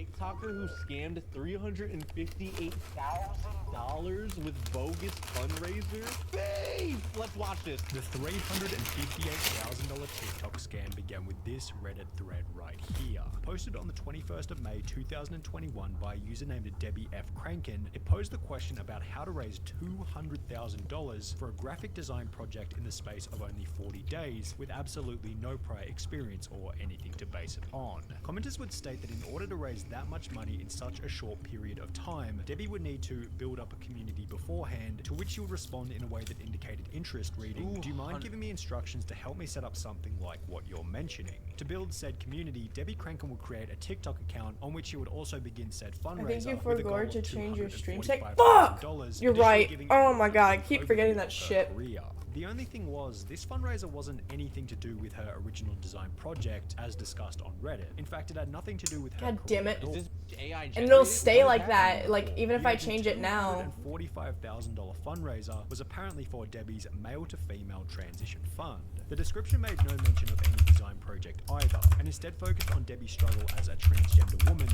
TikToker who scammed $358,000 with bogus fundraiser? Beef! Let's watch this. The $358,000 TikTok scam began with this Reddit thread right here. Posted on the 21st of May 2021 by a user named Debbie F. Crankin, it posed the question about how to raise $200,000 for a graphic design project in the space of only 40 days with absolutely no prior experience or anything to base it on. Commenters would state that in order to raise that much money in such a short period of time, Debbie would need to build up a community beforehand, to which she would respond in a way that indicated interest, reading, "Do you mind giving me instructions to help me set up something like what you're mentioning?" To build said community, Debbie Crankin would create a TikTok account on which she would also begin said fundraiser. I think you with a goal forgot of to change your stream $245,000, tag. Fuck! You're right. additionally Oh giving my god, I an keep overview forgetting that of her shit. career. The only thing was, this fundraiser wasn't anything to do with her original design project, as discussed on Reddit. In fact, it had nothing to do with her God career damn it. at all. Is this AI And it'll generated? stay What like is that, happening? like even if I The change it now. $245,000 fundraiser was apparently for Debbie's male-to-female transition fund. The description made no mention of any design project either, and instead focused on Debbie's struggle as a transgender woman.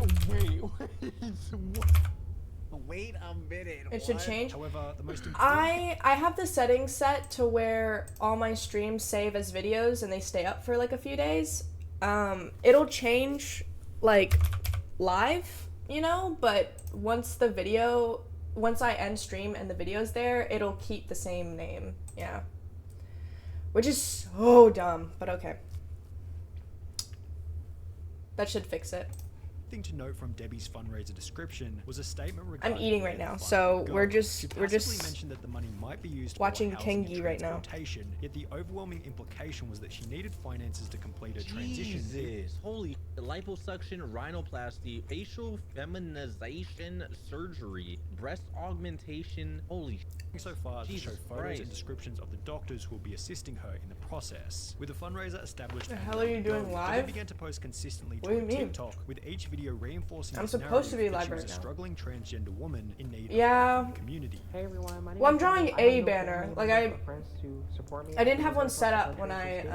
Wait a minute. It should change. However, the most important I have the settings set to where all my streams save as videos and they stay up for like a few days. It'll change like live, you know, but once I end stream and the video's there, it'll keep the same name. Yeah. Which is so dumb, but okay. That should fix it. thing to note from Debbie's fundraiser description was a statement regarding I'm eating right now, so we're just mentioned that the money might be used watching for housing and Kengi right now. transportation, yet the overwhelming implication was that she needed finances to complete her transition. Jesus, holy liposuction, rhinoplasty, facial feminization surgery, breast augmentation, holy So far, to show Jesus photos Christ. and descriptions of the doctors who will be assisting her in the process. With the fundraiser established, The hell are you doing Debbie live? began to post consistently What do to you her mean? TikTok, with each video reinforcing I'm this supposed to be narrative that live she was right a now. struggling transgender woman in need Yeah. of a community. Hey everyone, my name Well, I'm is drawing Jordan. a I have no banner. family Like, members or friends to support me. I didn't have I've one been set across up the when country to I, escape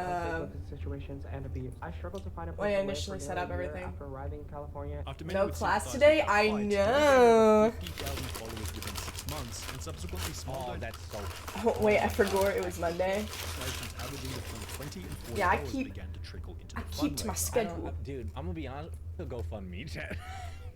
unsafe situations and abuse. I struggled to find a when I place to live initially for set nearly up a year everything. after arriving in California. After No would class sympathize today? with her I plight, Debbie know. gained 50,000 followers within 6 months, and subsequently small Oh, that's so. Oh, wait, I forgot it was Monday. donations averaging between 20 and 40 Yeah, I dollars keep- began to trickle into I the keep to my fundraiser. schedule. Dude, I'm gonna be honest. The GoFundMe chat.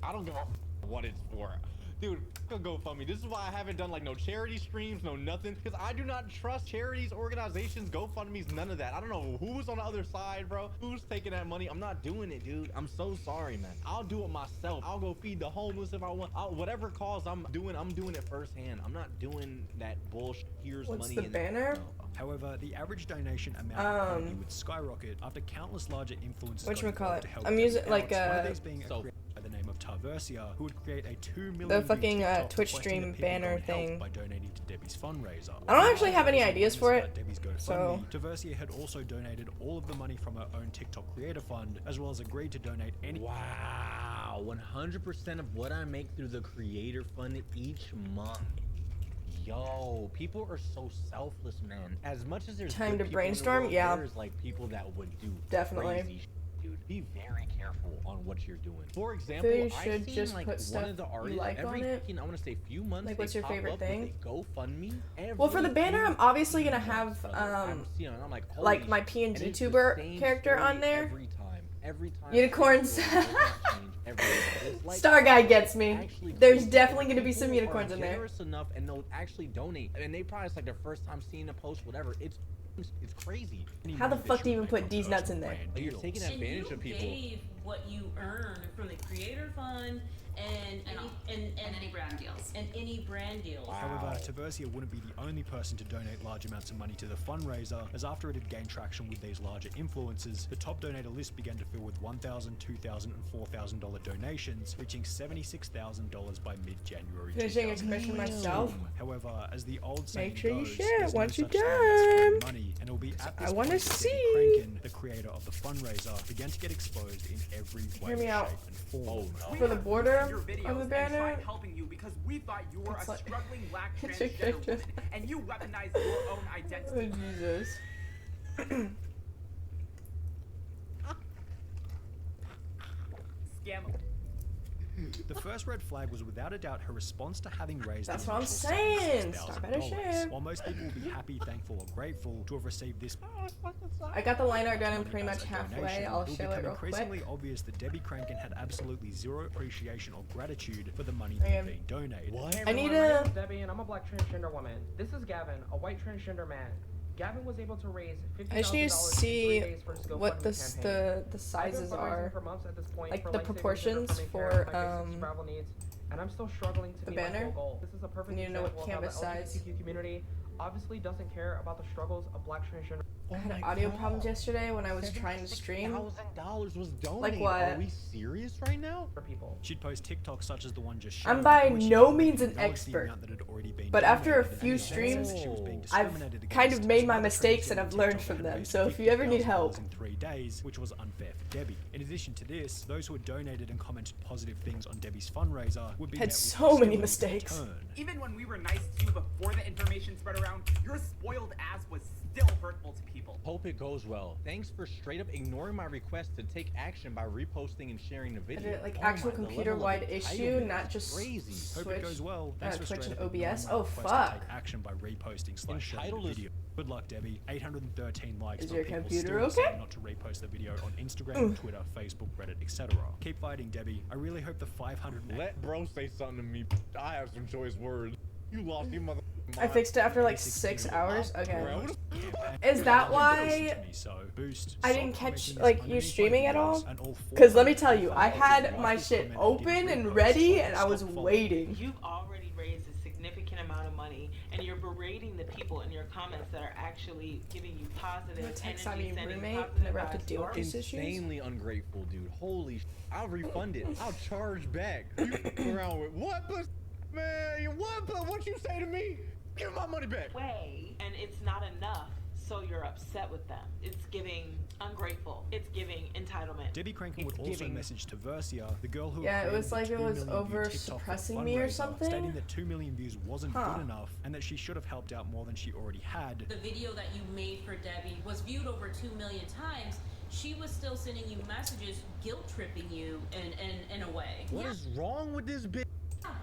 I don't give a what it's for. Dude, GoFundMe. This is why I haven't done like no charity streams, no nothing. Because I do not trust charities, organizations, GoFundMe's, none of that. I don't know who's on the other side, bro. Who's taking that money? I'm not doing it, dude. I'm so sorry, man. I'll do it myself. I'll go feed the homeless if I want. Whatever cause I'm doing it firsthand. I'm not doing that bullshit. Here's What's money. the and- banner? No. However, the average donation amount apparently would skyrocket after countless larger influencers got Whatchamacallit? involved to help I'm Debbie using, out, like, one of these being a so- creator by the name of Tarversia, who would create a 2 million The view fucking, TikTok Twitch requesting stream that people banner go and help thing. by donating to Debbie's fundraiser. I don't actually have any ideas for it, Debbie's so- GoFundMe, Tarversia had also donated all of the money from her own TikTok creator fund, as well as agreed to donate any Wow, 100% of what I make through the creator fund each month. Yo, people are so selfless, man. As much as there's Time good to people in the brainstorm? world, Yeah. there's like people that would do Definitely. crazy shit, dude. Be very careful on what you're doing. For example, you I've should seen just like put one stuff of the you artists like every on it. fucking, I want to say few months. Like, what's they your pop favorite up with thing? a GoFundMe. Well, for the banner, I'm every obviously gonna few have, months, brother. I'm seeing it, I'm like, like holy my shit. PNG And it's the tuber same character story on there. Every time. Unicorns. same story, doesn't change every day. It's like Star Guy gets me. actually There's crazy. definitely And gonna be some people unicorns are in there. generous enough, and they'll actually donate, and they probably it's like their first time seeing a post, whatever. It's crazy. How the fuck do you even put these nuts in there? Like, you're taking And advantage you of people. gave what you earned from the creator fund and any brand deals. and any brand deals. However, Tarversia wouldn't be the only person to donate large amounts of money to the fundraiser, as after it had gained traction with these larger influencers, the top donator list began to fill with $1,000, $2,000, and $4,000 donations, reaching $76,000 by mid-January. Finishing a commission 2022. myself. However, as the old saying Make sure you goes, share there's no once you're such thing as free done. money, and it will be at I this wanna point that Debbie see. Crankin, the creator of the fundraiser, began to get exposed in every way, Hear me out. shape, and form. Oh, no. For the border your of videos the and banner. tried helping you because we thought you were It's a like- struggling black It's your transgender character. woman and you weaponized your own Oh, identity. Jesus. Scam. The first red flag was without a doubt her response to having raised That's the what I'm initial saying. Start better $76,000. shit. While most people will be happy, thankful, or grateful to have received this I got the line art done in money pretty as much a halfway. donation, I'll it will show it become real increasingly quick. obvious that Debbie Crankin had absolutely zero appreciation or gratitude for the money Okay. that had been donated. What? I need My name to. is Debbie, and I'm a black transgender woman. This is Gavin, a white transgender man. Gavin was able to raise $50,000 I just need to in 3 see days for his GoFundMe what the campaign. the sizes I've been fundraising are. for months at this point Like for the life-saving proportions gender-affirming for, care and my basic survival needs, and I'm still struggling to the meet my banner. full goal. This is a perfect You need to know what example of how canvas the size. LGBTQ community obviously doesn't care about the struggles of black transgender I had audio problems yesterday when I was trying to stream. $76,000 was donated. what? Are we serious right now? people. She'd post TikToks such as the one just shown. I'm by in which she no didn't means an acknowledge the expert, amount that had already been but after a donated, and few instead streams, said she was being I've discriminated kind against of made as my another mistakes and transgender I've learned TikTok from had them. raised So if you ever need $50,000 help, in 3 days, which was unfair for Debbie. In addition to this, those who had donated and commented positive things on Debbie's fundraiser would be Had met with so many hostility in mistakes. return. Even when we were nice to you before the information spread around, your spoiled ass was still hurtful to people. Hope it goes well. Thanks for straight up ignoring my request to take action by reposting and sharing the I video. did it like Oh actual my, the level computer-wide of issue, entitlement not is just crazy. Hope it goes well. Thanks for Twitch straight and up ignoring OBS. my Oh, request to fuck. take action by reposting / sharing Entitled the is- video. Good luck, Debbie. 813 likes. Is but your people computer still okay? decide not to repost the video on Instagram, Twitter, Facebook, Reddit, etc. Keep fighting, Debbie. I really hope the 500. Let bro say something to me. I have some choice words. You lost your mother. I fixed it after like Basic 6 video. hours. Bro, Okay. what the- Is that Listen why to me, so boost, I didn't stop catch, commenting like, you underneath my streaming at videos, all? and all Because let me 400 tell you, I people had who my liked, shit commented, open didn't and repost, ready so and I was stop following. waiting. You've already raised a significant amount of money, and you're berating the people in your comments that are actually giving you positive What energy, text I mean, sending roommate? positive Never have to vibes deal with your these issues? Insanely ungrateful, dude. Holy I'll refund it. I'll charge back. You f around with what? But man, what? But what you say to me? Give my money back. way, and it's not enough, so you're upset with them. It's giving ungrateful. It's giving entitlement. Debbie Crankin would It's also giving- message to Versia, the girl who Yeah, it created was the like it 2 was million view over TikTok suppressing me or fundraiser, something? stating that 2 million views wasn't Huh. good enough and that she should have helped out more than she already had. The video that you made for Debbie was viewed over 2 million times. She was still sending you messages, guilt tripping you in a way. What is wrong with this bitch?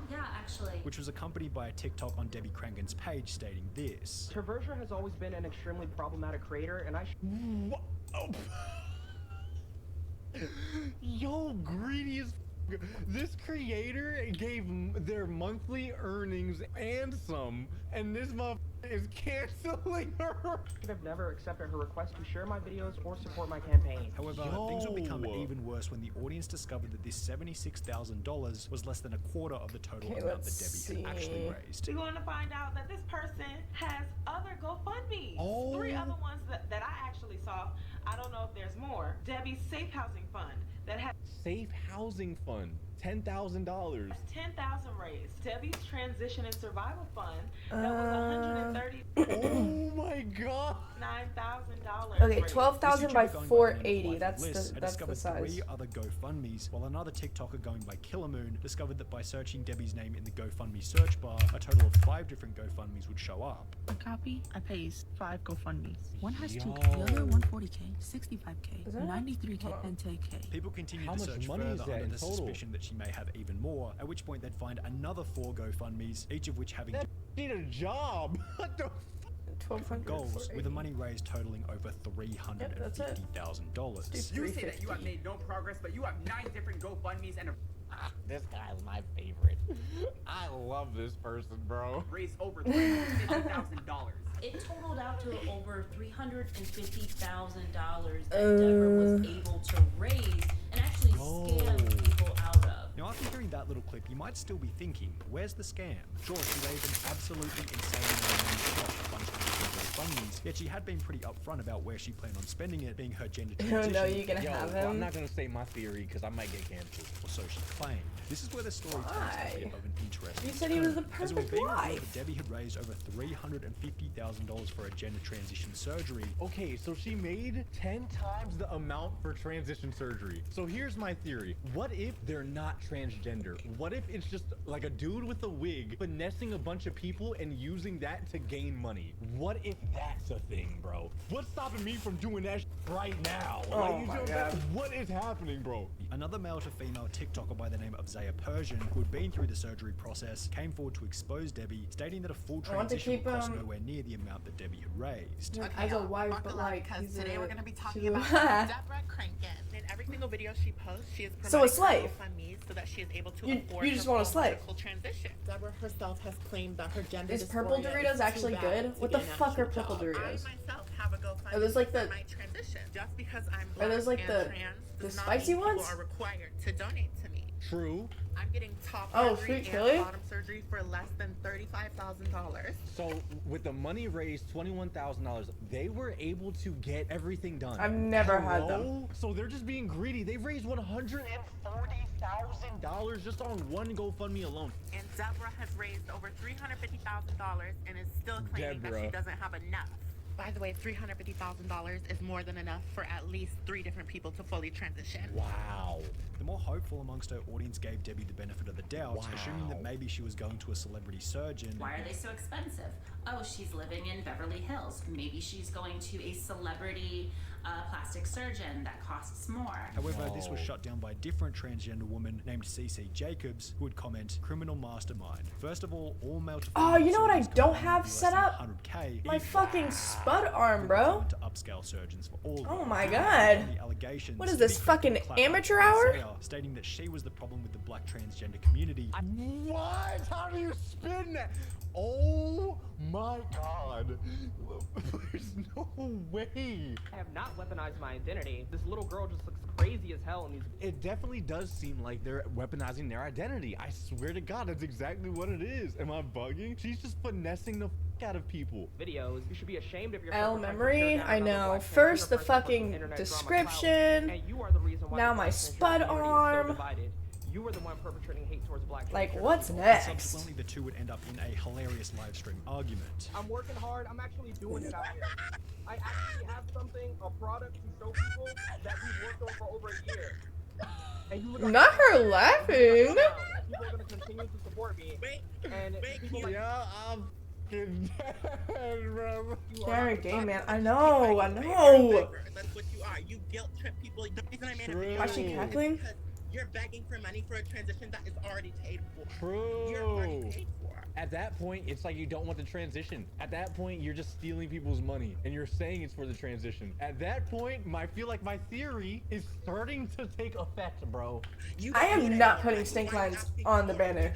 Yeah, actually. Which was accompanied by a TikTok on Debbie Crankin's page stating this. Traversia has always been an extremely problematic creator, and I What? Oh. Yo, greedy as f- this creator gave their monthly earnings and some, and this motherfucker is canceling her. should have never accepted her request to share my videos or support my campaign. However, things would become Yo. even worse when the audience discovered that this $76,000 was less than a quarter of the total Okay, amount that let's Debbie had actually see. raised. You're going to find out that this person has other GoFundMes. Oh. 3 other ones that I actually saw. I don't know if there's more. Debbie's Safe Housing Fund that has Safe housing fund, $10,000. $10,000 raised. Debbie's Transition and Survival Fund that was Oh my god. $139,000. Okay, raised. 12,000 This by YouTuber going by the name of 480. Life That's Bliss the had that's the discovered size. 3 other GoFundMes, while another TikToker going by Killamoon discovered that by searching Debbie's name in the GoFundMe search bar, a total of 5 different GoFundMes would show up. A copy, I pays 5 GoFundMes. One has 2K, Yo. the other 140K, 65K, Is that- 93K, hold on. and 10K. People continued How to much search money is further that under in the total? suspicion that she may have even more, at which point they'd find another 4 GoFundMes, each of which having That need a job. What the f- 1200 goals, with the 480. money raised totaling over that's it. $350,000. Dude. You say that you have 350. made no progress, but you have 9 different GoFundMes and This guy's my favorite. I love this person, bro. raised over $350,000. It totaled out to over $350,000 that Deborah was able to raise and actually scam people out of. Now, after hearing that little clip, you might still be thinking, where's the scam? Sure, she raised an absolutely insane amount of money across a bunch of different GoFundMes, yet she had been pretty upfront about where she planned on spending it, being her gender Oh transition. no, you gonna Yo, have well, I'm him? not gonna say my theory because I might get canceled. Or so she claimed. This is where the story takes a Why? bit of an interesting You said he was the turn, as it was perfect being revealed wife. that Debbie had raised over $350,000 for a gender transition surgery. Okay, so she made 10 times the amount for transition surgery. So here's my theory. What if they're not transgender? transgender? What if it's just like a dude with a wig finessing a bunch of people and using that to gain money? What if that's a thing, bro? What's stopping me from doing that right now? Oh you my know, God. what is happening, bro? Another male to female TikToker by the name of Zaya Persian, who had been through the surgery process, came forward to expose Debbie, stating that a full I want to transition keep would cost him nowhere near the amount that Debbie had raised. as a wife, but like because he's today a, we're going to be talking she's a- about Deborah Crankin. In every single video she posts, she is So a promoting slave. her GoFundMe so that she is able to You- afford you her just want a full slave. medical transition. Deborah herself has claimed that her gender Is purple dysphoria Doritos is actually too good? bad to What be the a fuck are national purple job. Doritos? I myself have a GoFundMe Are those like for the- my transition. Just because I'm black Are those like and the trans the does not spicy mean ones? people are required to donate to me. True. I'm getting top Oh, surgery sweet and chili? bottom surgery for less than $35,000. So with the money raised, $21,000, they were able to get everything done. I've never had them. Hello? So they're just being greedy. They've raised $140,000 just on one GoFundMe alone. And Deborah has raised over $350,000 and is still claiming that she doesn't have enough. By the way, $350,000 is more than enough for at least 3 different people to fully transition. Wow. The more hopeful amongst her audience gave Debbie the benefit of the doubt, assuming that maybe she was going to a celebrity surgeon. Why are they so expensive? Oh, she's living in Beverly Hills. Maybe she's going to a celebrity plastic surgeon that costs more. However, this was shut down by a different transgender woman named CC Jacobs, who would comment, "Criminal mastermind. First of all male to Oh, you know what I surgeons don't combined have would be less set than up? 100K. My If fucking spud arm, bro. to upscale surgeons for all. Oh work. my On God. the allegations, What is this, Debbie fucking quickly clapped amateur back at hour? Zaya, stating that she was the problem with the black transgender community. What? How do you spin that? Oh my God. There's no way. I have not weaponized my identity. This little girl just looks crazy as hell in these. It definitely does seem like they're weaponizing their identity. I swear to God, that's exactly what it is. Am I bugging? She's just finessing the out of people. Videos. You should be ashamed of your L purpose. memory, Down I another know. black First the transgender person fucking pushing internet drama description. clout. And you are the reason why Now the my black spud transgender community is arm. so divided. You are the one perpetrating hate towards black Like, transgender what's people. next? Subsequently, the two would end up in a hilarious live stream argument. I'm working hard. I'm actually doing it out here. I actually have something, a product to show people that we've worked on for over a year. And you look like Not her laughing. people are gonna continue to support me. And people like Yeah, I'm fucking dead, bro. They're a gay man. I know. That's what you are. You guilt trip people. The reason I made a True. video Why is she is cackling? because you're begging for money for a transition that is already paid for. True. You're already paid for. At that point, it's like you don't want the transition. At that point, you're just stealing people's money and you're saying it's for the transition. At that point, I feel like my theory is starting to take effect, bro. I am not putting stink lines on the banner.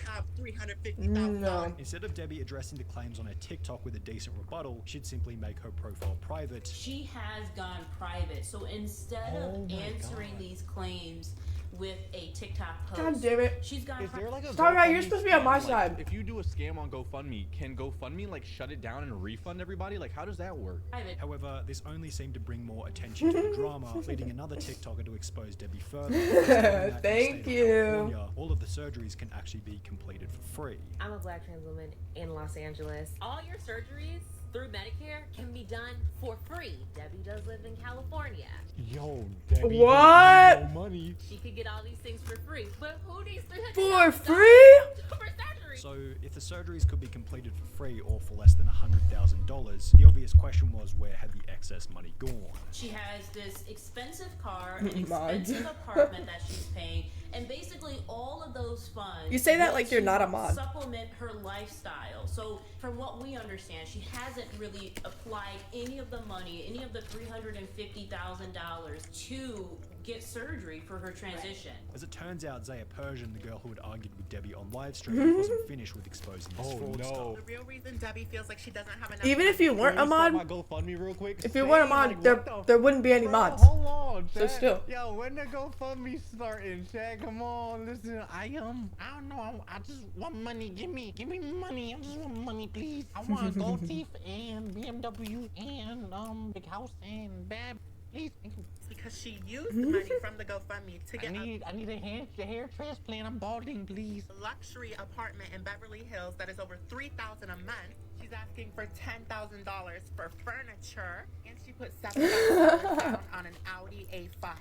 No. Instead of Debbie addressing the claims on her TikTok with a decent rebuttal, she'd simply make her profile private. She has gone private. So instead of answering these claims with a TikTok post, God damn it. she's gone Is there like a Stop it, you're GoFundMe supposed to be on my scam? side. Like, if you do a scam on GoFundMe, can GoFundMe like shut it down and refund everybody? Like, how does that work? private. However, this only seemed to bring more attention to the drama, leading another TikToker to expose Debbie further. stating that in the Thank state of you. California, all of the surgeries can actually be completed for free. I'm a black trans woman in Los Angeles. All your surgeries through Medicare can be done for free. Debbie does live in California. Yo, Debbie, What? no money. She could get all these things for free. But who needs For $300 free? for surgery? So, if the surgeries could be completed for free or for less than $100,000, the obvious question was, where had the excess money gone? She has this expensive car, an Mods. expensive apartment that she's paying, and basically all of those funds. You say that go like you're to not a mod. Supplement her lifestyle. So, from what we understand, she hasn't really applied any of the money, any of the $350,000 to get surgery for her transition. As it turns out, Zaya Persian, the girl who had argued with Debbie on livestream, wasn't finished with exposing this fraudster. The real reason Debbie feels like she doesn't have enough Even if you money- weren't a mod, My GoFundMe real quick. if you weren't a Say, mod, like, there what the there wouldn't be any Bro, mods. hold on, So Chad. still. Yo, when the GoFundMe starting, Chad? Come on, listen. I don't know. I just want money. Give me money. I just want money, please. I want gold teeth and BMW and big house and bad. Please, thank you. It's because she used the money from the GoFundMe to get I need a hair transplant. I'm balding, please. a luxury apartment in Beverly Hills that is over $3,000 a month. She's asking for $10,000 for furniture, and she put $7,000 down on an Audi A5.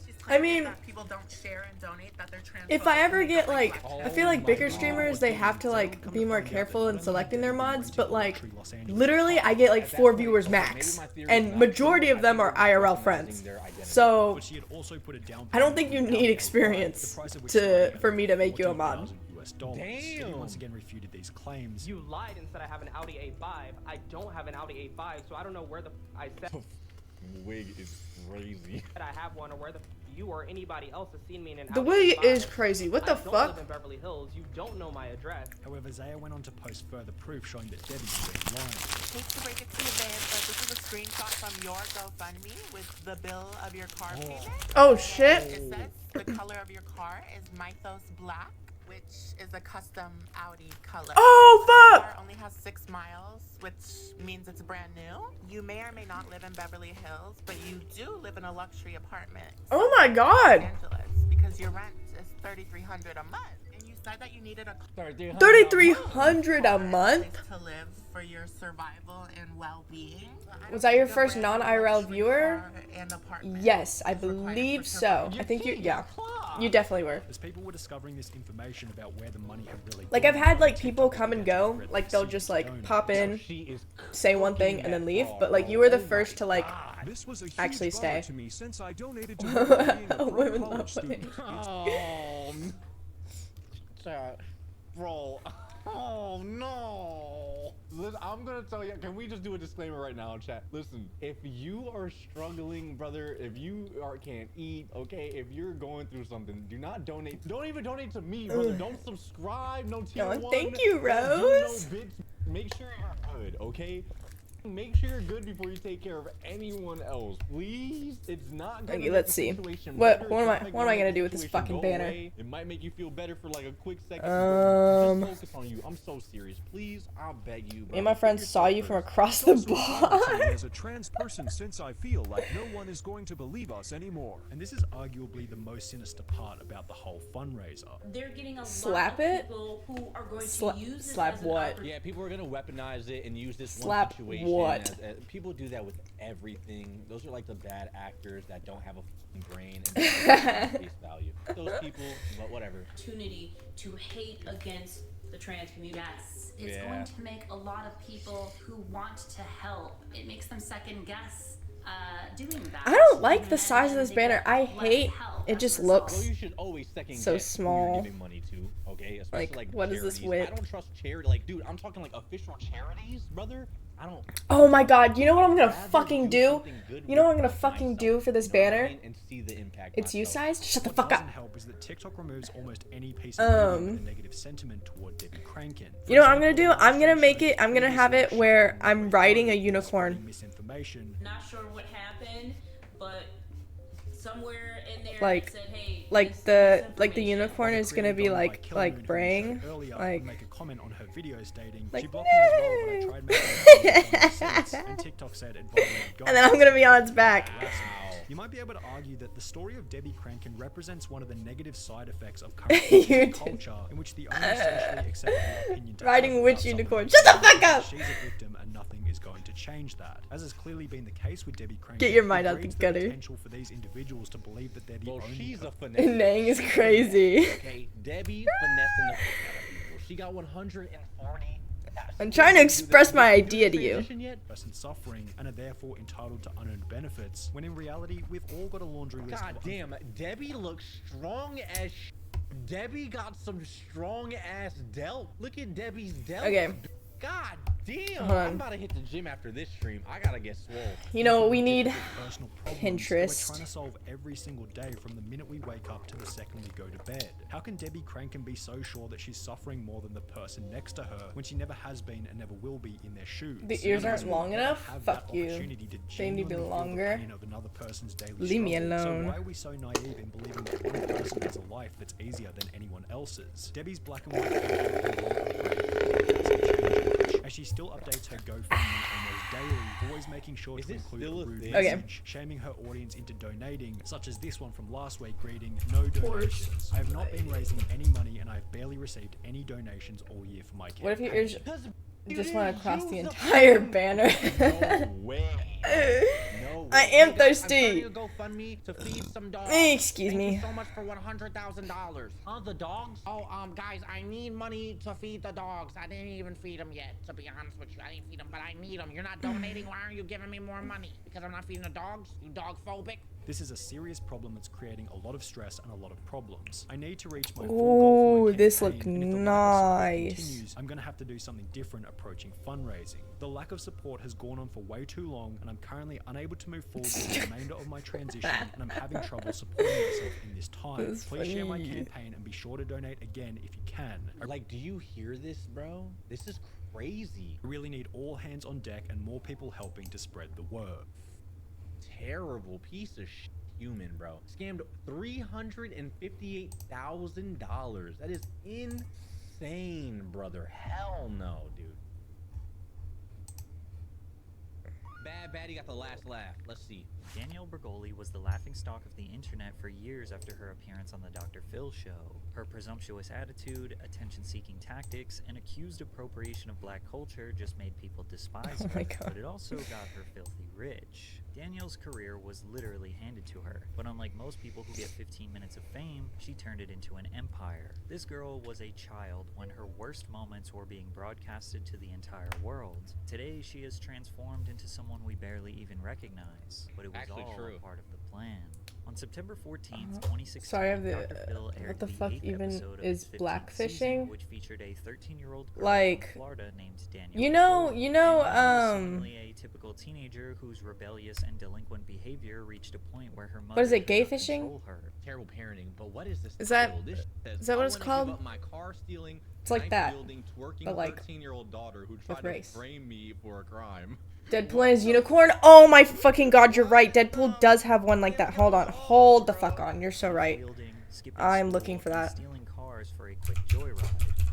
She's I mean, that people don't share and donate, that they're trans. if I ever get like, I feel like bigger streamers, they have to like be more careful in selecting their mods, but like, literally I get like 4 viewers max, and majority of them are IRL friends. So I don't think you need experience for me to make you a mod. Damn. Once again refuted these claims. You lied and said I have an Audi A5. I don't have an Audi A5, so I don't know where the I said wig is crazy. that I have one, or where the you or anybody else has seen me in an The Audi wig A5. is crazy. What the I don't fuck? live in Beverly Hills. You don't know my address. However, Zaya went on to post further proof showing that Debbie's been lying. Hate to break it to you, babe, but this is a screenshot from your GoFundMe with the bill of your car payment. Oh shit. It says the color of your car is Mythos Black, which is a custom Audi color. Oh The fuck. car only has 6 miles, which means it's brand new. You may or may not live in Beverly Hills, but you do live in a luxury apartment. Oh my god. Los Angeles, because your rent is $3,300 a month, and you said that you needed a $3,300 a month? place to live for your survival and well-being. Was that your first non-IRL viewer? Yes, I believe so. I think you, yeah. You definitely were. As people were discovering this information about where the money had really Like, I've had, like, people come and go. Like, they'll just, like, pop in, say one thing, and then leave. But, like, you were the first to, like, actually stay. To me since I donated to her being a Women college love student. Oh, chat, bro. Oh no. Listen, I'm gonna tell you. Can we just do a disclaimer right now, chat? Listen, if you are struggling, brother, if you can't eat, okay, if you're going through something, do not donate. Don't even donate to me, brother. Don't subscribe. No tier 1. Thank you, Don't do Rose. no bits. Make sure you're good, okay? Make sure you're good before you take care of anyone else, please. It's not gonna Okay, make let's the see. situation What better. am It's I not what am gonna I gonna make do the with this situation fucking go banner? away. It might make you feel better for like a quick second. Just focus on you. I'm so serious. Please, I'll beg you. Me and my friends saw you from across the bar. As a trans person, since I feel like no one is going to believe us anymore. And this is arguably the most sinister part about the whole fundraiser. They're getting a Slap lot of it? people who are going Sla- to use this slap as an what? opportunity. Yeah, people are gonna weaponize it and use this Slap one situation. what? As people do that with everything. Those are like the bad actors that don't have a fucking brain and face value. Those people, but whatever. Opportunity to hate against the trans community. Yes, it's Yeah. going to make a lot of people who want to help, it makes them second guess doing that. I don't like the size of this banner. I hate it. Just Well, looks you should always second so guess who small. you're giving money to, okay? Especially like what is this charities. with? I don't trust charity. Like, dude, I'm talking like official charities, brother. I don't. Oh my god, you know what I'm gonna rather fucking do? something good You know what I'm with gonna fucking myself, do for this you know what I banner? mean? And see the impact It's you myself. sized? Shut the What fuck doesn't up. help is that TikTok removes almost any piece of video with a negative sentiment toward Debbie Crankin. You know what I'm gonna do? I'm gonna make it, I'm gonna have it where I'm riding a unicorn. Misinformation. Not sure what happened, but somewhere in there Like, it said, hey, like the unicorn is gonna be like braying, like. Make a comment on her video stating Like, she blocked me as well, but I tried making it sense, and TikTok said And then I'm gonna be on its back. You might be able to argue that the story of Debbie Crankin represents one of the negative side effects of current You culture, in which the only socially acceptable opinion to Riding have witch about someone unicorn. is Shut the that fuck up! She's a victim, and nothing is going to change that. As has clearly been the case with Debbie Crankin, Get your mind out the breeds gutter. potential for these individuals to believe that they're the only She's a And finesse. Nang is crazy. Okay, Debbie finessing the fuck out of people. She got 140. I'm trying to express my idea to you. Person suffering and are therefore entitled to unearned benefits, when in reality we've all got a laundry list. God damn, Debbie looks strong as Debbie got some strong ass delt. Look at Debbie's delt. Okay. God damn. Hold on. I'm about to hit the gym after this stream. I gotta get swole. You know what we need? Personal problems that Pinterest. we're trying to solve every single day from the minute we wake up to the second we go to bed. How can Debbie Crankin be so sure that she's suffering more than the person next to her when she never has been and never will be in their shoes? The ears aren't Because we long never enough? have Fuck that you. opportunity to They need to be genuinely feel the longer. pain of another person's daily Leave me struggle. alone. So why are we so naive in believing that one person has a life that's easier than anyone else's? Debbie's black and white as she still updates her GoFundMe almost daily, always making sure to include a rude message, shaming her audience into donating, such as this one from last week reading, "No donations. I have not been raising any money and I have barely received any donations all year for my campaign." What if your ears just went across the entire banner? No way. No no way. I am Hey, guys, thirsty. I'm starting a GoFundMe to feed some dogs. Excuse Thank me. you so much for $100,000. The dogs? Oh, guys, I need money to feed the dogs. I didn't even feed them yet, to be honest with you. I didn't feed them, but I need them. You're not donating. Why aren't you giving me more money? Because I'm not feeding the dogs? You dog phobic? This is a serious problem that's creating a lot of stress and a lot of problems. I need to reach my full goal for my Ooh, this campaign, looked and if the lack of support nice. continues, I'm going to have to do something different approaching fundraising. The lack of support has gone on for way too long, and I'm currently unable to move forward with the remainder of my transition, and I'm having trouble supporting myself in this time. That's Please share my funny. campaign and be sure to donate again if you can. Like, do you hear this, bro? This is crazy. I really need all hands on deck and more people helping to spread the word. Terrible piece of human, bro. Scammed $358,000. That is insane, brother. Hell no, dude. Bad Baddie got the last laugh. Let's see. Danielle Bergoli was the laughingstock of the internet for years after her appearance on the Dr. Phil show. Her presumptuous attitude, attention-seeking tactics, and accused appropriation of black culture just made people despise her, but it also got her filthy rich. Danielle's career was literally handed to her, but unlike most people who get 15 minutes of fame, she turned it into an empire. This girl was a child when her worst moments were being broadcasted to the entire world. Today, she has transformed into someone we barely even recognize, but it was all a part of the plan. On September 14th, 2016, Sorry, I have Dr. Phil aired what the fuck 8th even episode of is his 15th blackfishing? season, which featured a 13-year-old girl Like, from Florida named Danielle. Danielle was seemingly a typical teenager whose rebellious and delinquent behavior reached a point where her mother What is it, could gay not fishing? control her. Terrible parenting, but what is this? Is that- title? This says, is that what "I it's wanna called? give up my car stealing, It's like knife that, wielding, twerking but like 13-year-old daughter who tried race. to frame me for a crime." Deadpool and his unicorn? Oh my fucking god, you're right. Deadpool does have one like that. Hold on. Hold the fuck on. You're so right. I'm looking for that. Stealing cars for a quick joyride.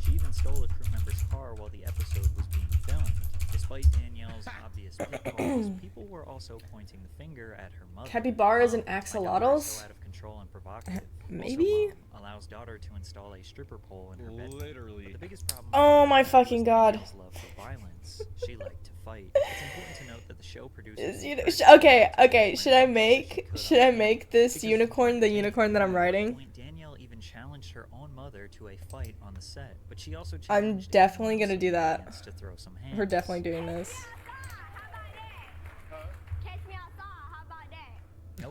She even stole a crew member's car while the episode was being filmed. Despite Danielle's obvious pitfalls, people were also pointing the finger at her mother. Capybaras and My daughter is axolotls? so out of control and provocative. Maybe? Also, Mom allows daughter to install a stripper pole in her bed. Literally. But the biggest problem Oh my was fucking god. Danielle's love for violence. She liked to fight. It's important to note that the show produces Okay, should I make this unicorn the unicorn that I'm writing? Danielle even challenged her own mother to a fight on the set, but she also I'm challenged definitely Danielle's gonna do that. audience to throw some We're hands. definitely doing this.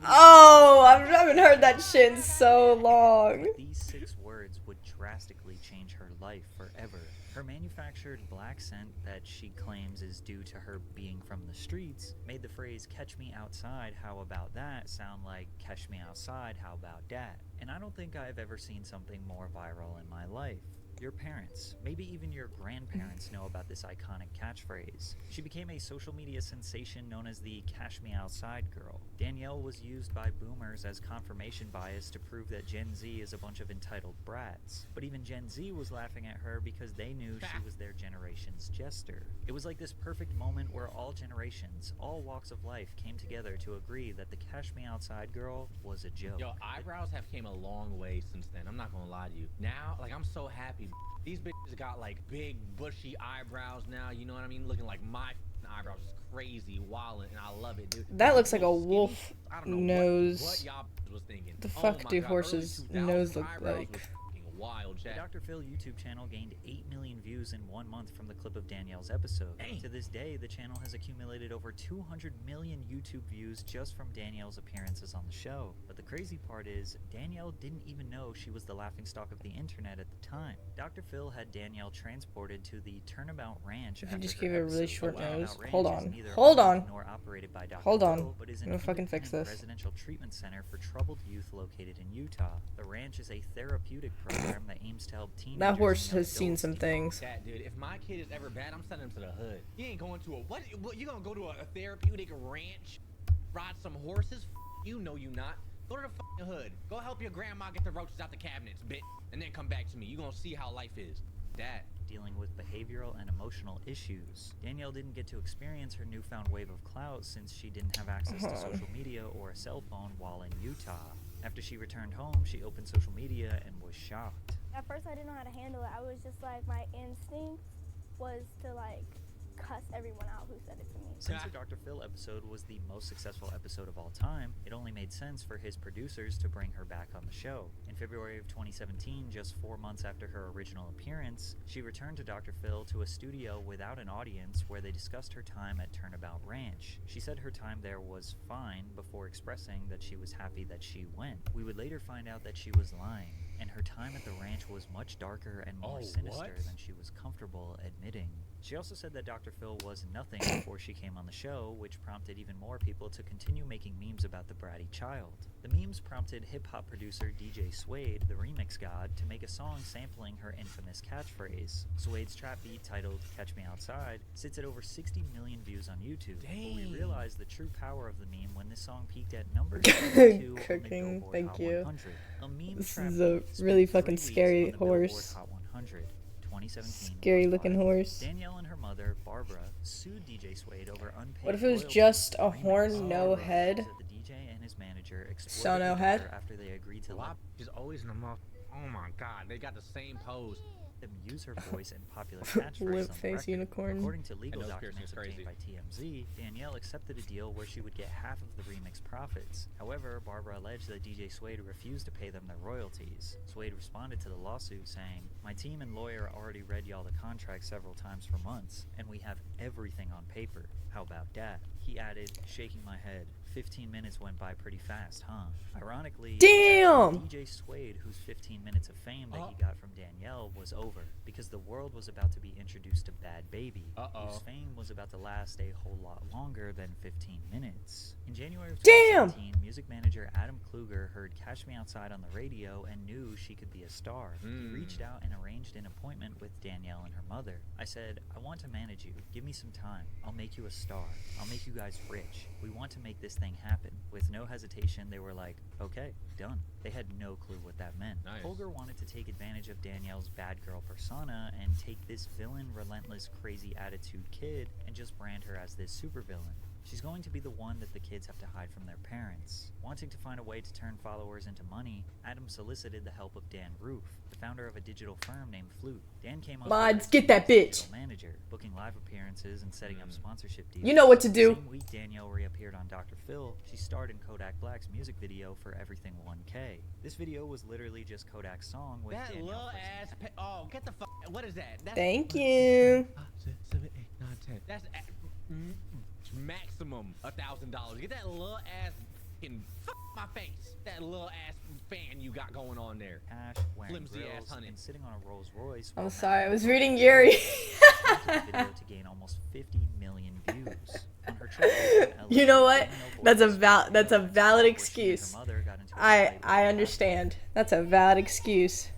Oh, I haven't heard that shit in so long. These 6 words would drastically change her life forever. Her manufactured black scent that she claims is due to her being from the streets made the phrase "catch me outside, how about that" sound like "catch me outside, how about dat?" And I don't think I've ever seen something more viral in my life. Your parents, maybe even your grandparents, know about this iconic catchphrase. She became a social media sensation known as the "Cash Me Outside girl." Danielle was used by boomers as confirmation bias to prove that Gen Z is a bunch of entitled brats. But even Gen Z was laughing at her because they knew she was their generation's jester. It was like this perfect moment where all generations, all walks of life came together to agree that the "Cash Me Outside girl" was a joke. Yo, eyebrows have came a long way since then. I'm not gonna lie to you. Now, like, I'm so happy. These bitches got like big bushy eyebrows now. You know what I mean? Looking like my eyebrows is crazy, wildin', and I love it, dude. That looks like a wolf I don't know nose. What y'all was thinking. The Oh fuck my do God, horses' early 2000s nose look eyebrows like? was fucking wild, The chat. Dr. Phil YouTube channel gained 8 million views in 1 month from the clip of Danielle's episode. Dang. To this day, the channel has accumulated over 200 million YouTube views just from Danielle's appearances on the show. But the crazy part is, Danielle didn't even know she was the laughingstock of the internet at the time. Dr. Phil had Danielle transported to the Turnabout Ranch. If you after just her give it a really episode. short The Turnabout nose. Ranch Hold is on. neither Hold owned on. nor operated by Dr. Hold on. Phil, but is an I'm gonna fucking fix independent this. residential treatment center for troubled youth located in Utah. The ranch is a therapeutic program that aims to help teenagers. That horse and young has seen adults some things. That dude, if my kid is ever bad, I'm sending him to the hood. He ain't going to a what? You gonna go to a therapeutic ranch, ride some horses? You know you not. Go to the fucking hood. Go help your grandma get the roaches out the cabinets, bitch, and then come back to me. You gonna see how life is. That. Dealing with behavioral and emotional issues. Danielle didn't get to experience her newfound wave of clout since she didn't have access to social media or a cell phone while in Utah. After she returned home, she opened social media and was shocked. At first I didn't know how to handle it. I was just like, my instinct was to like cuss everyone out who said it to me. Since the Dr. Phil episode was the most successful episode of all time, it only made sense for his producers to bring her back on the show. In February of 2017, just 4 months after her original appearance, she returned to Dr. Phil to a studio without an audience where they discussed her time at Turnabout Ranch. She said her time there was fine before expressing that she was happy that she went. We would later find out that she was lying, and her time at the ranch was much darker and more sinister than she was comfortable admitting. She also said that Dr. Phil was nothing before she came on the show, which prompted even more people to continue making memes about the bratty child. The memes prompted hip-hop producer DJ Suede, the remix god, to make a song sampling her infamous catchphrase. Suede's trap beat, titled Catch Me Outside, sits at over 60 million views on YouTube. But we realized the true power of the meme when this song peaked at number 22 Cooking, on the Billboard thank Hot you. 100. A meme This trap is a beat really spent 3 fucking weeks scary on the Billboard horse. Hot 100. 2017 Scary was looking wild. horse. Danielle and her mother, Barbara, sued DJ Suede over unpaid What if it was royalties just for a the remix. horn, no Barbara head? claims that the DJ and his manager So exploited no her head? daughter after they agreed to let Is always in the mouth. Oh my god, they got the same pose. them use her voice and popular catchphrase on Limp the face record. unicorn. According to legal nose piercing documents is crazy. obtained by TMZ, Danielle accepted a deal where she would get half of the remix profits. However, Barbara alleged that DJ Suede refused to pay them their royalties. Suede responded to the lawsuit saying, "My team and lawyer already read y'all the contract several times for months, and we have everything on paper. How about that?" He added, shaking my head, 15 minutes went by pretty fast, huh? Ironically, it was Damn! actually DJ Suede whose 15 minutes of fame that he got from Danielle was over, because the world was about to be introduced to Bad Baby, whose fame was about to last a whole lot longer than 15 minutes. In January of 2017, music manager Adam Kluger heard Catch Me Outside on the radio and knew she could be a star. He reached out and arranged an appointment with Danielle and her mother. I said, "I want to manage you. Give me some time. I'll make you a star. I'll make you guys rich. We want to make this thing happen." With no hesitation, they were like, "Okay, done." They had no clue what that meant. Nice. Holger wanted to take advantage of Danielle's bad girl persona and take this villain, relentless, crazy attitude kid and just brand her as this supervillain. She's going to be the one that the kids have to hide from their parents. Wanting to find a way to turn followers into money, Adam solicited the help of Dan Roof, the founder of a digital firm named Flute. Dan came on Mods, as get that Danielle's bitch. digital manager, booking live appearances and setting up sponsorship deals. You know what to do. The same week Danielle reappeared on Dr. Phil, she starred in Kodak Black's music video for Everything 1K. This video was literally just Kodak's song with That Danielle little flexing ass. Oh, get the fuck. What is that? That's Thank you. 5, 6, 7, 8, 9, 10. That's maximum $1,000. Get that little ass fucking fuck my face. That little ass fan you got going on there. cash, wearing Flimsy ass grills, honey. and sitting on a Rolls Royce. I'm while sorry, I Matt was Ryan reading Yuri. wanted the video to gain almost 50 million views. On her trip to LA, You know what? Danielle That's a voiced valid video valid where she and her excuse. mother got into a I fight with I her understand. That's a valid excuse.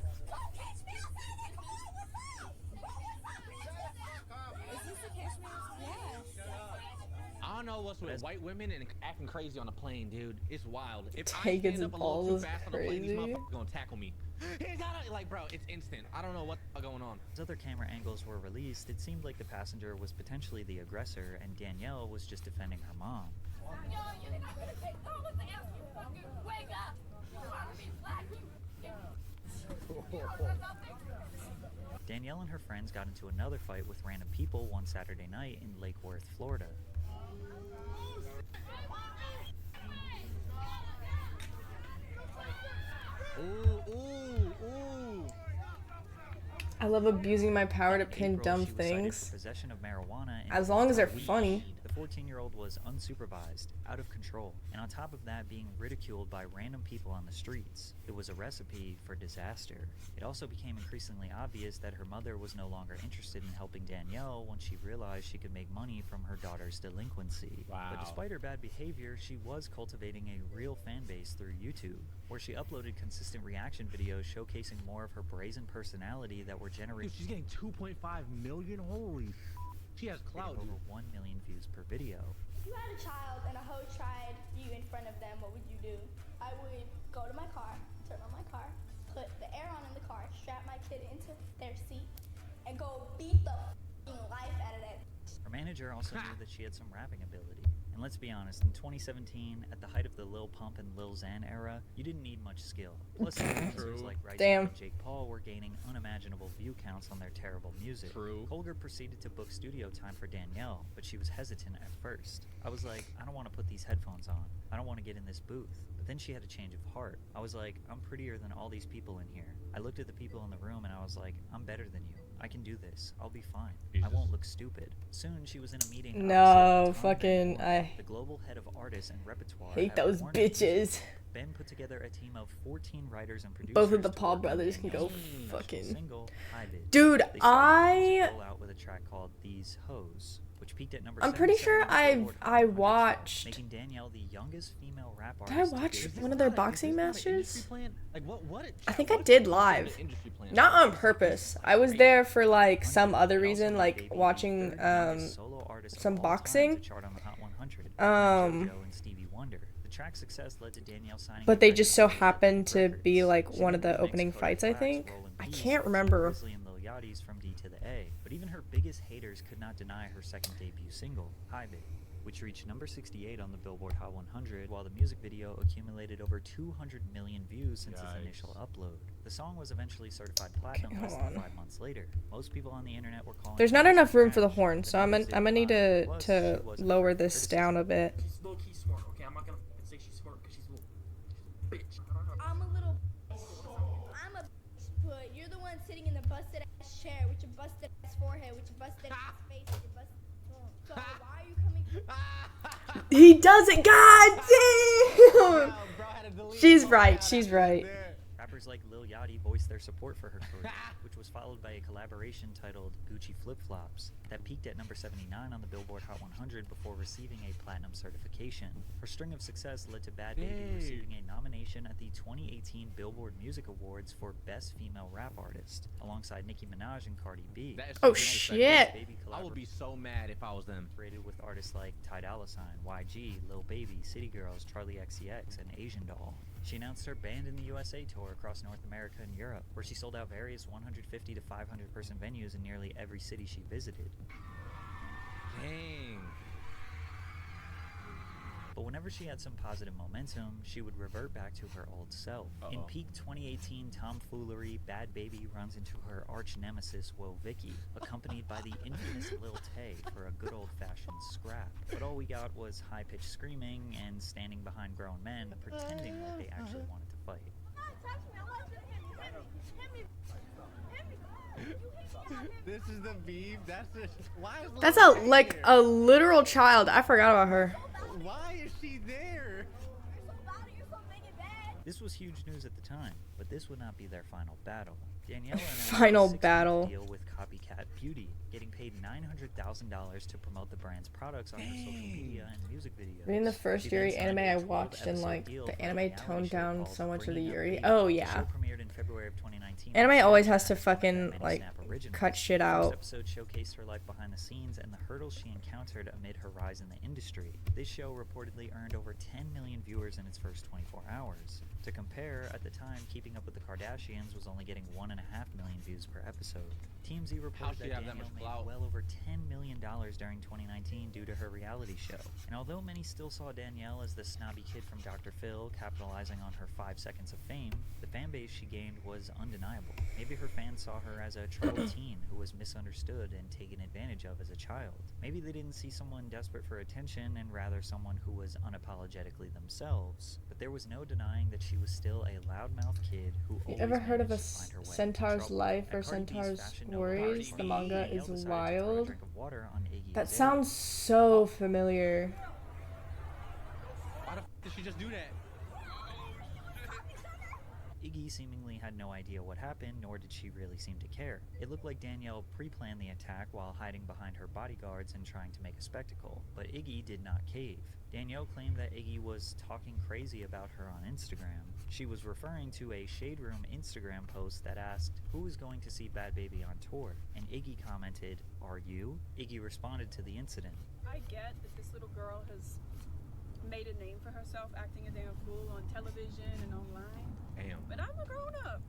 I don't know what's with white women and acting crazy on a plane, dude. It's wild. If Take I his stand up a little balls too is fast on a plane, these crazy. motherfuckers gonna tackle me. He's got it, like, bro, it's instant. I don't know what's going on. As other camera angles were released, it seemed like the passenger was potentially the aggressor and Danielle was just defending her mom. Danielle and her friends got into another fight with random people one Saturday night in Lake Worth, Florida. Ooh, ooh, ooh. I love abusing my power to In pin April, dumb she was cited for things. possession of marijuana and As long as they're weed. funny. The 14-year-old was unsupervised, out of control, and on top of that being ridiculed by random people on the streets. It was a recipe for disaster. It also became increasingly obvious that her mother was no longer interested in helping Danielle when she realized she could make money from her daughter's delinquency. Wow. But despite her bad behavior, she was cultivating a real fan base through YouTube, where she uploaded consistent reaction videos showcasing more of her brazen personality that were generated. Dude, she's getting 2.5 million. Holy she has clout, over dude. 1 million views per video. If you had a child and a hoe tried you in front of them, what would you do? I would go to my car, turn on my car, put the air on in the car, strap my kid into their seat, and go beat the f***ing life out of that. Her manager also knew that she had some rapping ability, and And let's be honest, in 2017, at the height of the Lil Pump and Lil Xan era, you didn't need much skill. Plus, influencers like Rice and Jake Paul were gaining unimaginable view counts on their terrible music. Colger proceeded to book studio time for Danielle, but she was hesitant at first. I was like, I don't want to put these headphones on. I don't want to get in this booth. But then she had a change of heart. I was like, I'm prettier than all these people in here. I looked at the people in the room and I was like, I'm better than you. I can do this. I'll be fine. I won't look stupid. Soon she was in a meeting. No, fucking I the global head of artists and repertoire. hate those bitches. Ben put together a team of 14 writers and producers. Both of the Paul brothers can go fucking. Single, Dude, out with a track called These Hoes, which peaked at number I'm pretty sure I watched. Making Danielle the youngest female rap Did I artist. watch one of their boxing matches? Like what? I think I did live. Not on purpose. I was there for like some other reason, like watching some boxing. Track success led to Danielle signing. But they just so happened to be like one of the opening fights, I think. I can't remember. From D to the A, but even her biggest haters could not deny her second debut single, High Babe, which reached number 68 on the Billboard Hot 100, while the music video accumulated over 200 million views since its initial upload. The song was eventually certified platinum less than 5 months later. Most people on the internet were calling. There's not enough room for the horn, so I'm gonna need to lower this down a bit. She's low key smart, okay? I'm not gonna say she's smart because she's a little bitch. I'm a little I'm a bitch, but you're the one sitting in the busted ass chair with your busted ass forehead, with your busted ass face, with your busted so why are you coming? He does it, god damn! She's right, she's right. Rappers like Lil Yachty voiced their support for her career, which was followed by a collaboration titled Gucci Flip Flops that peaked at number 79 on the Billboard Hot 100 before receiving a platinum certification. Her string of success led to Bad Baby receiving a nomination at the 2018 Billboard Music Awards for Best Female Rap Artist, alongside Nicki Minaj and Cardi B. Oh shit! I would be so mad if I was them. Rated with artists like Ty Dolla $ign, YG, Lil Baby, City Girls, Charlie XCX, and Asian Doll. She announced her Band in the USA tour across North America and Europe, where she sold out various 150 to 500 person venues in nearly every city she visited. Dang. But whenever she had some positive momentum, she would revert back to her old self. In peak 2018 tomfoolery, Bad Baby runs into her arch nemesis, Woah Vicky, accompanied by the infamous Lil Tay for a good old-fashioned scrap. But all we got was high-pitched screaming and standing behind grown men, pretending that they actually wanted to fight. This is the beef. That's like a literal child. I forgot about her. Why is she there? This was huge news at the time, but this would not be their final battle. Danielle final battle deal with Copycat Beauty, getting paid $900,000 to promote the brand's products on her social media and music videos. Reading the first Yuri anime I watched, and like the anime toned down so much of the Yuri. Oh yeah. Premiered in February of 2019. Anime always has to fucking like cut shit out. This episode showcased her life behind the scenes and the hurdles she encountered amid her rise in the industry. This show reportedly earned over 10 million viewers in its first 24 hours. To compare, at the time, Keeping Up with the Kardashians was only getting 1.5 million views per episode. TMZ reported that Danielle made well over $10 million during 2019 due to her reality show. And although many still saw Danielle as the snobby kid from Dr. Phil capitalizing on her 5 seconds of fame, the fanbase she gained was undeniable. Maybe her fans saw her as a troubled teen who was misunderstood and taken advantage of as a child. Maybe they didn't see someone desperate for attention and rather someone who was unapologetically themselves. But there was no denying that she was still a loudmouth kid who you ever heard of a Centaur's Life or Centaur's Stories? The manga is wild. That sounds so familiar. Why the f did she just do that? Iggy seemingly had no idea what happened, nor did she really seem to care. It looked like Danielle pre-planned the attack while hiding behind her bodyguards and trying to make a spectacle, but Iggy did not cave. Danielle claimed that Iggy was talking crazy about her on Instagram. She was referring to a Shade Room Instagram post that asked, "Who is going to see Bad Baby on tour?" And Iggy commented, "Are you?" Iggy responded to the incident. I get that this little girl has made a name for herself acting a damn fool on television and online. Damn. But I'm a grown up.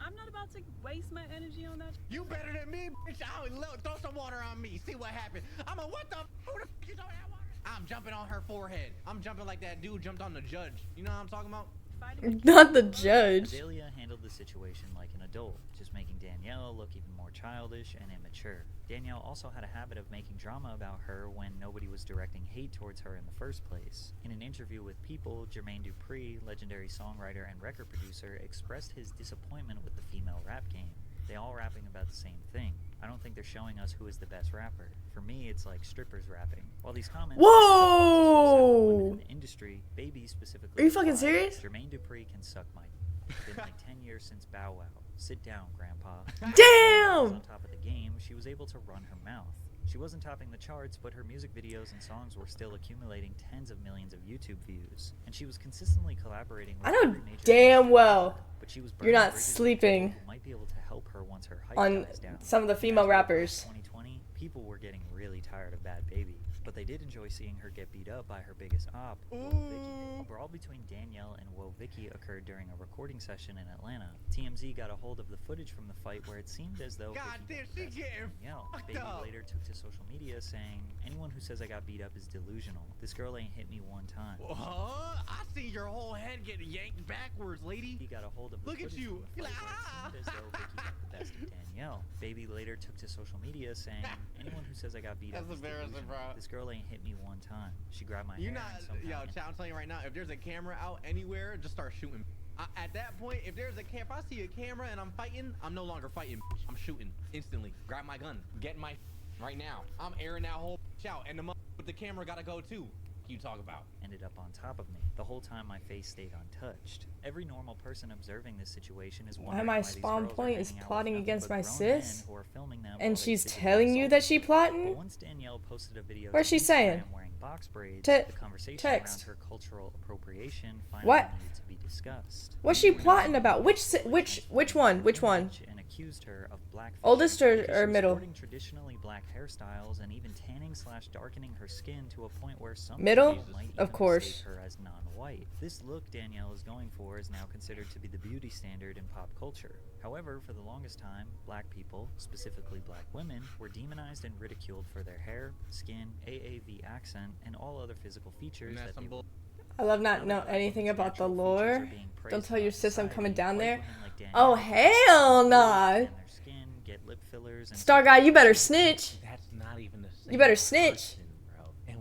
I'm not about to waste my energy on that. You better than me, bitch. Throw some water on me. See what happens. What the f? Who the f you throwing that water? I'm jumping on her forehead. I'm jumping like that dude jumped on the judge. You know what I'm talking about? Not the judge. Azalea handled the situation like an adult, just making Danielle look even more childish and immature. Danielle also had a habit of making drama about her when nobody was directing hate towards her in the first place. In an interview with People, Jermaine Dupri, legendary songwriter and record producer, expressed his disappointment with the female rap game. They all rapping about the same thing. I don't think they're showing us who is the best rapper. For me, it's like strippers rapping. While these comments Whoa! in the industry, Baby specifically. Are you fucking serious? Jermaine Dupri can suck my. It's been like 10 years since Bow Wow. Sit down, Grandpa. Damn! On top of the game, she was able to run her mouth. She wasn't topping the charts, but her music videos and songs were still accumulating tens of millions of YouTube views. And she was consistently collaborating with I know every major damn well but she was you're not bridges with sleeping people who might be able to help her once her hype on dies down. some of the female rappers. 2020, people were getting really tired of Bad Baby, but they did enjoy seeing her get beat up by her biggest op, Woah Vicky. A brawl between Danielle and Woah Vicky occurred during a recording session in Atlanta. TMZ got a hold of the footage from the fight where it seemed as though God damn, she getting Baby later took to social media saying, "Anyone who says I got beat up is delusional. This girl ain't hit me one time." I see your whole head getting yanked backwards, lady. He got a hold of the Look at footage you. from the fight where it seemed as though Vicky got the best of Danielle. Baby later took to social media saying, "Anyone who says I got beat up That's is embarrassing, delusional. bro. This girl ain't hit me one time. She grabbed my You're hair not, and somehow yo, Chad, I'm telling you right now, if there's a camera out anywhere, just start shooting. At that point, if if I see a camera and I'm fighting, I'm no longer fighting. I'm shooting instantly. Grab my gun, get my right now. I'm airing that whole out, and the with the camera gotta go too. You talk about ended up on top of me. The whole time my face stayed untouched. Every normal person observing this situation is wondering Why my these spawn girls are point is hanging out with plotting nothing against but my grown men sis? who are filming them while And they she's physically telling you assault that she them. plotting? But once Danielle posted a video What's to she saying? Instagram wearing box braids, Te- the conversation text. around her cultural appropriation finally What? needed to be discussed. What's she plotting about? Which one? Which one? And accused her of blackface. Oldest or Because she was middle? sporting traditionally black hairstyles and even tanning/darkening her skin to a point where some Middle? people might Of even course. mistake her as non-white. This look Danielle is going for is now considered to be the beauty standard in pop culture. However, for the longest time, black people, specifically black women, were demonized and ridiculed for their hair, skin, AAV accent, and all other physical features that they I love not know anything about the lore. Don't tell your sis I'm coming down there. Oh hell nah. get lip fillers and Star guy, you better snitch. That's not even the same. You better snitch.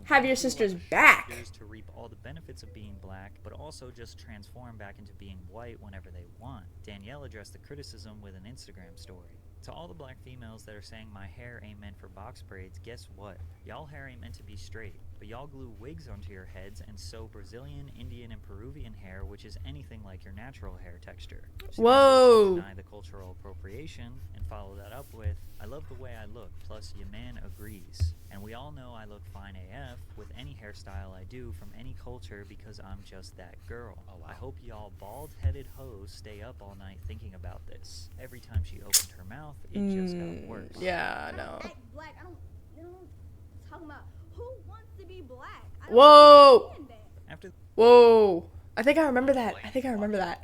Have your sister's back. to reap all the benefits of being black, but also just transform back into being white whenever they want. Danielle addressed the criticism with an Instagram story. To all the black females that are saying my hair ain't meant for box braids, guess what? Y'all hair ain't meant to be straight, but y'all glue wigs onto your heads and sew Brazilian, Indian, and Peruvian hair, which is anything like your natural hair texture. So Whoa! deny the cultural appropriation and follow that up with, I love the way I look, plus your man agrees. And we all know I look fine AF with any hairstyle I do from any culture because I'm just that girl. I hope y'all bald-headed hoes stay up all night thinking about this. Every time she opened her mouth, it just got worse. Yeah, no. Act black. I don't talking about who wants to be black. I don't Whoa! understand that. After Whoa! I think I remember that. I think I remember that.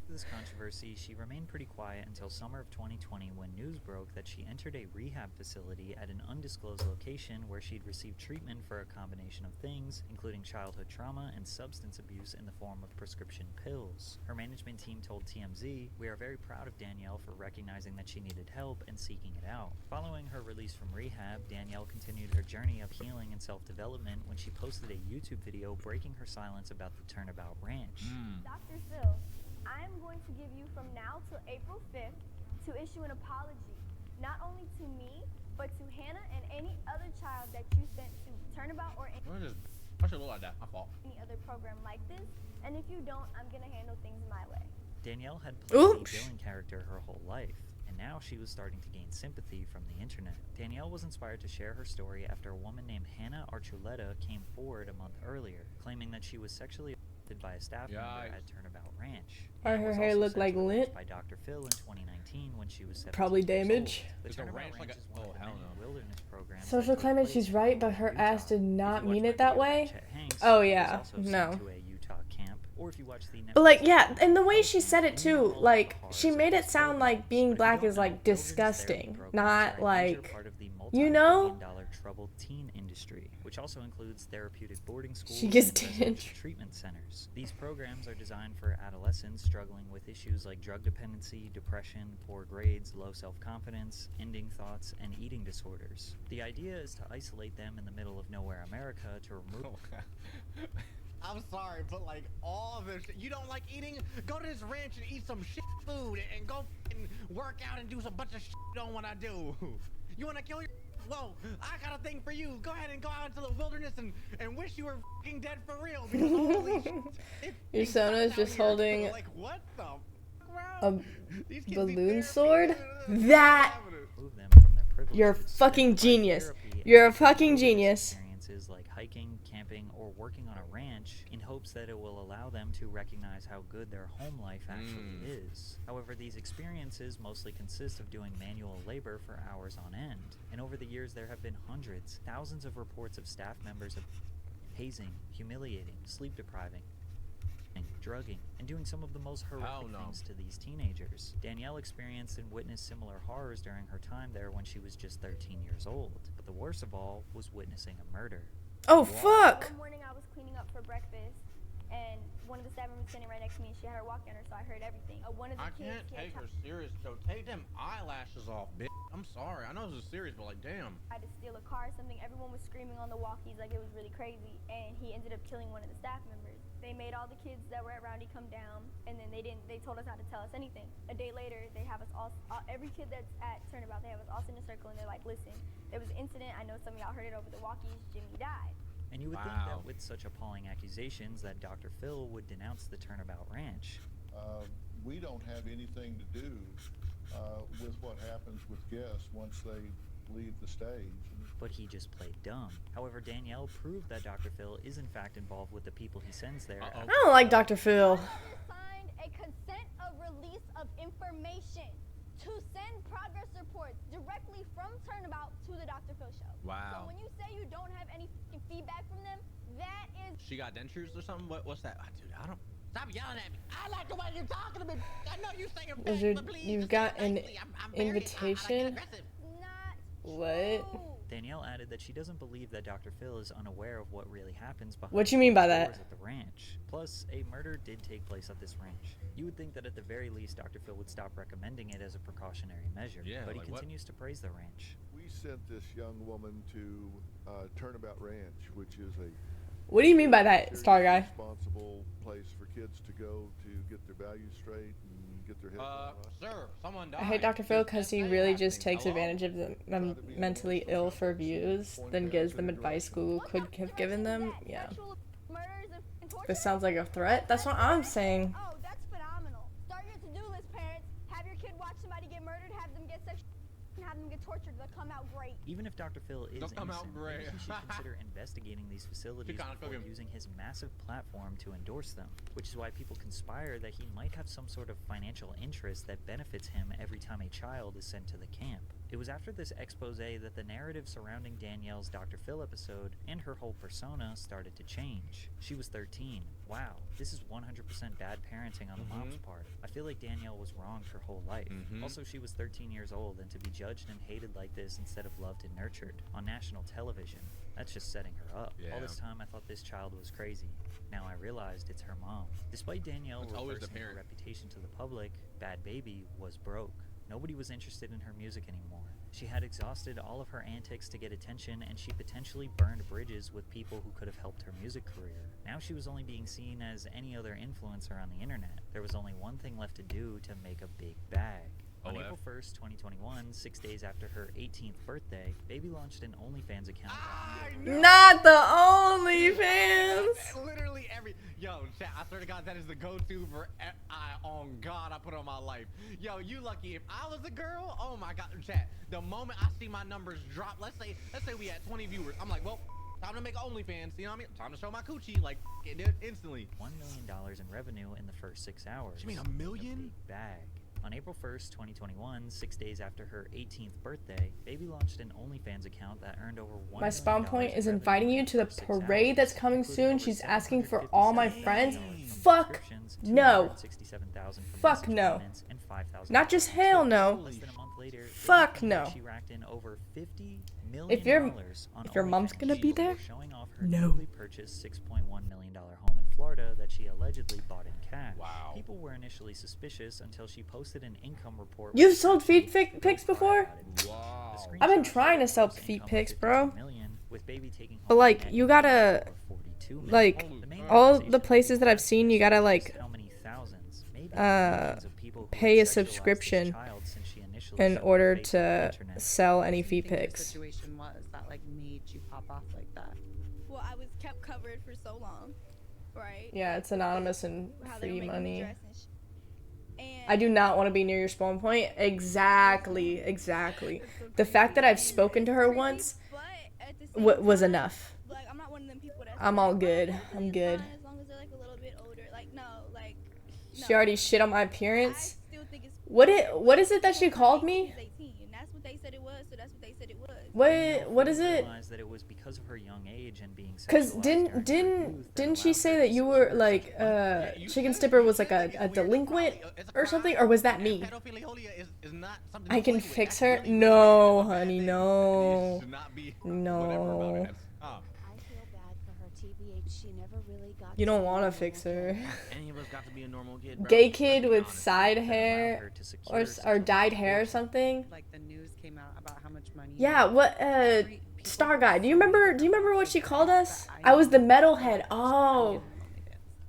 this controversy, she remained pretty quiet until summer of 2020 when news broke that she entered a rehab facility at an undisclosed location where she'd received treatment for a combination of things, including childhood trauma and substance abuse in the form of prescription pills. Her management team told TMZ, "We are very proud of Danielle for recognizing that she needed help and seeking it out." Following her release from rehab, Danielle continued her journey of healing and self-development when she posted a YouTube video breaking her silence about the Turnabout Ranch. Dr. Phil, I am going to give you from now till April 5th to issue an apology, not only to me, but to Hannah and any other child that you sent to Turnabout or any I should look like that. My fault. other program like this. And if you don't, I'm going to handle things my way. Danielle had played a villain character her whole life, and now she was starting to gain sympathy from the internet. Danielle was inspired to share her story after a woman named Hannah Archuleta came forward a month earlier, claiming that she was sexually assaulted by a staff member at Turnabout Ranch. Why Hannah her was hair also look like sexually lint? abused by Dr. Phil in 2019 when she was 17 Probably years damage. old. The There's a Turnabout ranch Ranch like a- is one of the hell many no. wilderness programs Social that take climate, place she's in right, but her Utah. ass did If you not watch mean my it that video way. Chet Hanks, Oh he was yeah, also sent no. to a Utah camp. Or if you watch the But like, yeah, and the way she said it too, like, she made it sound like being black is like disgusting, not like, you know? multi-billion-dollar troubled teen industry. which also includes therapeutic boarding schools She gets and residential teenage. treatment centers. These programs are designed for adolescents struggling with issues like drug dependency, depression, poor grades, low self-confidence, ending thoughts, and eating disorders. The idea is to isolate them in the middle of nowhere America to remove... I'm sorry, but like all of this, you don't like eating? Go to this ranch and eat some shit food and go and work out and do some bunch of shit you don't want to do. You want to kill your... Whoa, I got a thing for you. Go ahead and go out into the wilderness and wish you were fucking dead for real. Because holy shit. Usona is just holding Like, what the a balloon sword? That... You're a fucking genius. You're a fucking genius. Experiences like hiking, camping, or working on a ranch in hopes that it will allow them to recognize how good their home life actually is. However, these experiences mostly consist of doing manual labor for hours on end. And over the years, there have been hundreds, thousands of reports of staff members of hazing, humiliating, sleep depriving, drugging, and doing some of the most horrific things to these teenagers. Danielle experienced and witnessed similar horrors during her time there when she was just 13 years old. But the worst of all was witnessing a murder. Oh, fuck! One morning I was cleaning up for breakfast, and one of the staff members was standing right next to me, and she had her walkie on her, so I heard everything. One of the I kids can't take her serious, though. Take them eyelashes off, bitch. I'm sorry. I know this is serious, but like, damn. Tried to steal a car or something. Everyone was screaming on the walkies like it was really crazy, and he ended up killing one of the staff members. They made all the kids that were at Roundy come down, and then they told us not to tell us anything. A day later, they have us all every kid that's at Turnabout, they have us all sit in a circle, and they're like, listen, there was an incident. I know some of y'all heard it over the walkies. Jimmy died. And you would think that with such appalling accusations that Dr. Phil would denounce the Turnabout Ranch. We don't have anything to do with what happens with guests once they leave the stage. But he just played dumb. However, Danielle proved that Dr. Phil is in fact involved with the people he sends there. I don't like Dr. Phil. Signed a consent of release of information to send progress reports directly from Turnabout to the Dr. Phil show. Wow. So when you say you don't have any feedback from them, that is... She got dentures or something? What's that? Dude, I don't... Stop yelling at me. I like the way you're talking to me. I know you're saying Wizard, but please, you've got an invitation? What? Danielle added that she doesn't believe that Dr. Phil is unaware of what really happens behind What you mean by closed that? doors at the ranch. Plus, a murder did take place at this ranch. You would think that at the very least Dr. Phil would stop recommending it as a precautionary measure, but he continues to praise the ranch. We sent this young woman to Turnabout Ranch, which is a What do you mean by that, Star Guy? responsible place for kids to go to get their values straight and get their heads on. Sir, someone died. I hate Dr. Phil because he really just takes advantage of the mentally ill for views, then gives them advice Google could have given them. Yeah. This sounds like a threat. That's what I'm saying. Oh, that's phenomenal. Start your to-do list, parents. Have your kid watch somebody get murdered, have them get sexually, and have them get tortured. They'll come out great. Even if Dr. Phil is innocent, maybe he should consider investigating these facilities before using his massive platform to endorse them, which is why people conspire that he might have some sort of financial interest that benefits him every time a child is sent to the camp. It was after this expose that the narrative surrounding Danielle's Dr. Phil episode and her whole persona started to change. She was 13. Wow, this is 100% bad parenting on the mom's part. I feel like Danielle was wronged her whole life. Also, she was 13 years old, and to be judged and hated like this instead of loved and nurtured on national television, that's just setting her up. All this time I thought this child was crazy. Now I realized it's her mom. Despite Danielle reversing her reputation to the public, Bad Baby was broke. Nobody was interested in her music anymore. She had exhausted all of her antics to get attention, and she potentially burned bridges with people who could have helped her music career. Now she was only being seen as any other influencer on the internet. There was only one thing left to do to make a big bag. On April 1st, 2021, 6 days after her 18th birthday, Baby launched an OnlyFans account. Not the OnlyFans! Literally every... Yo, chat, I swear to God, that is the go-to for... on God, I put it on my life. Yo, you lucky. If I was a girl, oh my God, chat, the moment I see my numbers drop, let's say we had 20 viewers, I'm like, well, time to make OnlyFans, you know what I mean? Time to show my coochie, like, it did instantly. $1 million in revenue in the first 6 hours. You mean $1 million? Big bag. On April 1st, 2021, 6 days after her 18th birthday, Baby launched an OnlyFans account that earned over $1 My spawn point is inviting you to the parade that's coming soon. She's asking for all my friends. Fuck no. Fuck no. Not just hell no. Less than a month later, fuck no. She racked in over $50 If your mom's gonna be there, showing off her no. newly purchased $6.1 million home in Florida that she allegedly bought in cash. Wow. People were initially suspicious until she posted an income report. You've sold feet pics before? Wow. I've been trying to sell feet pics, bro. With baby taking But like, you gotta, like, all the places that I've seen, you gotta like, pay a subscription in order to sell any feet pics. Situation was that like made you pop off like that? Well, I was kept covered for so long, right? Yeah, it's anonymous and How they were free making me money. dress and I do not want to be near your spawn point. Exactly. The fact that I've spoken to her once was enough. like I'm not one of them people that's I'm all good. I'm good. as long as they're like a little bit older. Like no, like She already shit on my appearance. still think it's What is it that she called me? 18. That's what they said it was, so that's what they said it was. What is it? That it was because of her young age and being Cause didn't she say that you were like Chicken Stipper was like a delinquent or something, or was that me? I can fix her. No, honey, no, no. You don't want to fix her. Any of us got to be a normal kid, bro. Gay kid with side hair or dyed hair or something. Like the news came out about how much money. Yeah, what Star Guy. Do you remember what she called us? I was the metalhead. Oh.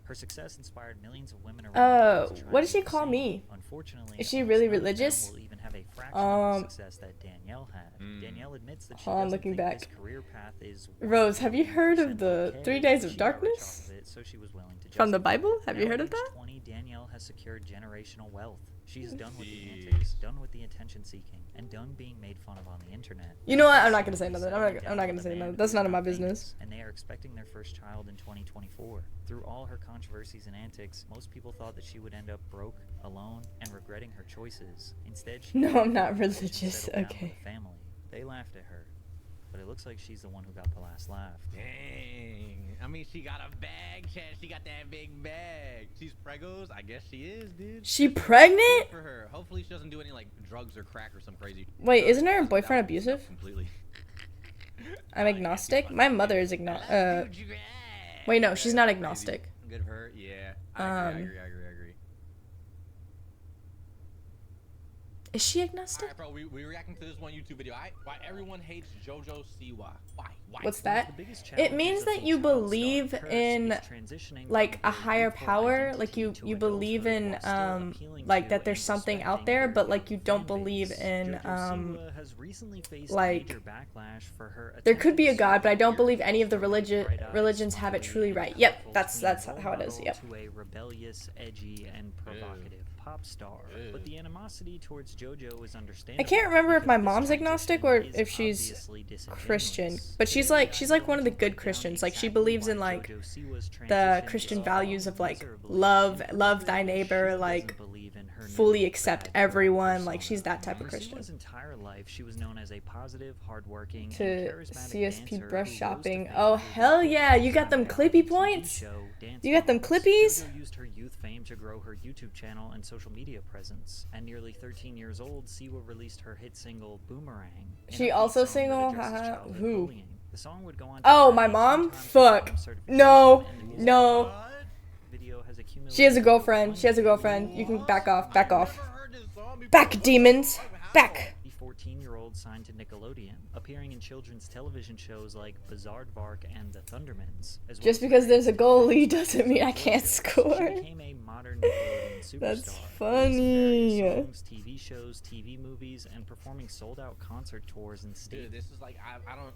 Her success inspired millions of women around the world. What did she call me? Unfortunately, Is she really religious? will even have a fraction of the success that Danielle had. Danielle admits that she doesn't looking think back. his career path is Rose, have you heard of the 3 Days of Darkness? so she was willing to From the justify Bible? it. Have you Now heard at of that? age 20, Danielle has secured generational wealth. She's done with the antics, done with the attention seeking, and done being made fun of on the internet. You know what? I'm not gonna say nothing. I'm not gonna say nothing. That's none of my business. And they are expecting their first child in 2024. Through all her controversies and antics, most people thought that she would end up broke, alone, and regretting her choices. Instead, she No, I'm not settled down religious. with Okay. a family. They laughed at her, but it looks like she's the one who got the last laugh. Dang. I mean, she got a bag, Chad. She got that big bag. She's pregos. I guess she is, dude. She pregnant? Good for her. Hopefully, she doesn't do any like drugs or crack or some crazy. Wait, isn't her boyfriend abusive? Completely. I'm agnostic. My mother is Wait, no, she's not agnostic. Good for her. Yeah. I agree. Is she agnostic? Alright, bro, we reacting to this one YouTube video. Why everyone hates JoJo Siwa? Why? What's that? It means that you believe in like a higher power, like you believe in like that there's something out there, but like you don't believe in like there could be a god, but I don't believe any of the religions have it truly right. Yep, that's how it is. Yep. To a rebellious, edgy, and provocative pop star, but the animosity towards JoJo is understandable. I can't remember if my mom's agnostic or if she's Christian, but she's like one of the good Christians. Like she believes in like the Christian values of like love thy neighbor, like fully accept everyone. Like she's that type of Christian. Siwa's entire life, she was known as a positive, hardworking, To and charismatic CSP dancer brush who rose to shopping. fame Oh with hell yeah! You got them clippy points. You got them clippies. JoJo used her youth fame to grow her YouTube channel and social media presence. At nearly 13 years old, Siwa released her hit single "Boomerang." She also single? Haha. Who? The song would go on. Oh, my mom? Fuck. No. She has a girlfriend. You can back off. Back, demons. Back. The 14-year-old signed to Nickelodeon, appearing in children's television shows like Bizarre and The Thundermans. As well Just because there's a goalie doesn't mean I can't She score. became a modern Nickelodeon superstar. That's releasing funny. various songs, TV shows, TV movies, and performing sold-out concert tours in states. Dude, this is like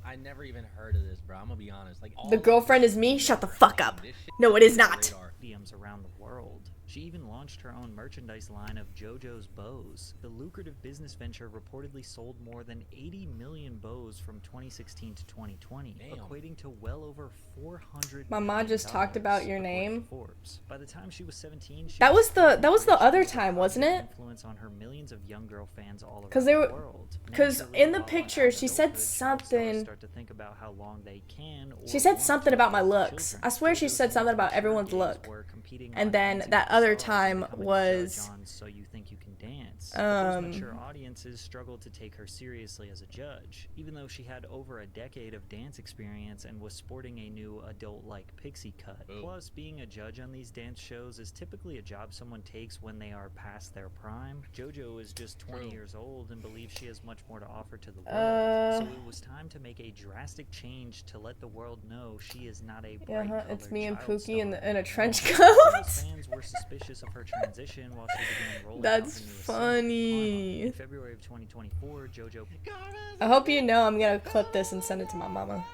I never even heard of this, bro. I'm gonna be honest. Like all The girlfriend is me? Shut the fuck up. No, it is not. Stadiums around the world. She even launched her own merchandise line of JoJo's bows. The lucrative business venture reportedly sold more than 80 million bows from 2016 to 2020, equating to well over $400 My mom just talked about your name. Forbes. By the time she was 17, she That was the other time, wasn't it? influence on her millions of young girl fans all around Because they were, the world. because in the picture she said something. Start to think about how long they can. She said something about my looks. I swear she said something about everyone's look. And then that other time was So You Think You Can Dance. dance. But those mature audiences struggled to take her seriously as a judge, even though she had over a decade of dance experience and was sporting a new adult-like pixie cut. Plus, being a judge on these dance shows is typically a job someone takes when they are past their prime. JoJo is just 20 years old and believes she has much more to offer to the world, so it was time to make a drastic change to let the world know she is not a bright-colored it's me and child Pookie in star. a trench Some coat. fans were suspicious of her transition while she began rolling That's out her newest funny. single. In February of 2024, JoJo. I hope you know I'm gonna clip this and send it to my mama.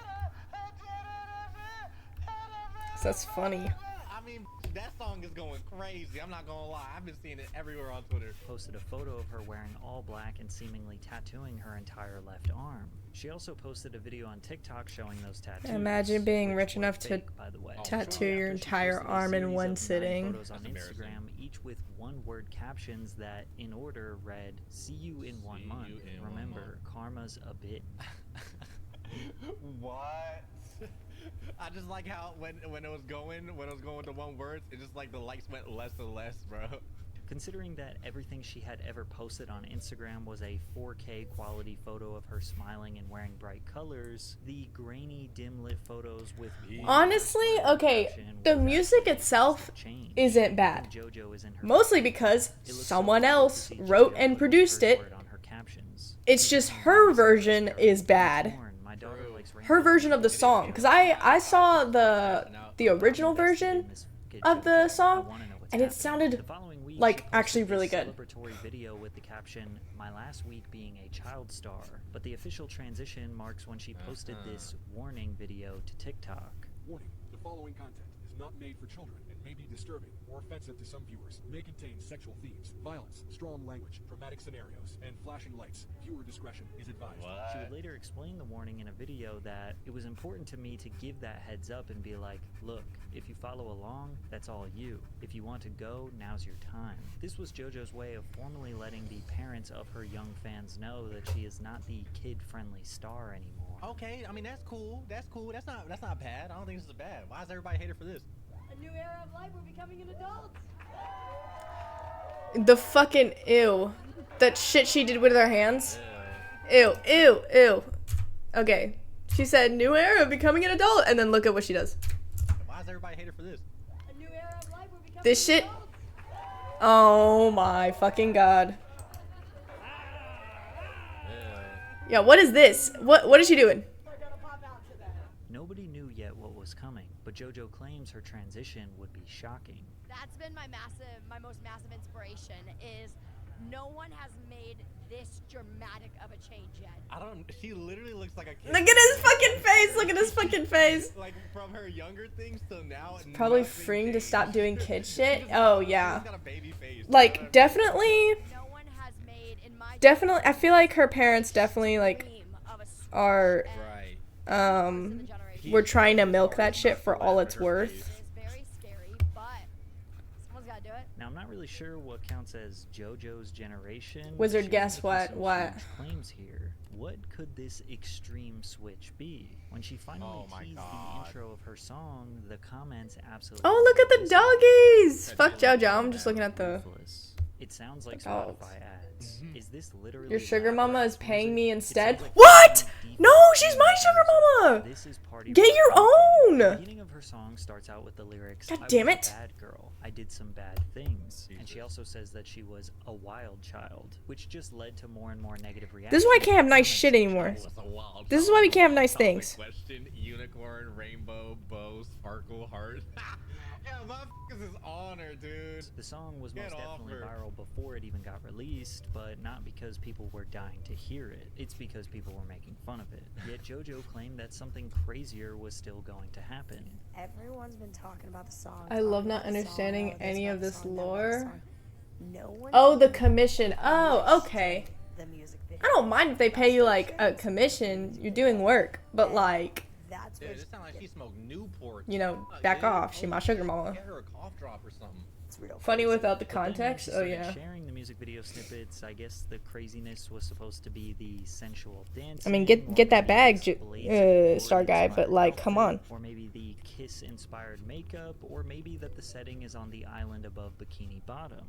'Cause that's funny. I mean, that song is going crazy. I'm not gonna lie. I've been seeing it everywhere on Twitter. Posted a photo of her wearing all black and seemingly tattooing her entire left arm. She also posted a video on TikTok showing those tattoos. Imagine being rich enough to fake, by the way. tattoo your entire arm in one sitting. Photos on Instagram, each with one-word captions that, in order, read, "See you in 1 month. Remember, karma's a bit." What? I just like how when it was going to one word, it just like the likes went less and less, bro. Considering that everything she had ever posted on Instagram was a 4K quality photo of her smiling and wearing bright colors, the grainy, dim-lit photos with Honestly, okay, the music itself isn't bad. Mostly because someone else wrote and produced it. It's just her version is bad. Her version of the song, because I saw the original version of the song, and it sounded like actually really good. Celebratory video with the caption, "My last week being a child star," but the official transition marks when she posted this warning video to TikTok. Warning: the following content is not made for children and may be disturbing or offensive to some viewers. May contain sexual themes, violence, strong language, dramatic scenarios, and flashing lights. Viewer discretion is advised. She would later explain the warning in a video that it was important to me to give that heads up and be like, look, if you follow along, that's all you. If you want to go, now's your time. This was JoJo's way of formally letting the parents of her young fans know that she is not the kid-friendly star anymore. Okay, I mean that's cool. That's cool. That's not bad. I don't think this is bad. Why is everybody hated for this? A new era of life, we're becoming an adult. The fucking ew. That shit she did with her hands. Ew, ew, ew. Okay. She said, new era of becoming an adult, and then look at what she does. Why is everybody hated for this? A new era of life, we're becoming This shit. Oh my fucking god. Yeah, what is this? What is she doing? Nobody knew yet what was coming, but JoJo claims her transition would be shocking. That's been my most massive inspiration is no one has made this dramatic of a change yet. She literally looks like a kid. Look at his fucking face. Look at his fucking face. Like from her younger things till now. Probably freeing to stop doing kid shit. Oh yeah. Like definitely. Definitely. I feel like her parents definitely like are we're trying to milk that shit for all it's worth. Now I'm not really sure what counts as JoJo's generation. Wizard, She guess was making what? some huge claims here. What could this extreme switch be? When she finally teased the intro of her song, the comments absolutely. Oh, look at the doggies! Fuck JoJo. I'm just looking at the. It sounds like dogs. Spotify ads. Is this literally Your sugar that mama rap is paying music? me instead. It sounds like What? deep No, she's my sugar mama. This is party Get rock. your own. The beginning of her song starts out with the lyrics, God "I damn was it. a bad girl. I did some bad things." And she also says that she was a wild child, which just led to more and more negative reactions. This is why I can't have nice shit anymore. This is why we can't have nice things. Question: unicorn, rainbow, bow, sparkle, heart. Yeah, motherfuckers is on her, dude. The song was Get most off definitely her. viral before it even got released, but not because people were dying to hear it. It's because people were making fun of it. Yet JoJo claimed that something crazier was still going to happen. Everyone's been talking about the song. I love not understanding any of this lore. No one. Oh, the commission. Oh, okay. The music video. I don't mind if they pay you like a commission. You're doing work, but like, That's Dude, it sounds like she smoked Newport. you know, back off. She my sugar mama. Get her a cough drop or something. It's real. Funny without the But then when context. she Oh started yeah. sharing the music video snippets, I guess the craziness was supposed to be the sensual dance. I mean, get that bag, Star Guy, but like, come on. Or maybe the kiss-inspired makeup, or maybe that the setting is on the island above Bikini Bottom.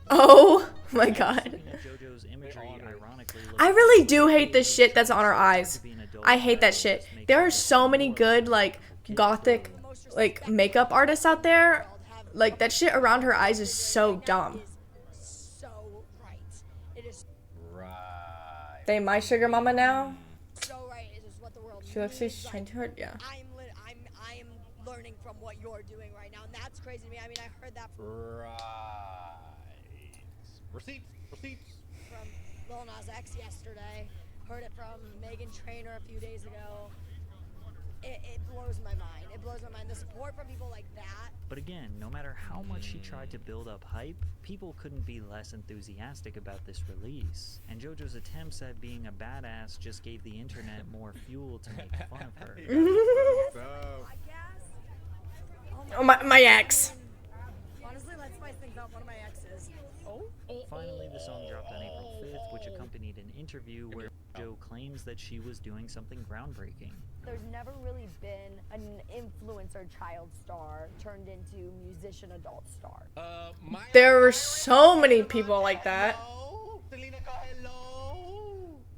Oh my god. JoJo's imagery, ironically, I really do hate the shit that's on her eyes. I hate that shit. There are so many good, like, gothic, like, makeup artists out there. Like, that shit around her eyes is so dumb. They my sugar mama now? She looks like she's trying too hard, yeah. I am learning from what you're doing right now, and that's crazy to me. I mean, I heard that Receipts. from Lil Nas X yesterday. Heard it from Megan Trainor a few days ago. It blows my mind. It blows my mind. The support from people like that. But again, no matter how much she tried to build up hype, people couldn't be less enthusiastic about this release. And JoJo's attempts at being a badass just gave the internet more fuel to make fun of her. Oh, my ex. Honestly, let's spice things up. One of my exes. Finally, the song dropped on April 5th, which accompanied an interview where Jo claims that she was doing something groundbreaking. There's never really been an influencer child star turned into musician adult star. There were so many people like that.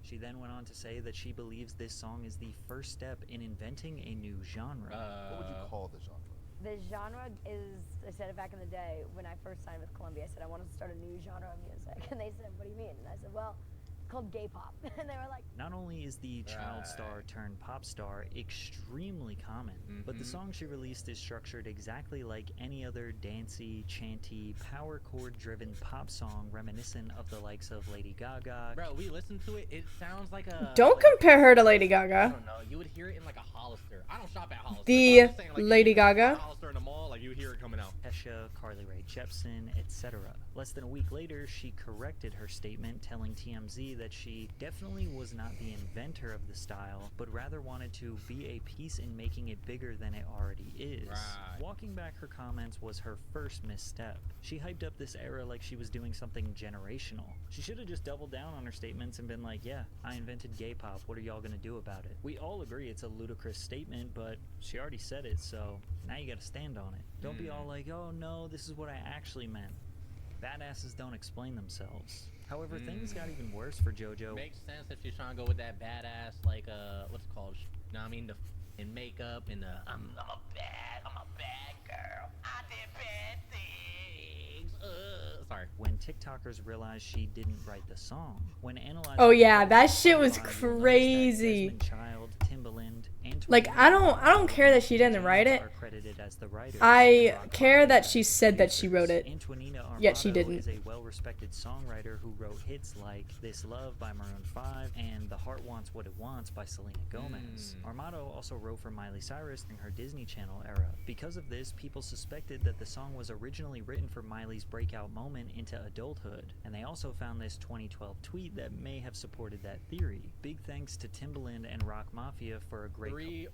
She then went on to say that she believes this song is the first step in inventing a new genre. What would you call the genre? The genre is, I said it back in the day when I first signed with Columbia, I said I wanted to start a new genre of music. And they said, what do you mean? And I said, well, it's called gay pop. And they were like, not only is the child star turned pop star extremely common, but the song she released is structured exactly like any other dancey, chanty, power chord driven pop song reminiscent of the likes of Lady Gaga. Bro, we listened to it. It sounds like a. Don't compare her to Lady I Gaga. don't know. You would hear it in like a Hollister. I don't shop at Hollister. The I'm just saying, like, Lady if you go to Gaga. Hollister in the mall, like you hear it coming out. Kesha, Carly Rae Jepsen, etc. Less than a week later, she corrected her statement, telling TMZ that she definitely was not the inventor of the style, but rather wanted to be a piece in making it bigger than it already is. Walking back her comments was her first misstep. She hyped up this era like she was doing something generational. She should have just doubled down on her statements and been like, yeah, I invented gay pop, what are y'all gonna do about it? We all agree it's a ludicrous statement, but she already said it, so now you gotta stand on it. Don't be all like, oh no, this is what I actually meant. Badasses don't explain themselves. However, things got even worse for JoJo. Makes sense if she's trying to go with that badass, like, what's it called? You know what I mean? The in makeup and the I'm a bad girl. I did bad things. Sorry. When TikTokers realized she didn't write the song, when analyzing Oh yeah, that shit was crazy. Child, Timbaland, and Like, I don't care that she didn't write it. are credited as the writers. I care that she said that she wrote it. Antonina Yet she Armato didn't. is a well-respected songwriter who wrote hits like This Love by Maroon 5 and The Heart Wants What It Wants by Selena Gomez. Armato also wrote for Miley Cyrus during her Disney Channel era. Because of this, people suspected that the song was originally written for Miley's breakout moment into adulthood, and they also found this 2012 tweet that may have supported that theory. Big thanks to Timbaland and Rock Mafia for a great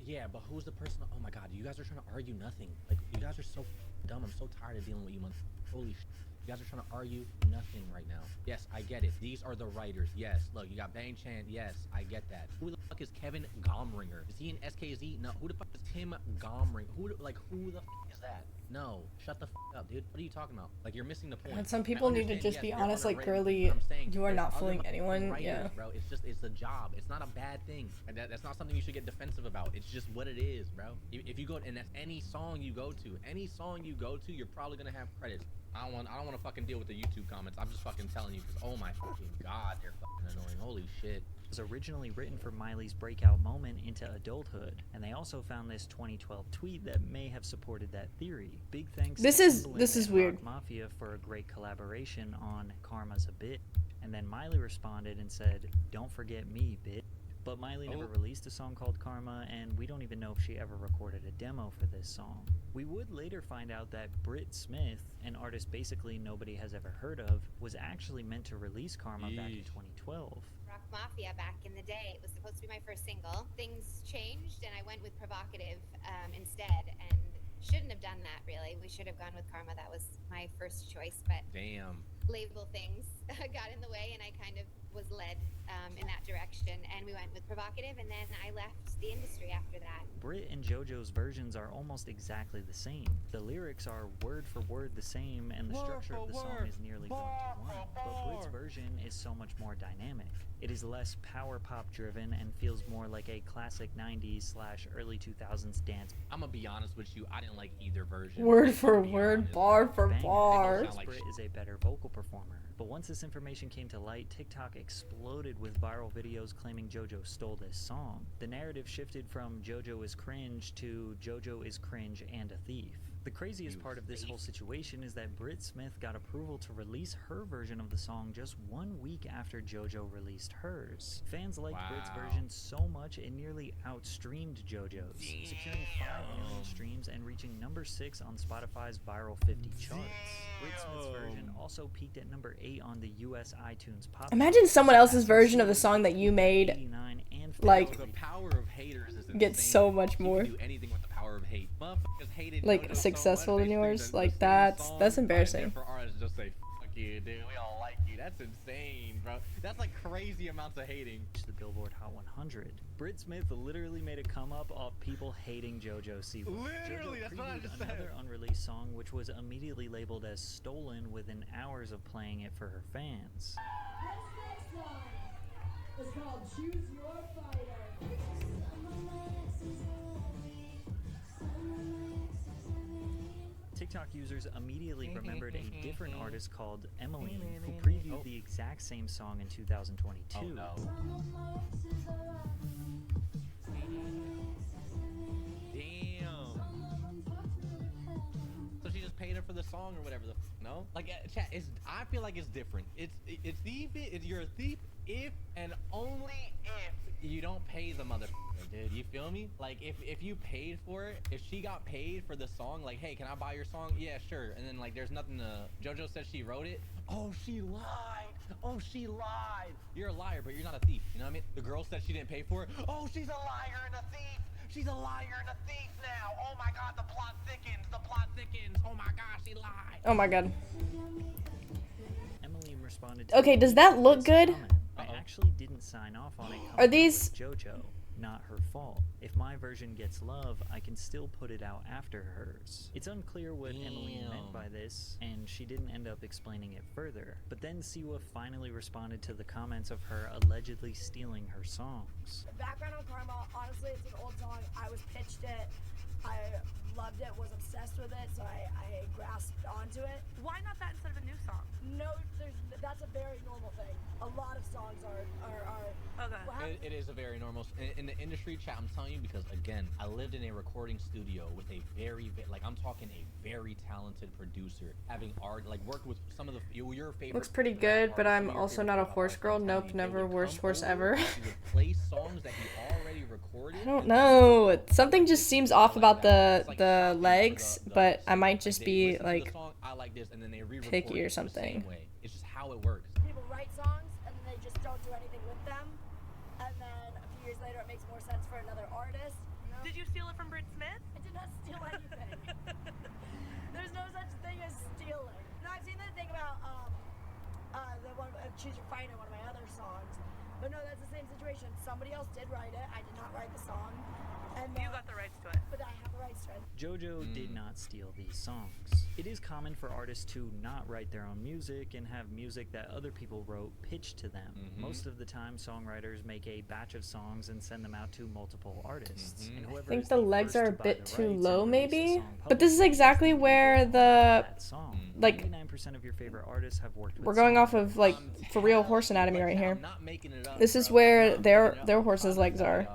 Yeah, but who's the person? Oh my god, you guys are trying to argue nothing. Like, you guys are so dumb. I'm so tired of dealing with you, man. Holy shit. You guys are trying to argue nothing right now. Yes, I get it. These are the writers. Yes. Look, you got Bang Chan. Yes, I get that. Who the fuck is Kevin Gomringer? Is he in SKZ? No. Who the fuck is Tim Gomringer? Who the fuck is that? No. Shut the fuck up, dude. What are you talking about? Like, you're missing the point. And some people need to just be honest, like, girly, you are not fooling anyone. Yeah. Bro, it's a job. It's not a bad thing. And that's not something you should get defensive about. It's just what it is, bro. If you go, and that's any song you go to, you're probably gonna have credits. I don't want to fucking deal with the YouTube comments. I'm just fucking telling you, because oh my fucking god, they're fucking annoying. Holy shit. Was originally written for Miley's breakout moment into adulthood, and they also found this 2012 tweet that may have supported that theory. Big thanks This to is Timbaland and weird. Rock Mafia for a great collaboration on Karma's a Bit, and then Miley responded and said, "Don't forget me, bitch." But Miley never released a song called Karma, and we don't even know if she ever recorded a demo for this song. We would later find out that Britt Smith, an artist basically nobody has ever heard of, was actually meant to release Karma back in 2012. Rock Mafia back in the day. It was supposed to be my first single. Things changed and I went with Provocative instead, and shouldn't have done that, really. We should have gone with Karma. That was my first choice, but Damn. label things got in the way, and I kind of was led in that direction, and we went with Provocative, and then I left the industry after that. Brit and JoJo's versions are almost exactly the same. The lyrics are word for word the same, and the structure of the song is nearly one-to-one. But Brit's version is so much more dynamic. It is less power pop driven and feels more like a classic 90s/early 2000s dance. I'm gonna be honest with you, I didn't like either version. Word for word, bar for Banger. bar. Brit is a better vocal performer. But once this information came to light, TikTok exploded with viral videos claiming JoJo stole this song. The narrative shifted from JoJo is cringe to JoJo is cringe and a thief. The craziest part of this whole situation is that Brit Smith got approval to release her version of the song just 1 week after JoJo released hers. Fans liked Brit's version so much it nearly outstreamed JoJo's, securing 5 million streams and reaching number 6 on Spotify's Viral 50 charts. Brit Smith's version also peaked at number 8 on the US iTunes pop. Imagine someone else's version of the song that you made, like, the power of haters is gets so much more. Do anything with the power of hate. Motherfuckers hated Like JoJo successful so than much, they yours. sing Like the same song, that's find embarrassing. different artists just say fuck you, dude. We don't like you. That's insane, bro. That's like crazy amounts of hating. To the Billboard Hot 100. Brit Smith literally made a come up off people hating JoJo Siwa. Literally, JoJo that's what I previewed just said. another unreleased song, which was immediately labeled as stolen within hours of playing it for her fans. It's called Choose Your Fighter. TikTok users immediately remembered a different artist called Emily, who previewed the exact same song in 2022. Oh no. Damn. So she just paid her for the song or whatever no? Like chat, I feel like it's different. It's you're a thief if and only if you don't pay the motherfucker, dude. You feel me? Like if you paid for it, if she got paid for the song, like, hey, can I buy your song? Yeah, sure. And then like there's nothing to JoJo says she wrote it. Oh, she lied. Oh, she lied. You're a liar, but you're not a thief. You know what I mean? The girl said she didn't pay for it. Oh, she's a liar and a thief. She's a liar and a thief now. Oh my god, the plot thickens. The plot thickens. Oh my gosh, she lied. Oh my god. Emily responded to Okay, does that look good? I actually didn't sign off on it. Are these JoJo? Not her fault. If my version gets love, I can still put it out after hers. It's unclear what Emily meant by this, and she didn't end up explaining it further. But then Siwa finally responded to the comments of her allegedly stealing her songs. Background on Karma, honestly, it's an old song. I was pitched it. I loved it, was obsessed with it, so I grasped onto it. Why not that instead of a new song? No, that's a very normal thing. A lot of songs are okay. It is a very normal in the industry, chat. I'm telling you because again, I lived in a recording studio with a like I'm talking a very talented producer, having worked with some of your favorite. Looks pretty good, but I'm also not a horse girl. Nope, never. Worst horse ever. He would play songs that he already recorded. I don't know. Something just seems off about the legs, but I might just be like picky or something. It's just how it works. People write songs and then they just don't do anything with them, and then a few years later it makes more sense for another artist. You know? Did you steal it from Brit Smith? I did not steal anything. There's no such thing as stealing. No, I've seen that thing about the one Choose Your Fighter, one of my other songs. But no, that's the same situation. Somebody else did write it. I did not write the song. And you got the rights to it. But I have the rights to it. JoJo did not steal these songs. It is common for artists to not write their own music and have music that other people wrote pitched to them. Most of the time, songwriters make a batch of songs and send them out to multiple artists. And I think the legs are a bit too low, maybe. But this is exactly where the like 99% of your favorite artists have worked with we're going off of like for real horse anatomy right here. This is where their horse's legs are.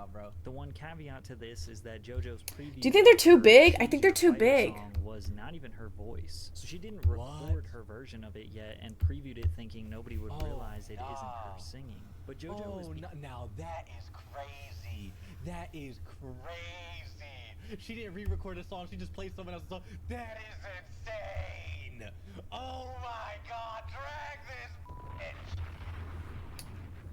The one caveat to this is that JoJo's previous. Do you think they're too big? I think they're too big. Song was not even her voice, so she didn't record her version of it yet and previewed it thinking nobody would realize it isn't her singing. But JoJo is. Now that is crazy. That is crazy. She didn't re-record a song. She just played someone else's song. That is insane. Oh my god, drag this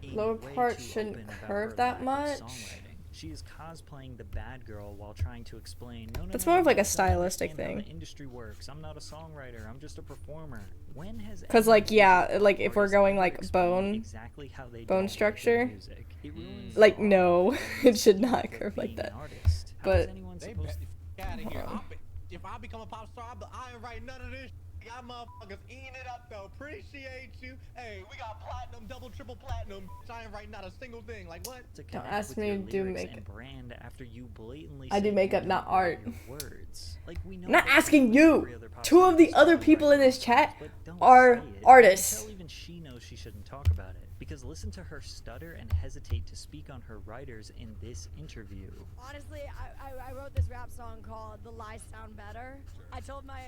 bitch. Lower part shouldn't curve that much. She is cosplaying the bad girl while trying to explain, no, That's no, more of like a you don't stylistic understand how thing. the industry works. I'm not a songwriter. I'm just a performer. When has Cause any like yeah, music like if we're artist going ever like explained exactly how they don't bone write their structure, music? It ruins like the art no, and it should the not appeal of curve like being an that. artist. How is But anyone They supposed bet out of here. Hold on. If I become a pop star, I ain't writing none of this. Y'all motherfuckers eating it up though. Appreciate you. Hey, we got platinum, double, triple platinum. I ain't writing not a single thing. Like what? to Don't connect ask with me your to do lyrics makeup. and brand after you blatantly I say do you makeup, don't not write art. your words? Like we know I'm not that asking literally every you. other pop 2 star of the just other don't people write in this songs, chat but don't are say it. You artists. can tell even she knows she shouldn't talk about it because listen to her stutter and hesitate to speak on her writers in this interview. Honestly, I wrote this rap song called "The Lies Sound Better." I told my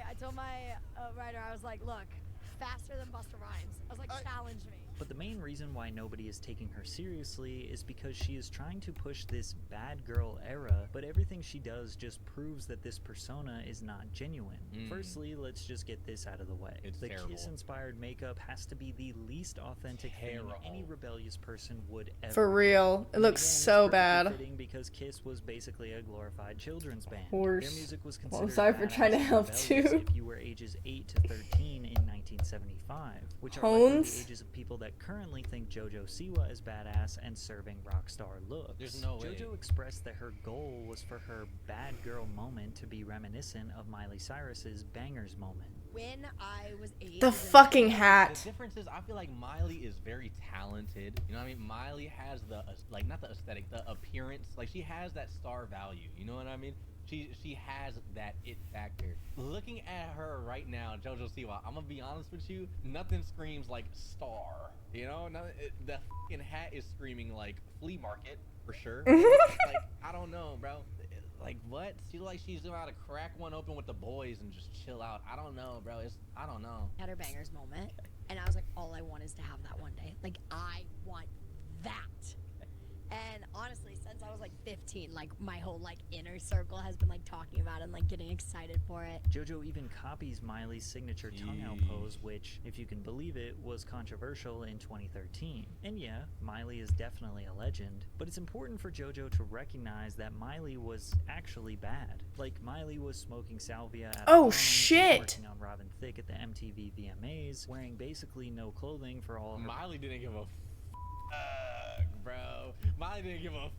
writer, I was like, look, faster than Busta Rhymes. I was like, challenge me. But the main reason why nobody is taking her seriously is because she is trying to push this bad girl era, but everything she does just proves that this persona is not genuine. Firstly, let's just get this out of the way. It's the terrible. Kiss-inspired makeup has to be the least authentic thing any rebellious person would ever For do. real, it But looks again, it's so perfectly bad. fitting because Kiss was basically a glorified children's band. Horse. Their music was Well, I'm considered sorry for trying to badass and help rebellious too. if you were ages 8 to 13 in 1975, which are likely Hones? the ages of people that currently think JoJo Siwa is badass and serving rock star looks. There's no way. JoJo expressed that her goal was for her bad girl moment to be reminiscent of Miley Cyrus's bangers moment. When I was 8, The fucking hat. The difference is, I feel like Miley is very talented. You know what I mean? Miley has the like not the aesthetic, the appearance. Like she has that star value. You know what I mean? She has that it factor. Looking at her right now, JoJo Siwa, I'm gonna be honest with you, nothing screams like star. You know, the fucking hat is screaming like flea market for sure. Like I don't know, bro. Like what? She look like she's about to crack one open with the boys and just chill out. I don't know, bro. I don't know. had her bangers moment, and I was like, all I want is to have that one day. Like, I want that. And honestly, since I was like 15, like my whole like inner circle has been like talking about it and like getting excited for it. JoJo even copies Miley's signature tongue out pose, which, if you can believe it, was controversial in 2013. And yeah, Miley is definitely a legend, but it's important for JoJo to recognize that Miley was actually bad. Like, Miley was smoking salvia at Oh, a prom, shit. working on Robin Thicke at the MTV VMAs, wearing basically no clothing for all her... Miley didn't give a bro. Miley didn't give a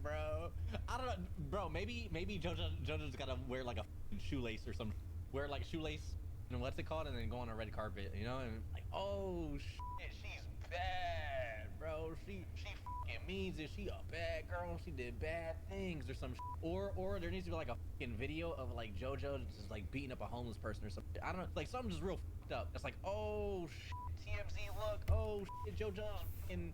bro. I don't know, bro. Maybe JoJo's gotta wear like a shoelace or something. Wear like a shoelace and what's it called, and then go on a red carpet, you know, and like, oh shit, she's bad, bro. She fucking means it. She a bad girl. She did bad things or some. Or there needs to be like a fucking video of like JoJo just like beating up a homeless person or something. I don't know, like something just real fucked up. It's like, oh shit. TMZ look, oh shit, JoJo's fucking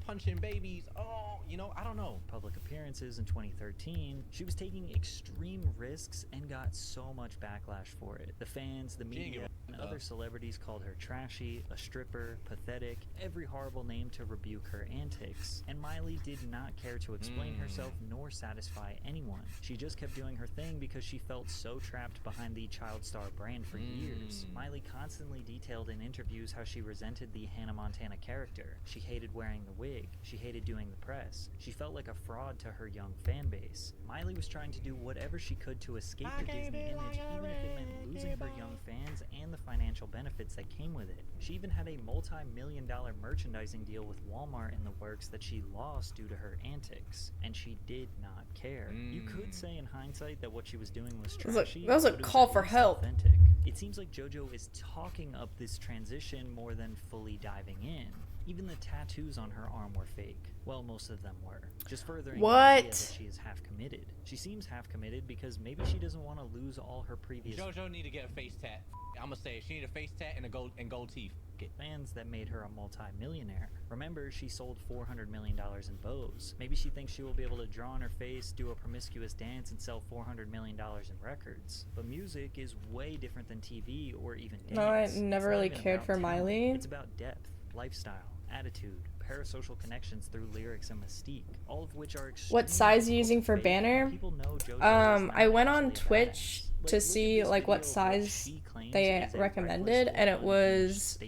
punching babies, oh, you know, I don't know. Public appearances in 2013, she was taking extreme risks and got so much backlash for it. The fans, the media, and other celebrities called her trashy, a stripper, pathetic, every horrible name to rebuke her antics. And Miley did not care to explain herself nor satisfy anyone. She just kept doing her thing because she felt so trapped behind the child star brand for years. Miley constantly detailed in interviews how she resented the Hannah Montana character. She hated wearing the wig. She hated doing the press. She felt like a fraud to her young fan base. Miley was trying to do whatever she could to escape the Disney image, even if it meant losing her young fans and the financial benefits that came with it. She even had a multi-million-dollar merchandising deal with Walmart in the works that she lost due to her antics, and she did not care. You could say in hindsight that what she was doing was trashy. That was a but it call at for least help. authentic. It seems like JoJo is talking up this transition more than fully diving in. Even the tattoos on her arm were fake. Well, most of them were. Just furthering the idea that she is half committed. She seems half committed because maybe she doesn't want to lose all her previous... JoJo need to get a face tat. I'm gonna say it. She need a face tat and gold teeth. Fans that made her a multi-millionaire. Remember, she sold $400 million in bows. Maybe she thinks she will be able to draw on her face, do a promiscuous dance, and sell $400 million in records. But music is way different than TV or even dance. No, I It's never not really even cared about for talent. Miley. It's about depth, lifestyle, attitude, parasocial connections through lyrics and mystique, all of which are extremely What size you difficult using to for fake. banner? People know JoJo is I not went on actually a Twitch badass. to see like what size they recommended, and it was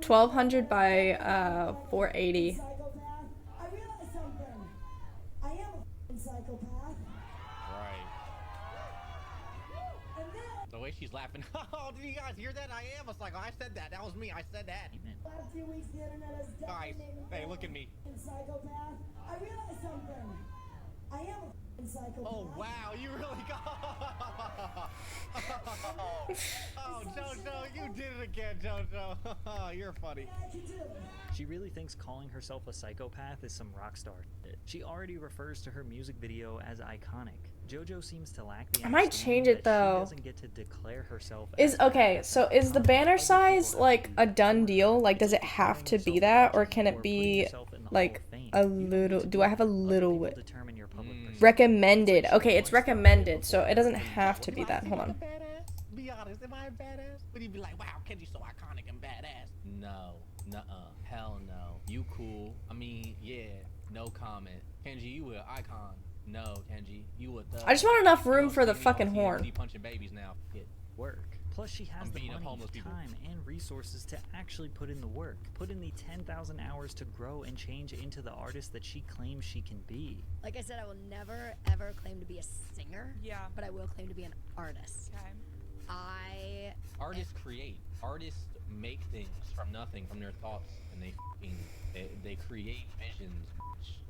1200 by 480. I realized something. she's laughing. Oh, did you guys hear that? I am a psycho. I said that. That was me. I said that. Last few weeks, the internet has Guys, definitely hey, look at me. psychopath. I realized something. I am a psychopath. Oh wow, you really got. Oh, Jojo, you did it again, Jojo. You're funny. She really thinks calling herself a psychopath is some rock star shit. She already refers to her music video as iconic. JoJo seems to lack the I might change it, though. She doesn't get to declare herself Is okay, so is the banner size like a done deal? Like, does it have to be that, or can it be like a little? Do I have a little recommended? Okay, it's recommended, so it doesn't have to be that. Hold on. Be honest, am I a badass? Would you be like, wow, Kenji's so iconic and badass? No, nuh-uh, hell no. You cool? I mean, yeah, no comment. Kenji, you an icon. No, Kenji, you a thug. I just want enough room for the fucking horn. Punching babies now. Get work. Plus, she has the money, time, and resources to actually put in the work. Put in the 10,000 hours to grow and change into the artist that she claims she can be. Like I said, I will never, ever claim to be a singer. Yeah. But I will claim to be an artist. Okay. Artists create. Artists make things from nothing, from their thoughts, and they create visions.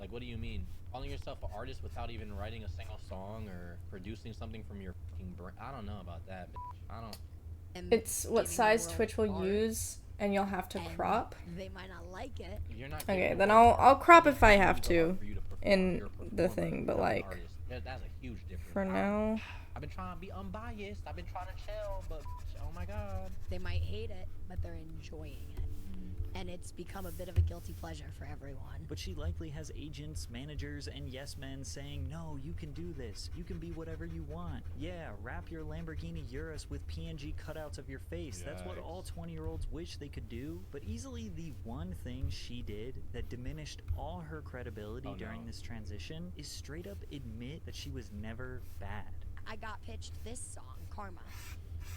Like, what do you mean? Calling yourself an artist without even writing a single song or producing something from your fucking brain? I don't know about that, bitch. I don't. It's what size Twitch will use, and you'll have to crop. They might not like it. You're not. Okay, then I'll crop if I have to in the thing, but like that's a huge difference. for now. I've been trying to be unbiased. I've been trying to chill, but oh my god. They might hate it, but they're enjoying it. And it's become a bit of a guilty pleasure for everyone. But she likely has agents, managers, and yes men saying, no, you can do this. You can be whatever you want. Yeah, wrap your Lamborghini Urus with PNG cutouts of your face. That's what all 20-year-olds wish they could do. But easily the one thing she did that diminished all her credibility during this transition is straight up admit that she was never bad. I got pitched this song, Karma.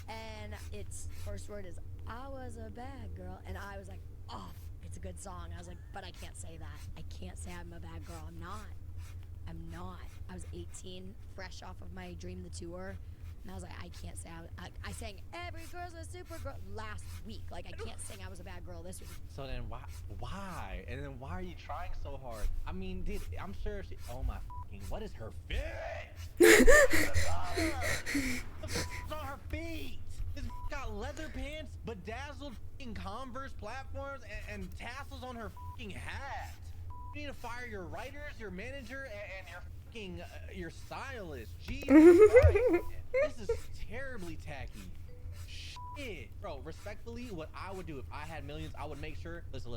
And its first word is, I was a bad girl. And I was like, oh, it's a good song. I was like, but I can't say that. I can't say I'm a bad girl. I'm not. I was 18, fresh off of my Dream the Tour. And I was like, I can't say I sang Every Girl's a Super Girl last week. Like, I can't sing I was a bad girl this week. So then why? And then why are you trying so hard? I mean, dude, I'm sure she, oh my fucking, what is her feet? What's on her feet? This got leather pants, bedazzled fucking Converse platforms, and tassels on her fucking hat. You need to fire your writers, your manager, and your fucking your stylist. Jesus Christ. This is terribly tacky. Shit. Bro, respectfully, what I would do if I had millions, I would make sure, listen.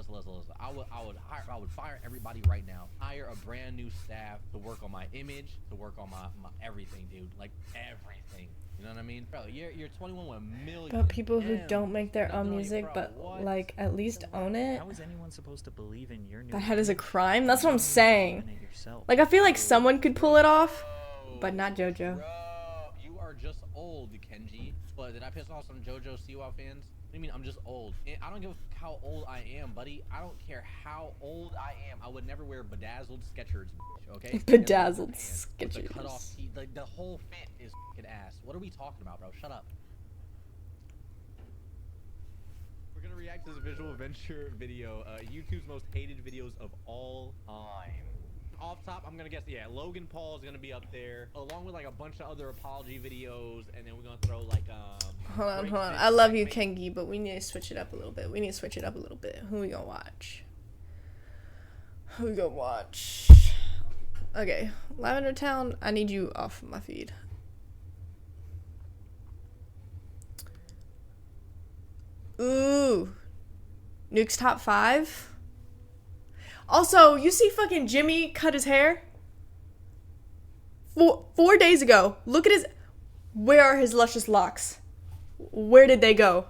I would fire everybody right now. Hire a brand new staff to work on my image, to work on my everything, dude. Like everything. You know what I mean? Bro, you're 21 with millions. But people who don't make their own music, but like at least own it. How is anyone supposed to believe in your new That is a crime. That's what I'm saying. Like, I feel like someone could pull it off, but not JoJo. Bro, you are just old, Kenji. What, did I piss off some JoJo Siwa fans? What do you mean I'm just old? I don't give a fuck how old I am, buddy. I don't care how old I am. I would never wear bedazzled Skechers, okay? Bedazzled Skechers. The cut off teeth, like the whole fit is fucking ass. What are we talking about, bro? Shut up. We're gonna react to this visual venture video, YouTube's most hated videos of all time. Off top, I'm gonna guess, yeah, Logan Paul is gonna be up there, along with like a bunch of other apology videos, and then we're gonna throw like Hold on. I love you, Kengi, but we need to switch it up a little bit. Who we gonna watch? Okay, Lavender Town, I need you off my feed. Ooh. Nuke's top 5? Also, you see fucking Jimmy cut his hair? 4 days ago. Look at his... Where are his luscious locks? Where did they go?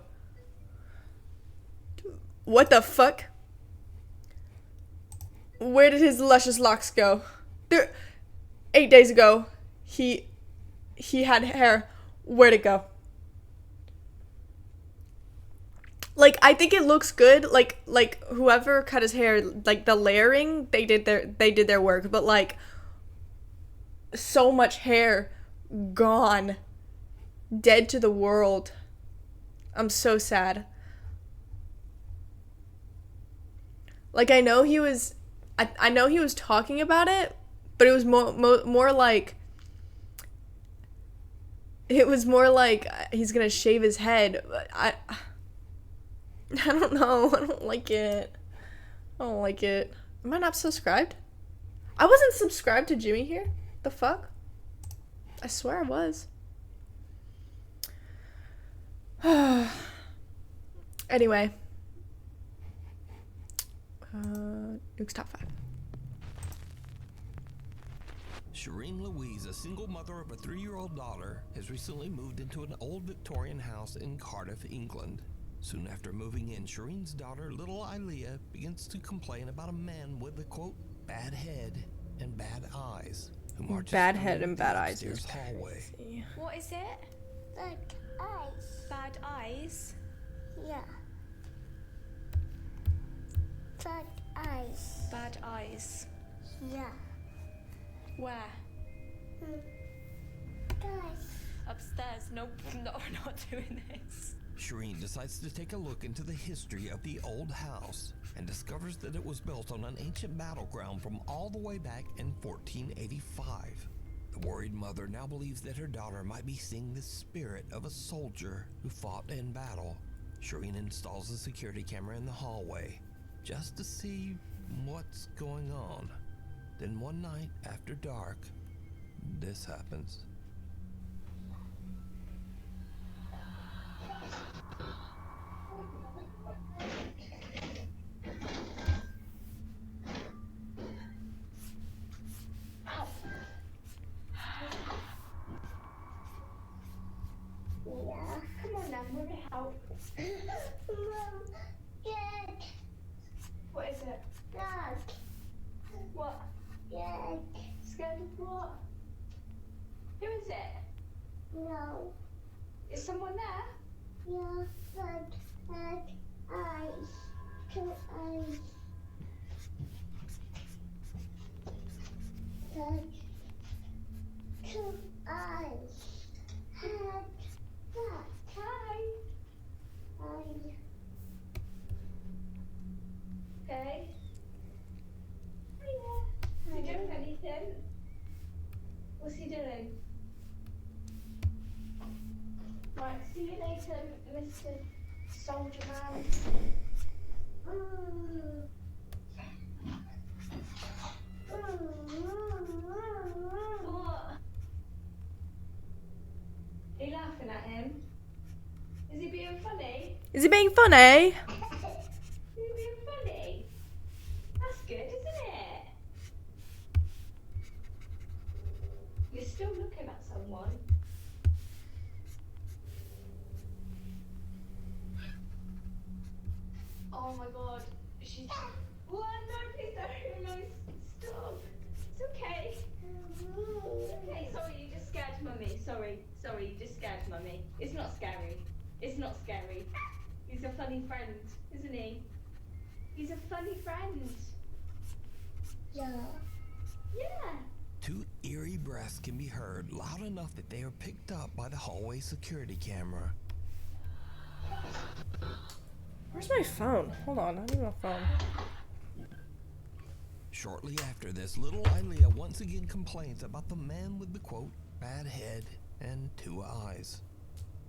What the fuck? Where did his luscious locks go? 8 days ago, he had hair. Where'd it go? Like, I think it looks good. Like whoever cut his hair, like the layering, they did their work. But like, so much hair gone. dead to the world. I'm so sad. Like, I know he was talking about it, but it was more like, it was more like he's gonna shave his head. I don't know. I don't like it. I don't like it. Am I not subscribed? I wasn't subscribed to Jimmy here. The fuck? I swear I was. Anyway. Nuke's top 5. Shireen Louise, a single mother of a 3-year-old daughter, has recently moved into an old Victorian house in Cardiff, England. Soon after moving in, Shireen's daughter, little Ilea, begins to complain about a man with a, quote, bad head and bad eyes, who marches Bad through head and bad the eyes is upstairs hallway. crazy. What is it? Bad eyes. Bad eyes? Yeah. Bad eyes. Bad eyes. Yeah. Where? Guys. Upstairs. Nope. No, we're not doing this. Shireen decides to take a look into the history of the old house and discovers that it was built on an ancient battleground from all the way back in 1485. The worried mother now believes that her daughter might be seeing the spirit of a soldier who fought in battle. Shireen installs a security camera in the hallway just to see what's going on. Then one night after dark, this happens. Yeah. Come on now, I'm gonna help. Mom, Dad. What is it? Dad. What? Dad. Scared of what? Who is it? No. Is someone there? Yeah. Bad eyes. 2 eyes. Dad. 2 eyes. Head. Dad. Hi. Eyes. Okay. Hiya. Is he doing anything? What's he doing? Right, see you later, Mr. Soldier Man. What? Are you laughing at him? Is he being funny? Is he being funny? Is he being funny? That's good, isn't it? You're still looking at someone. Oh my god, she's... What? No, please don't. No, stop. It's okay. It's okay. Sorry, you just scared mummy. Sorry, you just scared mummy. It's not scary. It's not scary. He's a funny friend, isn't he? He's a funny friend. Yeah. Yeah. 2 eerie breaths can be heard loud enough that they are picked up by the hallway security camera. Where's my phone? Hold on, I need my phone. Shortly after this, little Ilea once again complains about the man with the, quote, bad head and 2 eyes.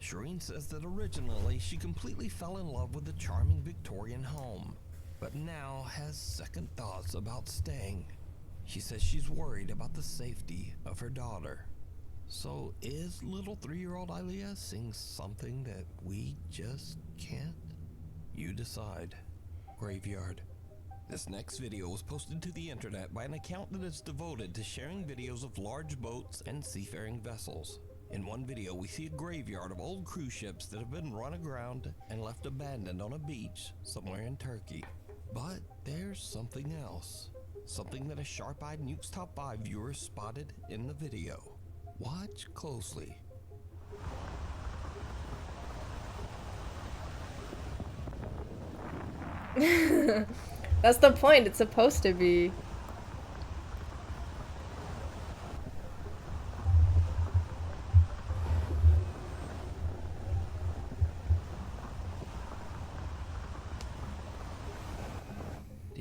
Shireen says that originally she completely fell in love with the charming Victorian home, but now has second thoughts about staying. She says she's worried about the safety of her daughter. So is little 3-year-old Ilea seeing something that we just can't? You decide. Graveyard. This next video was posted to the internet by an account that is devoted to sharing videos of large boats and seafaring vessels. In one video, we see a graveyard of old cruise ships that have been run aground and left abandoned on a beach somewhere in Turkey. But there's something else. Something that a sharp-eyed Nuke's Top 5 viewer spotted in the video. Watch closely. That's the point, it's supposed to be.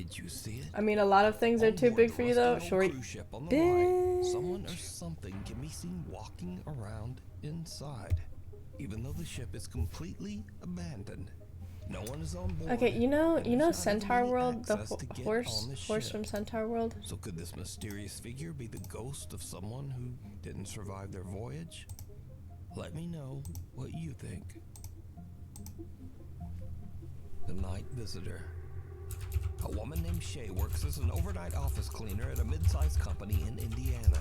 Did you see it? I mean, a lot of things are too big for you though. Rusty old Short. cruise ship on the right, someone or something can be seen walking around inside, even though the ship is completely abandoned. No one is on board. Okay, you know and there's not even Centaur any World, the access to get horse on the horse ship. from Centaur World. So could this mysterious figure be the ghost of someone who didn't survive their voyage? Let me know what you think. The Night Visitor. A woman named Shay works as an overnight office cleaner at a mid-sized company in Indiana.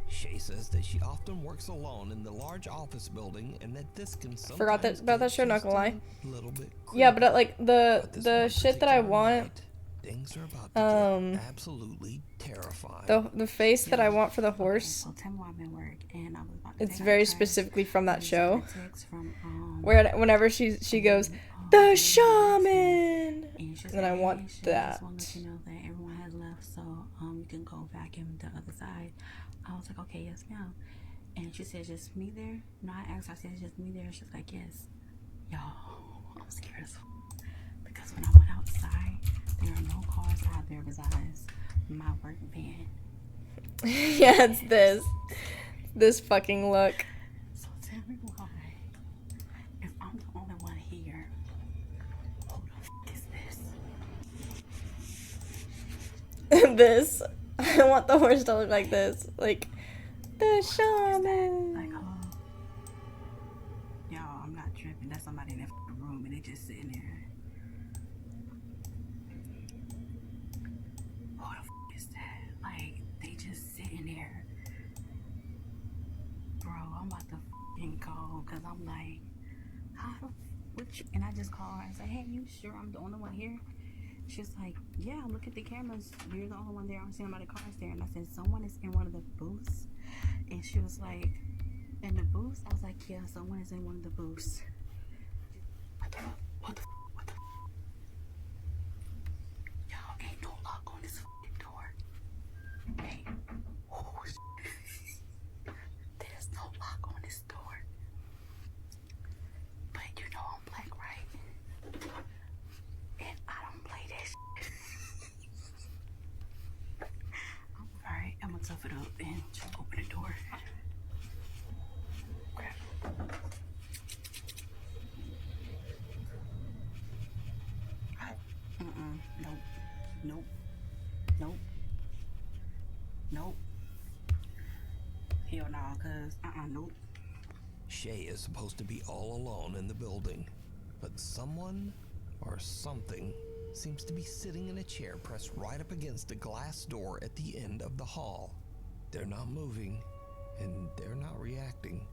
Shay says that she often works alone in the large office building and that this can sometimes Forgot that about that show, not gonna lie. a little bit Yeah, but like the shit that I want, things are about to get absolutely terrifying. the face that I want for the horse, So tell me why I'm at work, and I was about to it's take out very the trash. specifically from that show. Received a text from, Where whenever she goes, the shaman, and she and then I said, want "Hey, Shay, that. just want to let you know that everyone has left, so you can go vacuum the other side." I was like, "Okay, yes, ma'am." And she said, "Just me there?" No, I asked her, I said, "Just me there?" She's like, "Yes." Y'all, I'm scared as fuck. Because when I went outside, there are no cars out there besides my work van. Yeah, it's this fucking look. So tell me why, if I'm the only one here, who the fuck is this? This, I want the horse to look like this, like the shaman. Like, y'all, I'm not tripping. That's somebody in that fucking room and they just sitting there. Who the fuck is that? Like, they just sitting there. Bro, I'm about to fucking call because I'm like, how the what you, and I just call her and say, "Hey, you sure I'm the only one here?" She's like, "Yeah, look at the cameras. You're the only one there. I'm seeing about the cars there." And I said, "Someone is in one of the booths." And she was like, "In the booths?" I was like, "Yeah, someone is in one of the booths." What the? What the? Y'all, ain't no lock on this fucking door. Hey, oh, there's no lock on this door. But you know I'm black, right? And I don't play that shit. Alright, I'm gonna tough it up and just open the door. Crap. Nope. Nope. Nope. Nope. Hell nah, cuz nope. Shay is supposed to be all alone in the building, but someone or something seems to be sitting in a chair pressed right up against a glass door at the end of the hall. They're not moving, and they're not reacting.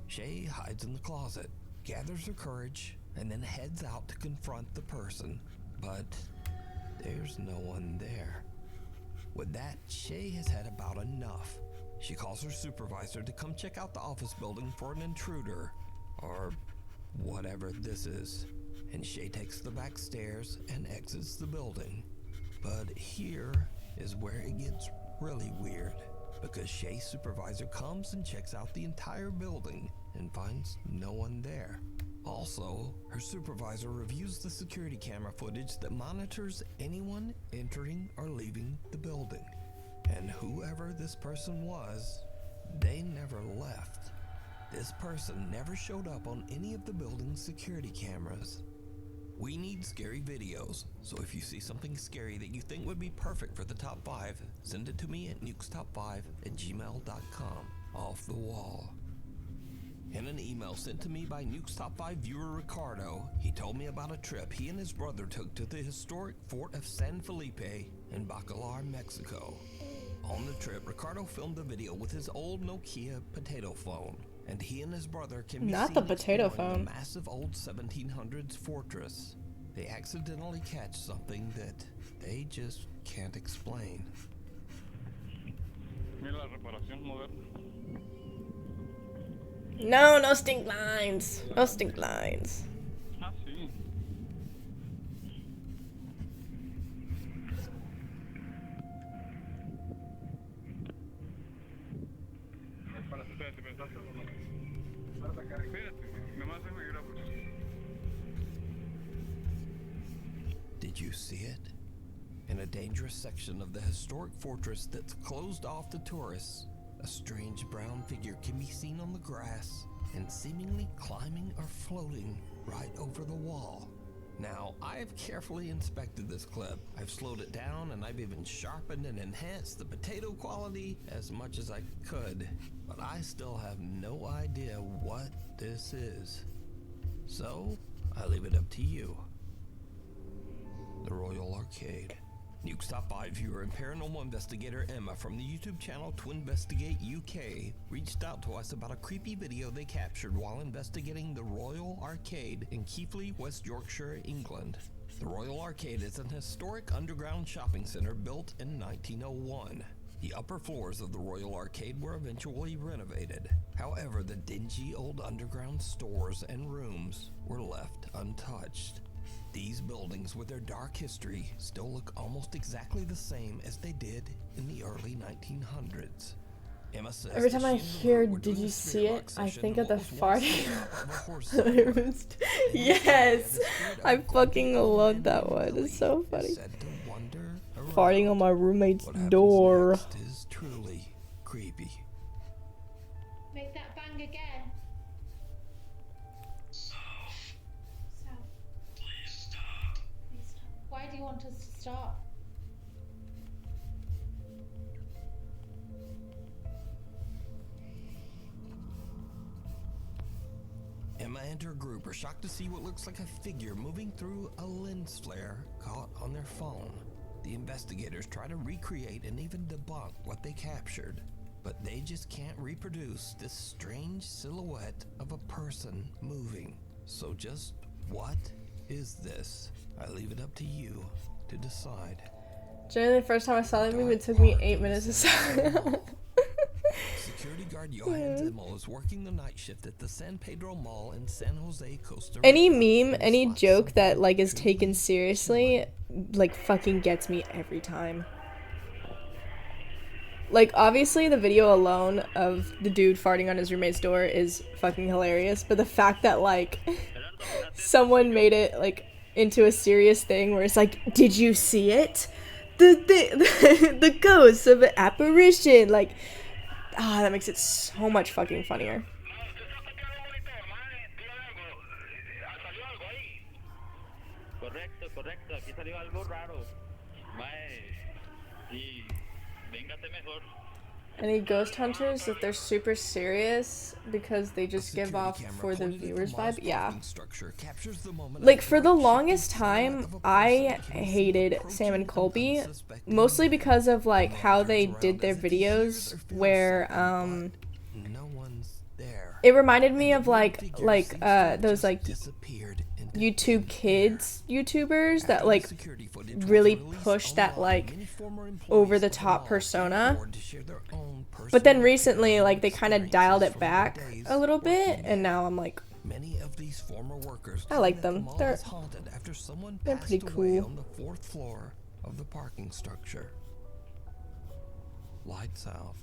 Shay hides in the closet, gathers her courage, and then heads out to confront the person, but there's no one there. With that, Shay has had about enough. She calls her supervisor to come check out the office building for an intruder, or whatever this is. And Shay takes the back stairs and exits the building. But here is where it gets really weird, because Shay's supervisor comes and checks out the entire building and finds no one there. Also, her supervisor reviews the security camera footage that monitors anyone entering or leaving the building. And whoever this person was, they never left. This person never showed up on any of the building's security cameras. We need scary videos, so if you see something scary that you think would be perfect for the top 5, send it to me at nukestop5@gmail.com. Off the wall. In an email sent to me by Nuke's Top 5 viewer Ricardo, he told me about a trip he and his brother took to the historic Fort of San Felipe in Bacalar, Mexico. On the trip, Ricardo filmed a video with his old Nokia potato phone, and he and his brother can be Not seen the potato exploring phone. a massive old 1700s fortress. They accidentally catch something that they just can't explain. No, no stink lines. No stink lines. Ah, sí. Espérate, pensaste o no. Espérate, nomás déjame ir a buscar. Did you see it? In a dangerous section of the historic fortress that's closed off to tourists, a strange brown figure can be seen on the grass and seemingly climbing or floating right over the wall. Now, I've carefully inspected this clip. I've slowed it down and I've even sharpened and enhanced the potato quality as much as I could, but I still have no idea what this is. So, I leave it up to you. The Royal Arcade. Nuke Stop 5 viewer and paranormal investigator Emma from the YouTube channel Twinvestigate UK reached out to us about a creepy video they captured while investigating the Royal Arcade in Keighley, West Yorkshire, England. The Royal Arcade is an historic underground shopping center built in 1901. The upper floors of the Royal Arcade were eventually renovated. However, the dingy old underground stores and rooms were left untouched. These buildings, with their dark history, still look almost exactly the same as they did in the early 1900s. Emma says every time I hear "Did you see it?" I think of the farting. Yes, I fucking love that one. It's so funny. Farting on my roommate's door. Is truly creepy. Make that bang again. Why do you want us to stop? Emma and her group are shocked to see what looks like a figure moving through a lens flare caught on their phone. The investigators try to recreate and even debunk what they captured, but they just can't reproduce this strange silhouette of a person moving. So just what is this? I leave it up to you to decide. Generally, the first time I saw that movie, it took me 8 minutes to saw. Security guard Johan Zimmel is working the night shift at the San Pedro Mall in San Jose, Costa Rica. Any meme, any joke that like is taken seriously, like fucking gets me every time. Like, obviously the video alone of the dude farting on his roommate's door is fucking hilarious, but the fact that like someone made it like into a serious thing where it's like, did you see it? The ghost of an apparition, like, that makes it so much fucking funnier. Correcto, aquí salió algo raro. Mae, y véngate mejor. Any ghost hunters that they're super serious because they just give off for the viewers vibe? Yeah. Like, for the longest time, I hated Sam and Colby, mostly because of like how they did their videos, where it reminded me of like those like YouTube Kids YouTubers that like really push that like over the top persona, but then recently like they kind of dialed it back a little bit, and now I'm like, many of these former workers I like them. They're haunted after someone pretty passed away cool. on the 4th floor of the parking structure. Lights out.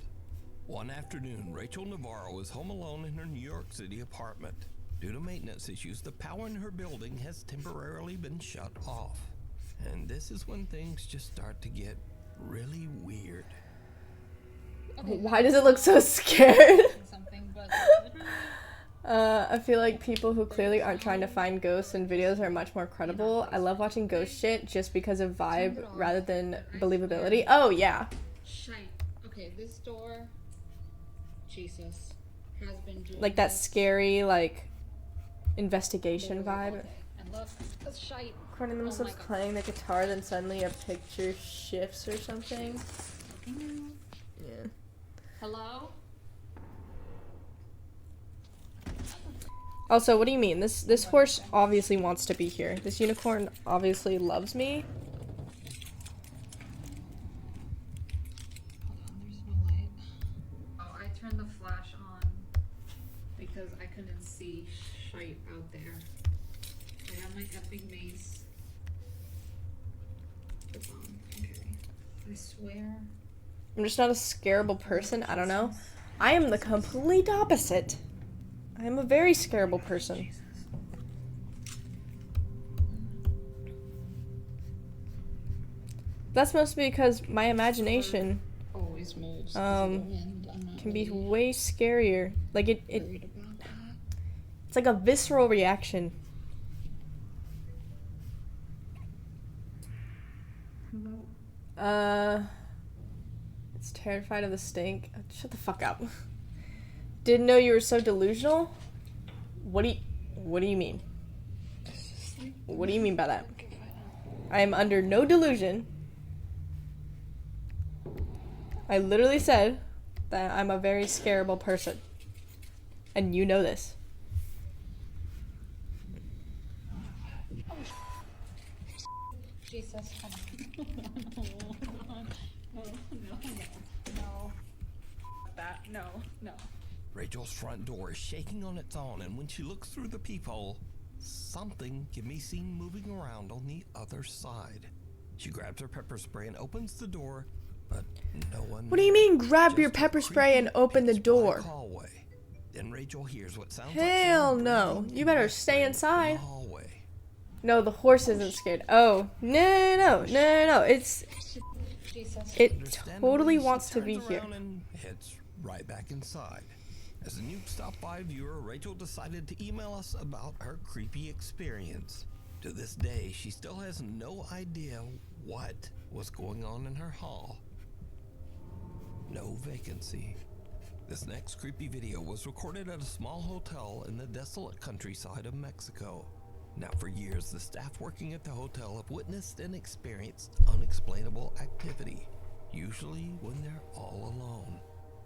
One afternoon, Rachel Navarro was home alone in her New York City apartment. Due to maintenance issues, the power in her building has temporarily been shut off. And this is when things just start to get really weird. Why does it look so scared? I feel like people who clearly aren't trying to find ghosts in videos are much more credible. I love watching ghost shit just because of vibe rather than believability. Oh, yeah. Shite. Okay, this door, Jesus, has been doing Like that this. scary, like, investigation vibe. I love this shite. Recording themselves playing the guitar, then suddenly a picture shifts or something. Yeah. Hello? Also, what do you mean? This horse obviously wants to be here. This unicorn obviously loves me. Oh, I turned the flash on because I couldn't see shite out there. I have my effing mace. It's on. Okay. I swear. I'm just not a scareable person. I don't know. I am the complete opposite. I am a very scareable person. That's mostly because my imagination Always moves. can be way scarier. Like it's like a visceral reaction. It's terrified of the stink. Shut the fuck up. Didn't know you were so delusional? What do you mean? What do you mean by that? I am under no delusion. I literally said that I'm a very scareable person. And you know this. Jesus. No. Rachel's front door is shaking on its own, and when she looks through the peephole, something can be seen moving around on the other side. She grabs her pepper spray and opens the door, but no one. What do you mean grab your pepper spray and open the door? Hallway. Then Rachel hears what sounds Hell like no. You better stay inside. the hallway. No, the horse isn't scared. Oh, no. It totally wants to be here. And heads right back inside. As a new Stop By viewer, Rachel decided to email us about her creepy experience. To this day, she still has no idea what was going on in her hall. No vacancy. This next creepy video was recorded at a small hotel in the desolate countryside of Mexico. Now, for years, the staff working at the hotel have witnessed and experienced unexplainable activity, usually when they're all alone.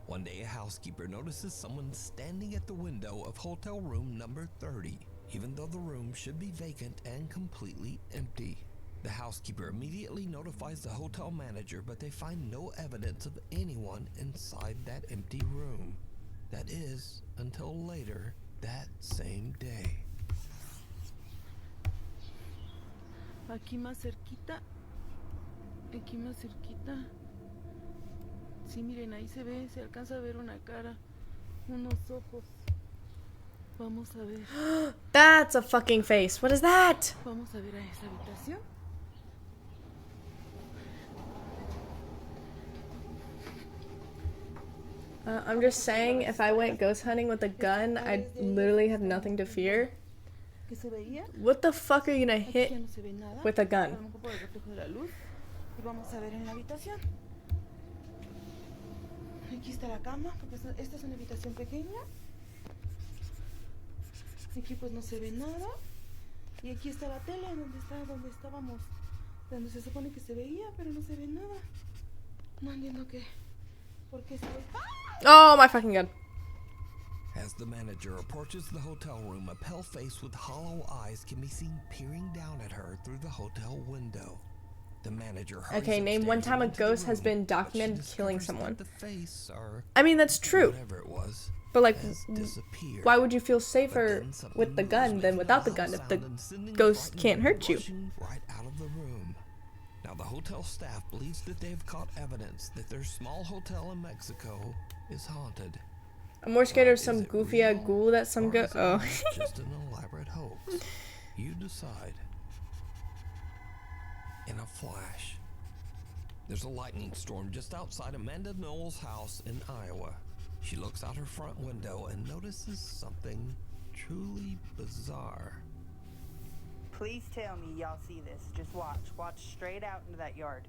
One day, a housekeeper notices someone standing at the window of hotel room number 30, even though the room should be vacant and completely empty. The housekeeper immediately notifies the hotel manager, but they find no evidence of anyone inside that empty room. That is, until later that same day. Aquí más cerquita. Sí, miren, ahí se alcanza a ver una cara, unos ojos. Vamos a ver. That's a fucking face. What is that? Vamos a ver a esa habitación. I'm just saying, if I went ghost hunting with a gun, I'd literally have nothing to fear. What the fuck are you gonna hit with a gun? Vamos a ver en la habitación. Aquí está la cama, porque esta es una habitación pequeña. Aquí pues no se ve nada. Y aquí está la tele, donde estábamos, donde se supone que se veía, pero no se ve nada. No entiendo por qué se ve. Oh my fucking god. As the manager approaches the hotel room, a pale face with hollow eyes can be seen peering down at her through the hotel window. The manager Okay, name one time a ghost has been documented killing someone. The face, or I mean, that's true. whatever it was, but like, disappeared. why would you feel safer with the gun than without the gun if the ghost can't hurt you? Right out of the room. Now, the hotel staff believes that they've caught evidence that their small hotel in Mexico is haunted. I'm more scared of some goofy ghoul that some oh. Just an elaborate hoax. You decide. In a flash, there's a lightning storm just outside Amanda Noel's house in Iowa. She looks out her front window and notices something truly bizarre. Please tell me y'all see this. Just watch. Watch straight out into that yard.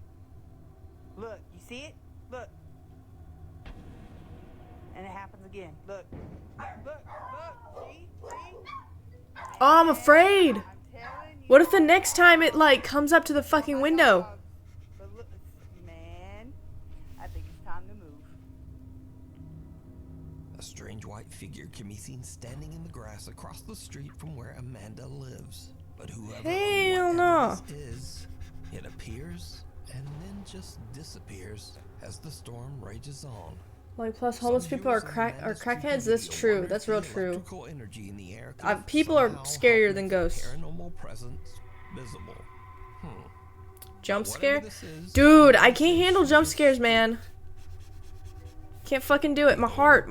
Look, you see it? Look. And it happens again. Look. Look. See? Oh, I'm afraid. What if the next time it like comes up to the fucking window? But look, man, I think it's time to move. A strange white figure can be seen standing in the grass across the street from where Amanda lives. But whoever Hell no. is, it appears and then just disappears as the storm rages on. Like, plus homeless people are crackheads. That's true. That's real true. People are scarier than ghosts. Paranormal presence visible. Jump scare? Dude, I can't handle jump scares, man. Can't fucking do it. My heart.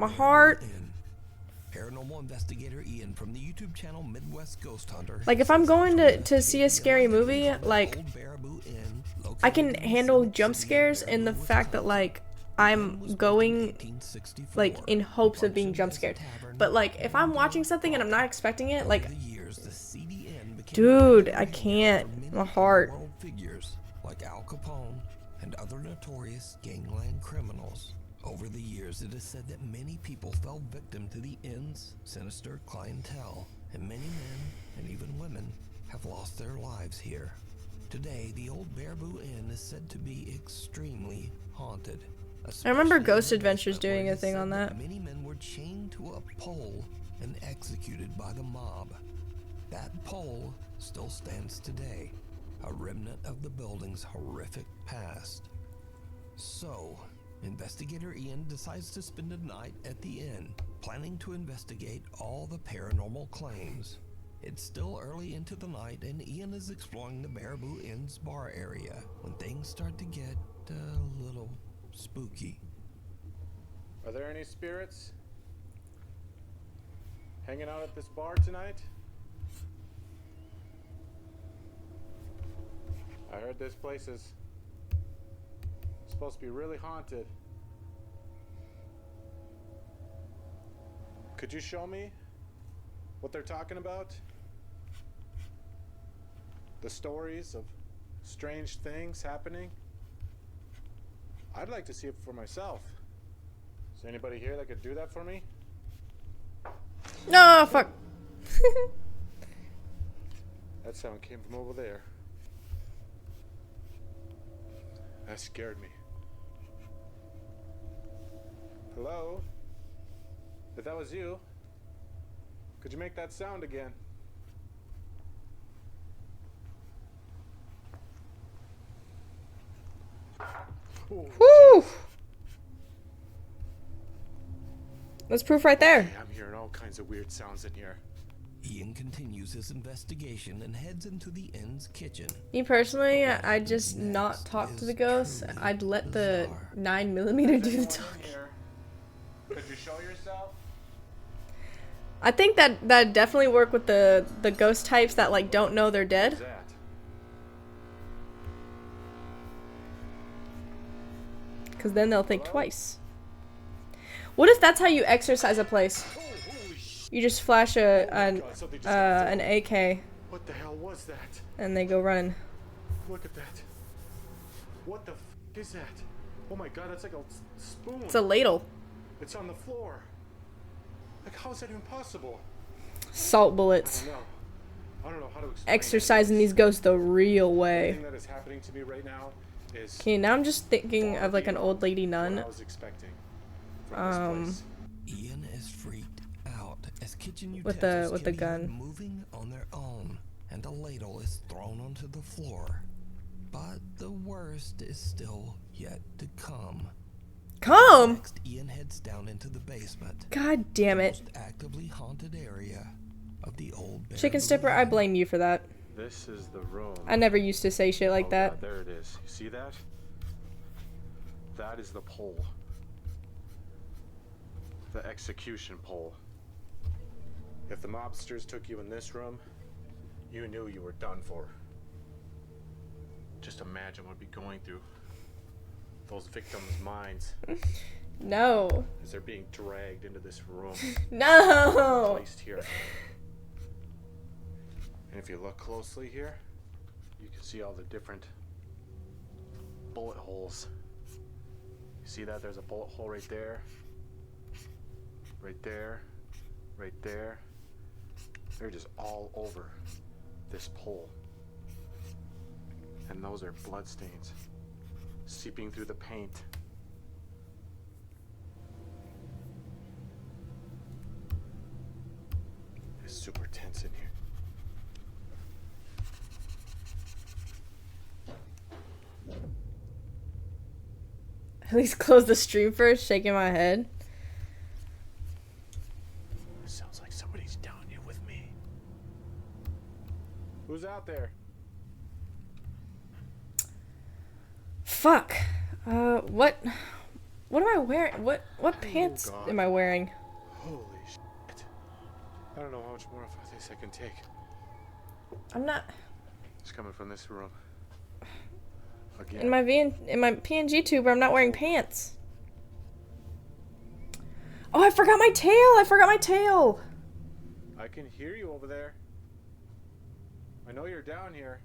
Paranormal investigator Ian from the YouTube channel Midwest Ghost Hunter. Like, if I'm going to see a scary movie, like, I can handle jump scares and the fact that like I'm going like in hopes of being jump scared. But like if I'm watching something and I'm not expecting it, like dude, I can't. My heart. World figures like Al Capone and other notorious gangland criminals. Over the years, it is said that many people fell victim to the Inn's sinister clientele, and many men and even women have lost their lives here. Today, the old Baraboo Inn is said to be extremely haunted. I remember especially Ghost in the Adventures basement, where doing it a is thing said on that. Many men were chained to a pole and executed by the mob. That pole still stands today, a remnant of the building's horrific past. So, investigator Ian decides to spend a night at the inn, planning to investigate all the paranormal claims. It's still early into the night and Ian is exploring the Baraboo Inn's bar area when things start to get a little spooky. Are there any spirits hanging out at this bar tonight? I heard this place is supposed to be really haunted. Could you show me what they're talking about? The stories of strange things happening? I'd like to see it for myself. Is there anybody here that could do that for me? No, fuck. That sound came from over there. That scared me. Hello? If that was you, could you make that sound again? Whew. That's proof right there. Okay, I'm hearing all kinds of weird sounds in here. Ian continues his investigation and heads into the inn's kitchen. Me personally, I'd just not talk to the ghosts. I'd let the 9mm do the talking. Could you show yourself? I think that definitely work with the ghost types that like don't know they're dead. Because then they'll think twice. What if that's how you exercise a place? You just flash an AK. What the hell was that? And they go running. Look at that. What the f is that? Oh my god, that's like a spoon. It's a ladle. It's on the floor. Like, how is that even possible? Salt bullets. I don't know how to explain Exercising these ghosts the real way. The thing that is happening to me right now is Okay, now I'm just thinking of like an old lady nun. what I was expecting from this place. Ian is freaked out as kitchen with utensils the can be gun. heard moving on their own, and a ladle is thrown onto the floor. But the worst is still yet to come. Come? Next, Ian heads down into the basement. God damn the it. most actively haunted area of the old Chicken Baraboo Stipper, I Inn. blame you for that. This is the room. I never used to say shit like Oh, that. God, there it is. You see that? That is the pole. The execution pole. If the mobsters took you in this room, you knew you were done for. Just imagine what would be going through those victims' minds. No. As they're being dragged into this room. No. Placed here. And if you look closely here, you can see all the different bullet holes. You see that? There's a bullet hole right there. Right there. Right there. They're just all over this pole. And those are blood stains seeping through the paint. It's super tense in here. At least close the stream first, shaking my head. Sounds like somebody's down here with me. Who's out there? Fuck. What am I wearing? What pants God. am I wearing? Holy shit. I don't know how much more of this I can take. I'm not. It's coming from this room. Again. In my PNG tuber, I'm not wearing pants. Oh, I forgot my tail. I forgot my tail. I can hear you over there. I know you're down here.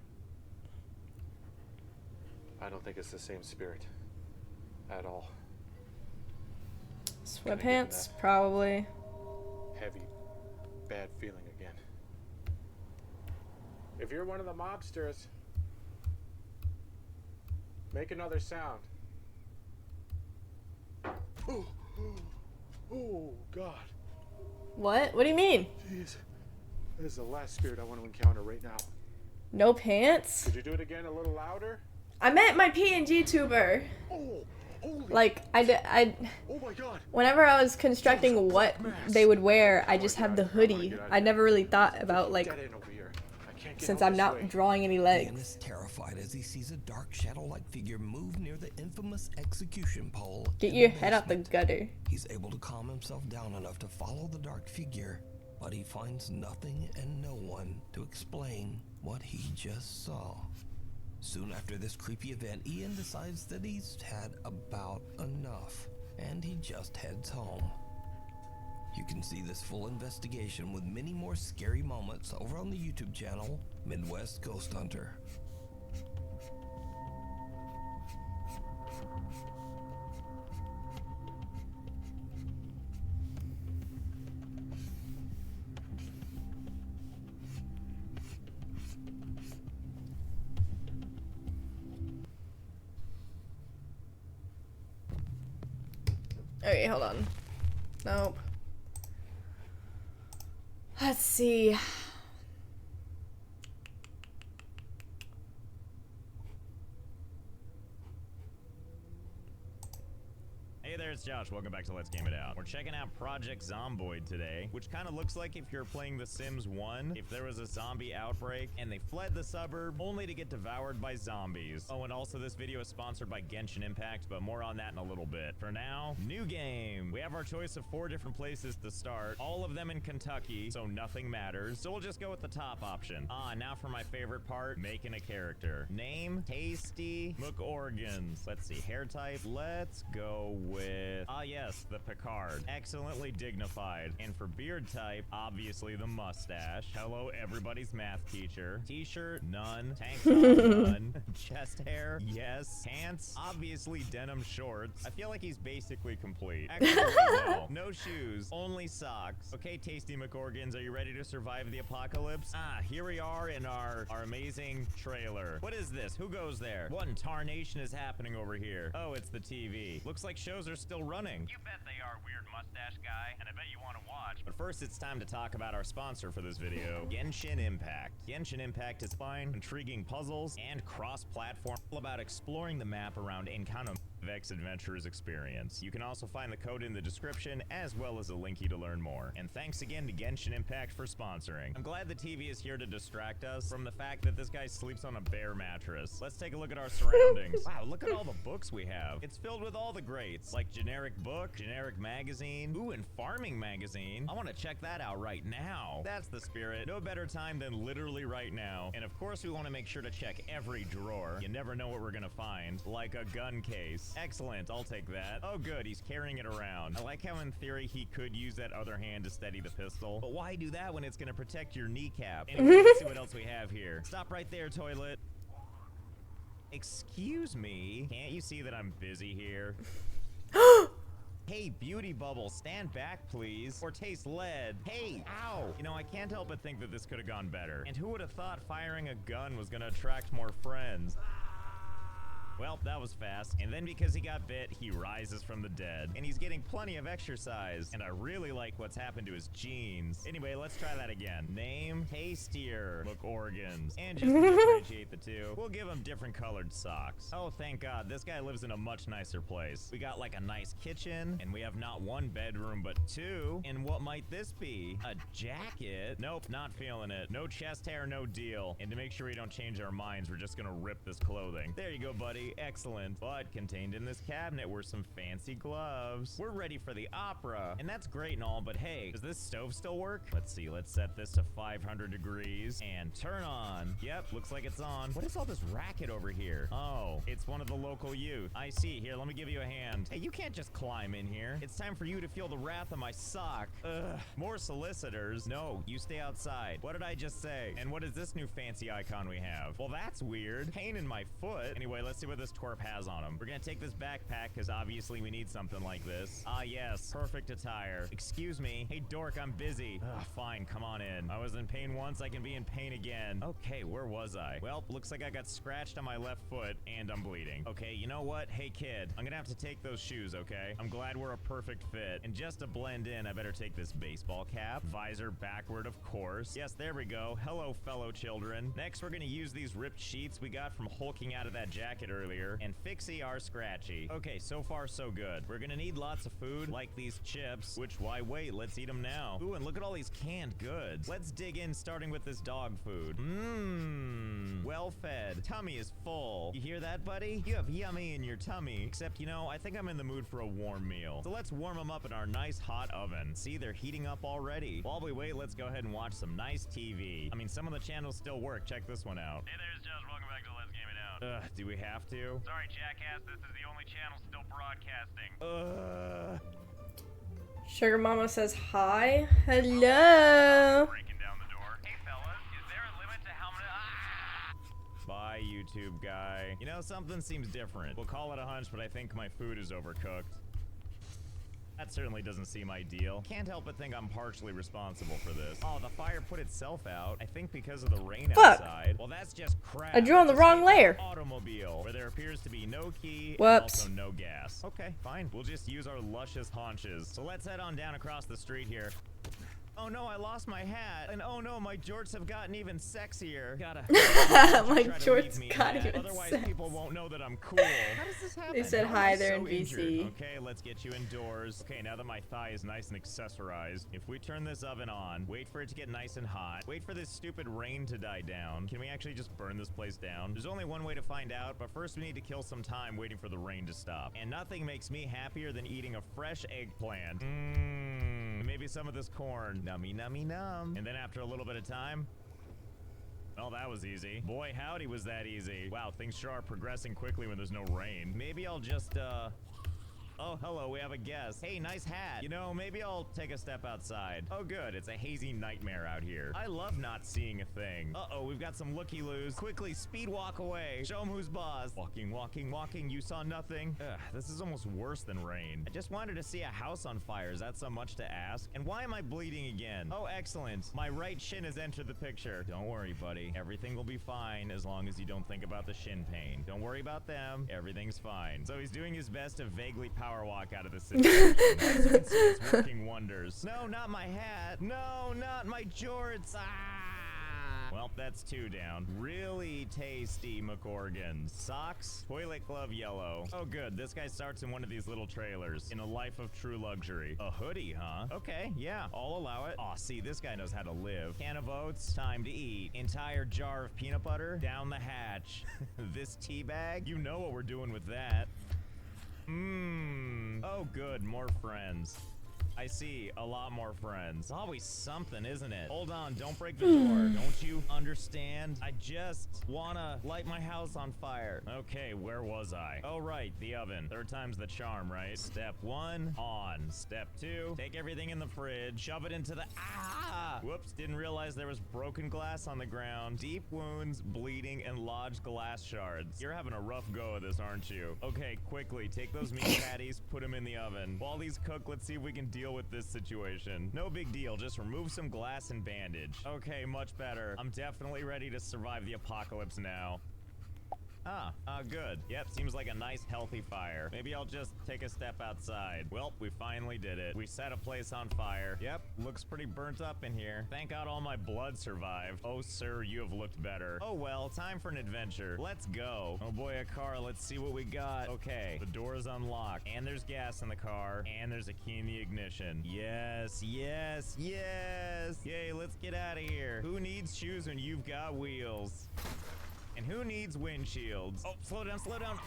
I don't think it's the same spirit at all. Sweatpants, probably. Heavy, bad feeling again. If you're one of the mobsters, make another sound. Oh, God. What? What do you mean? Jeez. This is the last spirit I want to encounter right now. No pants? Could you do it again a little louder? I meant my PNG tuber. Like, I oh my God. Whenever I was constructing what they would wear, I just have the hoodie. I never really thought about, like, since I'm not drawing any Ian legs. is terrified as he sees a dark shadow-like figure move near the infamous execution pole. Get your head out the gutter. He's able to calm himself down enough to follow the dark figure, but he finds nothing and no one to explain what he just saw. Soon after this creepy event, Ian decides that he's had about enough, and he just heads home. You can see this full investigation with many more scary moments over on the YouTube channel, Midwest Ghost Hunter. Okay, hold on. Nope. Let's see. Hey there, it's Josh. Welcome back to Let's Game It Out. We're checking out Project Zomboid today, which kind of looks like if you're playing The Sims 1, if there was a zombie outbreak and they fled the suburb only to get devoured by zombies. Oh, and also this video is sponsored by Genshin Impact, but more on that in a little bit. For now, new game. We have our choice of 4 different places to start, all of them in Kentucky, so nothing matters. So we'll just go with the top option. Now for my favorite part, making a character. Name, Tasty McOrgans. Let's see, hair type, let's go with, yes, the Picard. Excellently dignified. And for beard type, obviously the mustache. Hello, everybody's math teacher. T-shirt, none. Tank top, none. Chest hair, yes. Pants, obviously denim shorts. I feel like he's basically complete. Actually, no. No shoes, only socks. Okay, Tasty McOrgans, are you ready to survive the apocalypse? Here we are in our amazing trailer. What is this? Who goes there? What in tarnation is happening over here? Oh, it's the TV. Looks like shows are still running. You bet they are, weird mustache guy, and I bet you want to watch. But first, it's time to talk about our sponsor for this video, Genshin Impact. Genshin Impact is fun, intriguing puzzles, and cross-platform, all about exploring the map around Encounter X Adventurers experience. You can also find the code in the description, as well as a linky to learn more. And thanks again to Genshin Impact for sponsoring. I'm glad the TV is here to distract us from the fact that this guy sleeps on a bare mattress. Let's take a look at our surroundings. Wow, look at all the books we have. It's filled with all the greats, like generic book, generic magazine, ooh, and farming magazine. I want to check that out right now. That's the spirit. No better time than literally right now. And of course, we want to make sure to check every drawer. You never know what we're gonna find, like a gun case. Excellent, I'll take that. Oh good, he's carrying it around. I like how in theory he could use that other hand to steady the pistol, but why do that when it's gonna protect your kneecap? Anyway, let's see what else we have here. Stop right there, toilet. Excuse me, can't you see that I'm busy here? Hey, Beauty Bubble, stand back, please. Or taste lead. Hey, ow! You know, I can't help but think that this could have gone better. And who would have thought firing a gun was gonna attract more friends? Well, that was fast. And then because he got bit, he rises from the dead. And he's getting plenty of exercise. And I really like what's happened to his jeans. Anyway, let's try that again. Name, Tastier McOrgans. And just to differentiate the two, we'll give him different colored socks. Oh, thank God, this guy lives in a much nicer place. We got like a nice kitchen, and we have not 1 bedroom, but 2. And what might this be? A jacket? Nope, not feeling it. No chest hair, no deal. And to make sure we don't change our minds, we're just gonna rip this clothing. There you go, buddy. okay, excellent. But contained in this cabinet were some fancy gloves. We're ready for the opera. And that's great and all, but hey, does this stove still work? Let's see, let's set this to 500 degrees and turn on. Yep, looks like it's on. What is all this racket over here? Oh, it's one of the local youth. I see. Here, let me give you a hand. Hey, you can't just climb in here. It's time for you to feel the wrath of my sock. Ugh, more solicitors. No, you stay outside. What did I just say? And what is this new fancy icon we have? Well, that's weird. Pain in my foot. Anyway, let's see what this twerp has on him. We're gonna take this backpack because obviously we need something like this. Ah, yes, perfect attire. Excuse me. Hey, dork, I'm busy. Ugh, fine, come on in. I was in pain once, I can be in pain again. Okay, where was I? Well, looks like I got scratched on my left foot and I'm bleeding. Okay, you know what? Hey, kid, I'm gonna have to take those shoes, okay? I'm glad we're a perfect fit. And just to blend in, I better take this baseball cap. Visor backward, of course. Yes, there we go. Hello, fellow children. Next, we're gonna use these ripped sheets we got from hulking out of that jacket earlier and fixie our scratchy. Okay, so far so good. We're gonna need lots of food, like these chips, which why wait, let's eat them now. Ooh, and look at all these canned goods. Let's dig in starting with this dog food. Mmm, well fed. Tummy is full. You hear that, buddy? You have yummy in your tummy. Except, you know, I think I'm in the mood for a warm meal. So let's warm them up in our nice hot oven. See, they're heating up already. While we wait, let's go ahead and watch some nice TV. I mean, some of the channels still work. Check this one out. Hey there's Josh. Welcome back to Let's Game It Out. Do we have to? Sorry, jackass. This is the only channel still broadcasting. Sugar Mama says hi. Hello. Breaking down the door. Hey, fellas. Is there a limit to how many... Bye, YouTube guy. You know, something seems different. We'll call it a hunch, but I think my food is overcooked. That certainly doesn't seem ideal. Can't help but think I'm partially responsible for this. Oh, the fire put itself out. I think because of the rain outside. Well, that's just crap. I drew on the wrong layer. Automobile, where there appears to be no key Whoops. and also no gas. Okay, fine. We'll just use our luscious haunches. So let's head on down across the street here. Oh no, I lost my hat. And oh no, my jorts have gotten even sexier. Gotta my jorts got even Otherwise sex. people won't know that I'm cool. How does this happen? They said How am hi I there so in VC. injured? Okay, let's get you indoors. Okay, now that my thigh is nice and accessorized, if we turn this oven on, wait for it to get nice and hot, wait for this stupid rain to die down. Can we actually just burn this place down? There's only one way to find out, but first we need to kill some time waiting for the rain to stop. And nothing makes me happier than eating a fresh eggplant. Mmm, maybe some of this corn. Nummy, nummy, num. And then after a little bit of time, well, that was easy. Boy, howdy was that easy. Wow, things sure are progressing quickly when there's no rain. Maybe I'll just, oh, hello, we have a guest. Hey, nice hat. You know, maybe I'll take a step outside. Oh, good, it's a hazy nightmare out here. I love not seeing a thing. Uh-oh, we've got some looky-loos. Quickly, speed walk away. Show them who's boss. Walking, walking, walking, you saw nothing. Ugh, this is almost worse than rain. I just wanted to see a house on fire. Is that so much to ask? And why am I bleeding again? Oh, excellent. My right shin has entered the picture. Don't worry, buddy. Everything will be fine as long as you don't think about the shin pain. Don't worry about them. Everything's fine. So he's doing his best to vaguely power walk out of the situation. As you can see, it's working wonders. No, not my hat. No, not my jorts. Ah! Well, that's 2 down. Really tasty McOrgans. Socks, toilet glove yellow. Oh, good. This guy starts in one of these little trailers. In a life of true luxury. A hoodie, huh? Okay, yeah, I'll allow it. Aw, see, this guy knows how to live. Can of oats, time to eat. Entire jar of peanut butter, down the hatch. This tea bag, you know what we're doing with that. Mmm. Oh, good. More friends. I see. A lot more friends. Always something, isn't it? Hold on. Don't break the door. Don't you understand? I just wanna light my house on fire. Okay, where was I? Oh, right. The oven. 3rd time's the charm, right? Step 1, on. Step 2, take everything in the fridge, shove it into the... Ah! Whoops. Didn't realize there was broken glass on the ground. Deep wounds, bleeding, and lodged glass shards. You're having a rough go of this, aren't you? Okay, quickly. Take those meat patties, put them in the oven. While these cook, let's see if we can deal with this situation. No big deal, just remove some glass and bandage. Okay, much better. I'm definitely ready to survive the apocalypse now. Good. Yep, seems like a nice healthy fire. Maybe I'll just take a step outside. Well, we finally did it. We set a place on fire. Yep, looks pretty burnt up in here. Thank God all my blood survived. Oh, sir, you have looked better. Oh, well, time for an adventure. Let's go. Oh boy, a car. Let's see what we got. Okay, the door is unlocked, and there's gas in the car, and there's a key in the ignition. Yes, yes, yes. Yay, let's get out of here. Who needs shoes when you've got wheels? And who needs windshields? Oh, slow down, slow down.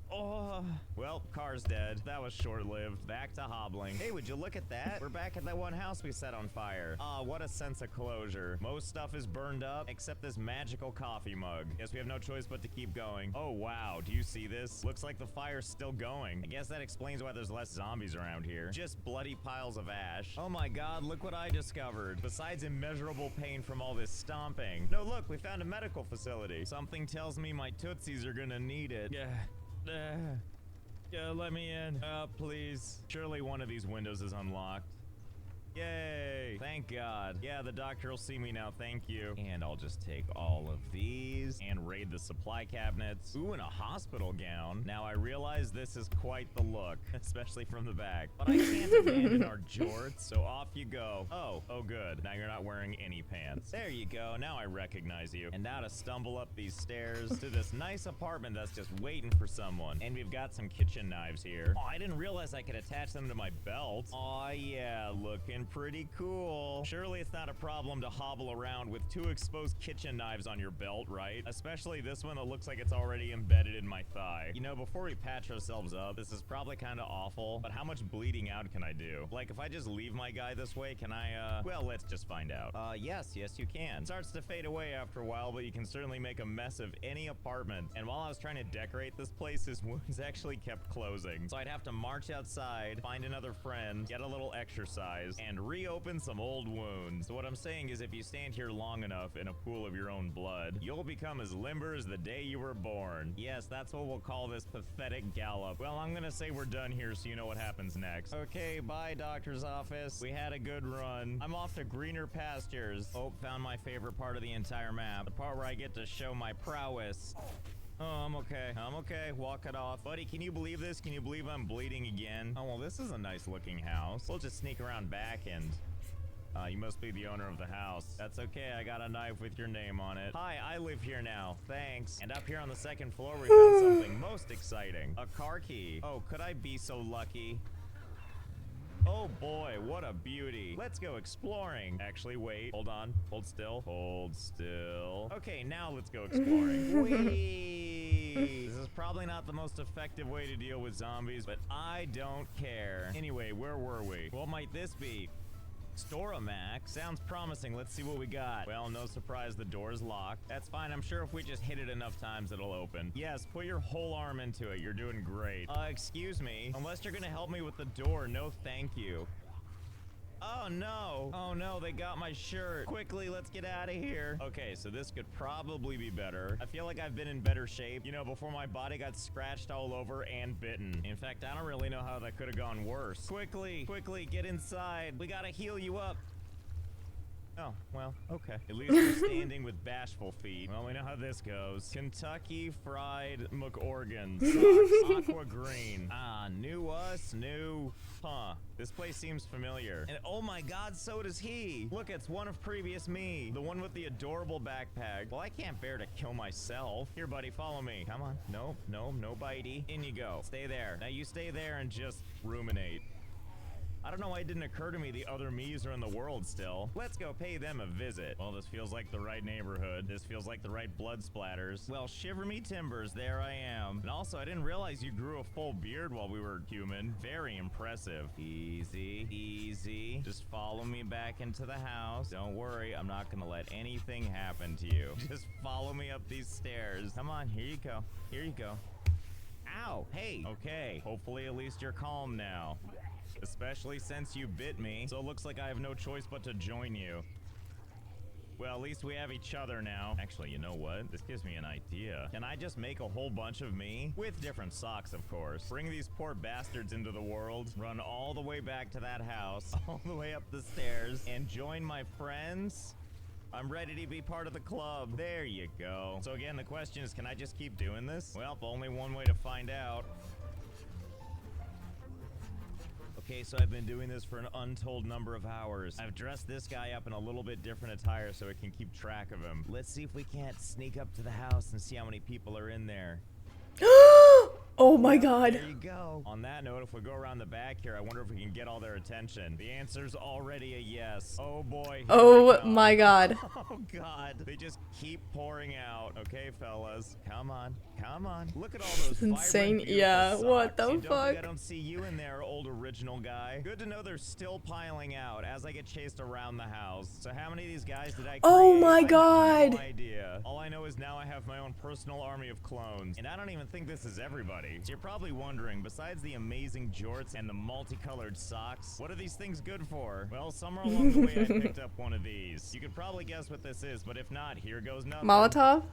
Oh, well, car's dead. That was short-lived. Back to hobbling. Hey, would you look at that? We're back at that one house we set on fire. Ah, what a sense of closure. Most stuff is burned up, except this magical coffee mug. Guess we have no choice but to keep going. Oh, wow. Do you see this? Looks like the fire's still going. I guess that explains why there's less zombies around here. Just bloody piles of ash. Oh my god, look what I discovered. Besides immeasurable pain from all this stomping. No, look, we found a medical facility. Something tells me my tootsies are gonna need it. Let me in. Please. Surely one of these windows is unlocked. Yay! Thank God. Yeah, the doctor will see me now, thank you. And I'll just take all of these and raid the supply cabinets. Ooh, and a hospital gown. Now I realize this is quite the look, especially from the back. But I can't abandon our jorts, so off you go. Oh good. Now you're not wearing any pants. There you go, now I recognize you. And now to stumble up these stairs to this nice apartment that's just waiting for someone. And we've got some kitchen knives here. Oh, I didn't realize I could attach them to my belt. Aw, yeah, looking pretty cool. Surely it's not a problem to hobble around with 2 exposed kitchen knives on your belt, right? Especially this one that looks like it's already embedded in my thigh. You know, before we patch ourselves up, this is probably kind of awful, but how much bleeding out can I do? Like, if I just leave my guy this way, can I, well, let's just find out. Yes, you can. It starts to fade away after a while, but you can certainly make a mess of any apartment. And while I was trying to decorate this place, his wounds actually kept closing. So I'd have to march outside, find another friend, get a little exercise, and reopen some old wounds. So what I'm saying is if you stand here long enough in a pool of your own blood, you'll become as limber as the day you were born. Yes, that's what we'll call this pathetic gallop. Well, I'm gonna say we're done here so you know what happens next. Okay, bye, doctor's office. We had a good run. I'm off to greener pastures. Oh, found my favorite part of the entire map. The part where I get to show my prowess. Oh, I'm okay. Walk it off. Buddy, can you believe this? Can you believe I'm bleeding again? Oh, well, this is a nice looking house. We'll just sneak around back and... you must be the owner of the house. That's okay, I got a knife with your name on it. Hi, I live here now. Thanks. And up here on the 2nd floor, we found something most exciting. A car key. Oh, could I be so lucky? Oh boy, what a beauty. Let's go exploring. Actually, wait. Hold on. Hold still. Hold still. Okay, now let's go exploring. Whee! This is probably not the most effective way to deal with zombies, but I don't care. Anyway, where were we? What might this be? Storamac? Sounds promising. Let's see what we got. Well, no surprise, the door's locked. That's fine. I'm sure if we just hit it enough times, it'll open. Yes, put your whole arm into it. You're doing great. Excuse me. Unless you're gonna help me with the door, no thank you. Oh no! Oh no, they got my shirt. Quickly, let's get out of here. Okay, so this could probably be better. I feel like I've been in better shape, you know, before my body got scratched all over and bitten. In fact, I don't really know how that could have gone worse. Quickly, get inside. We gotta heal you up. Oh, well, okay. At least we're standing with bashful feet. Well, we know how this goes. Kentucky Fried McOrgan. Socks aqua green. Ah, new us, new... Huh. This place seems familiar. And oh my god, so does he. Look, it's one of previous me. The one with the adorable backpack. Well, I can't bear to kill myself. Here, buddy, follow me. Come on. No bitey. In you go. Stay there. Now you stay there and just ruminate. I don't know why it didn't occur to me the other me's are in the world still. Let's go pay them a visit. Well, this feels like the right neighborhood. This feels like the right blood splatters. Well, shiver me timbers, there I am. And also, I didn't realize you grew a full beard while we were human. Very impressive. Easy. Just follow me back into the house. Don't worry, I'm not gonna let anything happen to you. Just follow me up these stairs. Come on, here you go. Ow, hey. Okay, hopefully at least you're calm now. Especially since you bit me, so it looks like I have no choice but to join you. Well, at least we have each other now. Actually, you know what? This gives me an idea. Can I just make a whole bunch of me? With different socks, of course. Bring these poor bastards into the world, run all the way back to that house, all the way up the stairs, and join my friends? I'm ready to be part of the club. There you go. So again, the question is, can I just keep doing this? Well, only one way to find out. Okay, so I've been doing this for an untold number of hours. I've dressed this guy up in a little bit different attire so it can keep track of him. Let's see if we can't sneak up to the house and see how many people are in there. Oh my god. There you go. On that note, if we go around the back here, I wonder if we can get all their attention. The answer's already a yes. Oh boy. Oh my god. Oh god. They just keep pouring out. Okay, fellas. Come on. Come on. Look at all those Insane. vibrant, Yeah, beautiful what socks. the You don't think fuck? I don't see you in there, old original guy. Good to know they're still piling out as I get chased around the house. So how many of these guys did I create? Oh my I have god. no idea. All I know is now I have my own personal army of clones. And I don't even think this is everybody. So you're probably wondering, besides the amazing jorts and the multicolored socks, what are these things good for? Well, somewhere along the way I picked up one of these. You could probably guess what this is, but if not, here goes nothing. Molotov?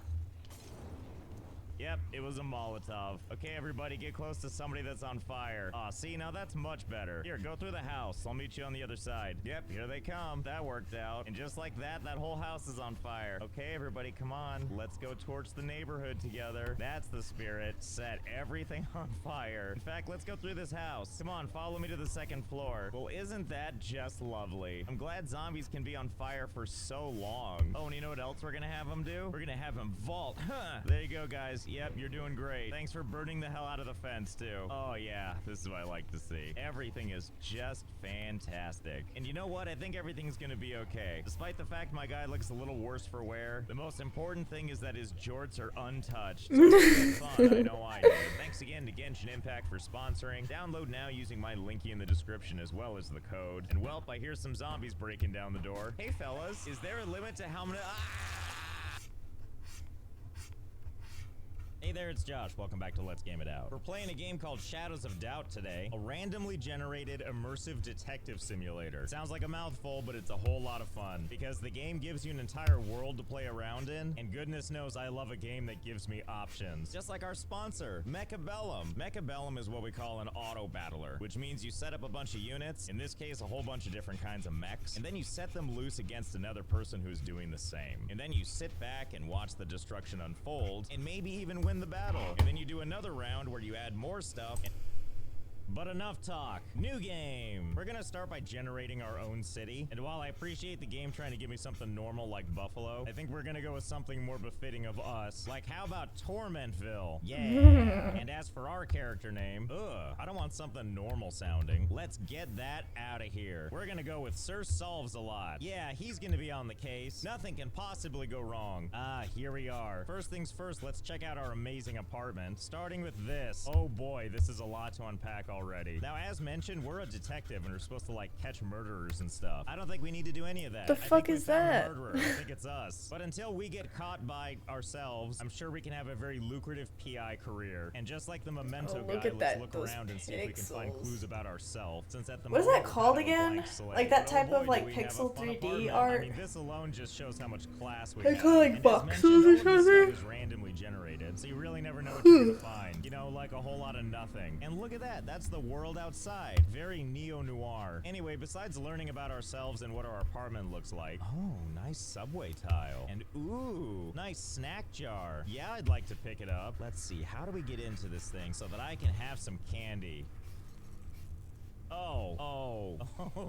Yep, it was a Molotov. Okay, everybody, get close to somebody that's on fire. Aw, see, now that's much better. Here, go through the house. I'll meet you on the other side. Yep, here they come. That worked out. And just like that, that whole house is on fire. Okay, everybody, come on. Let's go torch the neighborhood together. That's the spirit. Set everything on fire. In fact, let's go through this house. Come on, follow me to the second floor. Well, isn't that just lovely? I'm glad zombies can be on fire for so long. Oh, and you know what else we're gonna have them do? We're gonna have them vault. Huh. There you go, guys. Yep, you're doing great. Thanks for burning the hell out of the fence, too. Oh, yeah, this is what I like to see. Everything is just fantastic. And you know what? I think everything's gonna be okay. Despite the fact my guy looks a little worse for wear, the most important thing is that his jorts are untouched. So it's fun. I know I did. Thanks again to Genshin Impact for sponsoring. Download now using my linky in the description as well as the code. And welp, I hear some zombies breaking down the door. Hey, fellas, is there a limit to how many... Hey there, it's Josh. Welcome back to Let's Game It Out. We're playing a game called Shadows of Doubt today, a randomly generated immersive detective simulator. Sounds like a mouthful, but it's a whole lot of fun because the game gives you an entire world to play around in, and goodness knows I love a game that gives me options. Just like our sponsor, Mechabellum. Mechabellum is what we call an auto battler, which means you set up a bunch of units, in this case a whole bunch of different kinds of mechs, and then you set them loose against another person who's doing the same. And then you sit back and watch the destruction unfold, and maybe even win the battle. And then you do another round where you add more stuff. But enough talk. New game. We're gonna start by generating our own city. And while I appreciate the game trying to give me something normal like Buffalo, I think we're gonna go with something more befitting of us. Like, how about Tormentville? Yeah. And as for our character name, I don't want something normal sounding. Let's get that out of here. We're gonna go with Sir Solves a Lot. Yeah, he's gonna be on the case. Nothing can possibly go wrong. Here we are. First things first, let's check out our amazing apartment. Starting with this. Oh boy, this is a lot to unpack already. Now, as mentioned, we're a detective and we're supposed to like catch murderers and stuff. I don't think we need to do any of that. The fuck is that? I think it's us. But until we get caught by ourselves, I'm sure we can have a very lucrative PI career. And just like the Memento guy, let's look around and see if we can find clues about ourselves. Since at the What is that called again? Like that type of like pixel 3D art? I mean, this alone just shows how much class we They have. call like boxes or something. Is randomly generated, so you really never know what you're gonna find. You know, like a whole lot of nothing. And look at that. That's the world outside. Very neo-noir. Anyway, besides learning about ourselves and what our apartment looks like. Oh, nice subway tile. And ooh, nice snack jar. Yeah, I'd like to pick it up. Let's see, how do we get into this thing so that I can have some candy? Oh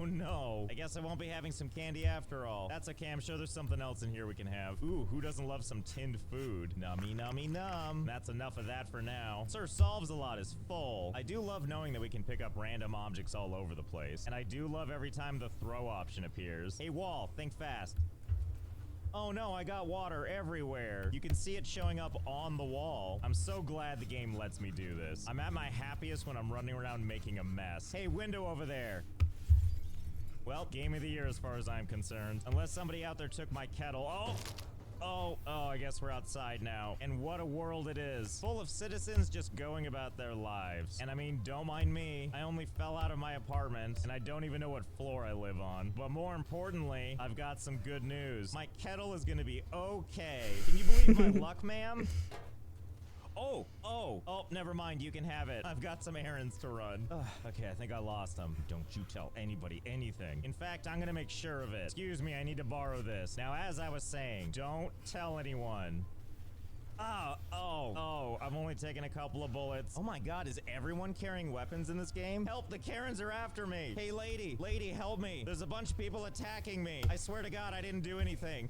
no. I guess I won't be having some candy after all. That's okay, I'm sure there's something else in here we can have. Ooh, who doesn't love some tinned food? Nummy, nummy, num. That's enough of that for now. Sir Solves a Lot is full. I do love knowing that we can pick up random objects all over the place. And I do love every time the throw option appears. Hey, wall, think fast. Oh no, I got water everywhere. You can see it showing up on the wall. I'm so glad the game lets me do this. I'm at my happiest when I'm running around making a mess. Hey, window over there. Well, game of the year as far as I'm concerned. Unless somebody out there took my kettle. Oh, I guess we're outside now. And what a world it is. Full of citizens just going about their lives. And I mean, don't mind me. I only fell out of my apartment, and I don't even know what floor I live on. But more importantly, I've got some good news. My kettle is gonna be okay. Can you believe my luck, ma'am? Oh, never mind, you can have it. I've got some errands to run. Okay, I think I lost them. Don't you tell anybody anything. In fact, I'm gonna make sure of it. Excuse me, I need to borrow this. Now, as I was saying, don't tell anyone. I've only taken a couple of bullets. Oh my god, is everyone carrying weapons in this game? Help, the Karens are after me. Hey, lady, help me. There's a bunch of people attacking me. I swear to god, I didn't do anything.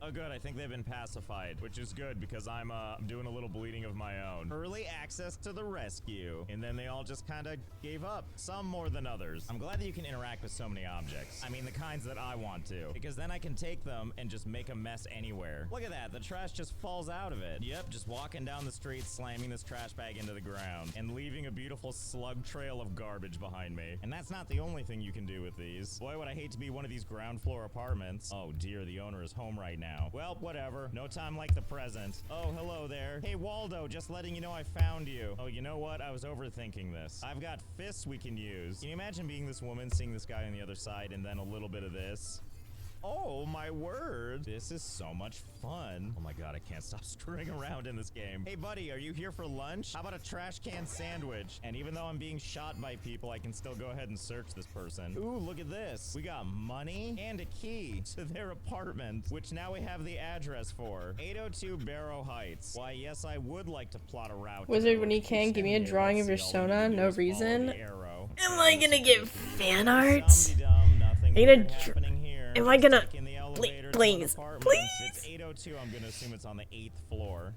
Oh, good. I think they've been pacified, which is good because I'm doing a little bleeding of my own. Early access to the rescue. And then they all just kind of gave up. Some more than others. I'm glad that you can interact with so many objects. I mean, the kinds that I want to. Because then I can take them and just make a mess anywhere. Look at that. The trash just falls out of it. Yep, just walking down the street, slamming this trash bag into the ground. And leaving a beautiful slug trail of garbage behind me. And that's not the only thing you can do with these. Boy, would I hate to be one of these ground floor apartments. Oh dear, the owner is home right now. Well, whatever. No time like the present. Oh, hello there. Hey, Waldo, just letting you know I found you. Oh, you know what? I was overthinking this. I've got fists we can use. Can you imagine being this woman, seeing this guy on the other side, and then a little bit of this? Oh, my word. This is so much fun. Oh my god, I can't stop screwing around in this game. Hey, buddy, are you here for lunch? How about a trash can sandwich? And even though I'm being shot by people, I can still go ahead and search this person. Ooh, look at this. We got money and a key to their apartment, which now we have the address for. 802 Barrow Heights. Why, yes, I would like to plot a route. Wizard, when you can, give me a drawing of your Sona. No reason. Am I gonna get fan art? Am I gonna... Please. It's 802. I'm gonna assume it's on the 8th floor.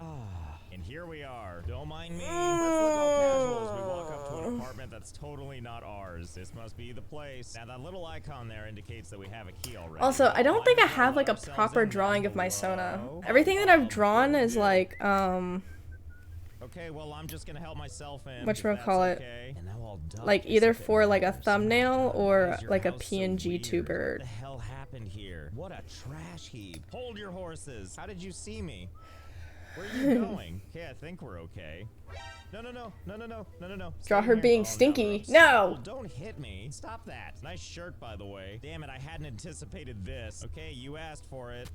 And here we are. Don't mind me. Let's look all casual as we walk up to an apartment that's totally not ours. This must be the place. Now that little icon there indicates that we have a key already. Also, I don't think I have like a proper drawing of my Sona. Everything that I've drawn is like, okay, well, I'm just gonna help myself in. Whatchamacallit? Okay. Like either for like a thumbnail or like a PNG tuber. What the hell happened here? What a trash heap. Hold your horses. How did you see me? Where are you going? Okay, I think we're okay. No. Draw her being stinky. No! Don't hit me. Stop that. Nice shirt, by the way. Damn it, I hadn't anticipated this. Okay, you asked for it.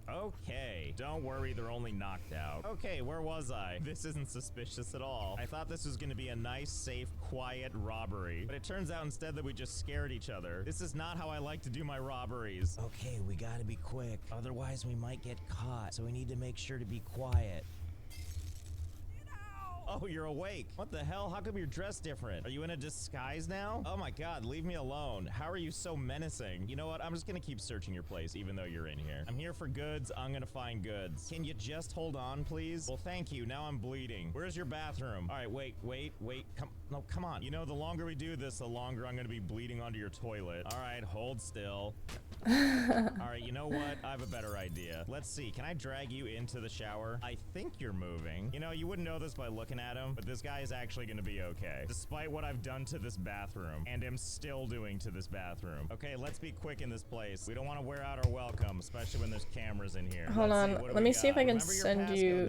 Okay, don't worry, they're only knocked out. Okay, where was I? This isn't suspicious at all. I thought this was gonna be a nice, safe, quiet robbery, but it turns out instead that we just scared each other. This is not how I like to do my robberies. Okay, we gotta be quick, otherwise we might get caught, so we need to make sure to be quiet. Oh, you're awake. What the hell? How come you're dressed different? Are you in a disguise now? Oh my god, leave me alone. How are you so menacing? You know what? I'm just gonna keep searching your place even though you're in here. I'm here for goods. I'm gonna find goods. Can you just hold on, please? Well, thank you. Now I'm bleeding. Where's your bathroom? All right, wait. Come on. You know, the longer we do this, the longer I'm gonna be bleeding onto your toilet. All right, hold still. All right, you know what? I have a better idea. Let's see. Can I drag you into the shower? I think you're moving. You know, you wouldn't know this by looking at him, but this guy is actually going to be okay. Despite what I've done to this bathroom, and am still doing to this bathroom. Okay, let's be quick in this place. We don't want to wear out our welcome, especially when there's cameras in here. Hold on. Let me see if I can send you...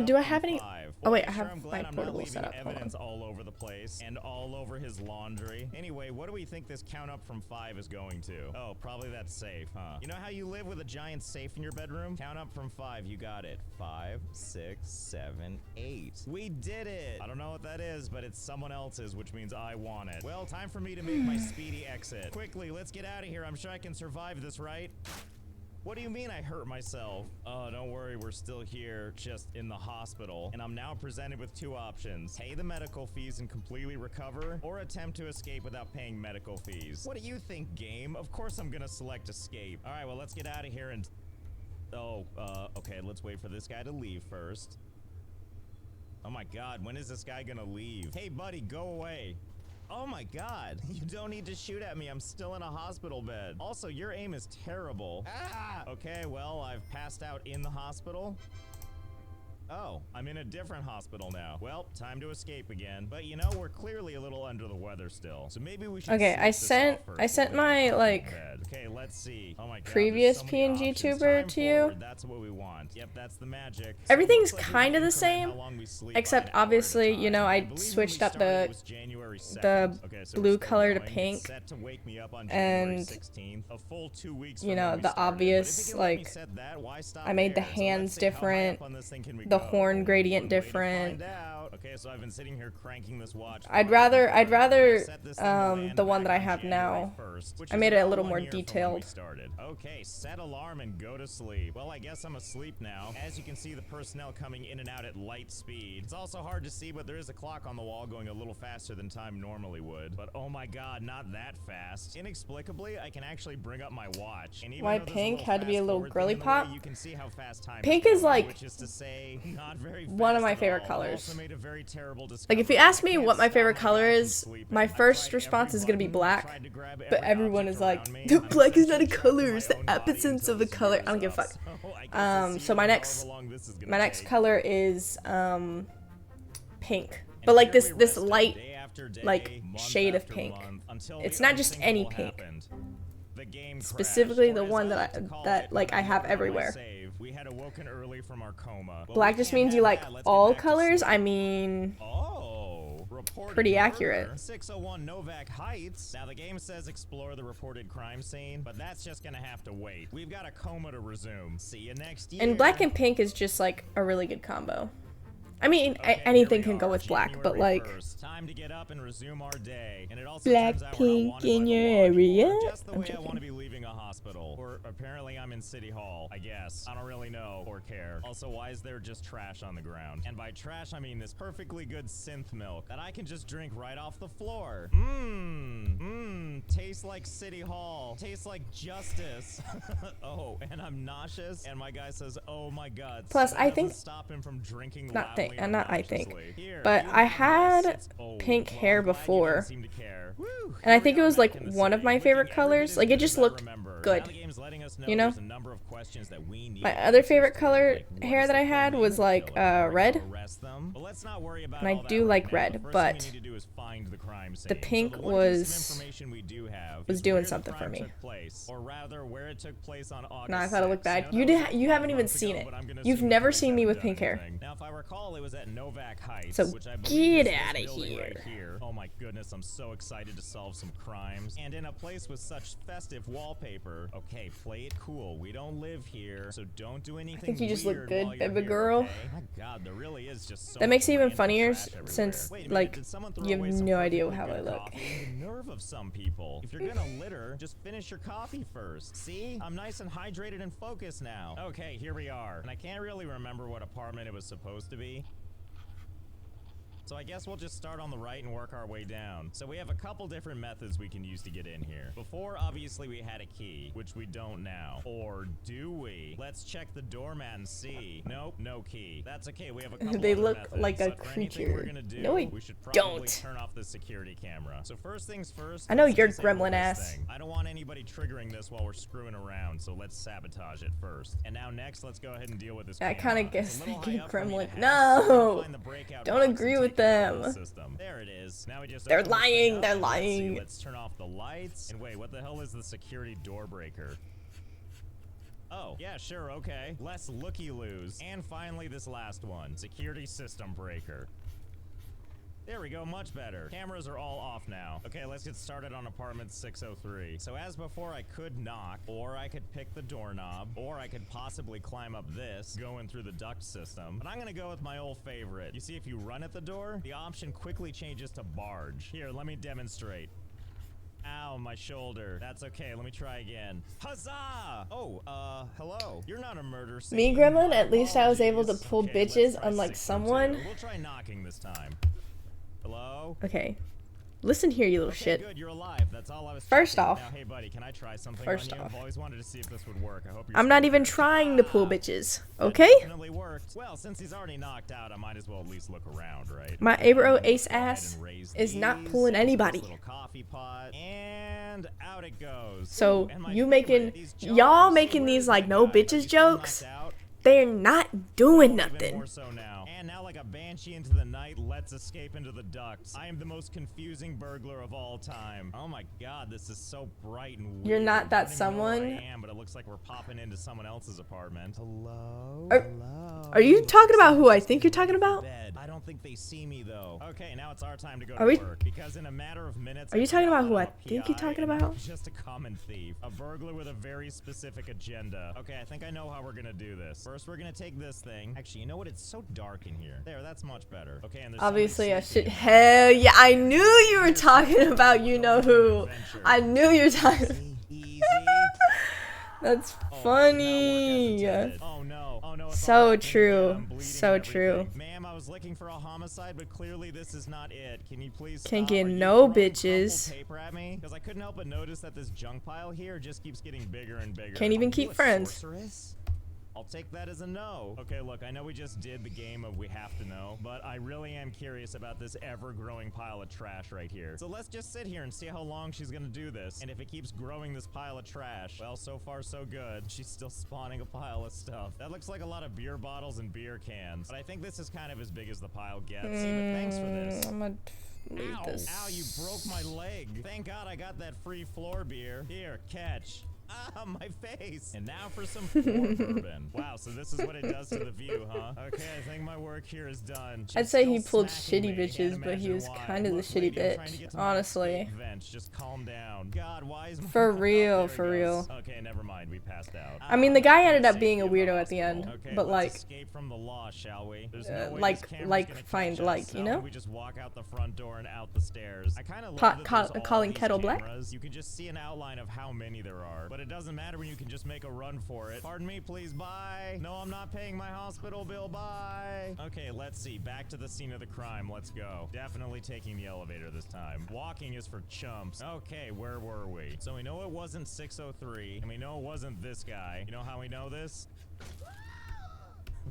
do I have any... Oh wait, I have my portable set up. Evidence all over the place, and all over his laundry. Anyway, what do we think this count up from 5 is going to? Oh, probably that safe, huh? You know how you live with a giant safe in your bedroom? Count up from 5, you got it. 5, 6, 7, 8. We did it! I don't know what that is, but it's someone else's, which means I want it. Well, time for me to make my speedy exit. Quickly, let's get out of here. I'm sure I can survive this, right? What do you mean I hurt myself? Oh, don't worry, we're still here, just in the hospital. And I'm now presented with 2 options. Pay the medical fees and completely recover, or attempt to escape without paying medical fees. What do you think, game? Of course I'm gonna select escape. All right, well, let's get out of here and... Oh, okay, let's wait for this guy to leave first. Oh my god, when is this guy gonna leave? Hey, buddy, go away. Oh my god, you don't need to shoot at me. I'm still in a hospital bed. Also, your aim is terrible. Ah! Okay, well, I've passed out in the hospital. Oh, I'm in a different hospital now. Well, time to escape again. But you know, we're clearly a little under the weather still. So maybe we should... Okay, I sent my like okay, let's see. Oh my god, previous so PNG tuber to you. That's what we want. Yep, that's the magic. Everything's kind of the same, except obviously, you know, I switched up the blue color to pink, and you know, the obvious, like, I made the hands different, the horn gradient different. Okay, so I've been sitting here cranking this watch. I'd rather the one that I have now. I made it a little more detailed. Okay, set alarm and go to sleep. Well, I guess I'm asleep now. As you can see, the personnel coming in and out at light speed. It's also hard to see, but there is a clock on the wall going a little faster than time normally would. But oh my god, not that fast. Inexplicably, I can actually bring up my watch. And even Why though there's Pink had to be a little girly thing in the pop? way, you can see how fast time Pink is like which is to say, not very one of fast my at favorite all. colors. Also made a very terrible Like if you ask me what my favorite color is, my first response is gonna be black. But everyone is like, the black is not a color, it's the absence of a color. I don't give a fuck. So my next color is pink. But like this light like shade of pink. It's not just any pink. Specifically the one that I have everywhere. We had awoken early from our coma. Black just means you like all colors. I mean, pretty accurate. 601 Novak Heights. Now the game says explore the reported crime scene, but that's just gonna have to wait. We've got a coma to resume. See you next year. And black and pink is just like a really good combo. I mean, anything can go with black, but like time to get up and resume our day. And it also black, pink in your area. Just the way I want to be leaving a hospital. Or apparently I'm in City Hall, I guess. I don't really know or care. Also, why is there just trash on the ground? And by trash, I mean this perfectly good synth milk that I can just drink right off the floor. Tastes like City Hall. Tastes like justice. Oh, and I'm nauseous. And my guy says, oh my god. Plus, So I think stop him from drinking but I had pink hair before, and I think it was like one of my favorite colors. Like it just looked good, you know. My other favorite color hair that I had was like red, and I do like red, but the pink was doing something for me. Nah, I thought it looked bad. You haven't even seen it. You've never seen me with pink hair. Now, if I recall, it was at Novak Heights, so which I believe get out of here. here. Right here. Oh my goodness, I'm so excited to solve some crimes. And in a place with such festive wallpaper. Okay, play it cool. We don't live here, so don't do anything. I think you just look weird good, while you're baby here, girl. Okay? My god, there really is just so That makes it even much funnier trash since everywhere. like Did someone throw you have away some no idea perfectly how I good look. coffee? The nerve of some people. If you're gonna litter, just finish your coffee first. See? I'm nice and hydrated and focused now. Okay, here we are. And I can't really remember what apartment it was supposed to be. So I guess we'll just start on the right and work our way down. So we have a couple different methods we can use to get in here. Before, obviously, we had a key, which we don't now. Or do we? Let's check the doormat and see. Nope, no key. That's okay, we have a couple They other look methods. like a But for anything creature. we're gonna do, No, I we should probably don't. turn off the security camera. So first things first, I know let's you're disable gremlin this ass. thing. I don't want anybody triggering this while we're screwing around, so let's sabotage it first. And now next, let's go ahead and deal with this I camera. kind of It's guess a they little high get up for me to gremlin. hack, so No, find the breakout don't box agree and with take care of the them. system. There it is. Now we just They're open this thing lying. up They're and let's see. lying. Let's turn off the lights. And wait, what the hell is the security door breaker? Oh, yeah, sure, okay. Less looky-loos. And finally, this last one. Security system breaker. There we go, much better. Cameras are all off now. Okay, let's get started on apartment 603. So as before, I could knock, or I could pick the doorknob, or I could possibly climb up this, going through the duct system. But I'm gonna go with my old favorite. You see, if you run at the door, the option quickly changes to barge. Here, let me demonstrate. Ow, my shoulder. That's okay, let me try again. Huzzah! Oh, hello. You're not a murder scene. Me, Gremlin, at least I was able to Apologies. pull Okay, let's bitches, try unlike 602. someone. We'll try knocking this time. Hello? Okay, listen here, you little Okay, shit. good, you're alive. That's all I was First checking. off- Now, hey buddy, can I try something First on you? off. I've always wanted to see if this would work. I hope you're I'm not still even there. trying to pull bitches, okay? Definitely worked. Well, since he's already knocked out, I might as well at least look around, right? My Abro Ace ass is not pulling anybody. Little coffee pot, and out it goes. So And my you favorite, making these y'all jars. making these like no bitches jokes? out? They're not doing Even nothing. more so now. And now, like a banshee into the night, let's escape into the ducts. I am the most confusing burglar of all time. Oh my god, this is so bright and weird. You're not that I don't even know someone. where I am, but it looks like we're popping into someone else's apartment. Hello? Are you talking about who I think you're talking about? I don't think think they see me though. Okay, now it's our time to go Are to we- work because in a matter of minutes. Are you talking about who I I'm a think you're PI talking and about? I'm just a common thief, a burglar with a very specific agenda. Okay, I think I know how we're gonna do this. First, we're gonna take this thing. Actually, you know what? It's so dark in here. There, that's much better. Okay, and there's Obviously, I somebody should. Hell yeah! I knew you were talking about you know who. I knew you were talking. That's funny. Oh no. Oh no. So true. So true. Ma'am, I was looking for a homicide, but clearly this is not it. Can you please Can't stop? get Are you no throwing bitches. crumpled paper at me? Because I couldn't help but notice that this junk pile here just keeps getting bigger and bigger. Can't even Are you keep a friends. sorceress? I'll take that as a no. Okay, look, I know we just did the game of we have to know, but I really am curious about this ever-growing pile of trash right here. So let's just sit here and see how long she's gonna do this. And if it keeps growing this pile of trash, well, so far so good. She's still spawning a pile of stuff. That looks like a lot of beer bottles and beer cans. But I think this is kind of as big as the pile gets. See, but thanks for this. I'm gonna leave Ow, this. ow, you broke my leg. Thank God I got that free floor beer. Here, catch. Ah, my face. And now for some floor bourbon. Wow, so this is what it does to the view, huh? Okay, I think my work here is done. I'd She's say he still pulled smacking shitty me. bitches, Can't but he imagine was why. kind of the Look, shitty lady, I'm trying to bitch, get to my honestly. escape vents. Just calm down. God, why is my For Oh, real, there it for goes. real. Okay, never mind. We passed out. I mean, the guy ended up being a weirdo at the end, Okay, but let's like, escape from the law, shall we? There's no way like, this camera's gonna find, catch us, like, you so know? we just walk out the front door and out the stairs. I kind of Ca- love that ca- there's all calling these Kettle Black? cameras. You can just see an outline of how many there are, but it doesn't matter when you can just make a run for it. Pardon me, please, bye. No, I'm not paying my hospital bill, bye. Okay, let's see. Back to the scene of the crime. Let's go. Definitely taking the elevator this time. Walking is for chumps. Okay, where were we? So we know it wasn't 603, and we know it wasn't this guy. You know how we know this?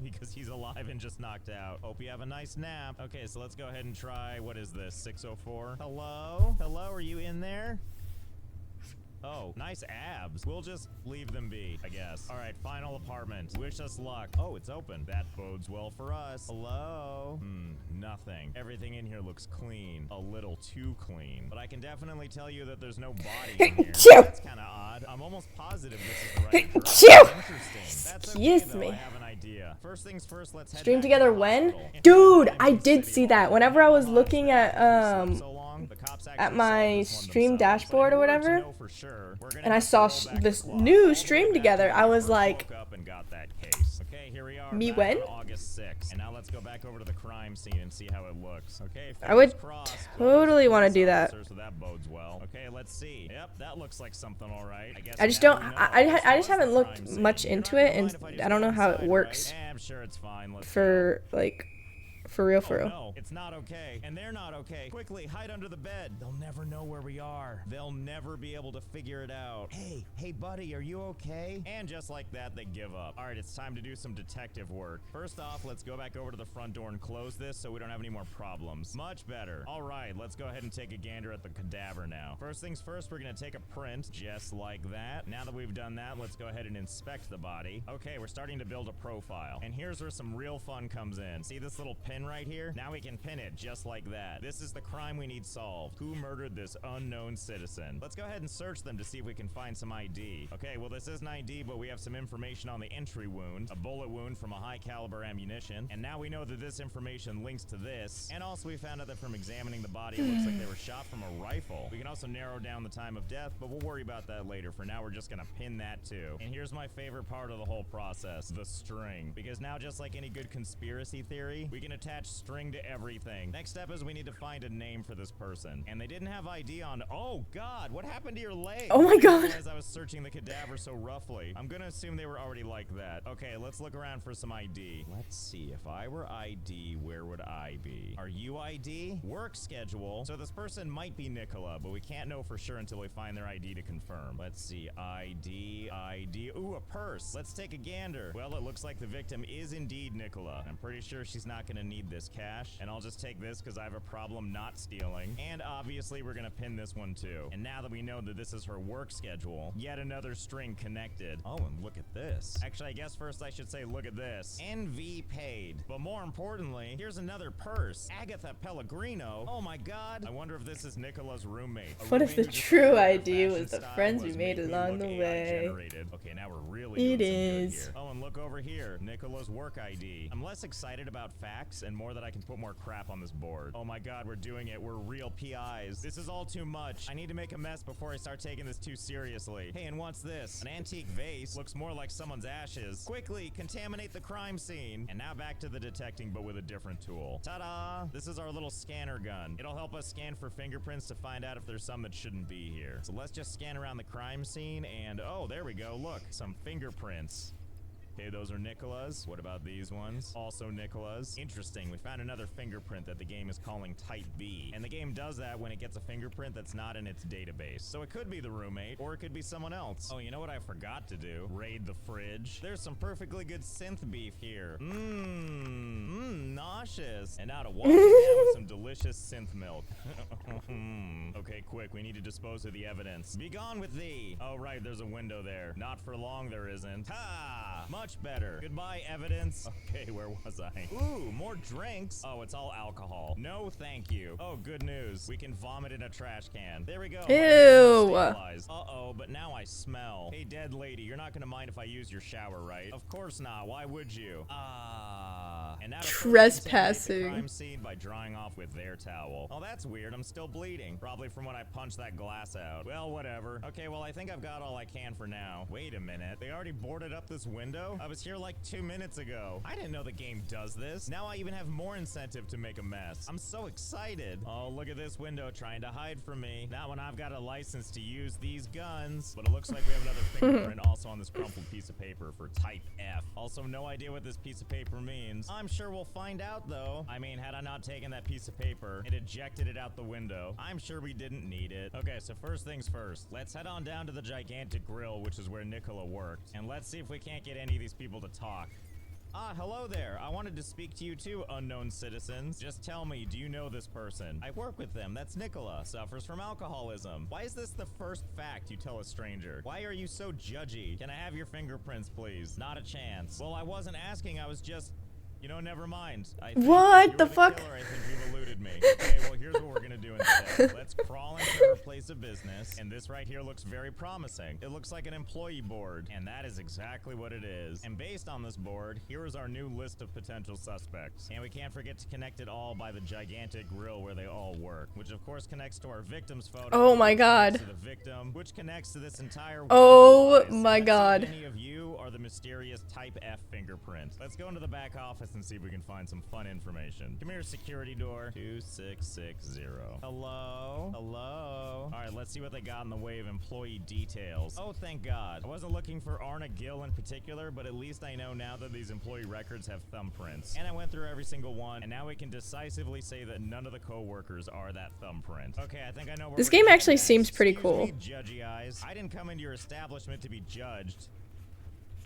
Because he's alive and just knocked out. Hope you have a nice nap. Okay, so let's go ahead and try, what is this, 604? Hello? Hello, are you in there? Oh, nice abs. We'll just leave them be, I guess. All right, final apartment. Wish us luck. Oh, it's open. That bodes well for us. Hello? Nothing. Everything in here looks clean. A little too clean. But I can definitely tell you that there's no body in here. That's kind of odd. I'm almost positive this is the right address. Interesting. That's okay, Excuse though. me. I have an idea. First things first, let's head Stream back to together the when? hospital. Dude, I did see that. Whenever I was looking at my stream dashboard or whatever, and I saw this new stream together, I was like, okay, here we are. me back when? on August 6th. And now let's go back over to the crime scene and see how it looks. Okay, I would fingers crossed. totally want to do that. So that bodes well. Okay, let's see. Yep, that looks like something all right. I guess I just now don't. we know I just haven't looked much into it, and I don't know how it works. I'm sure it's fine. Let's For like, for real, for real. No, it's not okay. And they're not okay. Quickly, hide under the bed. They'll never know where we are. They'll never be able to figure it out. Hey, buddy, are you okay? And just like that, they give up. All right, it's time to do some detective work. First off, let's go back over to the front door and close this so we don't have any more problems. Much better. All right, let's go ahead and take a gander at the cadaver now. First things first, we're gonna take a print just like that. Now that we've done that, let's go ahead and inspect the body. Okay, we're starting to build a profile. And here's where some real fun comes in. See this little pin right here? Now we can pin it just like that. This is the crime we need solved. Who murdered this unknown citizen? Let's go ahead and search them to see if we can find some ID. Okay, well this isn't ID, but we have some information on the entry wound, a bullet wound from a high caliber ammunition, and now we know that this information links to this. And also we found out that from examining the body, it looks like they were shot from a rifle. We can also narrow down the time of death, but we'll worry about that later. For now, we're just gonna pin that too. And here's my favorite part of the whole process, the string. Because now, just like any good conspiracy theory, we can attach string to everything. Next step is we need to find a name for this person. And they didn't have ID on. Oh God, what happened to your leg? Oh my God. As I was searching the cadaver so roughly, I'm gonna assume they were already like that. Okay, let's look around for some ID. Let's see, if I were ID, where would I be? Are you ID? Work schedule. So this person might be Nicola, but we can't know for sure until we find their ID to confirm. Let's see, ID. Ooh, a purse. Let's take a gander. Well, it looks like the victim is indeed Nicola. I'm pretty sure she's not gonna need this cash, and I'll just take this because I have a problem not stealing. And obviously we're gonna pin this one too. And now that we know that this is her work schedule, yet another string connected. Oh, and look at this. Actually, I guess first I should say look at this. NV paid. But more importantly, here's another purse. Agatha Pellegrino. Oh my God. I wonder if this is Nicola's roommate. What if the true ID was the friends we made along the way? Okay, now we're really doing some good is. here. Oh, and look over here. Nicola's work ID. I'm less excited about facts this and more that I can put more crap on this board. Oh my god, we're doing it. We're real PIs. This is all too much. I need to make a mess before I start taking this too seriously. Hey, and what's this? An antique vase. Looks more like someone's ashes. Quickly, contaminate the crime scene. And now back to the detecting, but with a different tool. Ta-da! This is our little scanner gun. It'll help us scan for fingerprints to find out if there's some that shouldn't be here. So let's just scan around the crime scene and, oh, there we go. Look, some fingerprints. Okay, those are Nicola's. What about these ones? Also Nicola's. Interesting, we found another fingerprint that the game is calling Type B. And the game does that when it gets a fingerprint that's not in its database. So it could be the roommate, or it could be someone else. Oh, you know what I forgot to do? Raid the fridge. There's some perfectly good synth beef here. Nauseous. And now to wash it down with some delicious synth milk. Okay, quick, we need to dispose of the evidence. Be gone with thee. Oh, right, there's a window there. Not for long, there isn't. Ha! Much better. Goodbye, evidence. Okay, where was I? Ooh, more drinks. Oh, it's all alcohol. No, thank you. Oh, good news. We can vomit in a trash can. There we go. Ew. Uh-oh, but now I smell. Hey, dead lady, you're not gonna mind if I use your shower, right? Of course not. Why would you? And now Trespassing. The crime scene by drying off with their towel. Oh, that's weird. I'm still bleeding. Probably from when I punched that glass out. Well, whatever. Okay, well, I think I've got all I can for now. Wait a minute. They already boarded up this window? I was here like 2 minutes ago. I didn't know the game does this. Now I even have more incentive to make a mess. I'm so excited. Oh, look at this window trying to hide from me. Now when I've got a license to use these guns. But it looks like we have another fingerprint also on this crumpled piece of paper for Type F. Also, no idea what this piece of paper means. I'm sure we'll find out, though. I mean, had I not taken that piece of paper and ejected it out the window, I'm sure we didn't need it. Okay, so first things first. Let's head on down to the gigantic grill, which is where Nicola worked. And let's see if we can't get any of these people to talk. Ah, hello there. I wanted to speak to you too, unknown citizens. Just tell me, do you know this person? I work with them. That's Nicola. Suffers from alcoholism. Why is this the first fact you tell a stranger? Why are you so judgy? Can I have your fingerprints, please? Not a chance. Well, I wasn't asking. I was just... You know, never mind. What the fuck? Killer. I think you've eluded me. Okay, well, here's what we're gonna do instead. Let's crawl into her place of business, and this right here looks very promising. It looks like an employee board, and that is exactly what it is. And based on this board, here is our new list of potential suspects. And we can't forget to connect it all by the gigantic grill where they all work, which of course connects to our victim's photo. Oh my god. To the victim, which connects to this entire. Oh my god. Any of you are the mysterious Type F fingerprint. Let's go into the back office and see if we can find some fun information. Come here, security door. 2660. Hello? Hello? Alright, let's see what they got in the way of employee details. Oh, thank God. I wasn't looking for Arna Gill in particular, but at least I know now that these employee records have thumbprints. And I went through every single one, and now we can decisively say that none of the co-workers are that thumbprint. Okay, I think I know where this game actually seems pretty cool. Judgy eyes. I didn't come into your establishment to be judged.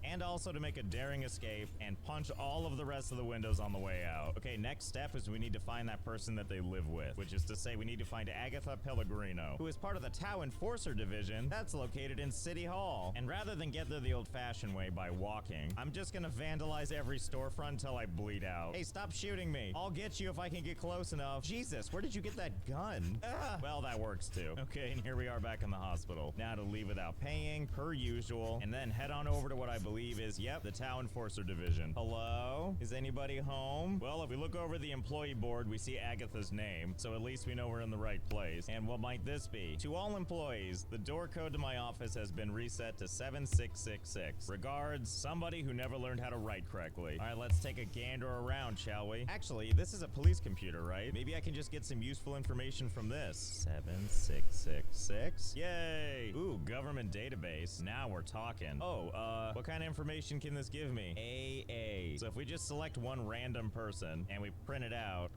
And also to make a daring escape and punch all of the rest of the windows on the way out. Okay, next step is we need to find that person that they live with, which is to say we need to find Agatha Pellegrino, who is part of the Tau Enforcer Division that's located in City Hall. And rather than get there the old-fashioned way by walking, I'm just gonna vandalize every storefront until I bleed out. Hey, stop shooting me. I'll get you if I can get close enough. Jesus, where did you get that gun? Ah, well, that works too. Okay, and here we are back in the hospital. Now to leave without paying, per usual, and then head on over to what I believe is, yep, the Tau Enforcer Division. Hello? Is anybody home? Well, if we look over the employee board, we see Agatha's name, so at least we know we're in the right place. And what might this be? To all employees, the door code to my office has been reset to 7666. Regards, somebody who never learned how to write correctly. All right, let's take a gander around, shall we? Actually, this is a police computer, right? Maybe I can just get some useful information from this. 7666. Yay! Ooh, government database. Now we're talking. Oh, what kind of information can this give me? AA. So if we just select one random person and we print it out.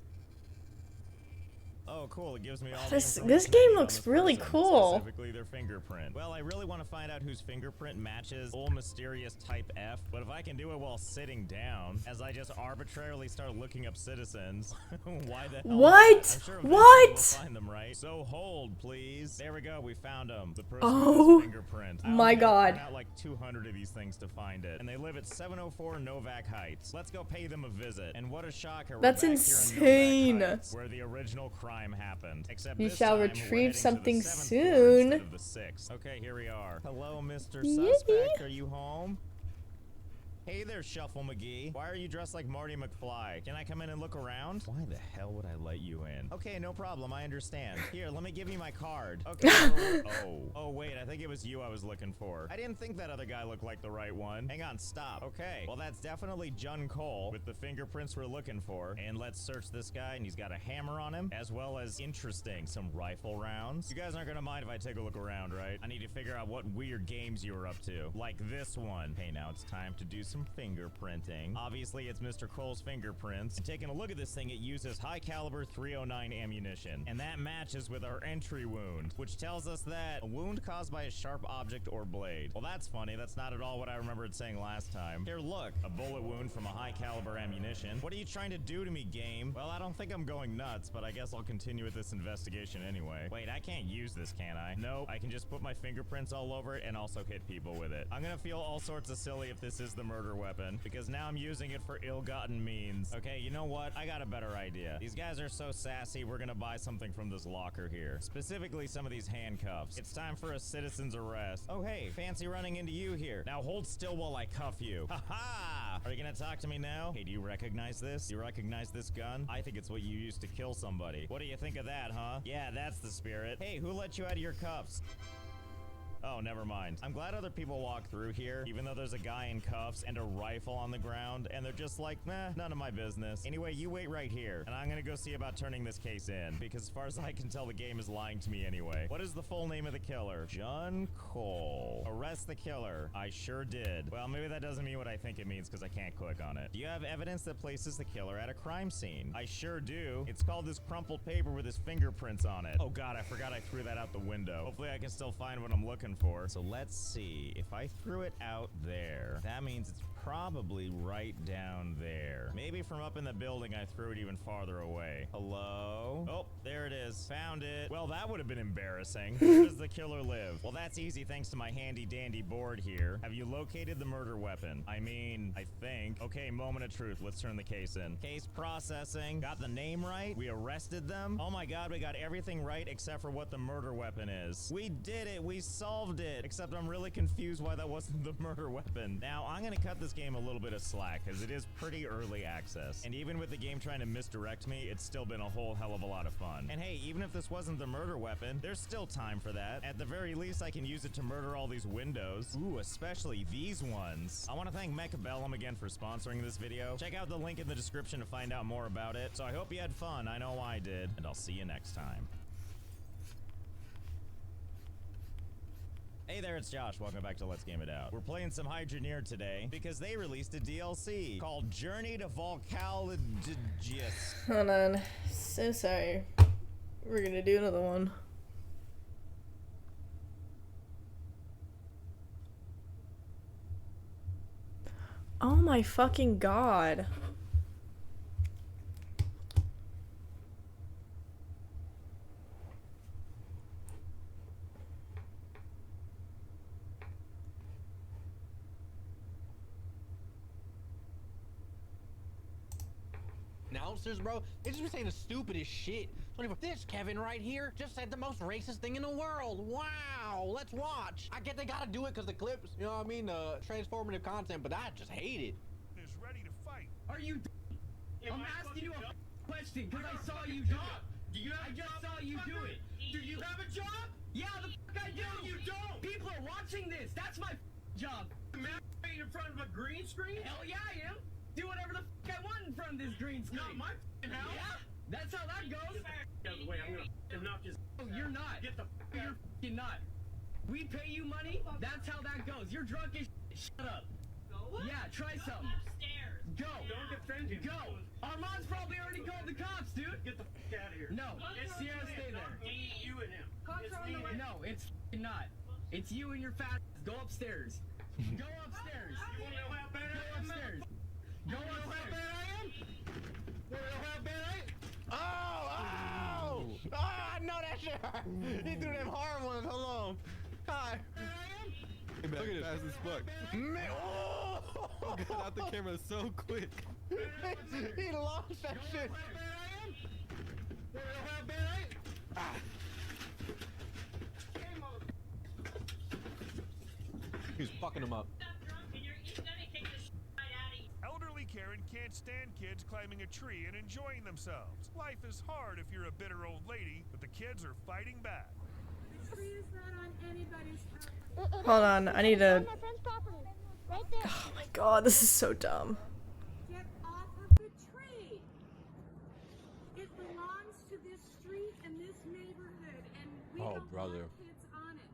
Oh, cool. It gives me all this game looks really cool. Specifically their fingerprint. Well, I really want to find out whose fingerprint matches old mysterious Type F, but if I can do it while sitting down, as I just arbitrarily start looking up citizens, why the hell? What? I'm sure what? We'll find them, right? So hold, please. There we go. We found them. The person oh, with fingerprint. My God. I out like 200 of these things to find it, and they live at 704 Novak Heights. Let's go pay them a visit. And what a shocker! That's insane. Heights, where the original crime happened. Except you this shall time, retrieve something soon. Okay, here we are. Hello, Mr. Suspect. Are you home? Hey there, Shuffle McGee. Why are you dressed like Marty McFly? Can I come in and look around? Why the hell would I let you in? Okay, no problem. I understand. Here, let me give you my card. Okay. Oh, wait. I think it was you I was looking for. I didn't think that other guy looked like the right one. Hang on, stop. Okay. Well, that's definitely Jun Cole with the fingerprints we're looking for. And let's search this guy, and he's got a hammer on him, as well as, interesting, some rifle rounds. You guys aren't gonna mind if I take a look around, right? I need to figure out what weird games you were up to. Like this one. Hey, now it's time to do some fingerprinting. Obviously, it's Mr. Cole's fingerprints. And taking a look at this thing, it uses high caliber 309 ammunition. And that matches with our entry wound, which tells us that a wound caused by a sharp object or blade. Well, that's funny. That's not at all what I remembered saying last time. Here, look, a bullet wound from a high caliber ammunition. What are you trying to do to me, game? Well, I don't think I'm going nuts, but I guess I'll continue with this investigation anyway. Wait, I can't use this, can I? Nope. I can just put my fingerprints all over it and also hit people with it. I'm gonna feel all sorts of silly if this is the murder weapon, because now I'm using it for ill-gotten means. Okay, you know what? I got a better idea. These guys are so sassy, we're gonna buy something from this locker here. Specifically, some of these handcuffs. It's time for a citizen's arrest. Oh, hey, fancy running into you here. Now hold still while I cuff you. Ha-ha! Are you gonna talk to me now? Hey, do you recognize this? Do you recognize this gun? I think it's what you used to kill somebody. What do you think of that, huh? Yeah, that's the spirit. Hey, who let you out of your cuffs? Oh, never mind. I'm glad other people walk through here, even though there's a guy in cuffs and a rifle on the ground, and they're just like, nah, none of my business. Anyway, you wait right here, and I'm gonna go see about turning this case in, because as far as I can tell, the game is lying to me anyway. What is the full name of the killer? Jun Cole. Arrest the killer. I sure did. Well, maybe that doesn't mean what I think it means, because I can't click on it. Do you have evidence that places the killer at a crime scene? I sure do. It's called this crumpled paper with his fingerprints on it. Oh god, I forgot I threw that out the window. Hopefully I can still find what I'm looking for. So let's see. If I threw it out there, that means it's probably right down there. Maybe from up in the building I threw it even farther away. Hello? Oh, there it is. Found it. Well, that would have been embarrassing. Where does the killer live? Well, that's easy thanks to my handy dandy board here. Have you located the murder weapon? I mean, I think. Okay, moment of truth. Let's turn the case in. Case processing. Got the name right. We arrested them. Oh my god, we got everything right except for what the murder weapon is. We did it. We solved it. Except I'm really confused why that wasn't the murder weapon. Now, I'm gonna cut this game a little bit of slack because it is pretty early access. And even with the game trying to misdirect me, it's still been a whole hell of a lot of fun. And hey, even if this wasn't the murder weapon, there's still time for that. At the very least, I can use it to murder all these windows. Ooh, especially these ones. I want to thank Mechabellum again for sponsoring this video. Check out the link in the description to find out more about it. So I hope you had fun. I know I did. And I'll see you next time. Hey there, it's Josh. Welcome back to Let's Game It Out. We're playing some Hydroneer today because they released a DLC called Journey to Volcalogis. Hold on. So sorry. We're gonna do another one. Oh my fucking god. Announcers, bro, they just be saying the stupidest shit. This Kevin right here just said the most racist thing in the world. Wow, let's watch. I get they gotta do it because the clips, you know what I mean, transformative content, but I just hate it. Is ready to fight. Are you? I'm asking you a question because I saw you do it. I just saw you do it. Do you have a job? Yeah, the fuck I do. No, you don't. People are watching this. That's my job. Masturbate in front of a green screen? Hell yeah, I am. Do whatever the fuck I want in front of this green screen. Not my house. Yeah, that's how that goes. Get out of the way. I'm gonna knock his. Oh, you're not. Get the. You're fucking not. We pay you money. That's how that goes. You're drunk as shit. Shut up. What? Yeah, try something. Upstairs. Go. Don't defend him. Go. Armand's probably already called the cops, dude. Get the fuck out of here. No. It's Sierra, stay there. Me, you, and him. It's me. No, it's not. It's you and your fat. Go upstairs. Go upstairs. You wanna know how bad Go I am? upstairs. Go upstairs. I know that shit hurt. He threw them hard ones. Hold on. Hi. Look at it. Fast as fuck. Man, oh! Got out the camera so quick. He lost that shit. Ah. He was fucking him up. Karen can't stand kids climbing a tree and enjoying themselves. Life is hard if you're a bitter old lady, but the kids are fighting back. The tree is not on anybody's property. Hold on, I need to. My friend's property. Right there. Oh my god, this is so dumb. Get off of the tree. It belongs to this street and this neighborhood, and we Oh, don't brother. want kids on it.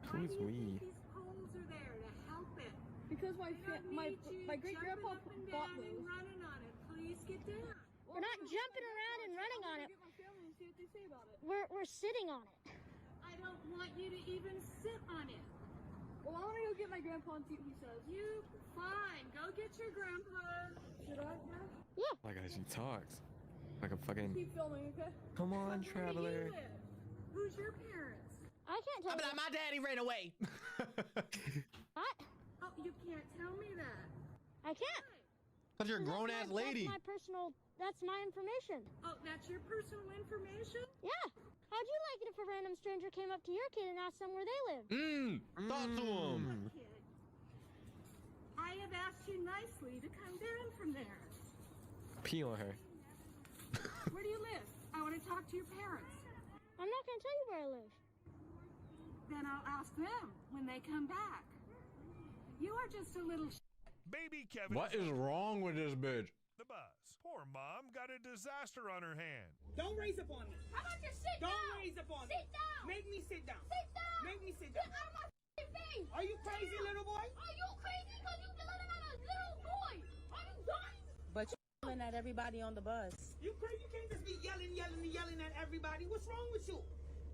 Who's Why do you we? think these poles are there to help it? Because We don't need you my great grandpa jumping up and bought down and those. running on it. Please get down. We're not jumping around and running on it. We're sitting on it. I don't want you to even sit on it. Well, I want to go get my grandpa and see what he says. You fine. Go get your grandpa. Should I? Yeah. Like as she talks. Like a fucking. Keep filming, okay? Come on, Where do you traveler. live? Who's your parents? I can't tell you. My daddy ran away. What? Oh, you can't tell me that. I can't. Cause you're a grown ass lady. That's my information. Oh, that's your personal information? Yeah. How'd you like it if a random stranger came up to your kid and asked them where they live? Talk to him. Kid, I have asked you nicely to come down from there. Pee on her. Where do you live? I want to talk to your parents. I'm not gonna tell you where I live. Then I'll ask them when they come back. You are just a little Baby Kevin. What is wrong with this bitch? The bus. Poor mom got a disaster on her hand. Don't raise up on me. How about you sit Don't down? raise up on me. Sit down. Make me sit down. Sit down. Make me sit down. Get out of my face. Are you crazy, little boy? Are you crazy because you yelling at a little boy? Are you dying? But you're yelling at everybody on the bus. You crazy? You can't just be yelling at everybody. What's wrong with you?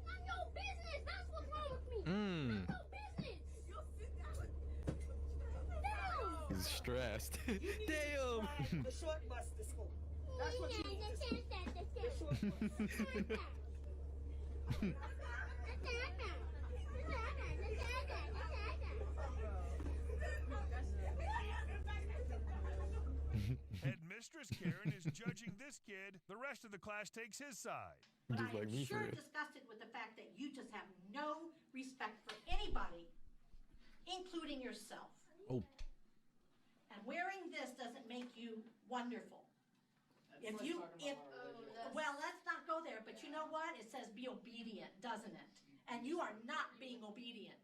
None of your business. That's what's wrong with me. None of your business. You sit down. Down. He's stressed. Damn. The short bus to school. That's what you need. The short bus. Headmistress Karen is judging this kid. The rest of the class takes his side. But Just I like am me sure for real. disgusted with the fact that you just have no respect for anybody, including yourself. Oh. And wearing this doesn't make you wonderful. Well, let's not go there, but you know what? It says be obedient, doesn't it? And you are not being obedient.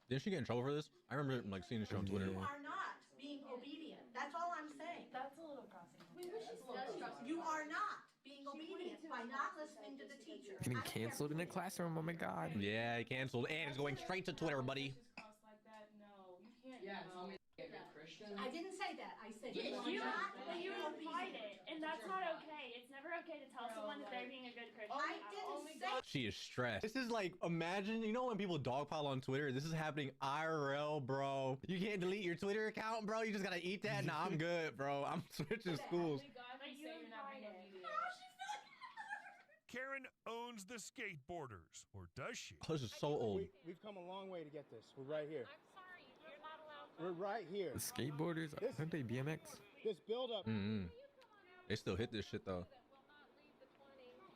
Didn't she get in trouble for this? I remember like seeing this show on Twitter. You are not being obedient. That's all I'm saying. That's a little crossing. You are not being obedient by not listening to the teacher. Getting canceled in the classroom. Oh my god. Yeah, he canceled, and it's going straight to Twitter, buddy. I didn't say that. I said You you are not you being implied obedient. it, and that's not okay. It's never okay to tell someone that they're being a good Christian. I didn't say. She is stressed. This is like, imagine, you know when people dogpile on Twitter? This is happening IRL, bro. You can't delete your Twitter account, bro. You just gotta eat that. Nah, I'm good, bro. I'm switching schools. But you implied it. Karen owns the skateboarders, or does she? Oh, this is so old. We've come a long way to get this. We're right here. We're right here. The skateboarders, aren't they BMX? This build up. They still hit this shit though.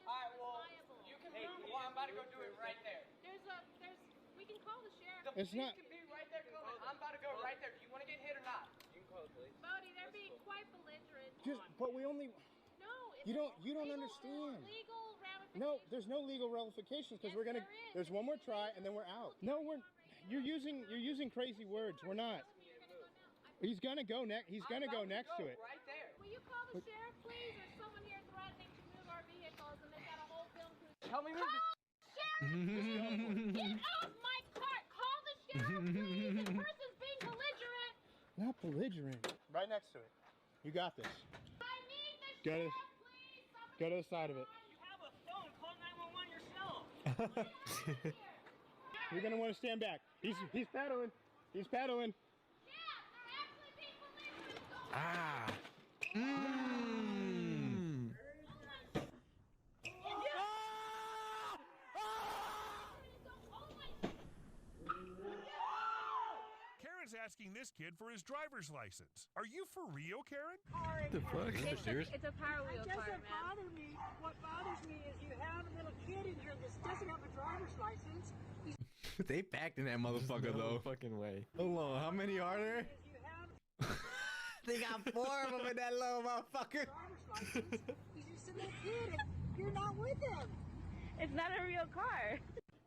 Alright, well, you can I'm about to go do it right there. We can call the sheriff. It's not. You can be right there coming. I'm about to go right there. Do you want to get hit or not? You can call the police. Bodie, they're being quite belligerent. But we only. No, You don't understand. Legal ramifications. No, there's no legal ramifications because we're gonna. There's one more try and then we're out. No, we're. You're using crazy words. We're not. He's gonna go next. He's gonna go next to it. Right there. Will you call the sheriff, please? There's someone here threatening to move our vehicles, and they've got a whole film crew. Tell me Call sheriff! Get off my cart! Call the sheriff, please! This person's being belligerent! Not belligerent. Right next to it. You got this. I need the Go to. sheriff, please! Go to the side of it. You have a phone. Call 911 yourself. You're gonna want to stand back. He's paddling. He's paddling. Ah. Karen's asking this kid for his driver's license. Are you for real, Karen? The fuck? It's a power wheel It car, doesn't man. bother me. What bothers me is you have a little kid in here that doesn't have a driver's license. They packed in that motherfucker No though. fucking way. Hold on, how many are there? They got 4 of them in that little motherfucker. You're not with him. It's not a real car.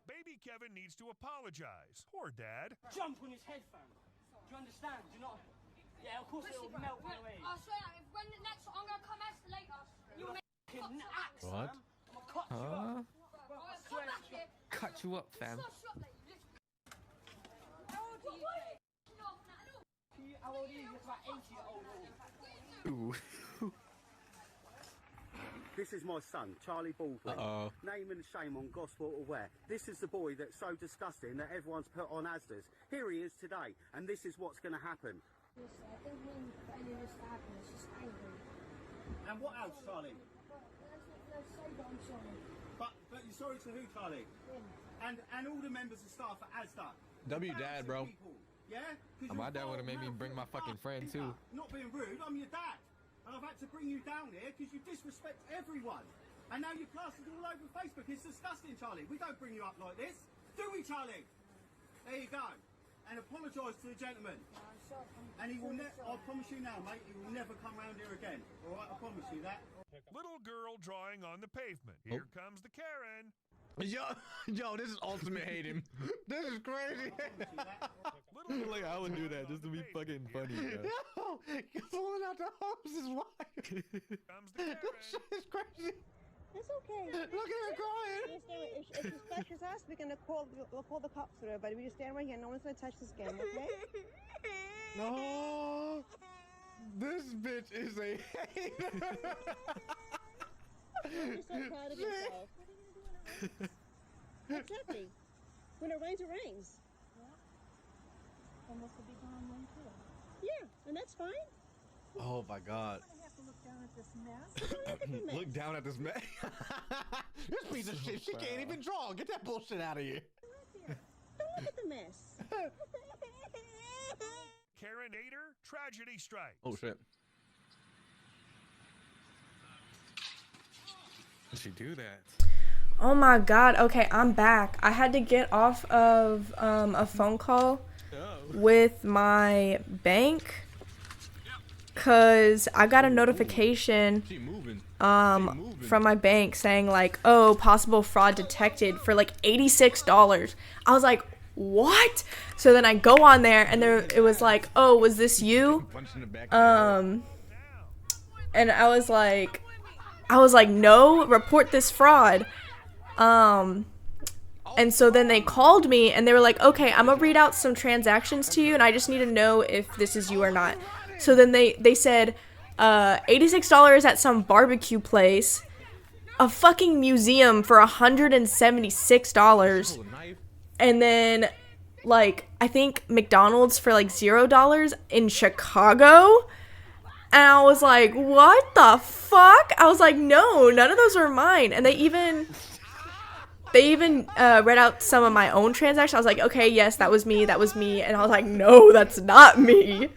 Baby Kevin needs to apologize. Poor dad. Jump on his head, fam. Do you understand? Do not. Yeah, of course it will melt away. I swear, if when the next I'm gonna come escalate us, you'll make Fucking axe, What? fam. I'm gonna cut you up. come back here. Cut you up, fam. How old are you? You're about 80-year-old. Ooh. This is my son, Charlie Baldwin. Uh-oh. Name and shame on Gospel Aware. This is the boy that's so disgusting that everyone's put on Asda's. Here he is today, and this is what's going to happen. I think when any of this happened, it's just angry. And what else, Charlie? Let's say that I'm sorry. But you're sorry to who, Charlie? And all the members of staff at Asda. W dad, bro. People, yeah? My dad would have made me bring my fucking friend too. Not being rude, I'm your dad. And I've had to bring you down here because you disrespect everyone. And now you're plastered all over Facebook. It's disgusting, Charlie. We don't bring you up like this. Do we, Charlie? There you go. And apologise to the gentleman. And he will never, I promise you now, mate, he will never come round here again. All right, I promise you that. Little girl drawing on the pavement. Here comes the Karen. Yo, this is ultimate hating. This is crazy. Like, I would do that just to be fucking funny, bro. Yo, you're pulling out the hose is why. Comes the Karen. This shit is crazy. It's okay. Look at her crying. If she splashes us, we'll call the cops for her. But we just stand right here. No one's gonna touch this game, okay? No, this bitch is a hater. You're so proud of yourself. That's nothing. When it rains, it rains. Almost a big on one too. Yeah, and that's fine. Oh my god. I have to look down at this mess. Look down at this mess. This piece of shit, she can't even draw. Get that bullshit out of here. Don't look at the mess. Karen Ader, tragedy strikes. Oh shit. Did she do that? Oh my god. Okay, I'm back. I had to get off of a phone call with my bank because I got a notification from my bank saying like, oh, possible fraud detected for like $86. I was like, what? So then I go on there and it was like, oh, was this you? And I was like, no, report this fraud. And so then they called me and they were like, okay, I'm gonna read out some transactions to you and I just need to know if this is you or not. So then they said, $86 at some barbecue place, a fucking museum for $176, and then like I think McDonald's for like $0 in Chicago. And I was like, what the fuck? I was like, no, none of those are mine. And they even read out some of my own transactions. I was like, okay, yes, that was me. And I was like, no, that's not me.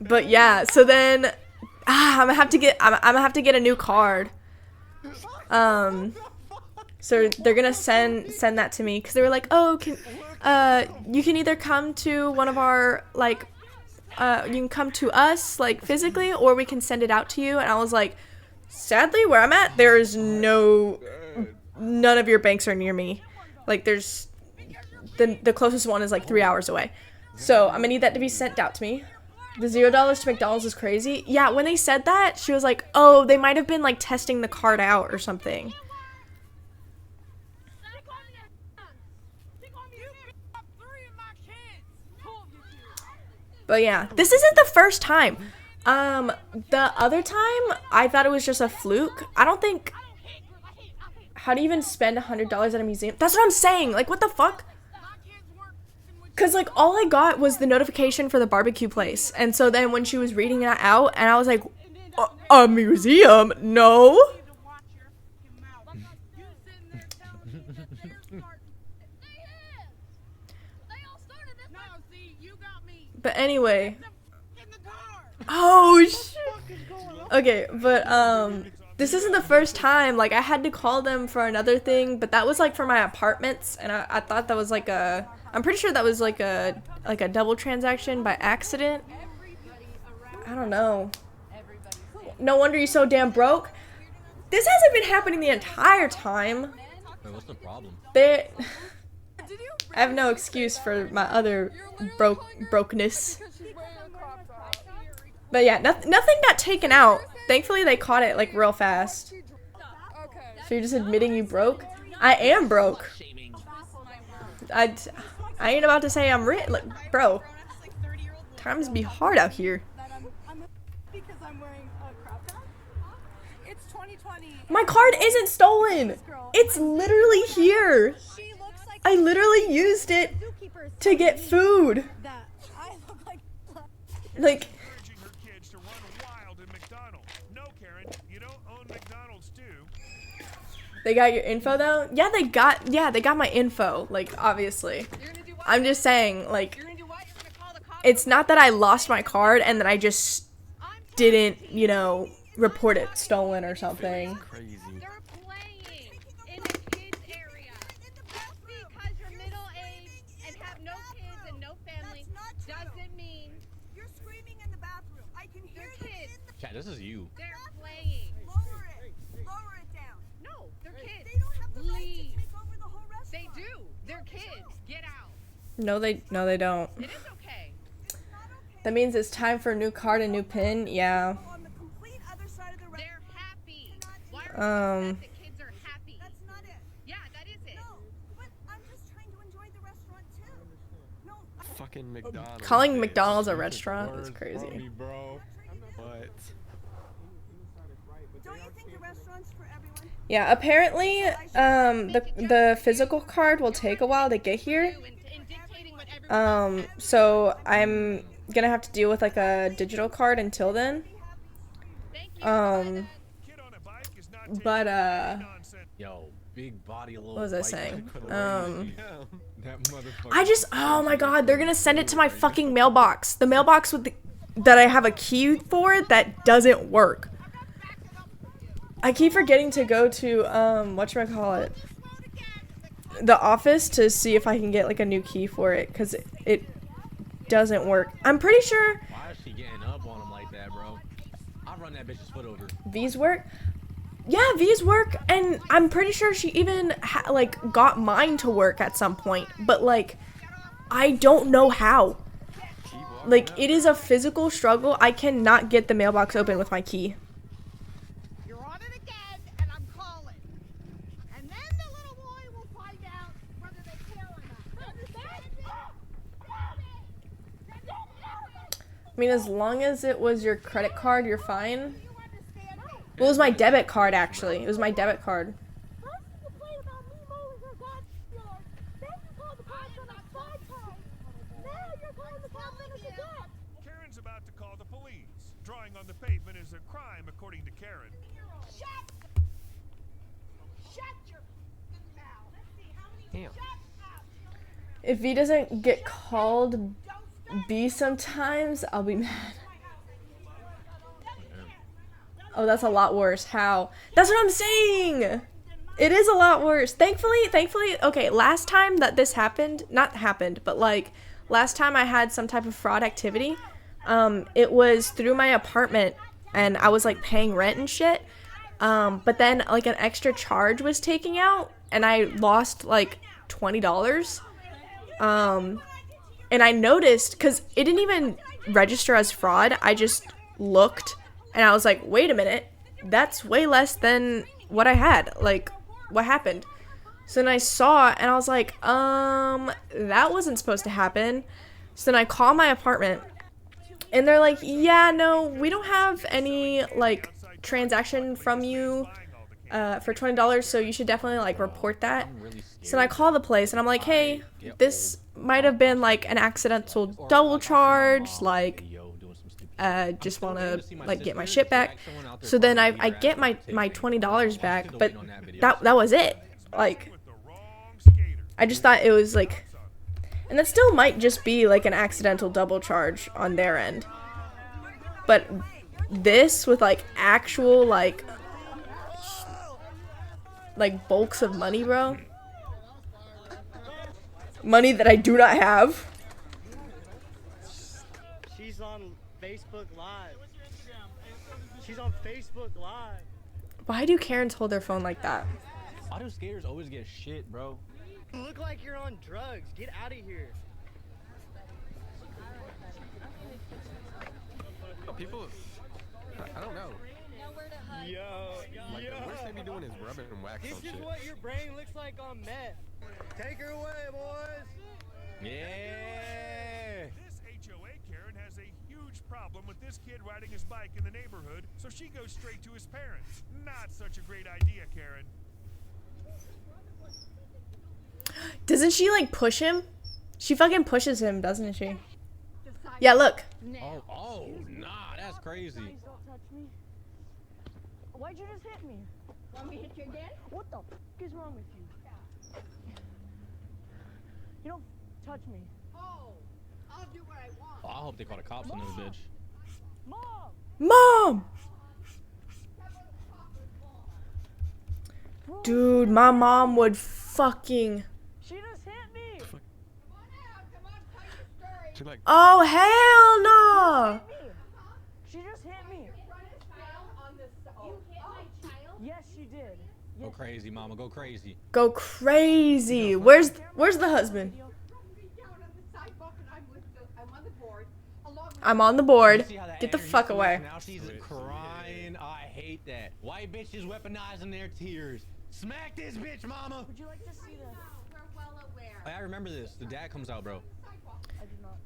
But yeah, so then I'm gonna have to get a new card. So they're gonna send that to me because they were like, oh, you can either come to one of our like, you can come to us like physically, or we can send it out to you. And I was like, sadly, where I'm at, there is none of your banks are near me. Like there's the closest one is like 3 hours away. So I'm gonna need that to be sent out to me. The $0 to McDonald's is crazy. Yeah, when they said that, she was like, oh, they might have been like testing the card out or something. But yeah, this isn't the first time. The other time, I thought it was just a fluke. I don't think... How do you even spend $100 at a museum? That's what I'm saying. Like, what the fuck? Because, like, all I got was the notification for the barbecue place. And so then when she was reading that out, and I was like, a museum? No. But anyway. Oh, shit. Okay, but, this isn't the first time. Like, I had to call them for another thing, but that was, like, for my apartments, and I thought that was, like, I'm pretty sure that was, like a double transaction by accident. I don't know. No wonder you're so damn broke. This hasn't been happening the entire time. Wait, what's the problem? I have no excuse for my other brokenness. But yeah, nothing got taken out. Thankfully, they caught it like real fast. So you're just admitting you broke? I am broke. I ain't about to say I'm rich. Like, bro, times be hard out here. My card isn't stolen. It's literally here. I literally used it to get food. Like, they got your info though? Yeah, they got my info, like, obviously. I'm just saying, like, it's not that I lost my card and that I just didn't, you know, report it stolen or something. Crazy. Chat, this is you. They're playing. Lower it down. No, they're kids. They don't have the right to take over the whole restaurant. They do. They're kids. Get out. No, they don't. It is okay. That means it's time for a new card and new pin. Yeah. They're happy. Why are you upset that kids are happy? That's not it. Yeah, that is it. No, but I'm just trying to enjoy the restaurant too. No. Fucking McDonald's. Calling McDonald's a restaurant is crazy. Me, bro. But Don't you think the restaurant's for everyone? Yeah, apparently, the physical card will take a while to get here. So I'm gonna have to deal with like a digital card until then. But Yo, big body, little. what was I saying? That I oh my god, they're gonna send it to my fucking mailbox. The mailbox with that I have a key for that doesn't work. I keep forgetting to go to whatchamacallit, the office to see if I can get like a new key for it, because it doesn't work. I'm pretty sure. Why is she getting up on him like that, bro? I'll run that bitch's foot over. V's work? Yeah, V's work, and I'm pretty sure she even like got mine to work at some point, but like I don't know how. Like, it is a physical struggle. I cannot get the mailbox open with my key. You're on it again, and I'm calling. And then the little boy will find out whether they care or not. Understand? I mean, as long as it was your credit card, you're fine. Well, it was my debit card, actually. It was my debit card. Karen's about to call the police. Drawing on the pavement is a crime, according to Karen. Shut your mouth. Let's see how many. damn. If V doesn't get called B sometimes, I'll be mad. Oh, that's a lot worse. How? That's what I'm saying! It is a lot worse. Thankfully, okay, last time that this happened, not happened, but like, last time I had some type of fraud activity, it was through my apartment, and I was like paying rent and shit, but then like an extra charge was taken out, and I lost like $20, and I noticed, because it didn't even register as fraud, I just looked, and I was like, wait a minute, that's way less than what I had, like, what happened? So then I saw, and I was like, that wasn't supposed to happen. So then I call my apartment, and they're like, yeah, no, we don't have any, like, transaction from you, for $20, so you should definitely, like, report that. So then I call the place, and I'm like, hey, this might have been, like, an accidental double charge, like, just want to like get my shit back. So then I get my $20 back, but that was it. Like, I just thought it was like, and that still might just be like an accidental double charge on their end, but this with like actual like bulks of money, bro, money that I do not have. She's on Facebook Live. She's on Facebook Live. Why do Karens hold their phone like that? Why do skaters always get shit, bro? You look like you're on drugs. Get out of here. Oh, people, I don't know. Yo, Like, the worst they be doing is rubbing wax This on is shit. what your brain looks like on meth. Take her away, boys. Yeah. This HOA Karen has a huge problem with this kid riding his bike in the neighborhood, so she goes straight to his parents. Not such a great idea, Karen. Doesn't she like push him? She fucking pushes him, doesn't she? Yeah, look. Oh, nah, that's crazy. Please don't touch me. Why'd you just hit me? Want me to hit you again? What the f is wrong with you? You don't touch me. Oh, I'll do what I want. Oh, I hope they call the cops on this bitch. Mom! Dude, my mom would fucking... She just hit me. She like, Oh, hell no! She just hit me. Yes, she did. Go crazy, mama. Go crazy. Go crazy. Where's the husband? I'm on the board. Get the fuck away. Now she's crying. I hate that. White bitches weaponizing their tears. Smack this bitch, mama. Would you like to see this? We're well aware. I remember this. The dad comes out, bro. I do not.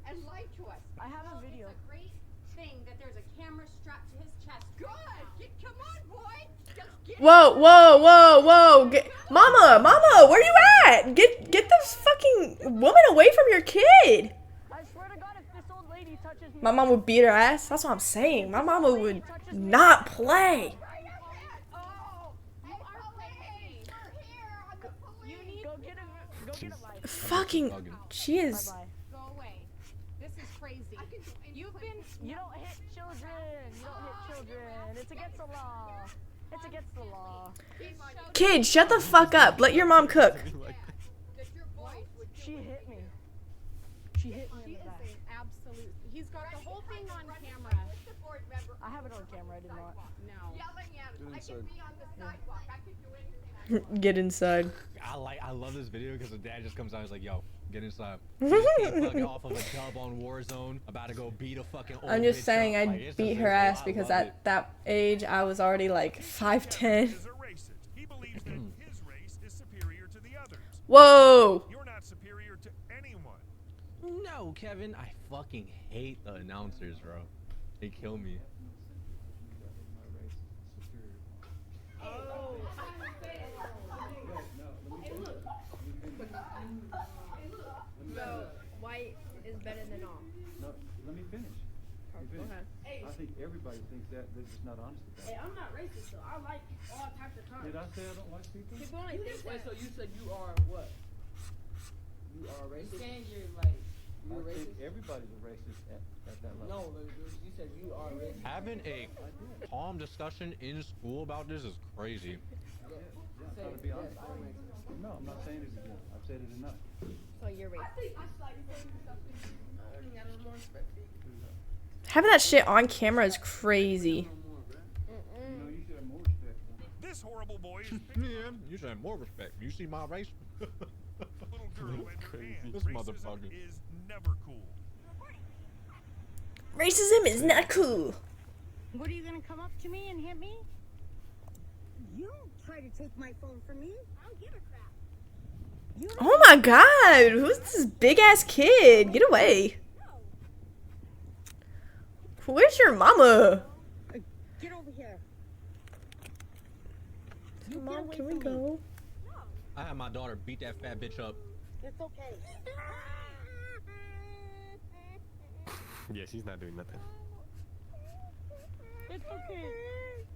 And lie to us. I have a video. It's a great thing that there's a camera strapped to his chest. Good. Come on, boy. Just get Whoa, whoa, whoa, whoa. Mama, where you at? Get this fucking woman away from your kid. I swear to God, if this old lady touches me. My mom would beat her ass. That's what I'm saying. My mama would not play. Fucking, she is. go away. This is crazy. You've been. You don't hit children. You don't hit children. It's against the law. It's against the law. Kid, shut the fuck up. Let your mom cook. She hit me. She hit me in the back. Absolute. He's got the whole thing on camera. I have it on camera. I did not. No. Get inside. Get inside. I love this video because the dad just comes out and is like, yo, get inside. He just came fucking off of a dub on Warzone, about to go beat a fucking old I'm just bitch saying up. I'd Like, it's beat just her this- ass I because love at that age I was already like 5'10". He believes that his race is superior to the others. Whoa. You're not superior to anyone. No, Kevin, I fucking hate the announcers, bro. They kill me. So, white is better than all. No, let me finish. Let me Go finish. ahead. Hey. I think everybody thinks that they're just not honest about Hey, it. I'm not racist though. I like all types of colors. Did I say I don't like people? People only think that. So you said you are what? You are You racist? saying you're like I You're think racist? everybody's a racist at that level. No, you said you are racist. Having a calm discussion in school about this is crazy. Yeah, I'm trying to be honest. No, I'm not saying it again. I've said it enough. so you're racist. Having that shit on camera is crazy. This horrible boy is Yeah, you should have more respect. You see my race? little girl and her hand. This Racism motherfucker. is never cool. Racism is not cool. What are you gonna come up to me and hit me? You don't try to take my phone from me. I don't give a crap. Oh my god, who's this big ass kid? Get away. Where's your mama? Get over here. Mom, can we go? I had my daughter beat that fat bitch up. It's okay. Yeah, she's not doing nothing. It's okay.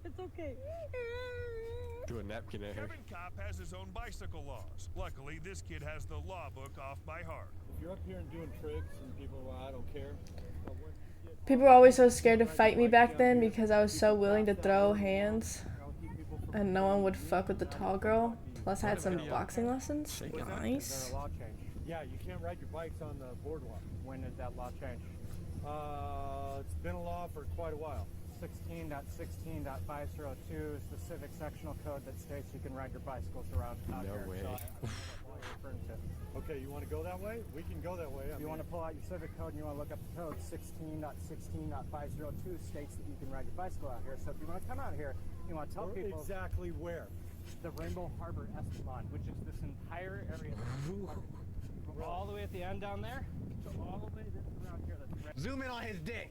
It's okay. Do a napkin at her. Kevin Kopp has his own bicycle laws. Luckily, this kid has the law book off by heart. If you're up here and doing tricks and people, well, I don't care. But once you get People were always so scared to fight me back then because I was so willing to throw hands. And no one would fuck with the tall girl. Plus I had some boxing lessons. Nice. law change. Yeah, you can't ride your bikes on the boardwalk. When did that law change? It's been a law for quite a while. 16.16.502 is the civic sectional code that states you can ride your bicycles around out here. way. So I don't know what you're referring to. Okay, you want to go that way? We can go that way. If you want to pull out your civic code and you want to look up the code, 16.16.502 states that you can ride your bicycle out here. So if you want to come out here, you want to tell people exactly where. The Rainbow Harbor Esplanade, which is this entire area from all the way at the end down there to all the way this around here. That's Zoom in on his dick.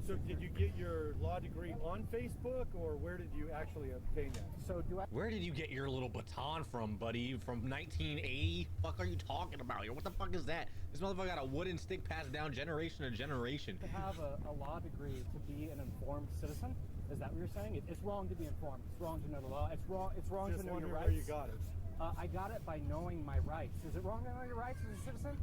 So did you get your law degree on Facebook, or where did you actually obtain that? So Where did you get your little baton from, buddy? From 1980? Fuck are you talking about? What the fuck is that? This motherfucker got a wooden stick passed down generation to generation. To have a law degree to be an informed citizen? Is that what you're saying? It's wrong to be informed. It's wrong to know the law. It's wrong Just to know your wondering rights. where you got it. I got it by knowing my rights. Is it wrong to know your rights as a citizen?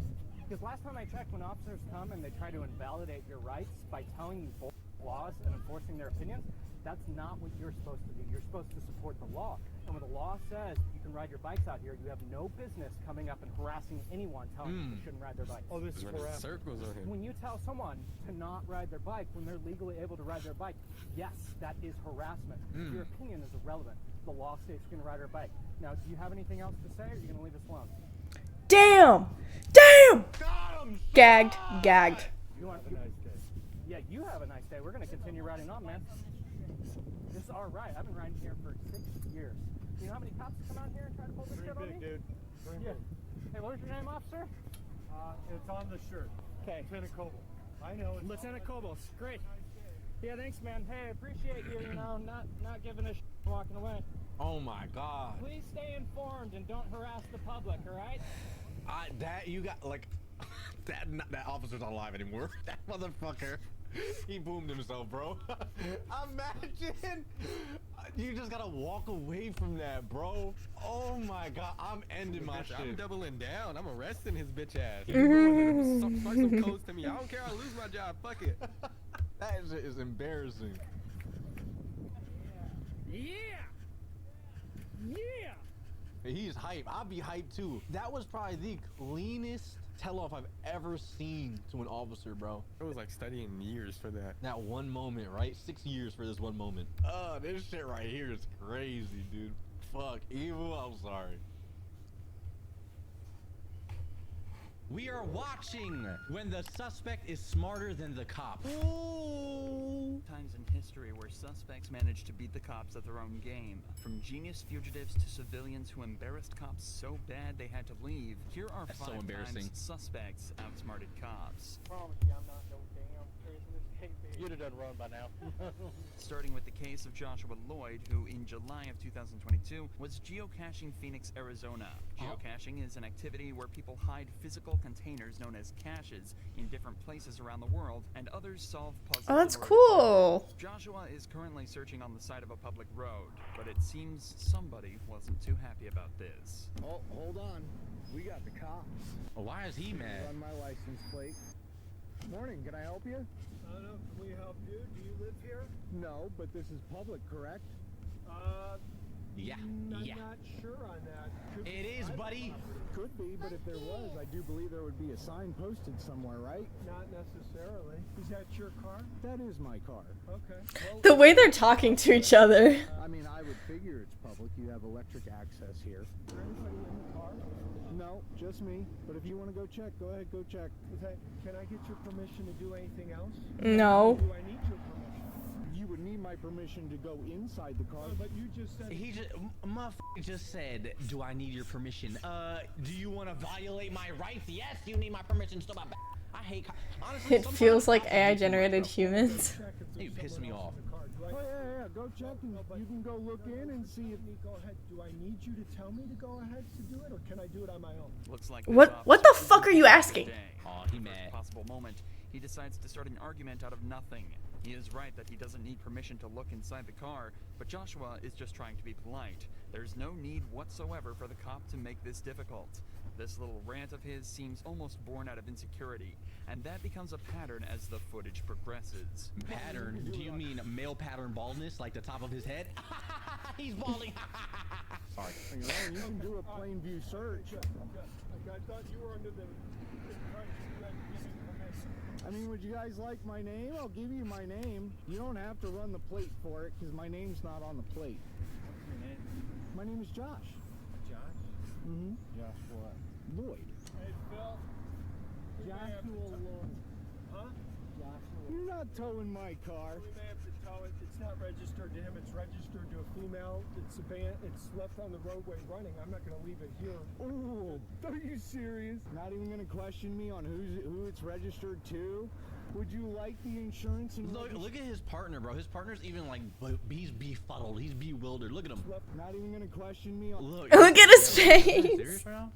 Because last time I checked, when officers come and they try to invalidate your rights by telling you both laws and enforcing their opinions, that's not what you're supposed to do. You're supposed to support the law. And when the law says you can ride your bikes out here, you have no business coming up and harassing anyone telling them they shouldn't ride their bikes. Oh, this is harassment. Circles on him. When you tell someone to not ride their bike when they're legally able to ride their bike, yes, that is harassment. Your opinion is irrelevant. The law states you can ride your bike. Now, do you have anything else to say, or are you going to leave us alone? Damn! Damn! Gagged. Gagged. You want a nice day. Yeah, you have a nice day. We're going to continue riding on, man. This is our ride. I've been riding here for 6 years. You know how many cops come out here and try to pull this shit on me? Dude. Yeah. Hey, what's your name, officer? It's on the shirt. Okay. Lieutenant Coble. I know. Lieutenant Kobos. Great. Yeah, thanks, man. Hey, I appreciate you, not giving a shit and walking away. Oh my god. Please stay informed and don't harass the public, all right? That you got like that officer's not alive anymore. That motherfucker, he boomed himself, bro. Imagine you just gotta walk away from that, bro. Oh my god, I'm ending my shit. I'm doubling down. I'm arresting his bitch ass. Spark some codes to me. I don't care. I lose my job. Fuck it. That shit is embarrassing. Yeah. Yeah. He's hype. I'll be hyped too. That was probably the cleanest tell-off I've ever seen to an officer, bro. It was like studying years for that. That one moment, right? 6 years for this one moment. Oh, this shit right here is crazy, dude. Fuck, evil, I'm sorry. We are watching when the suspect is smarter than the cop. Ooh. Times in history where suspects managed to beat the cops at their own game. From genius fugitives to civilians who embarrassed cops so bad they had to leave. Here are That's 5 so embarrassing. times suspects outsmarted cops. Promise you, I'm not no damn crazy. You'd have done wrong by now. Starting with the case of Joshua Lloyd, who in July of 2022 was geocaching Phoenix, Arizona. Geocaching is an activity where people hide physical containers known as caches in different places around the world, and others solve puzzles. Oh, that's in order to find cool. them. Joshua is currently searching on the side of a public road, but it seems somebody wasn't too happy about this. Oh, hold on. We got the cops. Oh, why is he mad? On my license plate. Morning, can I help you? Can we help you? Do you live here? No, but this is public, correct? Yeah. I'm not sure on that. It is, buddy. Could be, but if there was, I do believe there would be a sign posted somewhere, right? Not necessarily. Is that your car? That is my car. Okay. Well, The way they're talking to each other. I mean, I would figure it's public. You have electric access here. is there anybody in the car? No, just me. But if you want to go check, go ahead, go check. Can I get your permission to do anything else? No. Do I need your permission? You would need my permission to go inside the car. But you just said... He just, motherfucker just said, do I need your permission? Do you want to violate my rights? Yes, you need my permission. So I hate, honestly, It feels like AI generated humans. You piss me off. Oh, yeah, go check and you can go look in and see if... Go ahead. Do I need you to tell me to go ahead to do it, or can I do it on my own? Looks like What the fuck are you asking? Oh, he mad. Possible moment, he decides to start an argument out of nothing. He is right that he doesn't need permission to look inside the car, but Joshua is just trying to be polite. There's no need whatsoever for the cop to make this difficult. This little rant of his seems almost born out of insecurity, and that becomes a pattern as the footage progresses. Pattern? Do you mean male pattern baldness, like the top of his head? He's balding. Sorry. You can do a plain view search. I thought you were under the impression that you had to give me permission. I mean, would you guys like my name? I'll give you my name. You don't have to run the plate for it, because my name's not on the plate. What's your name? My name is Josh. Josh? Mm-hmm. Josh what? Lloyd. Hey, Phil. Joshua Lloyd. Huh? Joshua. You're not towing my car. We may have to tow it. It's not registered to him. It's registered to a female. It's left on the roadway running. I'm not going to leave it here. Oh, are you serious? Not even going to question me on who it's registered to? Would you like the insurance? And Look at his partner, bro. His partner's even like, he's befuddled. He's bewildered. Look at him. Not even going to question me on. Look at his face. Serious right now?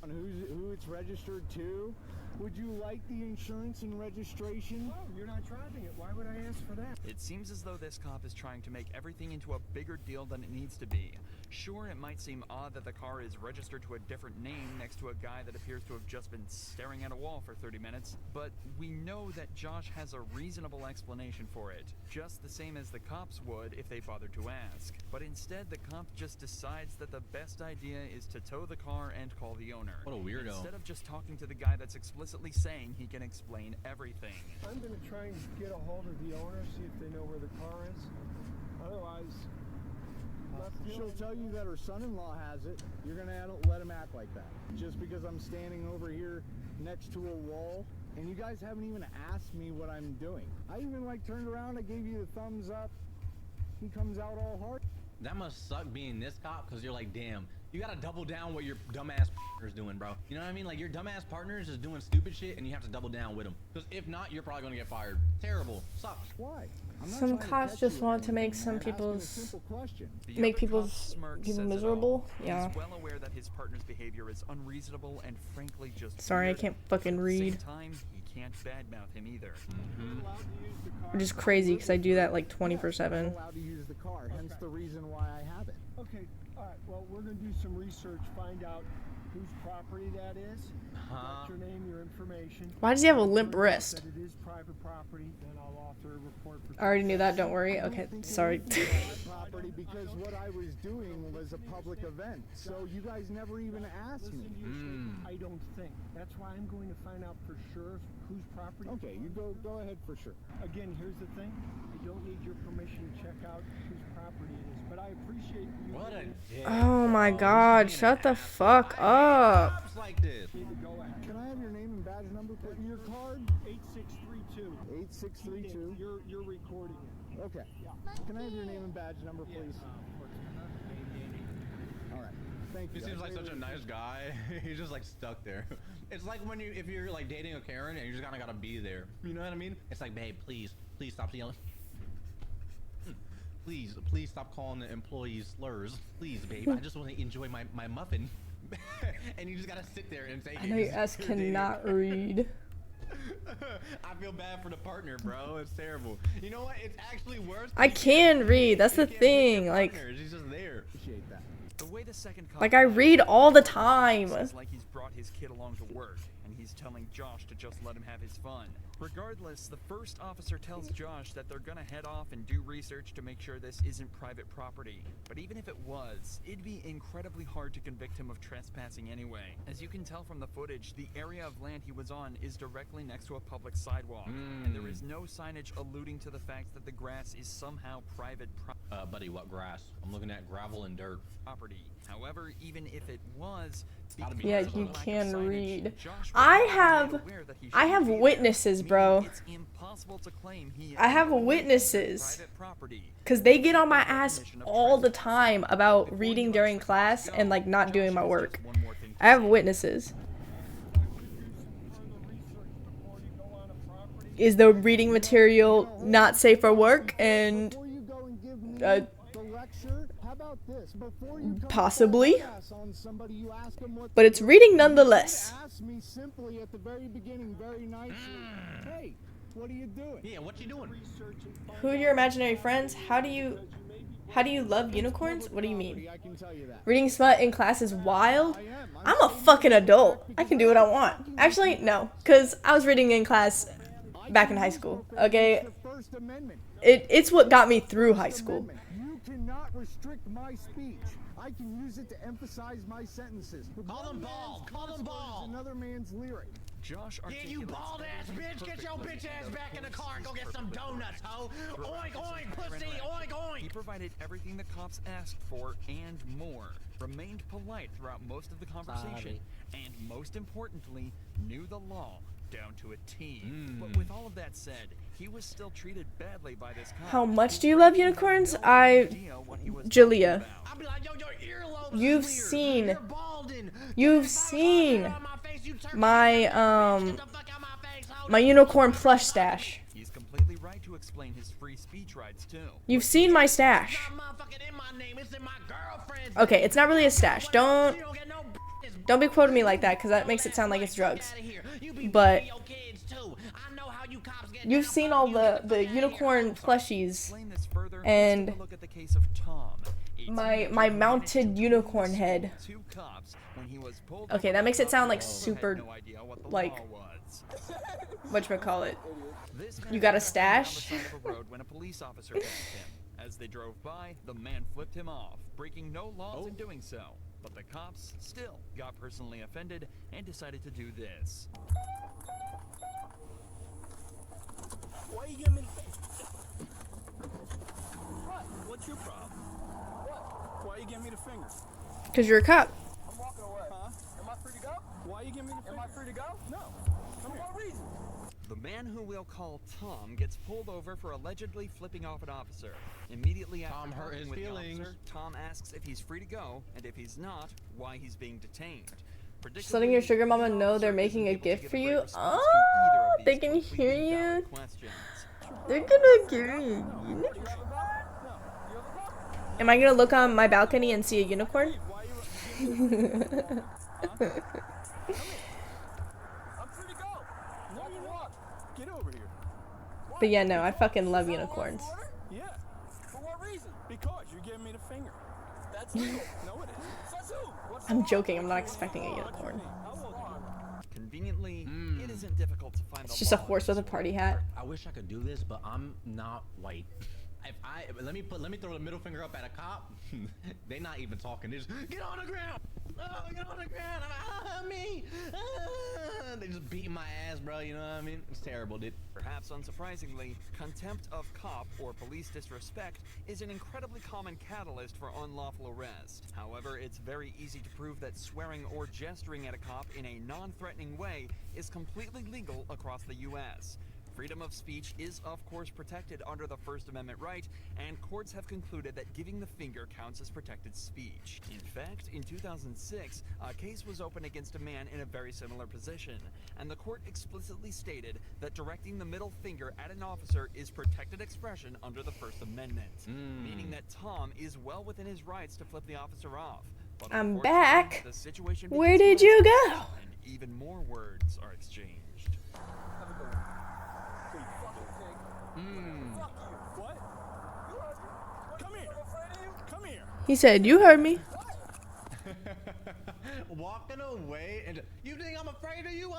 On who it's registered to? Would you like the insurance and registration? Oh, you're not driving it. Why would I ask for that? It seems as though this cop is trying to make everything into a bigger deal than it needs to be. Sure, it might seem odd that the car is registered to a different name next to a guy that appears to have just been staring at a wall for 30 minutes, but we know that Josh has a reasonable explanation for it, just the same as the cops would if they bothered to ask. But instead, the cop just decides that the best idea is to tow the car and call the owner. What a weirdo. Instead of just talking to the guy that's explicitly saying he can explain everything. I'm going to try and get a hold of the owner, see if they know where the car is. Otherwise, she'll tell you that her son-in-law has it. You're gonna let him act like that just because I'm standing over here next to a wall, and you guys haven't even asked me what I'm doing. I even turned around, I gave you the thumbs up. He comes out all hard. That must suck being this cop, because you're like, damn, you gotta double down what your dumbass partner's doing, bro. You know what I mean? Like, your dumbass partner is just doing stupid shit, and you have to double down with him. Because if not, you're probably gonna get fired. Terrible. Sucks. Why? Some cops just want to make some people's people miserable. Yeah. He's well aware that his partner's behavior is unreasonable and frankly just Sorry, weird. I can't fucking read. At the same time, he can't badmouth him either. Which is crazy because I do that like 24/7. Allowed to use the car, hence the reason why I have it. okay, all right, well, we're going to do some research, find out whose property that is. Got your name, your information. Why does he have a limp wrist? That it is private property, then I'll author a report for I already knew that, don't worry. Okay, sorry. Property because what I was doing was a public event, so you guys never even asked me. I don't think. That's why I'm going to find out for sure whose property. Okay, you go ahead for sure. Again, here's the thing. I don't need your permission to check out whose property it is, but I appreciate you. What a dick. Oh my god, shut the fuck up. Like this. Can I have your name and badge number, please? Your card? 8632. 8632. You're recording it. Okay. Can I have your name and badge number, please? All right. Thank you. He seems like such a nice guy. He's just like stuck there. It's like when if you're like dating a Karen and you just kind of gotta be there. You know what I mean? It's like, babe, please stop yelling. Please stop calling the employees slurs. Please, babe, I just want to enjoy my muffin. And you just gotta sit there and take it. I know your ass cannot read. I feel bad for the partner, bro. It's terrible. You know what? It's actually worse. I can read. That's the thing. Like, he's just there. Appreciate that. The way the second cop I read all the time. It's like he's brought his kid along to work, and he's telling Josh to just let him have his fun. Regardless, the first officer tells Josh that they're gonna head off and do research to make sure this isn't private property. But even if it was, it'd be incredibly hard to convict him of trespassing anyway. As you can tell from the footage, the area of land he was on is directly next to a public sidewalk, and there is no signage alluding to the fact that the grass is somehow private buddy, what grass? I'm looking at gravel and dirt. Property. However, even if it was, yeah, you can read. I have witnesses, bro. It's impossible to claim he I have witnesses. Cause they get on my ass all the time about reading during class and like not doing my work. I have witnesses. Is the reading material not safe for work? And possibly, but it's reading nonetheless. Hey, what are you doing? Yeah, what you doing? Who are your imaginary friends? How do you love unicorns? What do you mean? Reading smut in class is wild? I'm a fucking adult. I can do what I want. Actually, no, because I was reading in class back in high school, okay? It's what got me through high school. You cannot restrict my speech. I can use it to emphasize my sentences. Call them bald. Call them bald. Another man's lyric. Josh Yeah, you bald ass bitch! Get your bitch ass back in the car and go get some donuts, ho! Oink oink, pussy! Oink oink! He provided everything the cops asked for and more, remained polite throughout most of the conversation, and most importantly, knew the law down to a T. But with all of that said, he was still treated badly by this cop. How much do you love unicorns? Julia. You've seen my my unicorn plush stash. He's completely right to explain his free speech rights too. You've seen my stash. Okay, it's not really a stash. Don't be quoting me like that, because that makes it sound like it's drugs. But you've seen all the unicorn plushies and my mounted unicorn head. Okay, that makes it sound like super, like, whatchamacallit. You got a stash? When a police officer passed him. As they drove by, the man flipped him off, breaking no laws in doing so. But the cops still got personally offended and decided to do this. Why you giving me the finger? What? What's your problem? What? Why you giving me the finger? Because you're a cop. I'm walking away. Huh? Am I free to go? Why you giving me the finger? Am I free to go? No. For what reason? The man who we'll call Tom gets pulled over for allegedly flipping off an officer. Immediately after talking with the officer, Tom asks if he's free to go, and if he's not, why he's being detained. Just letting your sugar mama know they're making a gift for you. Oh, they can hear you. They're gonna hear you. Am I gonna look on my balcony and see a unicorn? But yeah, no, I fucking love unicorns. Yeah. For what reason? Because you're giving me the finger. That's legal. No, it isn't. Says who? I'm joking, I'm not expecting a unicorn. Conveniently, it isn't difficult to find It's just a horse with a party hat. I wish I could do this, but I'm not white. Let me throw the middle finger up at a cop. They not even talking. They just get on the ground. Oh, get on the ground. Me. They just beating my ass, bro. You know what I mean? It's terrible, dude. Perhaps unsurprisingly, contempt of cop or police disrespect is an incredibly common catalyst for unlawful arrest. However, it's very easy to prove that swearing or gesturing at a cop in a non-threatening way is completely legal across the U.S. Freedom of speech is, of course, protected under the First Amendment right, and courts have concluded that giving the finger counts as protected speech. In fact, in 2006, a case was opened against a man in a very similar position, and the court explicitly stated that directing the middle finger at an officer is protected expression under the First Amendment, meaning that Tom is well within his rights to flip the officer off. But I'm back. the situation Where did you go? And even more words are exchanged. Have a good one. What? Come here. Come here. He said, you heard me. Walking away and you think I'm afraid of you,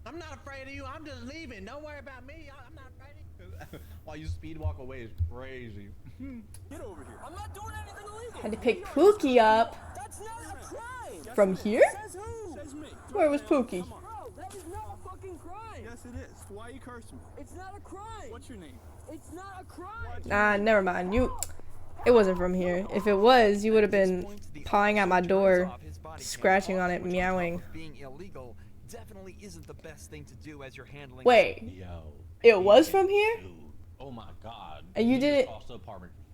I'm not afraid of you. I'm just leaving. Don't worry about me. I'm not afraid of you. While you speed walk away is crazy. Get over here. I'm not doing anything illegal. Had to pick Pookie up. That's not a crime. From here? Says who? Says me. Where was Pookie? Bro, that is not a fucking crime. Yes, it is. Why are you cursing me? It's not a crime. What's your name? It's not a crime. Nah, never mind. It wasn't from here. If it was, you would have been pawing at my door, scratching on it, meowing. Being illegal definitely isn't the best thing to do as you're handling. Wait, it was from here? Oh my god. And you did it?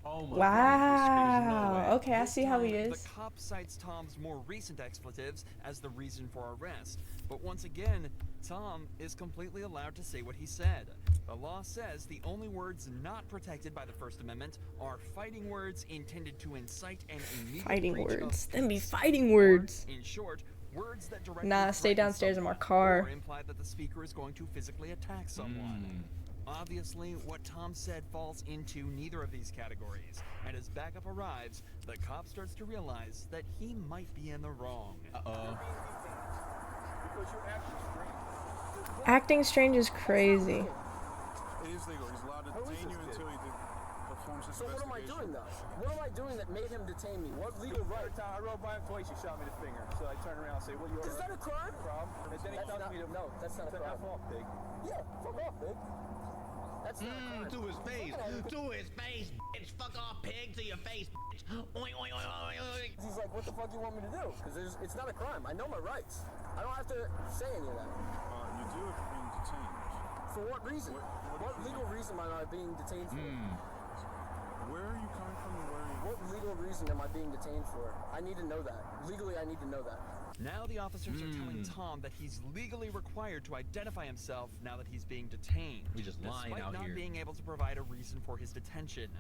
Oh my wow. Okay, I see how he is. The cop cites Tom's more recent expletives as the reason for arrest. But once again, Tom is completely allowed to say what he said. The law says the only words not protected by the First Amendment are fighting words intended to incite an immediate Fighting breach words. of Them be peace. fighting words. In short, words that directly Nah, stay threaten downstairs in my someone car. or imply that the speaker is going to physically attack someone. Obviously, what Tom said falls into neither of these categories, and as backup arrives, the cop starts to realize that he might be in the wrong. Because you're acting strange. Acting strange is crazy. It is legal. He's allowed to detain you until he performs this So what am I doing though? What am I doing that made him detain me? What legal right? I rode by him twice, he shot me the finger. So I turned around and say, well, you're Is that a crime? And then he That's tells not, me to no, that's not a crime. F off, pig. Yeah, fuck off, pig. That's not a crime. To his face. To his face, bitch. Fuck off, pig. To your face, bitch. Oink, oink, oink, oink, oink. He's like, what the fuck do you want me to do? Because it's not a crime. I know my rights. I don't have to say any of that. You do if you're being detained. For what reason? What legal reason am I being detained for? Where are you coming from and where are you? What legal reason am I being detained for? I need to know that. Legally, I need to know that. Now the officers are telling Tom that he's legally required to identify himself now that he's being detained. We just lying despite out not here. being able to provide a reason for his detention.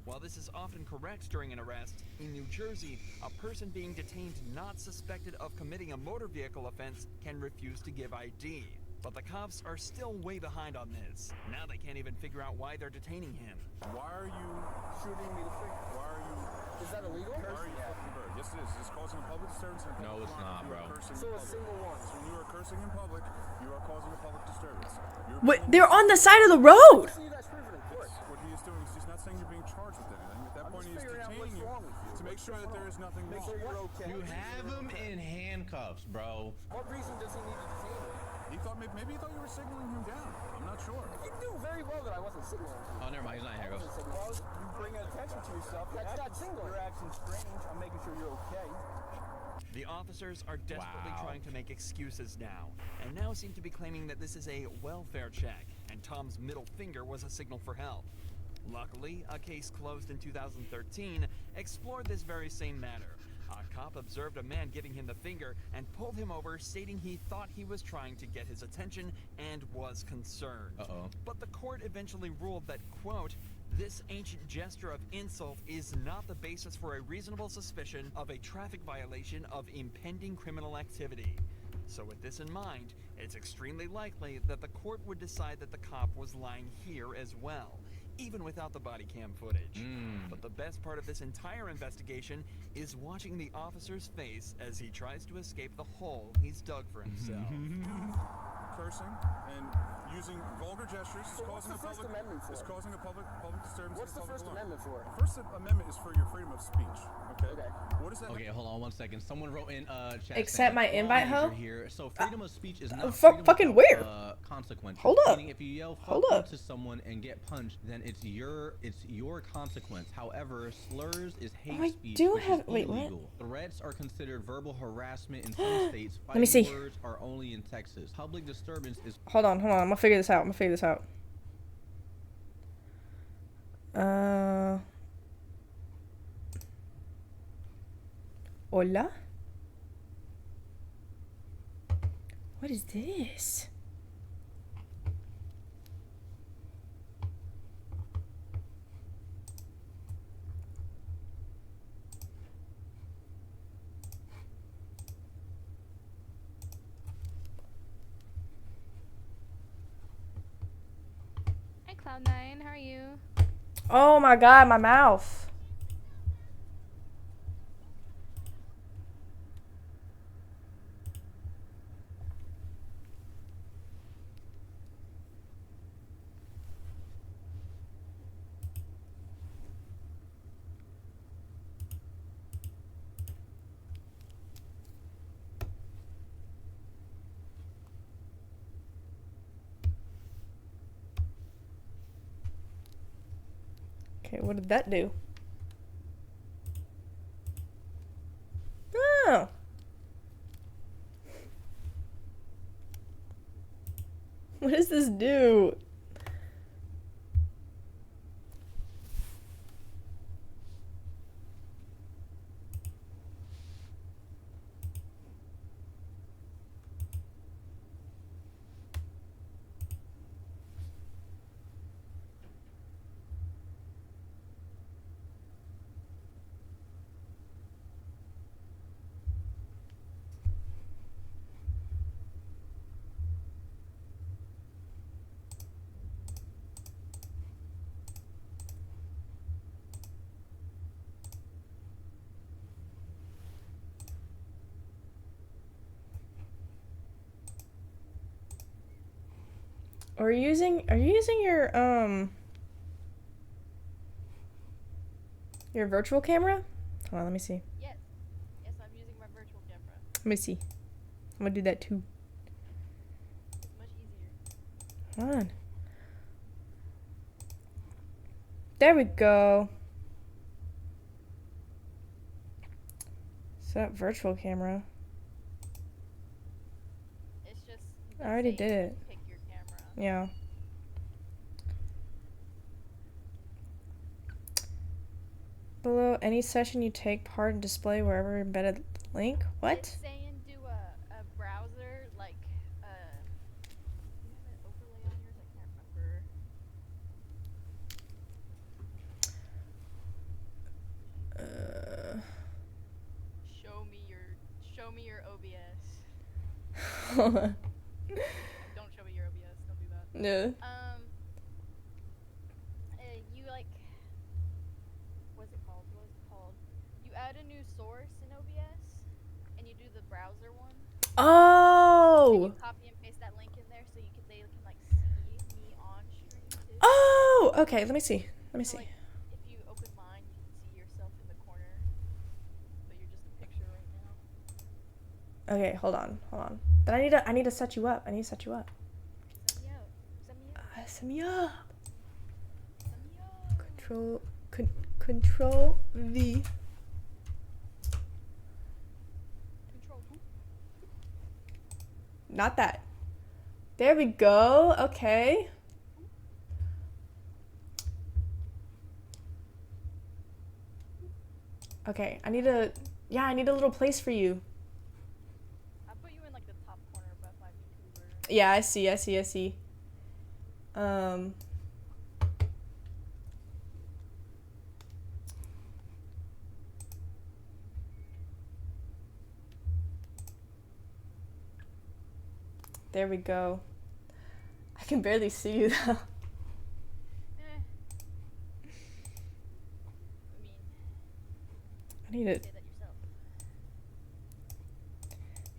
While this is often correct during an arrest, in New Jersey, a person being detained not suspected of committing a motor vehicle offense can refuse to give ID. But the cops are still way behind on this. Now they can't even figure out why they're detaining him. Why are you shooting me the finger? Why are you... Is that illegal? Cursing fucking bird. Yes, it is. It's causing a public disturbance. In No, it's not, bro. So a single one. So when you are cursing in public, you are causing a public disturbance. What? They're on the side of the road. See, that's proven in court. What he is doing is he's not saying you're being charged with anything. At that point, he is detaining you to make sure that there is nothing wrong. Make sure you're okay. You have him in handcuffs, bro. What reason does he need to detain me? He thought maybe he thought you were signaling him down. I'm not sure. He knew very well that I wasn't signaling him. Oh, never mind. He's not in handcuffs. Well, you bring attention to yourself. That's not signaling. Your action's strange. I'm making sure you're okay. The officers are desperately trying to make excuses now, and now seem to be claiming that this is a welfare check, and Tom's middle finger was a signal for help. Luckily, a case closed in 2013 explored this very same matter. A cop observed a man giving him the finger and pulled him over, stating he thought he was trying to get his attention and was concerned. But the court eventually ruled that, quote, this ancient gesture of insult is not the basis for a reasonable suspicion of a traffic violation of impending criminal activity. So with this in mind, it's extremely likely that the court would decide that the cop was lying here as well, even without the body cam footage. But the best part of this entire investigation is watching the officer's face as he tries to escape the hole he's dug for himself. Cursing and using vulgar gestures is causing a public disturbance. What's the First Amendment for? First Amendment is for your freedom of speech. Okay. What is that? Okay, hold on 1 second. Someone wrote in chat. Accept my invite, ho? Here. So freedom of speech is not fucking where? Consequence. Hold up. Meaning if you yell Hold fuck up. to someone and get punched, then it's your consequence. However, slurs is hate I speech. do which have- is wait, what? illegal. Threats are considered verbal harassment in some states. Let me see. Fighting words are only in Texas. Public disturbance is Hold on. I'm gonna figure this out. Hola? What is this? Hi, Cloud9. How are you? Oh my god, my mouth. Okay, what did that do? Oh. What does this do? Are you using your Your virtual camera? Hold on, let me see. Yes. Yes, I'm using my virtual camera. Let me see. I'm gonna do that too. It's much easier. Hold on. There we go. Set up virtual camera. It's just. I already did it. Pick your camera. Yeah. Below any session you take part in display wherever embedded link. What? It's saying do a browser like do you have an overlay on yours? I can't remember. Show me your OBS. Hold on. Don't show me your OBS. Don't do that. No. You like what's it called? What is it called? You add a new source in OBS and you do the browser one. Oh. And you copy and paste that link in there so they can like see me on stream too. Oh. Okay. Let me see. Let me So, see. like, if you open mine, you can see yourself in the corner, but you're just a picture right now. Okay. Hold on. Hold on. Then I need to set you up. I need to set you up. Send me out. Send me out. Set me up. Send me out. Control V. Control who? Not that. There we go. Okay. Okay, I need a little place for you. I put you in like the top corner of my VTuber. Yeah, I see. There we go. I can barely see you though. I need it.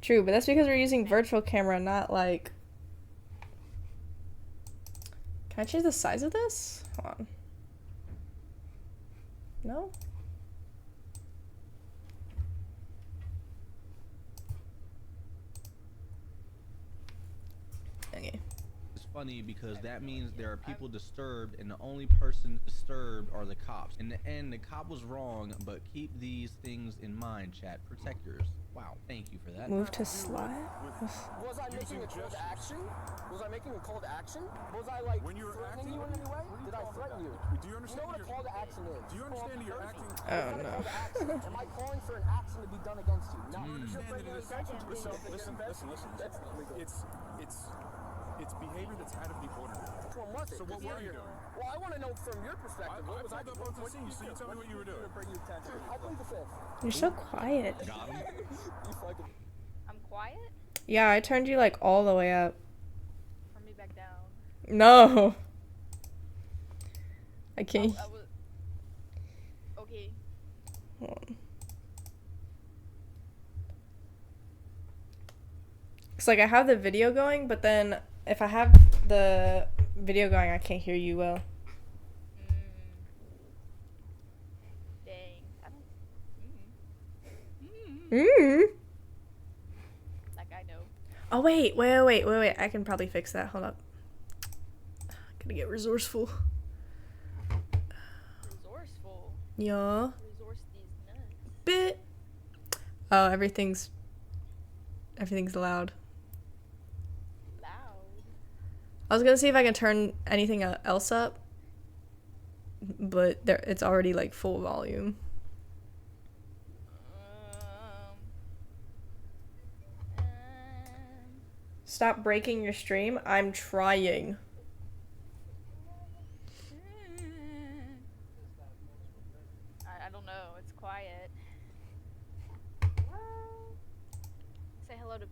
True, but that's because we're using virtual camera, not like... Can I change the size of this? Hold on. No? Okay. It's funny because that means there are people disturbed and the only person disturbed are the cops. In the end, the cop was wrong, but keep these things in mind, chat. Protect yours. Wow, thank you for that. Move to slide? Was I making a call to action? Was I making a call to action? Was I like threatening you in any way? Did I threaten you? Do you understand what a call to action is? Do you understand that you're acting? Oh no. Am I calling for an action to be done against you? No. Listen. It's behavior that's out of the ordinary. Well, was it? So what were you doing? Well, I want to know from your perspective. What was I doing? What you see? You tell me what you were doing. I'll plead the fifth. You're so quiet. Got him. I'm quiet? Yeah, I turned you like all the way up. Turn me back down. No. I can't. Okay. Hold on. It's like I have the video going, but then if I have the video going, I can't hear you well. Dang. I don't. Like I know. Oh wait. I can probably fix that. Hold up. Gotta get resourceful. Resourceful. Yeah. Resource these nuts. Bit. Oh, everything's loud. I was gonna see if I can turn anything else up, but it's already like full volume. Stop breaking your stream. I'm trying. I don't know. It's quiet. Say hello to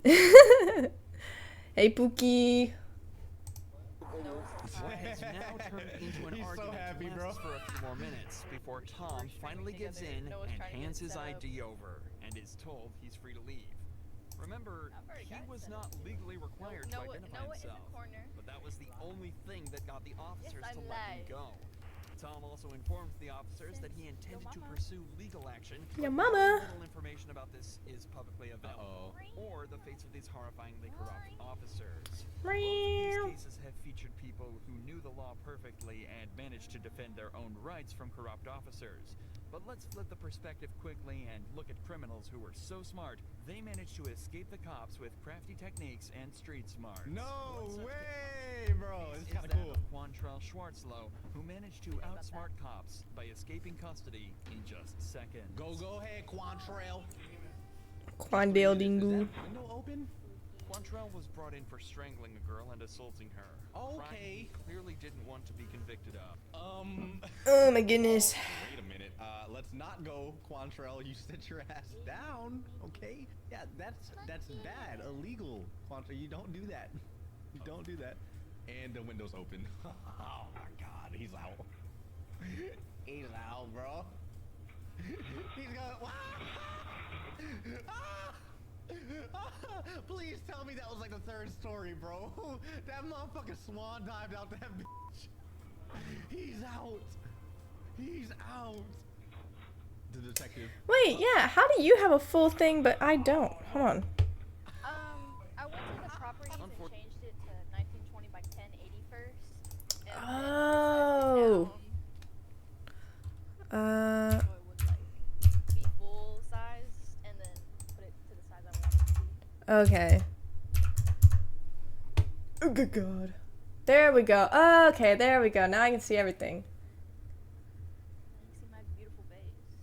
Pookie. Hey, Pookie. It's now turned into an argument so happy, bro. for a few more minutes before Tom finally gives in and hands his ID over and is told he's free to leave. Remember, he was not legally required to identify himself, but that was the only thing that got the officers to let him go. Tom also informed the officers that he intended to pursue legal action. Your but mama. very little information about this is publicly available, or the fates of these horrifyingly corrupt officers. Both of these cases have featured people who knew the law perfectly and managed to defend their own rights from corrupt officers. But let's flip the perspective quickly and look at criminals who were so smart, they managed to escape the cops with crafty techniques and street smarts. No way, bro. It's kind of cool. Quantrell Schwarzlow, who managed to outsmart cops by escaping custody in just seconds. Go ahead, Quantrell. Quandale Dingu. Window open? Quantrell was brought in for strangling a girl and assaulting her. Okay. He clearly didn't want to be convicted of. Oh my goodness. Wait a minute. Let's not go, Quantrell. You sit your ass down, okay? Yeah, that's bad. Illegal, Quantrell. You don't do that. You don't do that. And the window's open. Oh my God, he's out. He's out, bro. He's going. Please tell me that was like the third story, bro. That motherfucking swan dived out that bitch. He's out. He's out. The detective. Wait, yeah, how do you have a full thing but I don't? Hold on. I went to the properties and changed it to 1920 by 1080 first. And Oh. so it would like be full size and then put it to the size I wanted it to be. Okay. Oh good God. There we go. Okay, there we go. Now I can see everything. You see my beautiful face.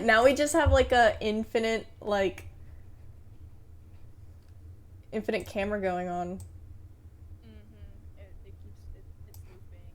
Now we just have like a infinite camera going on. It keeps it's looping.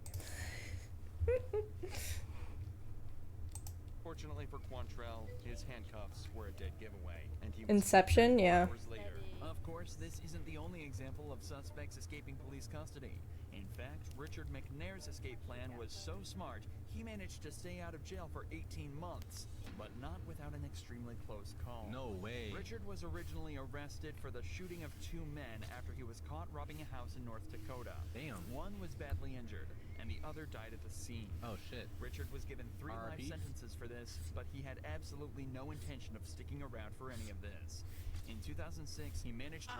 Fortunately for Quantrell, his handcuffs were a dead giveaway, and he was Inception, yeah. hours later. Of course, this isn't the only example of suspects escaping police custody. In fact, Richard McNair's escape plan was so smart, he managed to stay out of jail for 18 months, but not without an extremely close call. No way. Richard was originally arrested for the shooting of 2 men after he was caught robbing a house in North Dakota. Damn. One was badly injured, and the other died at the scene. Oh shit. Richard was given 3 life RIP? sentences for this, but he had absolutely no intention of sticking around for any of this. In 2006, he managed to...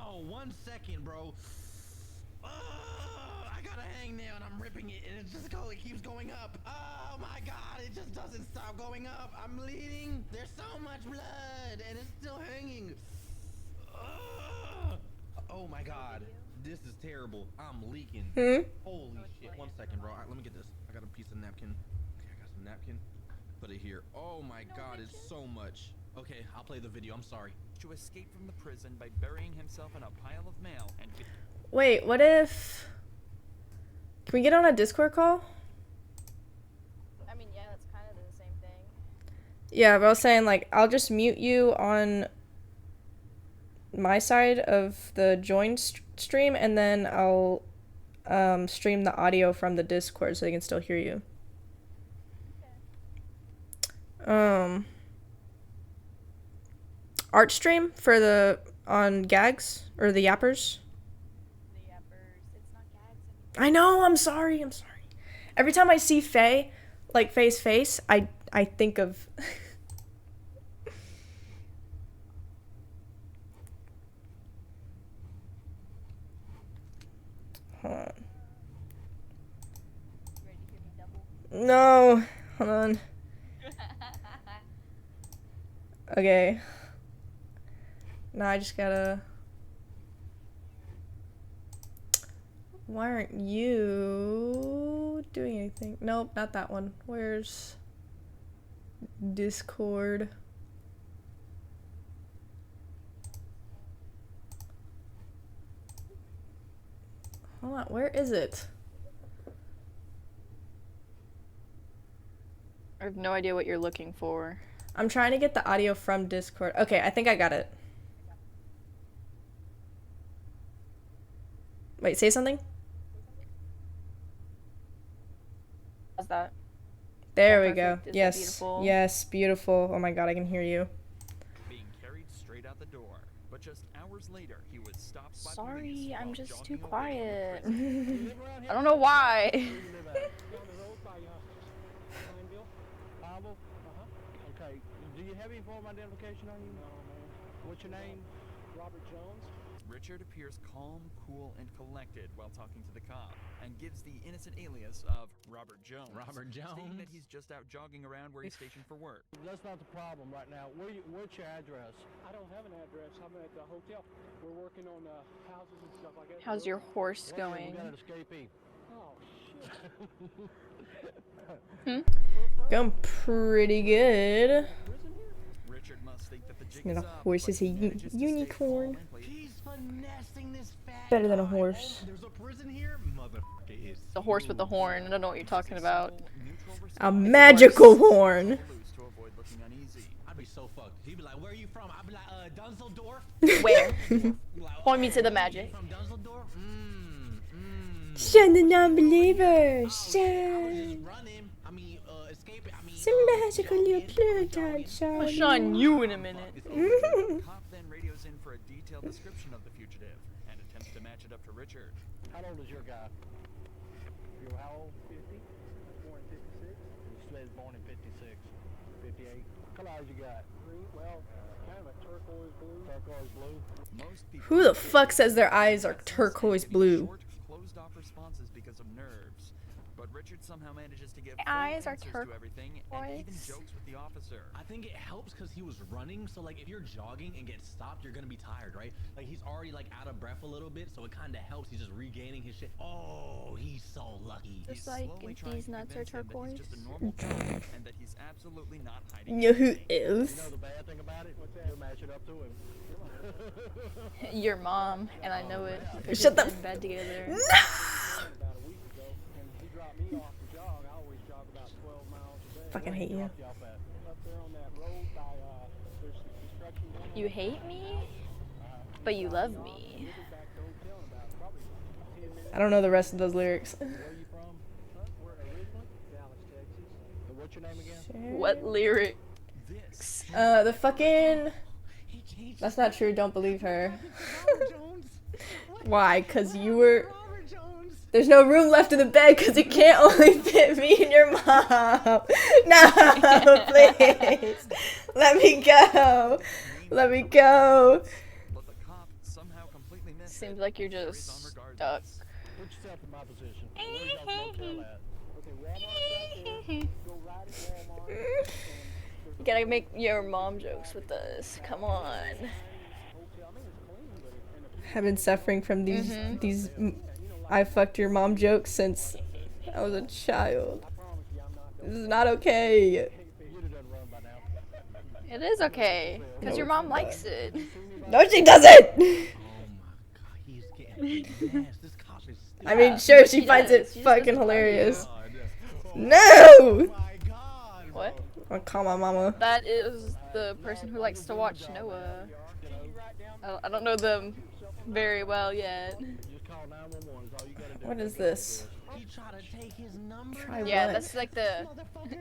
Oh, 1 second, bro. I got a hangnail and I'm ripping it and it keeps going up. Oh my God, it just doesn't stop going up. I'm bleeding. There's so much blood and it's still hanging. Oh my God, this is terrible. I'm leaking. Holy shit. 1 second, bro. All right, let me get this. I got a piece of napkin. Okay, I got some napkin. Put it here. Oh my God, it's so much. Okay, I'll play the video. I'm sorry. to escape from the prison by burying himself in a pile of mail and... Wait, what if... Can we get on a Discord call? I mean, yeah, that's kind of the same thing. Yeah, but I was saying, like, I'll just mute you on my side of the join stream, and then I'll stream the audio from the Discord so they can still hear you. Art stream for the on gags or the yappers. The yappers, it's not gags anymore. I know. I'm sorry. Every time I see Faye, like Faye's face, I think of. Hold on. Ready to hear me double? No, hold on. Okay. Now I just gotta. Why aren't you doing anything? Nope, not that one. Where's Discord? Hold on, where is it? I have no idea what you're looking for. I'm trying to get the audio from Discord. Okay, I think I got it. Wait, say something? How's that? There Is we that go. perfect? Is that Yes. beautiful? Yes, beautiful. Oh my god, I can hear you. being carried straight out the door. But just hours later, he was stopped by Sorry, police I'm while just jogging too away quiet. from the prison. I don't know why. Down the road by Pineville. Pineville? Okay. Do you have any form of identification on you? No, man. What's your name? Robert Jones. Richard appears calm, cool, and collected while talking to the cop, and gives the innocent alias of Robert Jones. Robert Stating Jones? that he's just out jogging around where he's stationed for work. That's not the problem right now. What's your address? I don't have an address. I'm at the hotel. We're working on houses and stuff like that. How's your horse Well, going? we got an escapee. Oh, Going pretty good. Richard must think that the jig And is a up, horse but is he a manages to stay unicorn. calm and play- He's finessing this fat Better than a guy. horse. Oh, there's a prison here? Motherfucker is The horse with the horn. I don't know what you're talking about. A magical horn. to avoid looking uneasy. I'd be so fucked. He'd be like, where are you from? I'd be like, Dusseldorf. Where? Be like, Point me to the "Oh, magic. you from Dusseldorf? Shun the non-believers. I was just running. I mean, escaping. I mean, Some magical little plug I'll shine you in a minute. The cop then radios in for a detailed description of the fugitive and attempts to match it up to Richard. How old is your guy? You're how old? 50. Born in 56. You said born in 56. 58. What color eyes you got? Green. Well, kind of a turquoise blue. Turquoise blue. Most people Who the fuck says their eyes are turquoise blue? short, closed-off responses because of nerves. But Richard somehow manages to give full Eyes are answers to everything and even turquoise. jokes with the officer. I think it helps because he was running. So like, if you're jogging and get stopped, you're gonna be tired, right? Like he's already like out of breath a little bit, so it kind of helps. He's just regaining his shit. Oh, he's so lucky. Just He's like slowly if trying these to nuts are convince him that turquoise. he's just a normal guy and that he's absolutely not hiding You know who anything. is? You know the bad thing about it? You'll match it up to him. Your mom, and I know it. Because Shut you've the been in bed together. about a week ago, and he dropped me off to jog. I always jog about 12 miles a day. Fucking hate you. Up there on that road by there's some construction going on. You hate me, but you love me. Back to the hotel in about probably 10 minutes. I don't know the rest of those lyrics. Where are you from? Where originally? Dallas, Texas. And what's your name again? What lyric? The fucking... That's not true, don't believe her. Why? Cause you were... There's no room left in the bed because it can't only fit me and your mom. No, please. Let me go. Let me go. But the cop somehow completely missed it. Seems like you're just stuck. Put yourself in my position. Where's y'all's motel at? Okay, Walmart's right there. Go right at Walmart. You gotta make your mom jokes with us. Come on. Hotel, I mean, it's clean, but it's I've been suffering from these I fucked your mom jokes since I was a child. This is not okay. You'd have done run by now. It is okay, because your mom likes it. No, she doesn't! Oh my god, he's getting ass. This cop is stupid. I mean, sure, she finds it fucking hilarious. No! What? I'll call my mama. That is the person who likes to watch Noah. I don't know them very well yet. Just call 911 is all you gotta do. What is this? He tried to take his number. Try Yeah, what? that's like the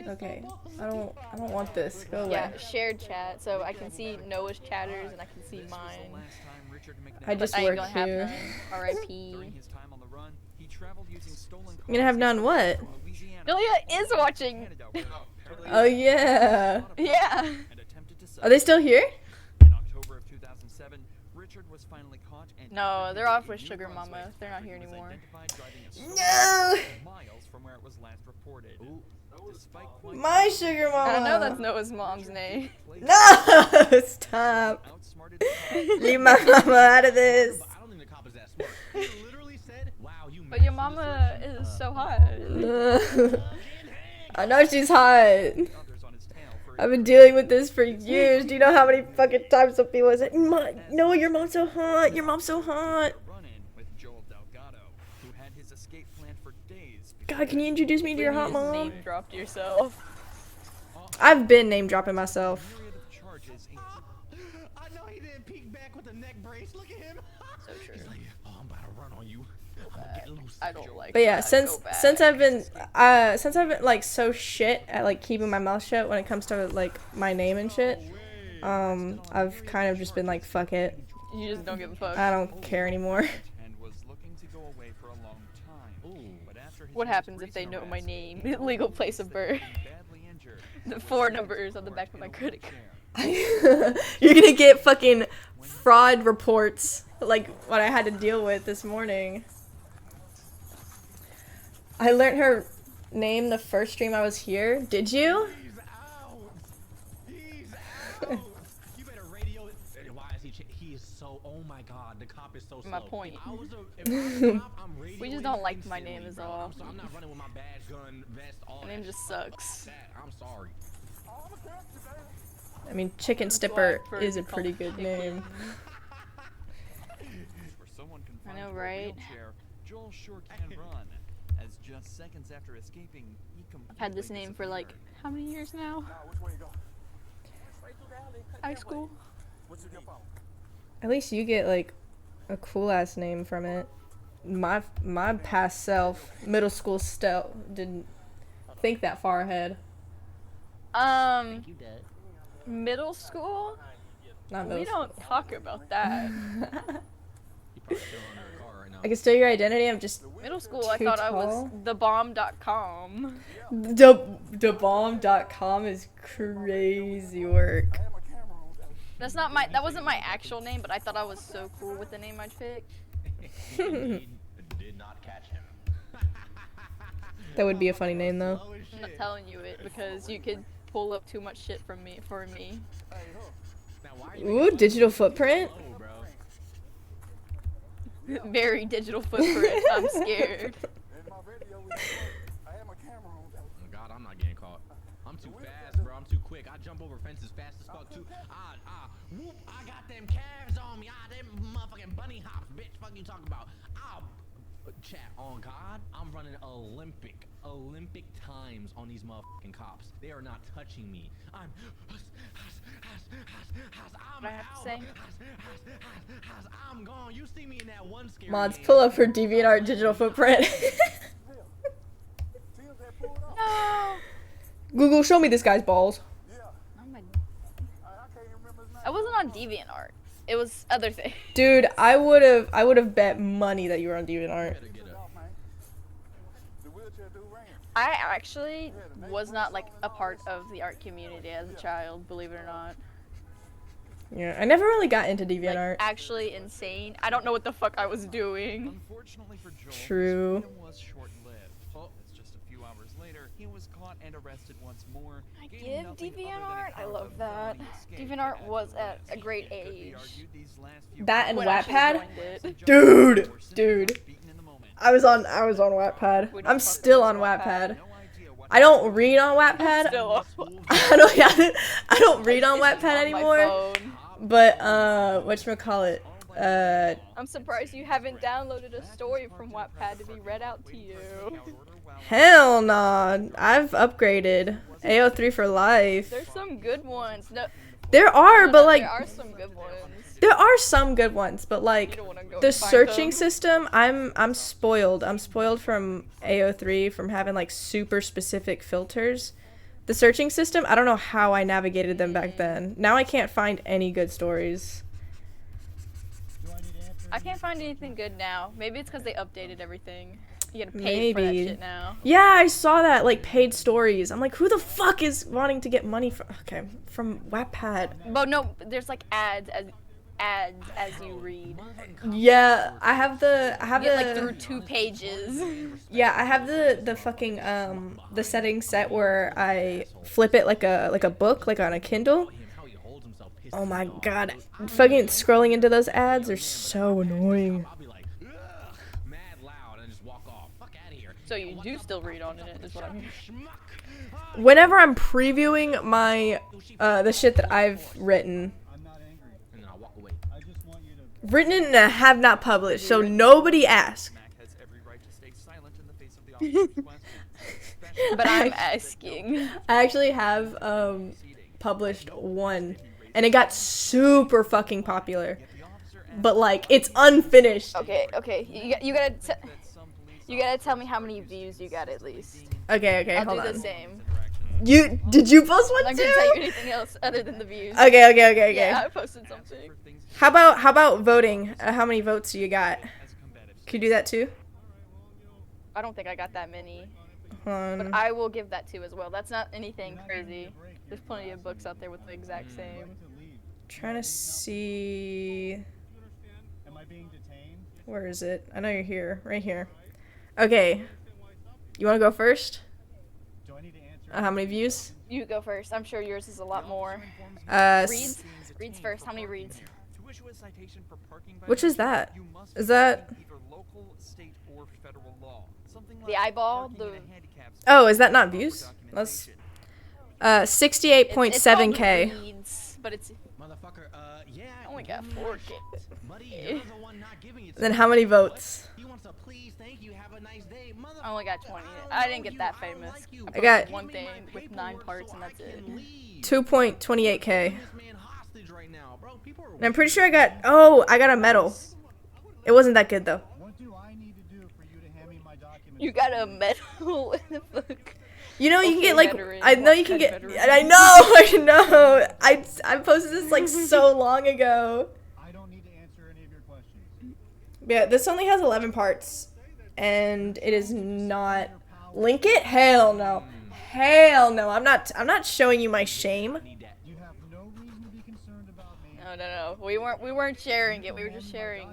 Okay. I don't want this. Go away. yeah shared chat. So I can see Noah's chatters and I can see mine. Last time Richard I just I ain't work gonna have here. none. R.I.P. During his time on the run, he traveled using stolen I'm gonna have none what? from Louisiana Julia is watching. Oh yeah. Yeah. and attempted to sell Are they still here? In October of 2007, Richard was finally caught and No, they're off with Sugar Mama. They're not here anymore. No! Miles from where it was last reported. Despite quite My sugar mama. I don't know that's Noah's mom's name. No! Stop. outsmarted Leave my mama out of this. I don't think the cop is that smart. He literally said, "Wow, you." But your mama is so hot. I know she's hot. others on his tail for I've been dealing with this for years. Do you know how many fucking times some people say, "No, your mom's so hot. Your mom's so hot." run-in with Joel Delgado, who had his escape planned for days. God, can you introduce me to your hot You mom? name dropped yourself. I've been name dropping myself. Myriad of charges I know he didn't peek back with the neck brace. Look at him. So true. He's like, "Oh, I'm about to run on you. I'm gonna get loose." I don't like But yeah, that. since Go back. since I've been like so shit at like keeping my mouth shut when it comes to like my name and shit, I've kind of just been like, fuck it, You just don't give a fuck. I don't care anymore. And was looking to go away for a long time. But after his What most happens if they recent know my arrest, name, he legal place of birth, badly injured. the 4 numbers on the back of my credit card? You're gonna get fucking fraud reports like what I had to deal with this morning. I learned her name the first stream I was here. Did you? You better radio it. Why is he is so, oh my god, the cop is so slow. My point. If I was a cop, I'm radioing We just don't like my instantly, name is bro. all. I'm not running with my badge, gun, vest, all My name that. just sucks. I'm sorry. I mean, Chicken Stipper I've heard is a it pretty called good name. For someone I confined know, to a right? wheelchair, Joel sure can run. As just seconds after escaping, he I've had this name for like, how many years now? High school? At least you get like a cool ass name from it. My past self, middle school self, didn't think that far ahead. Middle school? Not We middle school. don't talk about that. I can steal your identity. I'm just Middle school, I too thought I was tall. thebomb.com. Thebomb.com is crazy work. That wasn't my actual name, but I thought I was so cool with the name I'd picked. Did not catch him. That would be a funny name though. I'm not telling you it because you could pull up too much shit from me for me. Ooh, digital footprint. Very digital footprint. I'm scared. Oh god, I'm not getting caught. I'm too fast, bro. I'm too quick. I jump over fences fast as fuck too. Whoop, I got them calves on me. Them motherfucking bunny hops, bitch. Fuck you talking about? Chat, on God, I'm running Olympic times on these motherfucking cops. They are not touching me. I'm What I have to say? I'm gone. You see me in that one scary Mods, game. pull up her DeviantArt digital footprint. No. Google, show me this guy's balls. I wasn't on DeviantArt. It was other things. Dude, I would have bet money that you were on DeviantArt. I actually was not like a part of the art community as a child, believe it or not. Yeah, I never really got into DeviantArt. Actually insane. I don't know what the fuck I was doing. Unfortunately for Joel, True. his freedom was short-lived. As just a few hours later, he was caught and arrested once more. I give DeviantArt. I love that. DeviantArt was at a great age. That and When I Wattpad? should've joined it. Dude. I was on Wattpad. I'm still on Wattpad. I don't read on Wattpad. I don't read on Wattpad anymore. But whatchamacallit? I'm surprised you haven't downloaded a story from Wattpad to be read out to you. Hell nah. I've upgraded. AO3 for life. There's some good ones. No, There are, but like there are some good ones. there are some good ones, but like the searching system, I'm spoiled. I'm spoiled from AO3 from having like super specific filters. The searching system, I don't know how I navigated them back then. Now I can't find any good stories. I can't find anything good now. Maybe it's because they updated everything. You gotta pay for that Maybe. shit now. Yeah, I saw that, like paid stories. I'm like, who the fuck is wanting to get money from from Wattpad? But no, there's like ads as you read. Yeah, I have the You get like through 2 pages. Yeah, I have the fucking the settings set where I flip it like a book, like on a Kindle. Oh my god, fucking scrolling into those ads are so annoying. So you do still read on it, is what I'm hearing. Whenever I'm previewing my the shit that I've written and I have not published, so nobody ask. But I'm asking. I actually have published one, and it got super fucking popular, but like it's unfinished. Okay. You gotta tell me how many views you got at least. Okay, I'll hold do on. the same. Did you post I'm one not gonna tell you too? anything else other than the views. Okay. Yeah, I posted something. How about voting? How many votes do you got? Can you do that too? I don't think I got that many. Hold on. But I will give that too as well. That's not anything crazy. There's plenty of books out there with the exact same. Trying to see. Am I being detained? Where is it? I know you're here. Right here. Okay. You want to go first? Do I need to answer? How many views? You go first. I'm sure yours is a lot more. Reads? Reads first. How many reads? Which is that? Is that? The eyeball? The... Oh, is that not views? Let's. 68.7K. Reads, but it's. Motherfucker, yeah. I only got 4K. Then how many votes? I only got 20. I didn't get that famous. I got one thing with 9 parts and that's it. 2.28K. And I'm pretty sure I got. Oh, I got a medal. It wasn't that good though. You got a medal in the book. You know, you can get like. Veteran. I know you can get. I know. I posted this like so long ago. I don't need to answer any of your questions. Yeah, this only has 11 parts, and it is not. Link it? Hell no. Hell no. I'm not showing you my shame. No. We weren't sharing it. We were just sharing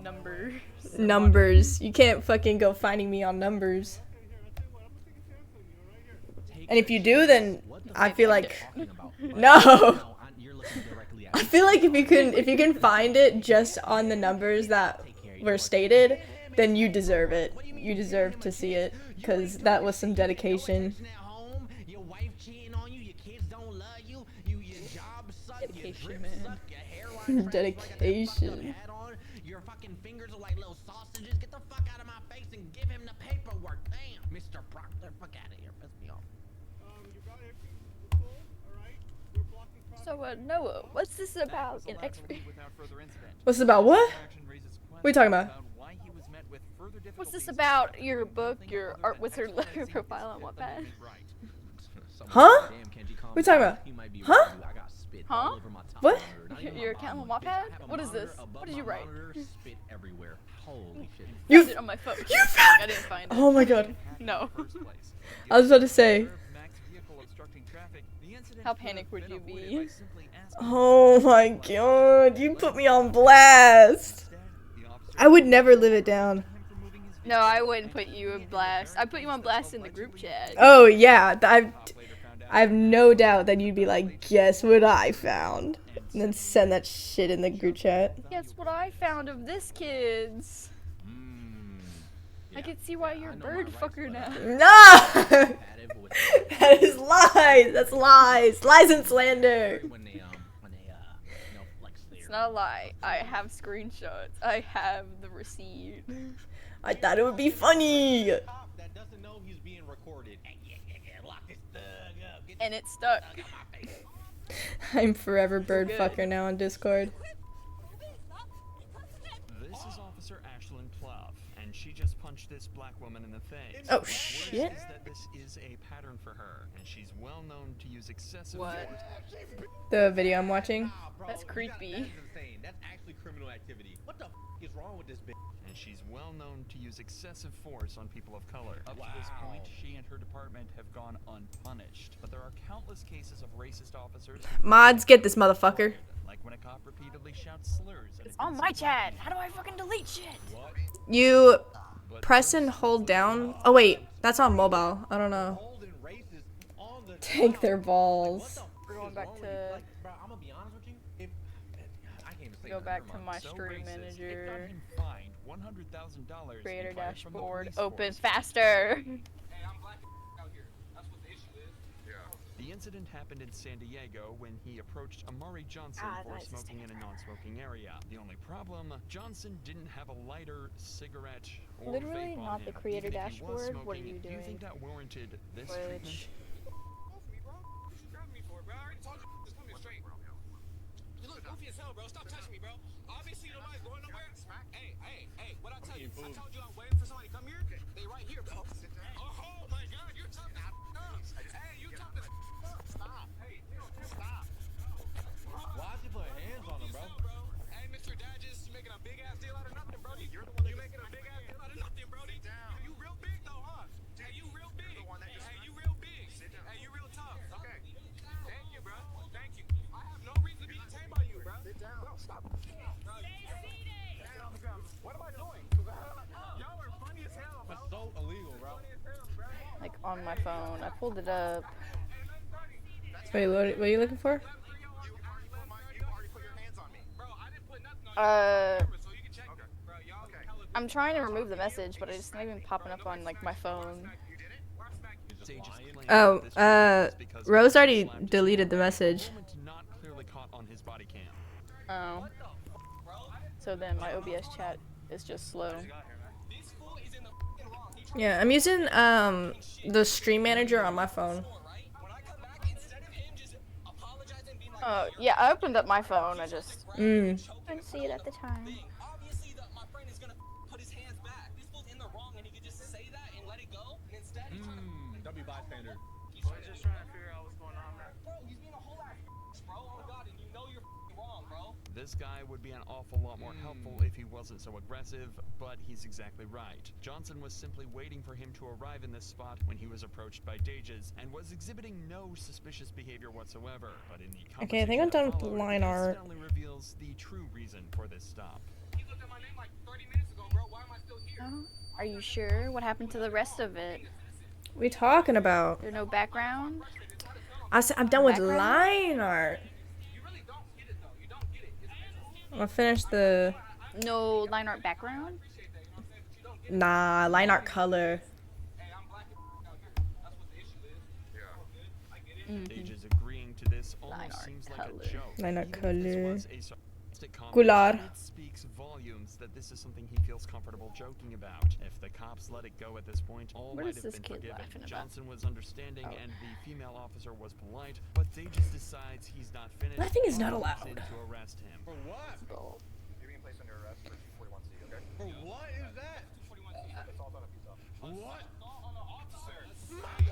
numbers. Numbers. You can't fucking go finding me on numbers. And if you do, then I feel like no. I feel like if you can find it just on the numbers that were stated, then you deserve it. You deserve to see it because that was some dedication. Dedication, man. Dedication. Your fucking fingers are like little sausages. Get the fuck out of my face and give him the paperwork. Damn, Mr. Proctor, fuck out of here. Piss me off. So, Noah, what's this about in X-ray? What's this about? What? What are you talking about? What's this about? Your book, your art wizard letter profile on Wattpad? Huh? What are you talking about? Huh? Huh? What? Your account on Wattpad? What is this? What did you write? Spit everywhere. Holy shit. You found it on my phone. You found I didn't find it. Oh my god. No. I was about to say. How panicked would you be? Oh my god, you put me on blast. I would never live it down. No, I wouldn't put you on blast. I put you on blast in the group chat. Oh yeah, I have no doubt that you'd be like, guess what I found? And then send that shit in the group chat. Guess what I found of this kid's? I can see why you're a bird fucker now. No! That is lies. That's lies. Lies and slander. It's not a lie. I have screenshots. I have the receipt. I thought it would be funny. And it stuck. I'm forever bird fucker now on Discord. This is Officer Ashlyn Plough, and she just punched this black woman in the face. Oh shit. That this is a pattern for her, and she's well known to use excessive What? force. The video I'm watching. That's creepy. That is insane. That's actually criminal activity. What the f is wrong with this bitch? And she's well known to use excessive force on people of color. Up to this point, she and her department have gone unpunished. But there are countless cases of racist officers. Mods, get this motherfucker. Like when a cop repeatedly shouts slurs at It's on my chat. How do I fucking delete shit? You press and hold down. Oh wait, that's on mobile. I don't know. Take their balls. We're going back to. Go back to my stream manager. Creator dashboard. Open faster. The incident happened in San Diego when he approached Amari Johnson for smoking in a non-smoking area. The only problem, Johnson didn't have a lighter, cigarette, or Literally vape not on the him. creator Even if he was dashboard. smoking, What are you do you doing? think that warranted this Footage. on my phone. I pulled it up. Wait, what are you looking for? I'm trying to remove the message, but it's not even popping up on like my phone. Oh, Rose already deleted the message. Oh. So then my OBS chat is just slow. Yeah, I'm using the stream manager on my phone. Oh, yeah, I opened up my phone. I just Mm. couldn't see it at the time. W bystander. I was just trying to figure out what's going on, man. This guy would be an awful lot more helpful if he wasn't so aggressive, but he's exactly right. Johnson was simply waiting for him to arrive in this spot when he was approached by Dages and was exhibiting no suspicious behavior whatsoever. But in the Okay, I think I'm done with the line art. only reveals the true reason for this stop. You looked at my name like 30 minutes ago, bro. Why am I still here? Are you sure? What happened to the rest of it? What are we talking about? There's no background? I said I'm done with line art. I'm gonna finish the... No line art background? Nah, line art color. Dages agreeing to this almost seems like a joke. Line art Even if color. this was a sarcastic comment, Gular. it speaks volumes that this is something he feels comfortable joking about. If the cops let it go at this point, all What might is have this been kid forgiven. laughing about? Johnson was understanding and the female officer was polite, but Dages decides he's not finished. Laughing is not and allowed. moves in to arrest him. For what? You're being placed under arrest for 241C, okay? For what is that? Assault on a peace officer. What?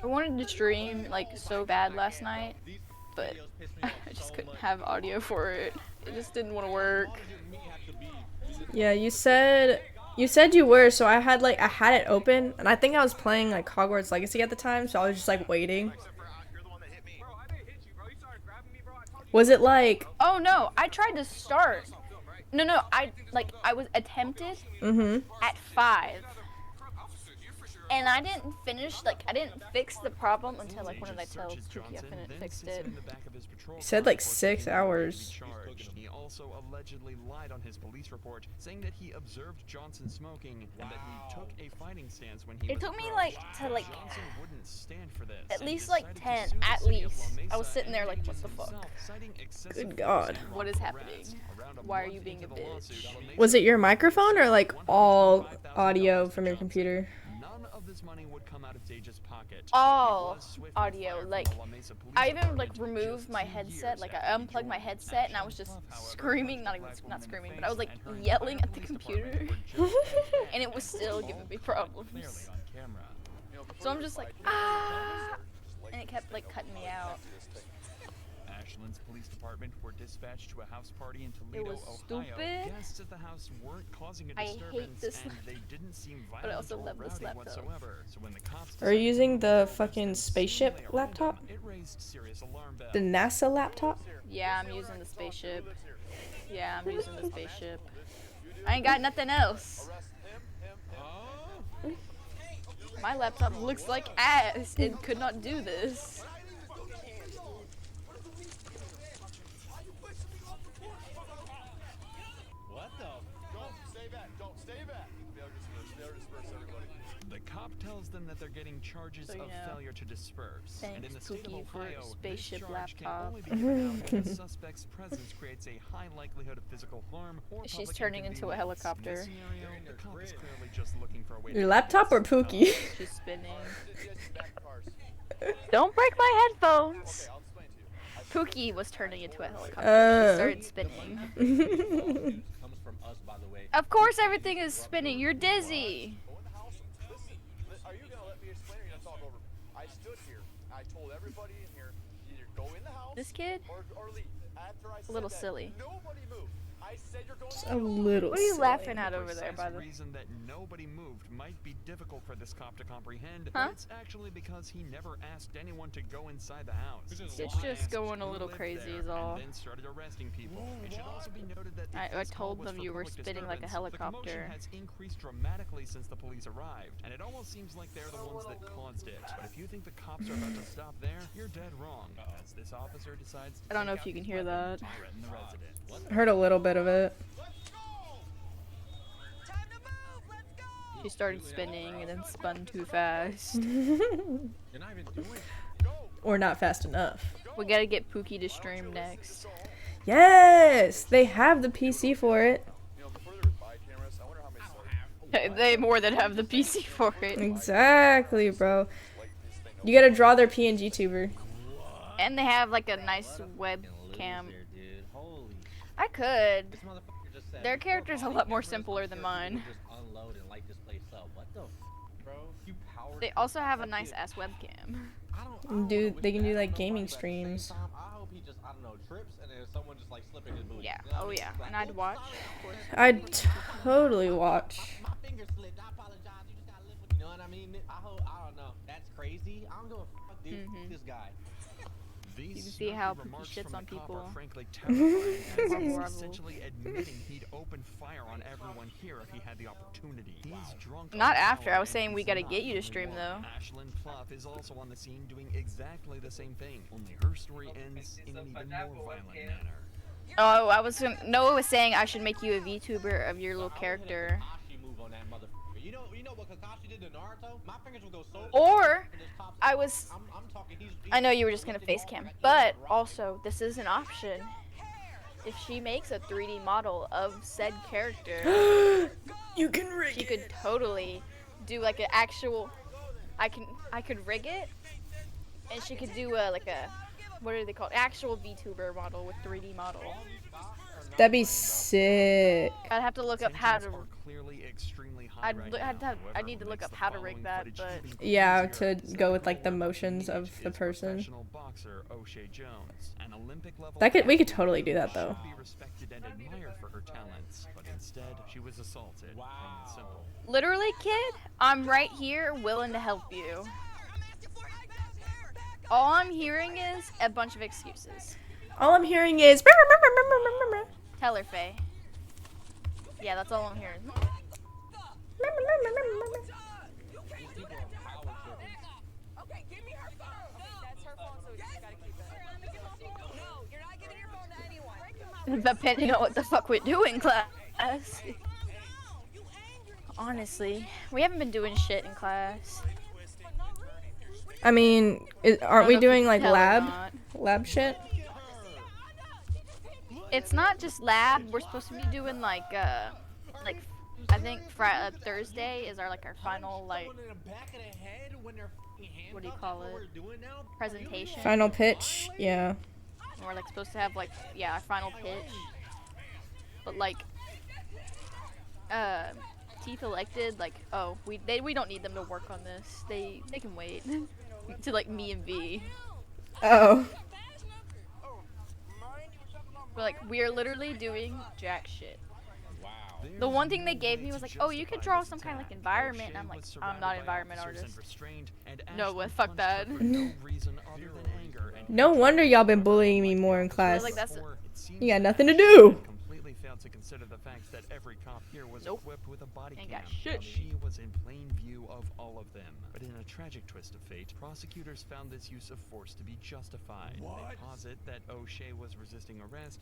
I wanted to stream like so bad last night, but I just couldn't have audio for it. It just didn't want to work. Yeah, you said you were, so I had it open, and I think I was playing like Hogwarts Legacy at the time, so I was just like waiting. Was it like... Oh no, I tried to start. No, I was attempted at 5. And I didn't finish, I didn't fix the problem until, when did I tell Pookie I fixed it? You said, 6 hours. He also allegedly lied on his police report, saying that he observed Johnson smoking and that he took a fighting stance when he It took me, Johnson wouldn't stand for this. at and least, decided to 10, sue the at city of least. La I was Mesa sitting there and like, what the recuse fuck? himself, citing excessive Good force God. and What is happening? arrests. Around a Why are month you being a into the lawsuit, bitch? La Mesa Was it your microphone or all audio from your computer? None of this money would come out of Dage's pocket. All audio, I even removed my headset, I unplugged my headset and I was just screaming, not screaming, but I was yelling at the computer, and it was still giving me problems. So I'm just ah, and it kept cutting me out. Ashland's police department were dispatched to a house party in Toledo, was Ohio. stupid. Guests at the house weren't causing a I hate disturbance, this and they didn't seem but I violent also or love this rowdy laptop. whatsoever. So when the cops Are you using the decided to fucking spaceship laptop? it raised serious alarm bells. The NASA laptop? Yeah, I'm using the spaceship. Yeah, I'm using the spaceship. I ain't got nothing else. My laptop looks like ass. It could not do this. What the? Don't stay back. Don't stay back. They'll disperse everybody. The cop tells them that they're getting charges So, you of know, failure to disperse. And in the thanks, state of Pookie, for Ohio, this spaceship charge can laptop. only be given out if the suspect's presence creates a high likelihood of physical harm or She's public turning into a inconvenience. helicopter. In this scenario, the cop is clearly just looking for a way Your to laptop or Pookie? She's spinning. Don't break my headphones. Pookie was turning into a helicopter. She started spinning. Comes from us, by the way. Of course everything is spinning. You're dizzy. Are you gonna let me explain or are you gonna talk over me? I stood here. I told everybody in here either go in the house This kid? or leave. After I A little said that, silly. nobody moved. I It's a little What are you silly. laughing at over there, by the way? reason that nobody moved might be difficult for this cop to comprehend, Huh? but it's actually because he never asked anyone to go inside the house. It's just going a little crazy is all. And then started arresting people. It should also be noted that I this call told was them for you were public spitting like a disturbance. The helicopter. commotion has increased dramatically since the police arrived, and it almost seems like they're the ones that caused it. But if you think the cops are about to stop there, you're dead wrong. As this officer decides to I don't know take if you out can his hear weapon that. to threaten the residents. Heard a little bit of it. She started spinning and then spun too fast. You're not even doing it. Or not fast enough. We gotta get Pookie to stream next. Yes! They have the PC for it. They more than have the PC for it. Exactly, bro. You gotta draw their PNG tuber. And they have like a nice webcam. I could. Their character's a lot more simpler than mine. They also have a nice ass webcam. Dude, they can do like gaming streams. I hope he just, I don't know, trips and then someone just like slipping his booty. Yeah. Oh yeah. And I'd watch. Of course. I'd totally watch. My finger slipped. I apologize. You just gotta live with it. You know what I mean? I hope, I don't know. That's crazy. I don't give a fuck, dude. This guy. You can see how Pookie shits on people. Frankly terrifying, as he's essentially admitting he'd open fire on everyone here if he had the opportunity. He's drunk. Not after. I was saying we gotta get you to stream though. Ashlyn Pluff is also on the scene doing exactly the same thing. Only her story ends in an even more violent manner. Oh, I was gonna, Noah was saying I should make you a VTuber of your little character. You know what Kakashi did to Naruto? My fingers would go so Or I know you were just gonna face cam, but also this is an option. If she makes a 3D model of said character, you can rig she could totally do like an actual. I could rig it, and she could do a what are they called? Actual VTuber model with 3D model. That'd be sick. I'd have to look up how to. Clearly extremely high I need to look up how to rig that, but Yeah, to go with like the motions of the person. Boxer O'Shea Jones, an Olympic level. We could totally do that though. Be respected and admired for her talents, but instead she was assaulted. Wow. Simple. Literally, kid, I'm right here willing to help you. All I'm hearing is a bunch of excuses. All I'm hearing is. Tell her, Faye. Yeah, that's all I'm hearing. Okay, give me her phone. That's her phone, so you gotta keep it. No, you're not giving your phone to anyone. Depending on what the fuck we do in class. Honestly, we haven't been doing shit in class. I mean, aren't we doing like lab shit? It's not just lab. We're supposed to be doing like I think Thursday is our final what do you call it? Presentation. Final pitch, yeah. We're like supposed to have our final pitch. But Teeth elected we don't need them to work on this. They can wait to me and V. Oh. But we're literally doing jack shit. The one thing they gave me was oh, you could draw some kind of environment. And I'm like, I'm not an environment artist. No, fuck that. No wonder y'all been bullying me more in class. That's you got nothing to do. Completely failed to consider the fact that every cop here was equipped with a body cam. Shit. She was in plain view of all of them. But in a tragic twist of fate, prosecutors found this use of force to be justified. They posit that O'Shea was resisting arrest.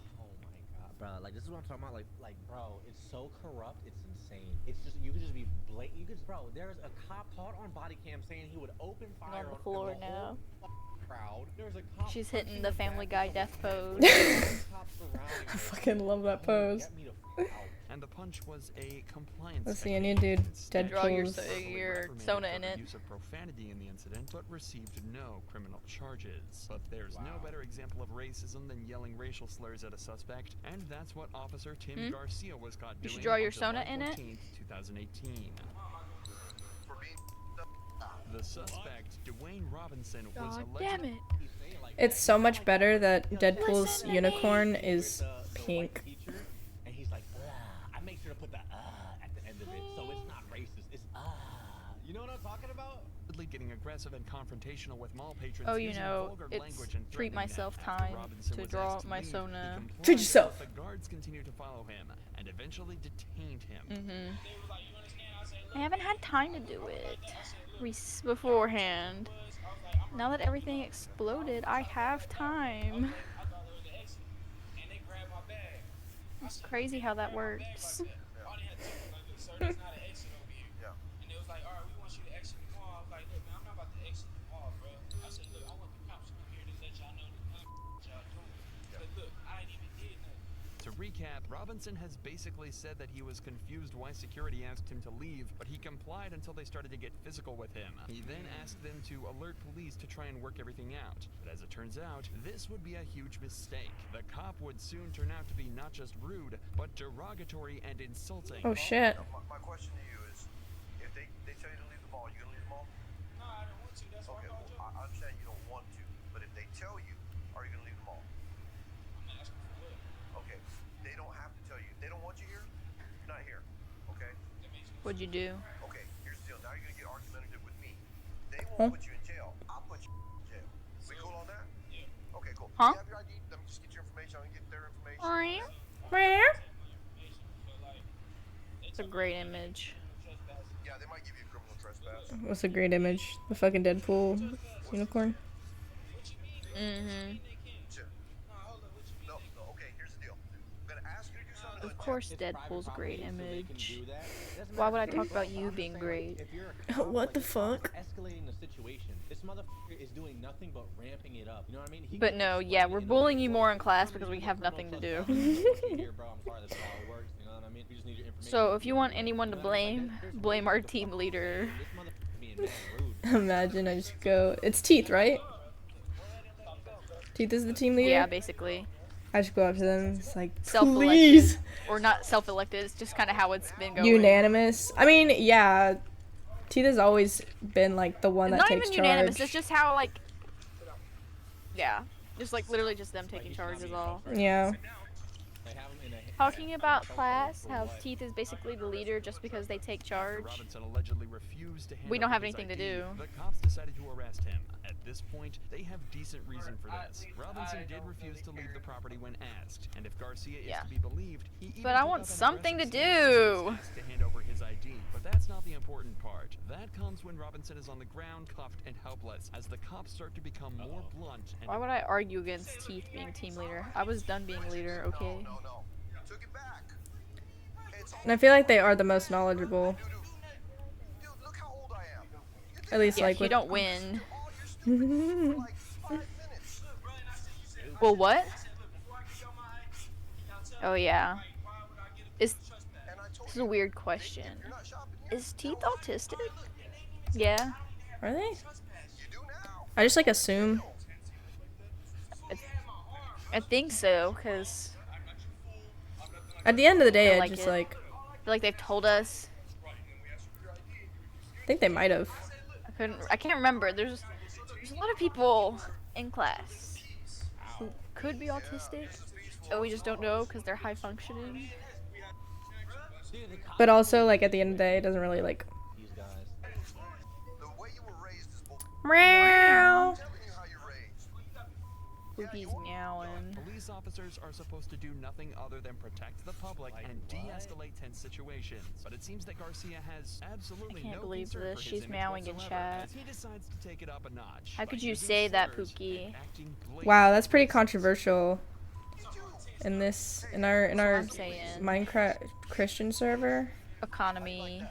Bro, this is what I'm talking about. Bro, it's so corrupt, it's insane. It's just, you could just be blatant. Bro, there's a cop caught on body cam saying he would open fire on the floor now. Crowd. There's a cop. She's hitting the Family Guy death pose. I fucking love that pose. And the punch was a compliance. Let's see, I need to do Deadpool's. Your Sona in it. Use of profanity in the incident, but received no criminal charges. But there's no better example of racism than yelling racial slurs at a suspect, and that's what Officer Tim Garcia was caught doing. You should draw your on Sona July in it. 14th, 2018. The suspect, Dwayne Robinson, was damn it. It's so much better that Deadpool's unicorn is pink. talking about? Getting aggressive and confrontational with mall patrons. Oh, you using know, vulgar it's language and treat threatening myself them. After time Robinson to was draw asked to my leave, Sona. he complied, Treat yourself. but the guards continued to follow him and eventually detained him. I haven't had time to do it beforehand. Now that everything exploded, I have time. It's crazy how that works. To recap, Robinson has basically said that he was confused why security asked him to leave, but he complied until they started to get physical with him. He then asked them to alert police to try and work everything out. But as it turns out, this would be a huge mistake. The cop would soon turn out to be not just rude, but derogatory and insulting. Oh shit. My question to you is, if they tell you to leave the mall, you gonna leave the mall? No, I don't want to. That's okay, well, I understand you don't want to, but if they tell you, are you gonna leave the mall? I'm not asking for what. Okay, they don't have to tell you. If they don't want you here, you're not here. Okay? What'd you do? Okay, here's the deal. Now you're gonna get argumentative with me. They won't put you in jail. I'll put you in jail. We cool on that? Yeah. Okay, cool. Huh? You have your ID? Let me just get your information. I'm gonna get their information. It's a great image. Yeah, they might give you a criminal trespass. What's a great image? The fucking Deadpool unicorn. Mm-hmm. No, okay, here's the deal. I'm gonna ask you to do something. Of course, Deadpool's a great image. Why would I talk about you being great? What the fuck? Escalating the situation. This motherfucker is doing nothing but ramping it up. You know what I mean? But no, yeah, we're bullying you more in class because we have nothing to do. So if you want anyone to blame, blame our team leader. Imagine I just go. It's Teeth, right? Teeth is the team leader? Yeah, basically. I just go up to them. It's like, Self-elected. please. Or not self-elected. It's just kind of how it's been going. Unanimous. I mean, yeah. Teeth has always been like the one that not takes even charge. unanimous. It's just how like. Yeah, just like literally just them taking charge is all. Yeah. Talking about class, how Teeth is basically the leader just because they take charge. Robinson allegedly refused to hand We don't over have his anything to ID. do. The cops decided to arrest him. At this point, they have decent reason for this. Robinson did refuse to leave the property when asked, and if Garcia is to be believed, he even But I took want up an something to aggressive stance when he was do. asked to hand over his ID. But that's not the important part. That comes when Robinson is on the ground, cuffed and helpless, as the cops start to become more blunt. And Why would I argue against Teeth being team leader? I was done being leader, okay? Took it back. And I feel like they are the most knowledgeable. At least Yeah, like you don't win. Well, what? Oh yeah. This is a weird question. Is Teeth autistic? Yeah. Are they? I just like assume. I think so, cause At the end of the day, I I just it. like. I feel like they've told us. I think they might have. I can't remember. There's a lot of people in class who could be autistic, but we just don't know because they're high functioning. But also, like at the end of the day, it doesn't really like. Meow. Pookie's meowing. police officers are supposed to do nothing other than protect the public and de-escalate tense situations. But it seems that Garcia has absolutely I can't no believe concern this. for his She's image meowing in whatsoever, chat. as he decides to take it up a notch. How could you say that, Pookie? Wow, that's pretty controversial. In our I'm saying. Minecraft Christian server. Economy.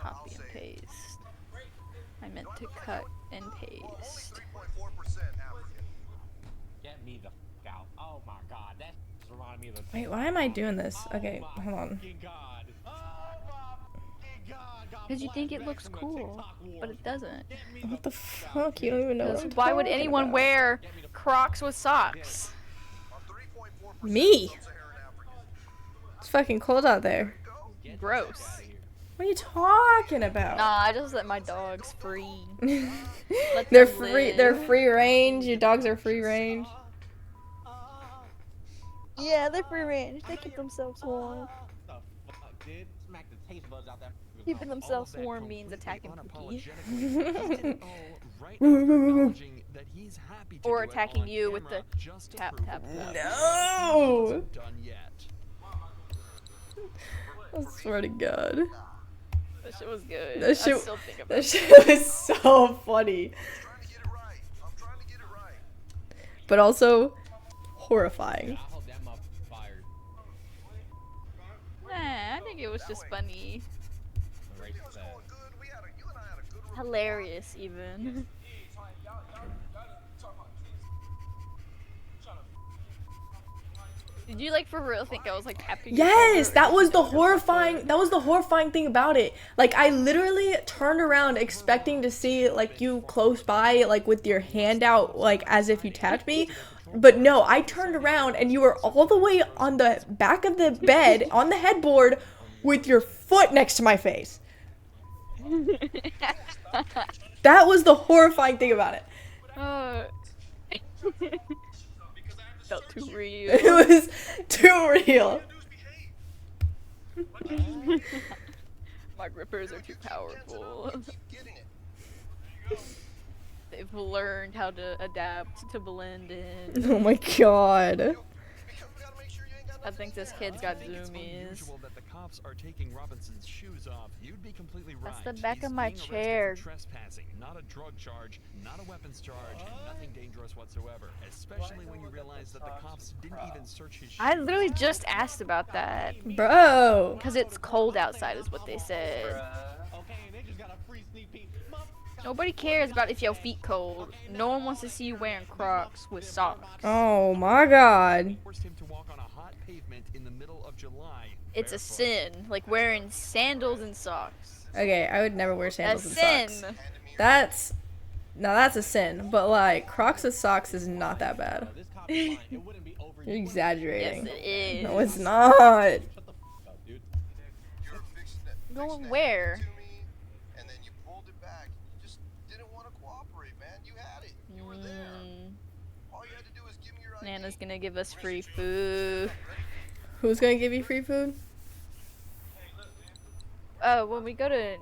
Copy and paste. I meant to cut and paste. Get me the f out. Oh my god, that reminded me of the. Wait, why am I doing this? Okay, hold on. Because you think it looks cool, but it doesn't. What the fuck? You don't even know what I'm Why would talking anyone about. wear Crocs with socks? Me? It's fucking cold out there. Gross. What are you talking about? Nah, I just let my dogs free. Let They're them free. live. They're free range. Your dogs are free range. Yeah, they're free range. They keep themselves warm. The fuck, dude? Smack the taste buds out that. Keeping themselves warm means attacking Pookie. Or attacking you with the tap tap tap. No! I swear to God. That shit was good. That shit, I still think about that it. shit was so funny. But also horrifying. Nah, I think it was just funny. Hilarious, even. Did you like for real think I was like tapping your Yes, shoulder? that was the horrifying thing about it. Like I literally turned around expecting to see like you close by, like with your hand out, like as if you tapped me. But no, I turned around and you were all the way on the back of the bed on the headboard with your foot next to my face. That was the horrifying thing about it. Felt too real. It was too real. My grippers are too powerful. They've learned how to adapt to blend in. Oh my God. I think this kid's got zoomies. That the cops are taking Robinson's shoes off. You'd be completely right. That's the back of my He's being chair. arrested for trespassing, not a drug charge, not a weapons charge, and nothing dangerous whatsoever. Especially when you realize that the cops didn't even search his shoes. I literally just asked about that. Bro. Because it's cold outside is what they said. Nobody cares about if your feet cold. No one wants to see you wearing Crocs with socks. Oh my God. Forced him to walk on a hot pavement in the middle of July. It's a sin. Like wearing sandals and socks. Okay, I would never wear sandals and sin. socks. That's a sin. But like Crocs with socks is not that bad. You're exaggerating. Yes, it is. No, it's not. Going where? Nana's gonna give us free food. Who's gonna give you free food? When we go to,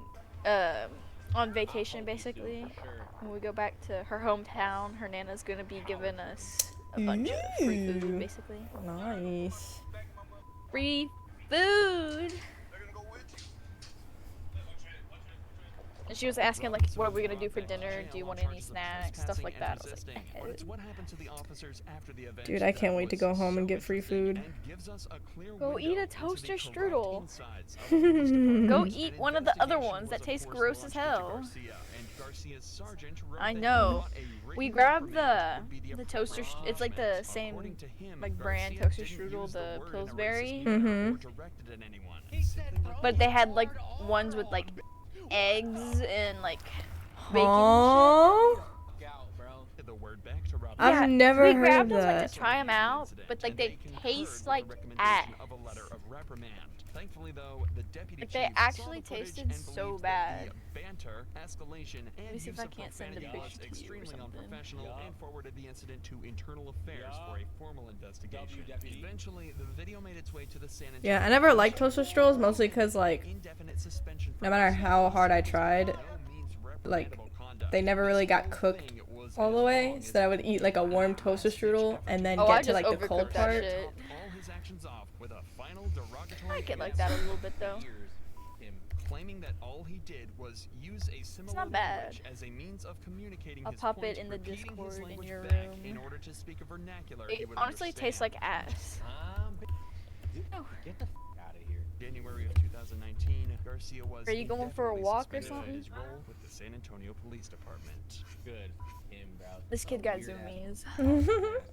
on vacation basically, when we go back to her hometown, her Nana's gonna be giving us a bunch of free food, basically. Nice. Free food! And she was asking, like, what are we gonna do for dinner? Do you want any snacks? Stuff like that. I was like, Dude, I can't wait to go home and get free food. go eat a toaster strudel. Go eat one of the other ones that taste gross as hell. I know. We grabbed the toaster. It's like the same like brand toaster strudel, the Pillsbury. But they had like ones with like eggs and like bacon and shit. I've never we heard grabbed of them like that. to try them out, but like they taste like ass. Thankfully, though, the deputy Like they chief actually saw the footage tasted and so believed bad. that the banter, escalation, Let me and see if use I of can't send a profanity was picture to you or extremely something. unprofessional and forwarded the incident to internal affairs for a formal investigation. Eventually, the video made its way to the San Antonio. Yeah, I never liked toaster strudels, mostly because like, no matter how hard I tried, like, they never really got cooked all the way. So I would eat like a warm toaster strudel and then get to like the cold part. I like it like that a little bit though. Claiming that all he did was use a similar not bad. language as a means of communicating I'll his pop point, it in the repeating his Discord in language your back room. in order to speak a vernacular It he would honestly tastes like understand. ass. Get the f out of here. January of 2019, Garcia was Are you going for a indefinitely walk or suspended from something? his role with the San Antonio Police Department. Good. Him, bro. This kid got Weird zoomies.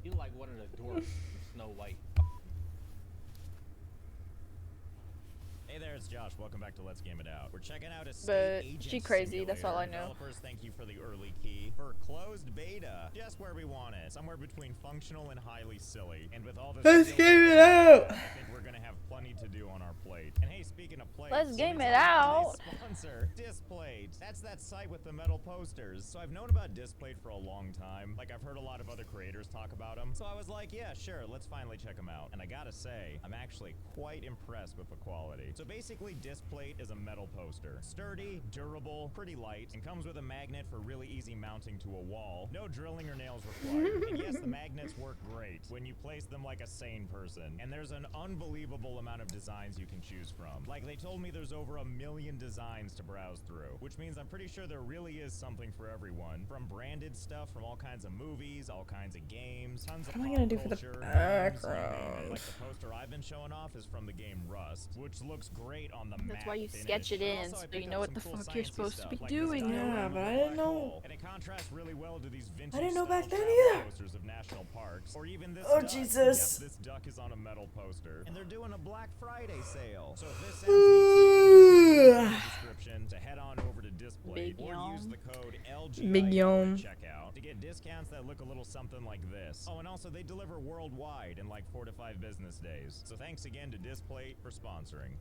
You like one of the dwarfs from Snow White. Hey there, it's Josh. Welcome back to Let's Game It Out. We're checking out a But state agent she crazy, that's all I simulator. know. Developers, thank you for the early key. For closed beta, just where we want it. Somewhere between functional and highly silly. And with all this Let's game it out! I think we're gonna have plenty to do on our plate. And hey, speaking of plates, Let's game let me it tell you about out. today's sponsor, Displate. That's that site with the metal posters. So I've known about Displate for a long time. Like, I've heard a lot of other creators talk about them. So I was like, yeah, sure, let's finally check them out. And I gotta say, I'm actually quite impressed with the quality. So basically, Displate is a metal poster. Sturdy, durable, pretty light, and comes with a magnet for really easy mounting to a wall. No drilling or nails required. And yes, the magnets work great when you place them like a sane person. And there's an unbelievable amount of designs you can choose from. Like, they told me there's over 1 million designs to browse through, which means I'm pretty sure there really is something for everyone. From branded stuff from all kinds of movies, all kinds of games, tons of What am I pop gonna do for the culture, background? like the poster I've been showing off is from the game Rust, which looks great on the map. That's why you finish. sketch it But in, also I so picked you up know what some the cool fuck you're sciencey supposed to stuff, be like this doing. diagram Yeah, of but a I didn't black know. hole. And it contrasts really well to these vintage I didn't know style back then travel either. posters of national parks, or even this Oh, duck. Jesus. Yep, this duck is on a metal poster, and they're doing a Black Friday sale. So if this sounds neat to you, in the description to head on over to Display or use the code Big yawn. LGIO at checkout to get discounts that look a little something like this. Oh, and also they deliver worldwide in like 4 to 5 business days. So thanks again to Display for sponsoring.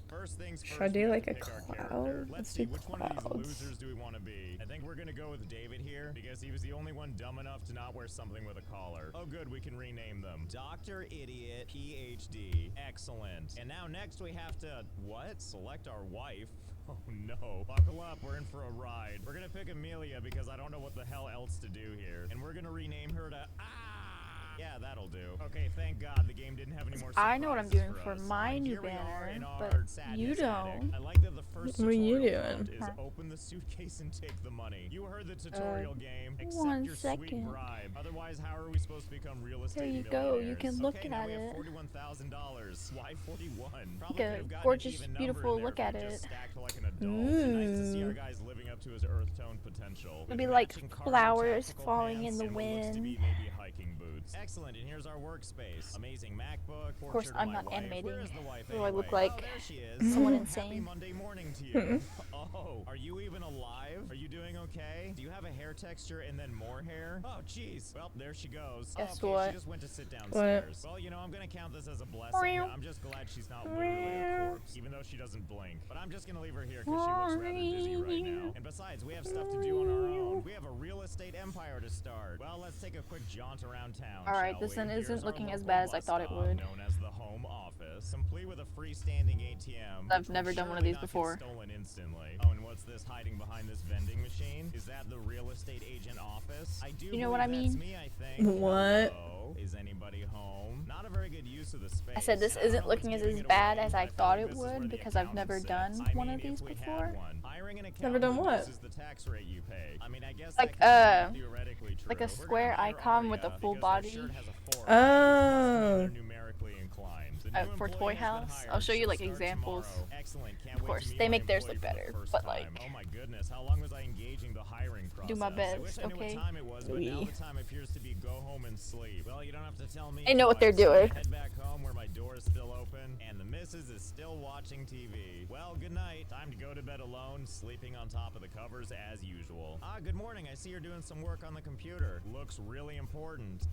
First things first, Should I do we have like to a pick our cloud? character. Let's Let's see, do which one of these clouds. losers do we want to be? I think we're gonna go with David here, because he was the only one dumb enough to not wear something with a collar. Oh good, we can rename them. Dr. Idiot, PhD. Excellent. And now next we have to, what? Select our wife? Oh no. Buckle up, we're in for a ride. We're gonna pick Amelia because I don't know what the hell else to do here. And we're gonna rename her to, yeah, that'll do. Okay, thank God the game didn't have any more I know what I'm surprises doing for us. my And new here we are banner, in our but sadness you attic. don't. I like that the first What are you tutorial doing? prompt is open the suitcase and take the money. You heard the Uh, tutorial game. Accept 1 your sweet second. bribe. Otherwise, how are we supposed to become real estate There you go, you can look okay, now at we have it. $41,000. Why 41? Probably Take a could have gotten gorgeous, an even beautiful number in look there at if we just it. stacked like an adult. Nice to see our guy's living up to his earth tone potential. It'll With be like matching cargo flowers tactical falling in pants the and what looks to be wind. maybe hiking boots. Excellent, and here's our workspace. Amazing MacBook. Of course, portrait of I'm my not wife. animating. Where is the wife Do I look anyway? like Oh, there she is. someone Happy insane? Monday morning to you. Oh, are you even alive? Are you doing okay? Do you have a hair texture and then more hair? Oh, jeez. Well, there she goes. Guess okay, what? She just went to sit downstairs. Well, you know, I'm gonna count this as a blessing. I'm just glad she's not literally a corpse, even though she doesn't blink. But I'm just gonna leave her here because she looks rather busy right now. And besides, we have stuff to do on our own. We have a real estate empire to start. Well, let's take a quick jaunt around town. Alright, shall this we? one Here's isn't our looking as local bad as I bus thought it stop, would. known as the home office, complete with a freestanding ATM. I've which will never done one of surely these not get before. Stolen instantly. Oh, and what's this hiding behind this vending machine? Is that the real estate agent office? I do. You know what I believe that's mean? Me, I think. What? Hello? Is anybody home? Not a very good use of the space. I said this And I don't isn't know what's looking as giving it bad away. as I feel thought like it this is where would the because I've never accountant done sits. one I of mean, these if we had before. one. Hiring an Never done accountant what? reduces the tax rate you pay. I mean, I guess Like that could be theoretically true. like a We're gonna square hire icon with a Aria full because her body. shirt has a 4. Oh. Numerically inclined. The new For employee Toy has been House. hired. I'll show you She'll like start examples. tomorrow. Excellent. Can't Of wait course, to meet they my make theirs employee look for the better, first but time. like, Oh my goodness, how long was I engaging the hiring process? do my I best, wish I knew okay? what time it was, but now Oui. the time appears to be go home and sleep. Well, you don't have to tell me. They know so what they're I just doing. Head back home where my door is still open and the missus is still watching TV. Well, good night. Time to go to bed alone, sleeping on top of the covers as usual. Ah, good morning. I see you're doing some work on the computer. Looks really important.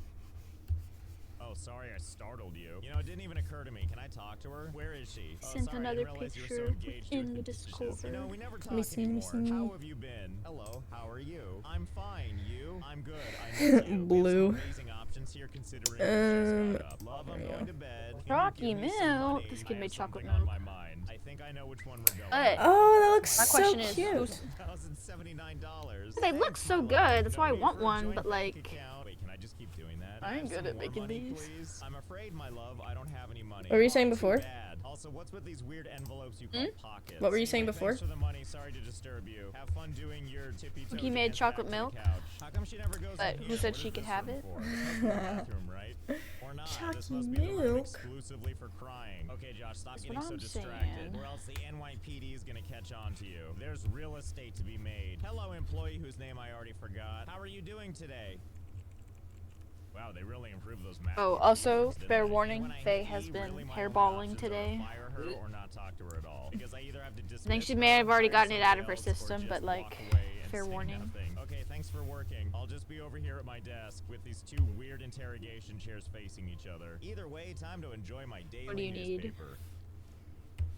Oh, sorry, I startled you. You know, it didn't even occur to me. Can I talk to her? Where is she? Oh, Sent sorry, I another didn't realize you were so picture engaged in with the dishes. Discord. You know, we never Let talk me see, anymore. let me see. How have you been? Hello, how are you? I'm fine. You? I'm good. I miss you. Blue. We have some amazing options here considering you just got up. Love, I'm going to bed. Can you Rocky give me some Milk. money? This I kid have made chocolate something on milk. my mind. I think I know which one we're going But Oh, that looks my so question is, cute. who's $1,079. they look Thanks, so my love. good. That's No why I need want for a one, joint but bank like, account. Wait, can I just keep doing that? I ain't Have good some at more making money, these. please? I'm afraid, my love, I don't have any money. What were you saying Too before? bad. Also, what's with these weird envelopes you call pockets? What were you saying Anyway, before? Thanks for the money. Sorry to disturb you. Have fun doing your tippy toes. He made dance chocolate back to the milk. couch. How come she never goes But in who here? said What she is could this have room it? for? This must be the bathroom, right? Or not. This must be the room milk. exclusively for crying. Okay, Josh, stop That's getting what so I'm distracted, saying. or else the NYPD is gonna catch on to you. There's real estate to be made. Hello, employee whose name I already forgot. How are you doing today? Wow, they really improved those maps. oh, also, fair warning, Faye has been hairballing today. Fire her or not talk to her at all. Because I either have to I think she may have already gotten it out of her system, but like, fair warning. Okay, thanks thanks for working. I'll just be over here at my desk with these two weird interrogation chairs facing each other. Either way, time to enjoy my daily What do you need? newspaper.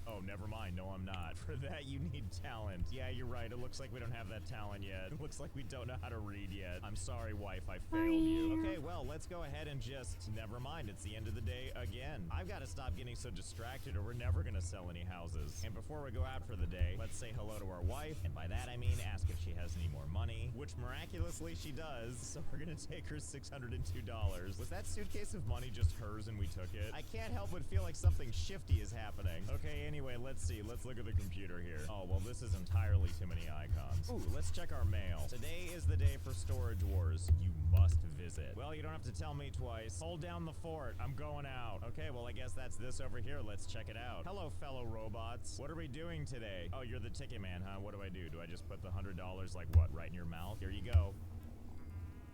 Oh, never mind. No, I'm not. For that, you need talent. Yeah, you're right. It looks like we don't have that talent yet. It looks like we don't know how to read yet. I'm sorry, wife. I failed you. Okay, well, let's go ahead and just... Never mind. It's the end of the day again. I've got to stop getting so distracted or we're never going to sell any houses. And before we go out for the day, let's say hello to our wife. And by that, I mean ask if she has any more money, which miraculously she does. So we're going to take her $602. Was that suitcase of money just hers and we took it? I can't help but feel like something shifty is happening. Okay, anyway, let's see. Let's look at the computer here. Oh, well, this is entirely too many icons. Ooh, let's check our mail. Today is the day for Storage Wars. You must visit. Well, you don't have to tell me twice. Hold down the fort. I'm going out. Okay, well, I guess that's this over here. Let's check it out. Hello, fellow robots. What are we doing today? Oh, you're the ticket man, huh? What do I do? Do I just put the $100, like what, right in your mouth? Here you go.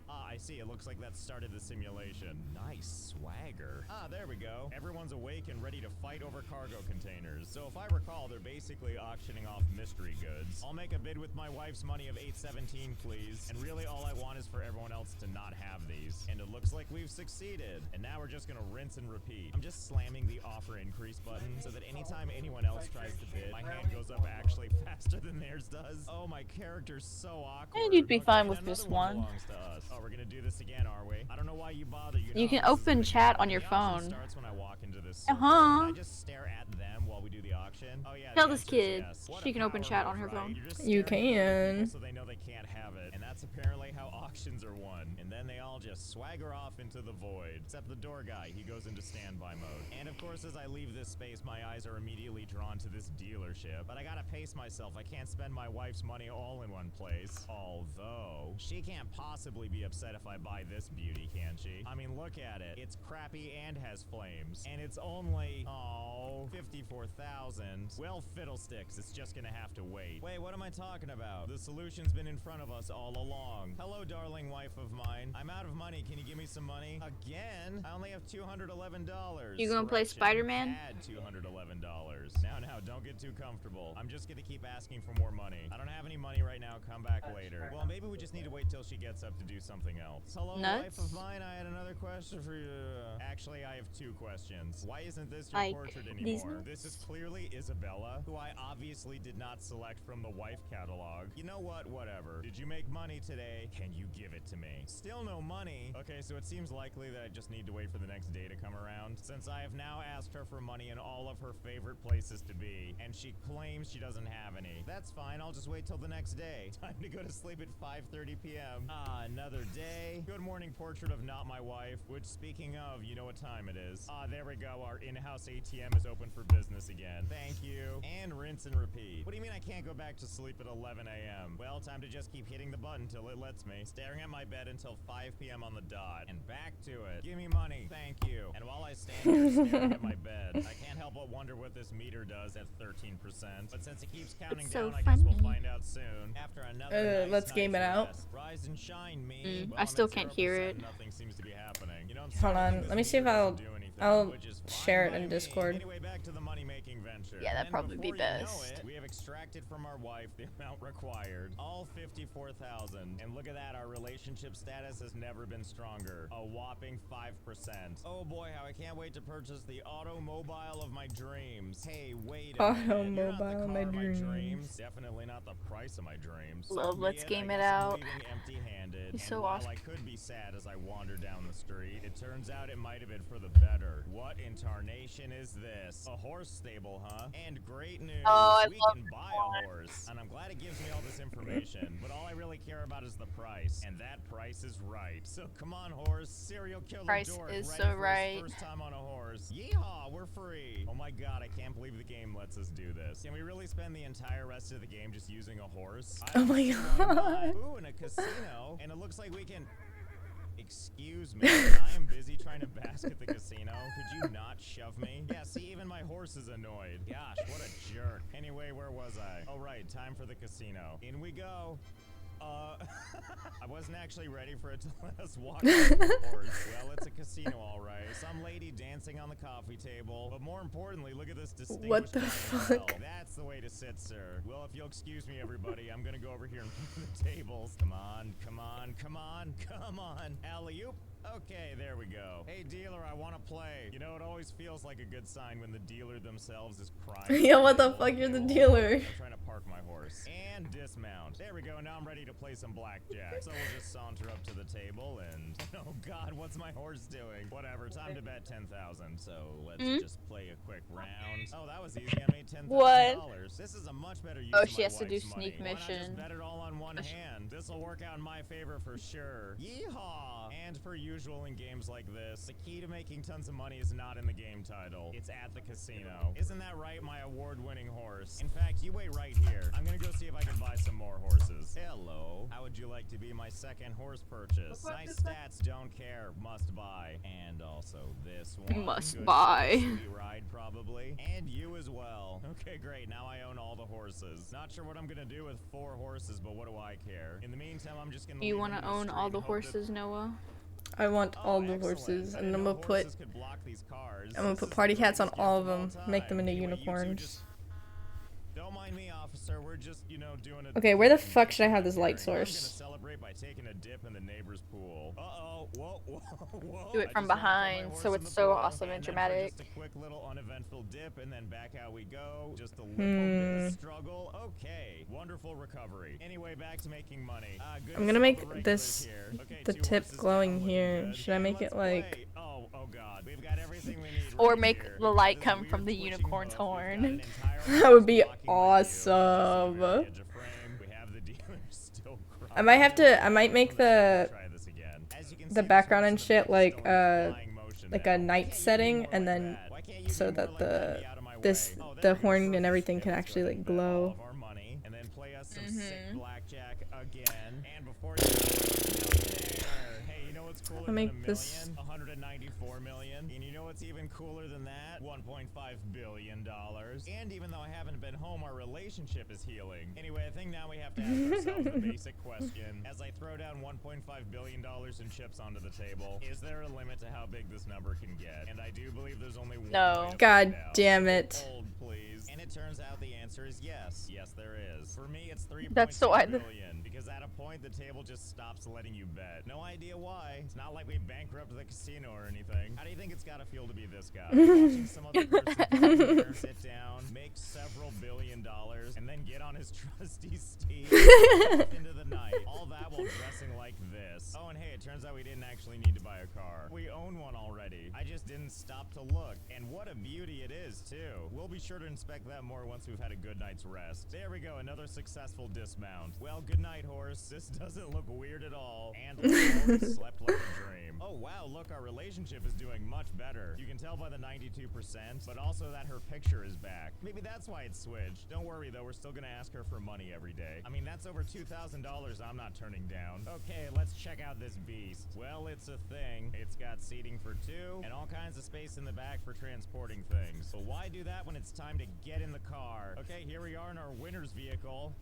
Ah, I see. It looks like that started the simulation. Nice swagger. Ah, there we go. Everyone's awake and ready to fight over cargo containers. So if I recall, they're basically auctioning off mystery goods. I'll make a bid with my wife's money of $817, please. And really all I want is for everyone else to not have these. And it looks like we've succeeded. And now we're just gonna rinse and repeat. I'm just slamming the offer increase button so that anytime anyone else tries to bid, my hand goes up actually faster than theirs does. Oh, my character's so awkward. And you'd be fine Okay, with another just one. belongs to us. Oh, we're gonna do this again, are we? I don't know why you bother. You can open chat on your phone. Starts when I walk into this circle. Uh-huh. Can I just stare at them while we do the auction? Oh yeah. Tell the this answer is kid yes. What she a can open power chat move, on her right? phone. You're just You staring at can. people so they know they can't have it, and that's apparently how auctions are won. And then they all just swagger off into the void. Except the door guy, he goes into standby mode. And of course, as I leave this space, my eyes are immediately drawn to this dealership. But I gotta pace myself. I can't spend my wife's money all in one place. Although she can't possibly be upset if I buy this beauty, can she? I mean, look at it. It's crappy and has flames. And it's only, oh, 54,000. Well, fiddlesticks. It's just gonna have to wait. Wait, what am I talking about? The solution's been in front of us all along. Hello, darling wife of mine. I'm out of money. Can you give me some money? Again? I only have $211. You gonna play Correction. Spider-Man? Add $211. Now, don't get too comfortable. I'm just gonna keep asking for more money. I don't have any money right now. Come back later. Well, maybe we just need to wait till she gets up to do something else. Hello, Nuts? wife of mine. I had another question for you. Actually, I have two questions. Why isn't this your Like, portrait these anymore? nuts? This is clearly Isabella, who I obviously did not select from the wife catalog. You know what? Whatever. Did you make money today? Can you give it to me? Still no money. Okay, so it seems likely that I just need to wait for the next day to come around, since I have now asked her for money in all of her favorite places to be, and she claims she doesn't have any. That's fine. I'll just wait till the next day. Time to go to sleep at 5:30 p.m. Ah, another day. Good morning, portrait of not my wife, which, speaking of, you know what time it is. Ah, there we go. Our in-house ATM is open for business again. Thank you. And rinse and repeat. What do you mean I can't go back to sleep at 11 a.m.? Well, time to just keep hitting the button till it lets me. Staring at my bed until 5 p.m. on the dot. And back to it. Give me money. Thank you. And while I stand here staring at my bed, I can't help but wonder what this meter does at 13%. But since it keeps counting It's so down, I guess we'll funny. find out soon. After another nice let's game it night's out. rest. Rise and shine, me. Well, I I'm still at can't 0%, hear it. Nothing seems to be happening. You know, I'm Hold starting to on. think Let me this see if meter doesn't do anything, I'll which is fine share it by in me. Discord. Anyway, back to the money-making venture. Yeah, that'd And probably be before you know best. it, we have extracted from our wife the amount required, all 54,000. And look at that, our relationship status has never been stronger. A whopping 5%. Oh boy, how I can't wait to purchase the automobile of my dreams. Hey, wait a minute. You're not the Automobile of my car dreams. Definitely not the price of my dreams. Love, So let's be game I it guess I'm out. leaving empty-handed. He's And so while awesome. I could be sad as I wander down the street, it turns out it might have been for the better. What in tarnation is this? A horse stable, huh? And great news, Oh, I we love can buy a horse. And I'm glad it gives me all this information, but all I really care about is the price. And that price is right. So come on, horse. Serial killer Price dork, is ready so for his right. first time on a horse. Yeehaw, we're free. Oh my god, I can't believe the game lets us do this. Can we really spend the entire rest of the game just using a horse? Oh my god. Ooh, in a casino. And it looks like we can... Excuse me, I am busy trying to bask at the casino. Could you not shove me? Yeah, see, even my horse is annoyed. Gosh, what a jerk. Anyway, where was I? Oh, right, time for the casino. In we go. I wasn't actually ready for it to let us walk on the horse. Well, it's a casino, all right. Some lady dancing on the coffee table. But more importantly, look at this distinguished. What the fuck? That's the way to sit, sir. Well, if you'll excuse me, everybody, I'm gonna go over here and flip the tables. Come on, come on, come on, come on. Alley-oop. Okay, there we go. Hey, dealer, I want to play. You know, it always feels like a good sign when the dealer themselves is crying. Yo, what the fuck? You're the dealer. I'm trying to park my horse. And dismount. There we go. Now I'm ready to play some blackjack. So we'll just saunter up to the table and... Oh, God, what's my horse doing? Whatever, time to bet 10,000. So let's just play a quick round. Oh, that was easy. I made $10,000. What? This is a much better use Oh, of she my has to do wife's sneak money. Why not mission. just bet it all on one hand? This will work out in my favor for sure. Yeehaw! And per usual in games like this, the key to making tons of money is not in the game title. It's at the casino. Isn't that right, my award-winning horse? In fact, you wait right here. I'm gonna go see if I can buy some more horses. Hello. How would you like to be my second horse purchase? Nice stats, don't care, must buy. And also this one. Must Good buy. sweet ride, probably. And you as well. Okay, great. Now I own all the horses. Not sure what I'm gonna do with 4 horses, but what do I care? In the meantime, I'm just gonna. Do you want to own all the horses, Noah? I want all the horses, and I'm gonna put party hats on all of them, make them into unicorns. Don't mind me, officer. We're just, you know, doing a... Okay, where the fuck should I have this light I'm gonna source? celebrate by taking a dip in the neighbor's pool. Uh-oh. Whoa, whoa, whoa. Do it from behind, so it's so awesome and dramatic. Just a quick little uneventful dip, and then back out we go. Just a little bit of struggle. Okay. Wonderful recovery. Anyway, back to making money. I'm gonna make this, the tip glowing here. Should I make it like... Oh god. We've got everything we need. Or make the light come from the unicorn's horn. That would be awesome. I might make the background and shit like a night setting, and then so that the horn and everything can actually like glow. I'll make this. 194 million. And you know what's even cooler than that? $1.5 billion. And even though I haven't been home, our relationship is healing. Anyway, I think now we have to ask ourselves the basic question. As I throw down $1.5 billion in chips onto the table, is there a limit to how big this number can get? And I do believe there's only one. No. God damn it. Hold, please. And it turns out the answer is yes. Yes, there is. For me, it's 3.2 billion. Because at a point, the table just stops letting you bet. No idea why. It's not like we bankrupted the casino or anything. How do you think it's gotta feel to be this guy? Watching some other person sit down, make several $1 billion, and then get on his trusty steed into the night. All that while dressing like this. Oh, and hey, it turns out we didn't actually need to buy a car. We own one already. I just didn't stop to look. And what a beauty it is, too. We'll be sure to inspect that more once we've had a good night's rest. There we go, another successful dismount. Well, good night, horse. This doesn't look weird at all. And horse slept like a dream. Oh, wow, look, our relationship is doing much better. You can tell by the 92%, but also that her picture is back. Maybe that's why it switched. Don't worry, though, we're still gonna ask her for money every day. I mean, that's over $2,000 I'm not turning down. Okay, let's check out this beast. Well, it's a thing. It's got seating for 2, and all kinds of space in the back for transporting things. But why do that when it's time to get in the car? Okay, here we are in our winner's vehicle.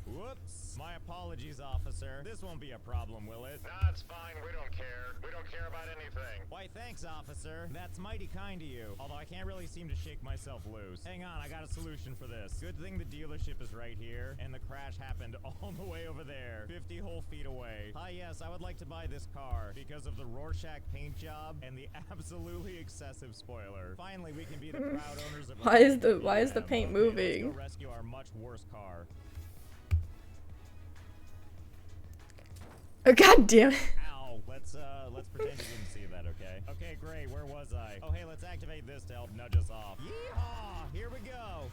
Whoops. My apologies, officer. This won't be a problem, will it? Nah, it's fine. We don't care. We don't care about anything. Why, thanks, officer. That's mighty kind of you. Although I can't really seem to shake myself loose. Hang on, I got a solution for this. Good thing the dealership is right here, and the crash happened all the way over there, 50 whole feet away. Hi, yes, I would like to buy this car because of the Rorschach paint job and the absolutely excessive spoiler. Finally, we can be the proud owners of. Why is the paint moving? Let's go rescue our much worse car. Oh, god damn it. Ow. Let's pretend you didn't see that, okay? Okay, great. Where was I? Oh, hey, let's activate this to help nudge us off. Yeehaw! Here we go.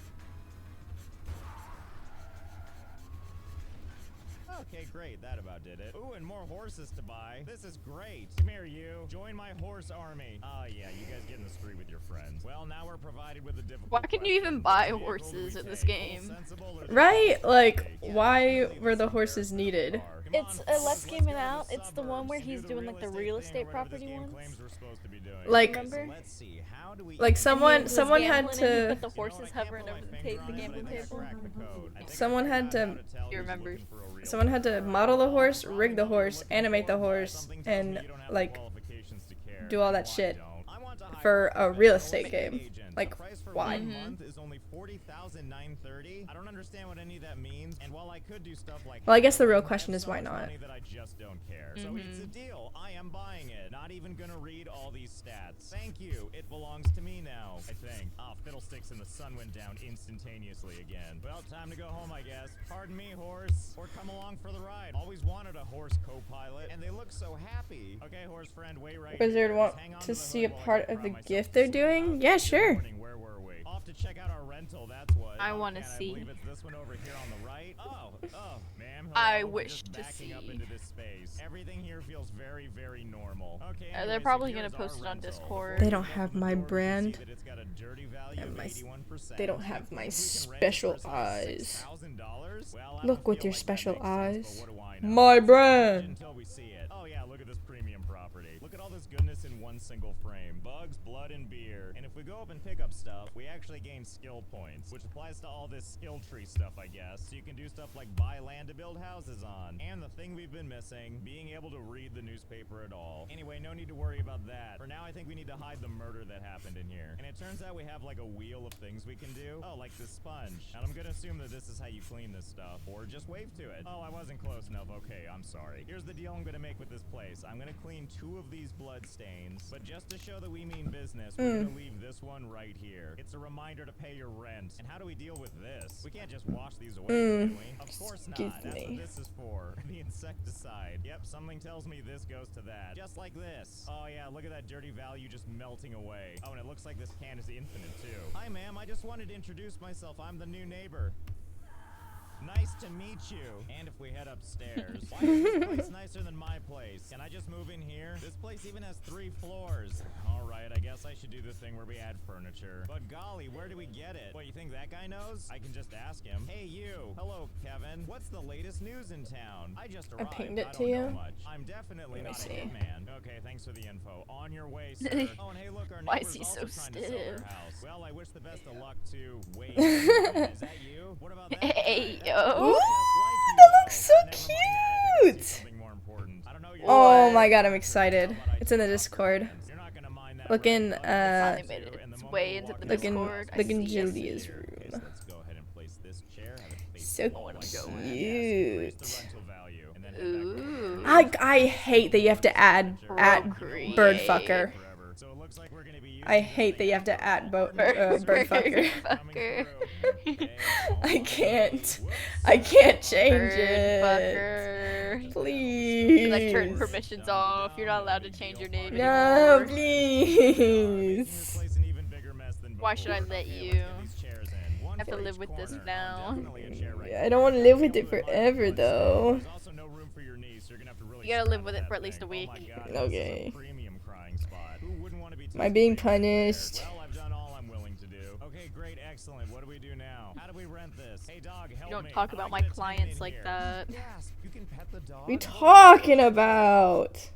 Okay, great. That about did it. Ooh, and more horses to buy. This is great. Come here, you. Join my horse army. Oh, yeah, you guys get in the street with your friends. Well, now we're provided with a difficult Why can you even buy horses in this game? Right? Like, why were the horses needed? It's Let's Game It Out. It's the one where he's doing like the real estate property ones. Like, remember? Let's see. How Like someone had You to. put the horses hovering over the gambling table. Someone had to. You remember? Someone had to model the horse, rig the horse, animate the horse, and like do all that shit for a real estate game. Like, why? Month is only $40,930. I don't understand what any of that means. And while I could do stuff like Well, I guess the real question is why not? that I just don't care. So it's a deal. I am buying it. Not even gonna read all these stats. Thank you. It belongs to me now, I think. Ah, fiddlesticks, and the sun went down instantaneously again. Well, time to go home, I guess. Pardon me, horse. Or come along for the ride. Always wanted a horse co-pilot, and they look so happy. Okay, horse friend, wait right Wizard here. want Just hang on to the see hood a while I part go of the cry myself gift to they're sleep. doing? Yeah, sure. Where were we? Off to check out our rental, that's what. I want to And see. I believe it's this one over here on the right. Oh, ma'am. I hello, we're wish just to backing up see. into this space. Everything here feels very, very normal. Okay. They're anyways, probably here's gonna our post it on rental. Discord. They don't have my brand that it's got a dirty value and of my. 81%. They don't have my We can rent special this for eyes. $6,000? Well, I Look don't with feel your like that special makes sense, eyes. but what do I know? My It's brand. until we see it. Oh yeah, look at this premium property. Look at all this goodness in one single frame. Bugs, blood, and beer. And if we go up and pick up stuff, we actually gain skill points, which applies to all this skill tree stuff, I guess. So you can do stuff like buy land to build houses on. And the thing we've been missing, being able to read the newspaper at all. Anyway, no need to worry about that. For now, I think we need to hide the murder that happened in here. And it turns out we have like a wheel of things we can do. Oh, like this sponge. And I'm gonna assume that this is how you clean this stuff. Or just wave to it. Oh, I wasn't close enough. Okay, I'm sorry. Here's the deal I'm gonna make with this place. I'm gonna clean 2 of these blood stains. But just to show that we mean business, we're gonna leave this one right here. It's a reminder to pay your rent. And how do we deal with this? We can't just wash these away, can we? Of course not. Excuse That's me. what this is for. The insecticide. Yep, something tells me this goes to that. Just like this. Oh yeah, look at that dirty value just melting away. Oh, and it looks like this can is infinite too. Hi ma'am, I just wanted to introduce myself. I'm the new neighbor. Nice to meet you. And if we head upstairs. Why is this place nicer than my place? Can I just move in here? This place even has 3 floors. Alright, I guess I should do the thing where we add furniture. But golly, where do we get it? What, you think that guy knows? I can just ask him. Hey you. Hello, Kevin. What's the latest news in town? I just arrived. pinged it I to don't know you. much. I'm definitely Let me not a see. hitman. Okay, thanks for the info. On your way, sir. Oh, and hey, look, our Why neighbor's is he also so trying to sell their stiff? house. Well, I wish the best of luck to Wade. Is that you? What about that? Hey, That's yo. just like you, That looks so though. Never mind that. I think I see cute. something more important. I don't know your Oh my god, I'm excited. It's in the Discord. You're not gonna mind that, Looking, right? Finally made it its way into the looking, Discord. I looking see, I see. Julia's Okay, room. so let's go ahead and place this chair. Have it face So the wall. Yes, cute. raise the rental value, and then head back to Ooh. I hate that you have to add bird fucker. forever. So it looks like we're gonna be using I hate that you have to add bird fucker. Fucker. I can't change Bird it. fucker. Please. Like turn permissions off. You're not allowed to change your name No, anymore. please. Why should I let you? I have to live with this now. I don't want to live with it forever, though. You gotta live with it for at least a week. Okay. Am I being punished? Well, I've done all I'm willing to do. Okay, great, excellent. What do we do now? How do we rent this? Hey, dog, help You don't me. talk How do I about my get a tenant clients in like here? that. Yes, you can pet the dog. What are you talking about?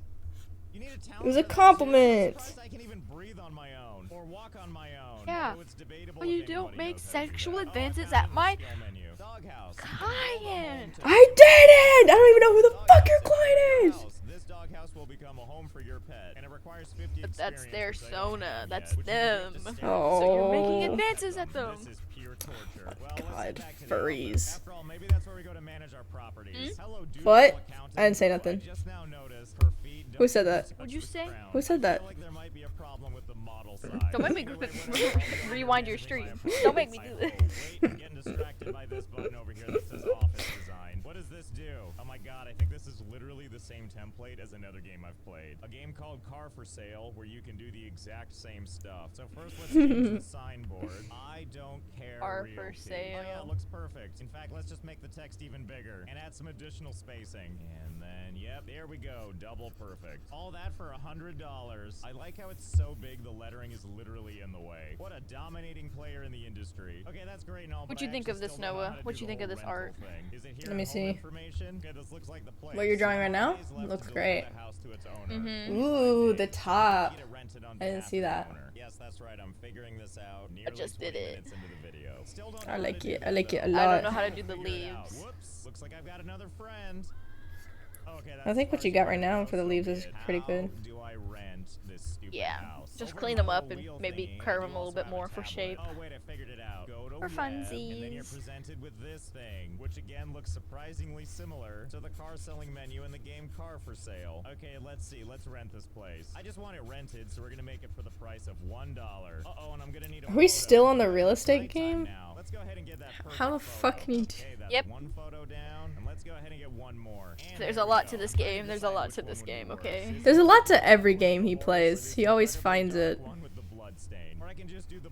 You need a It was a compliment. I can even breathe on my own or walk on my own. Yeah. Although it's debatable But if you anybody don't make knows how to do sexual that. advances Oh, I at found my the skill menu. Doghouse. client. I didn't! I don't even know who the fuck your client is! This doghouse will become a home for your pet, and it requires 50 But that's their experience, so you don't Sona. have That's yet, which is them. great to stare at. So you're making Oh. advances at them. This is pure torture. Well, let's God, get back to the furries. office. After all, maybe that's where we go to manage our properties. Hello, dutiful What? accountant. I didn't say nothing. I just now noticed her feet Who don't said that? touch What'd you the say? ground. Who said that? I feel like there might be a problem with the model side. Don't make me rewind your stream. Don't make me do this. Wait, I'm getting distracted by this button over here that says office design. What does this do? Oh my god, I think this is literally the same template as another game I've played. A game called Car for Sale, where you can do the exact same stuff. So first let's change the signboard. I don't care. Car for realty. sale. Oh yeah, it looks perfect. In fact, let's just make the text even bigger and add some additional spacing. And then, yep, there we go. Double perfect. All that for $100. I like how it's so big the lettering is literally in the way. What a dominating player in the industry. Okay, that's great and all, What'd but you I think actually of this, still don't know Noah? how to What'd do you the think of whole this rental art? thing. Is it here Let me at home see. information? information? Okay, this looks like the place. What you're drawing right now? Looks great. Ooh, the top. I didn't see that. Yes, that's right. I'm figuring this out. I just did it. I like it. I like it a I lot. don't know how to do the leaves. Whoops. Looks like I've got another friend. Okay, I think what you got right now for the leaves is pretty good. Do I rent this stupid Yeah, house? just clean them up and maybe curve them a little bit more for shape. Oh wait, I figured it out. Go to For web, funsies. and then you're presented with this thing, which again looks surprisingly similar to the car selling menu in the game Car for Sale. Okay, let's see. Let's rent this place. I just want it rented, so we're gonna make it for the price of $1. Uh-oh, and I'm gonna need a Are we still on the real estate game? now. Let's go ahead and get that How the fuck can you do? Okay, that's Yep. one photo down, and let's go ahead and get one more. And There's a lot to this game. There's a lot to this game, okay? There's a lot to every game he plays. He always finds it.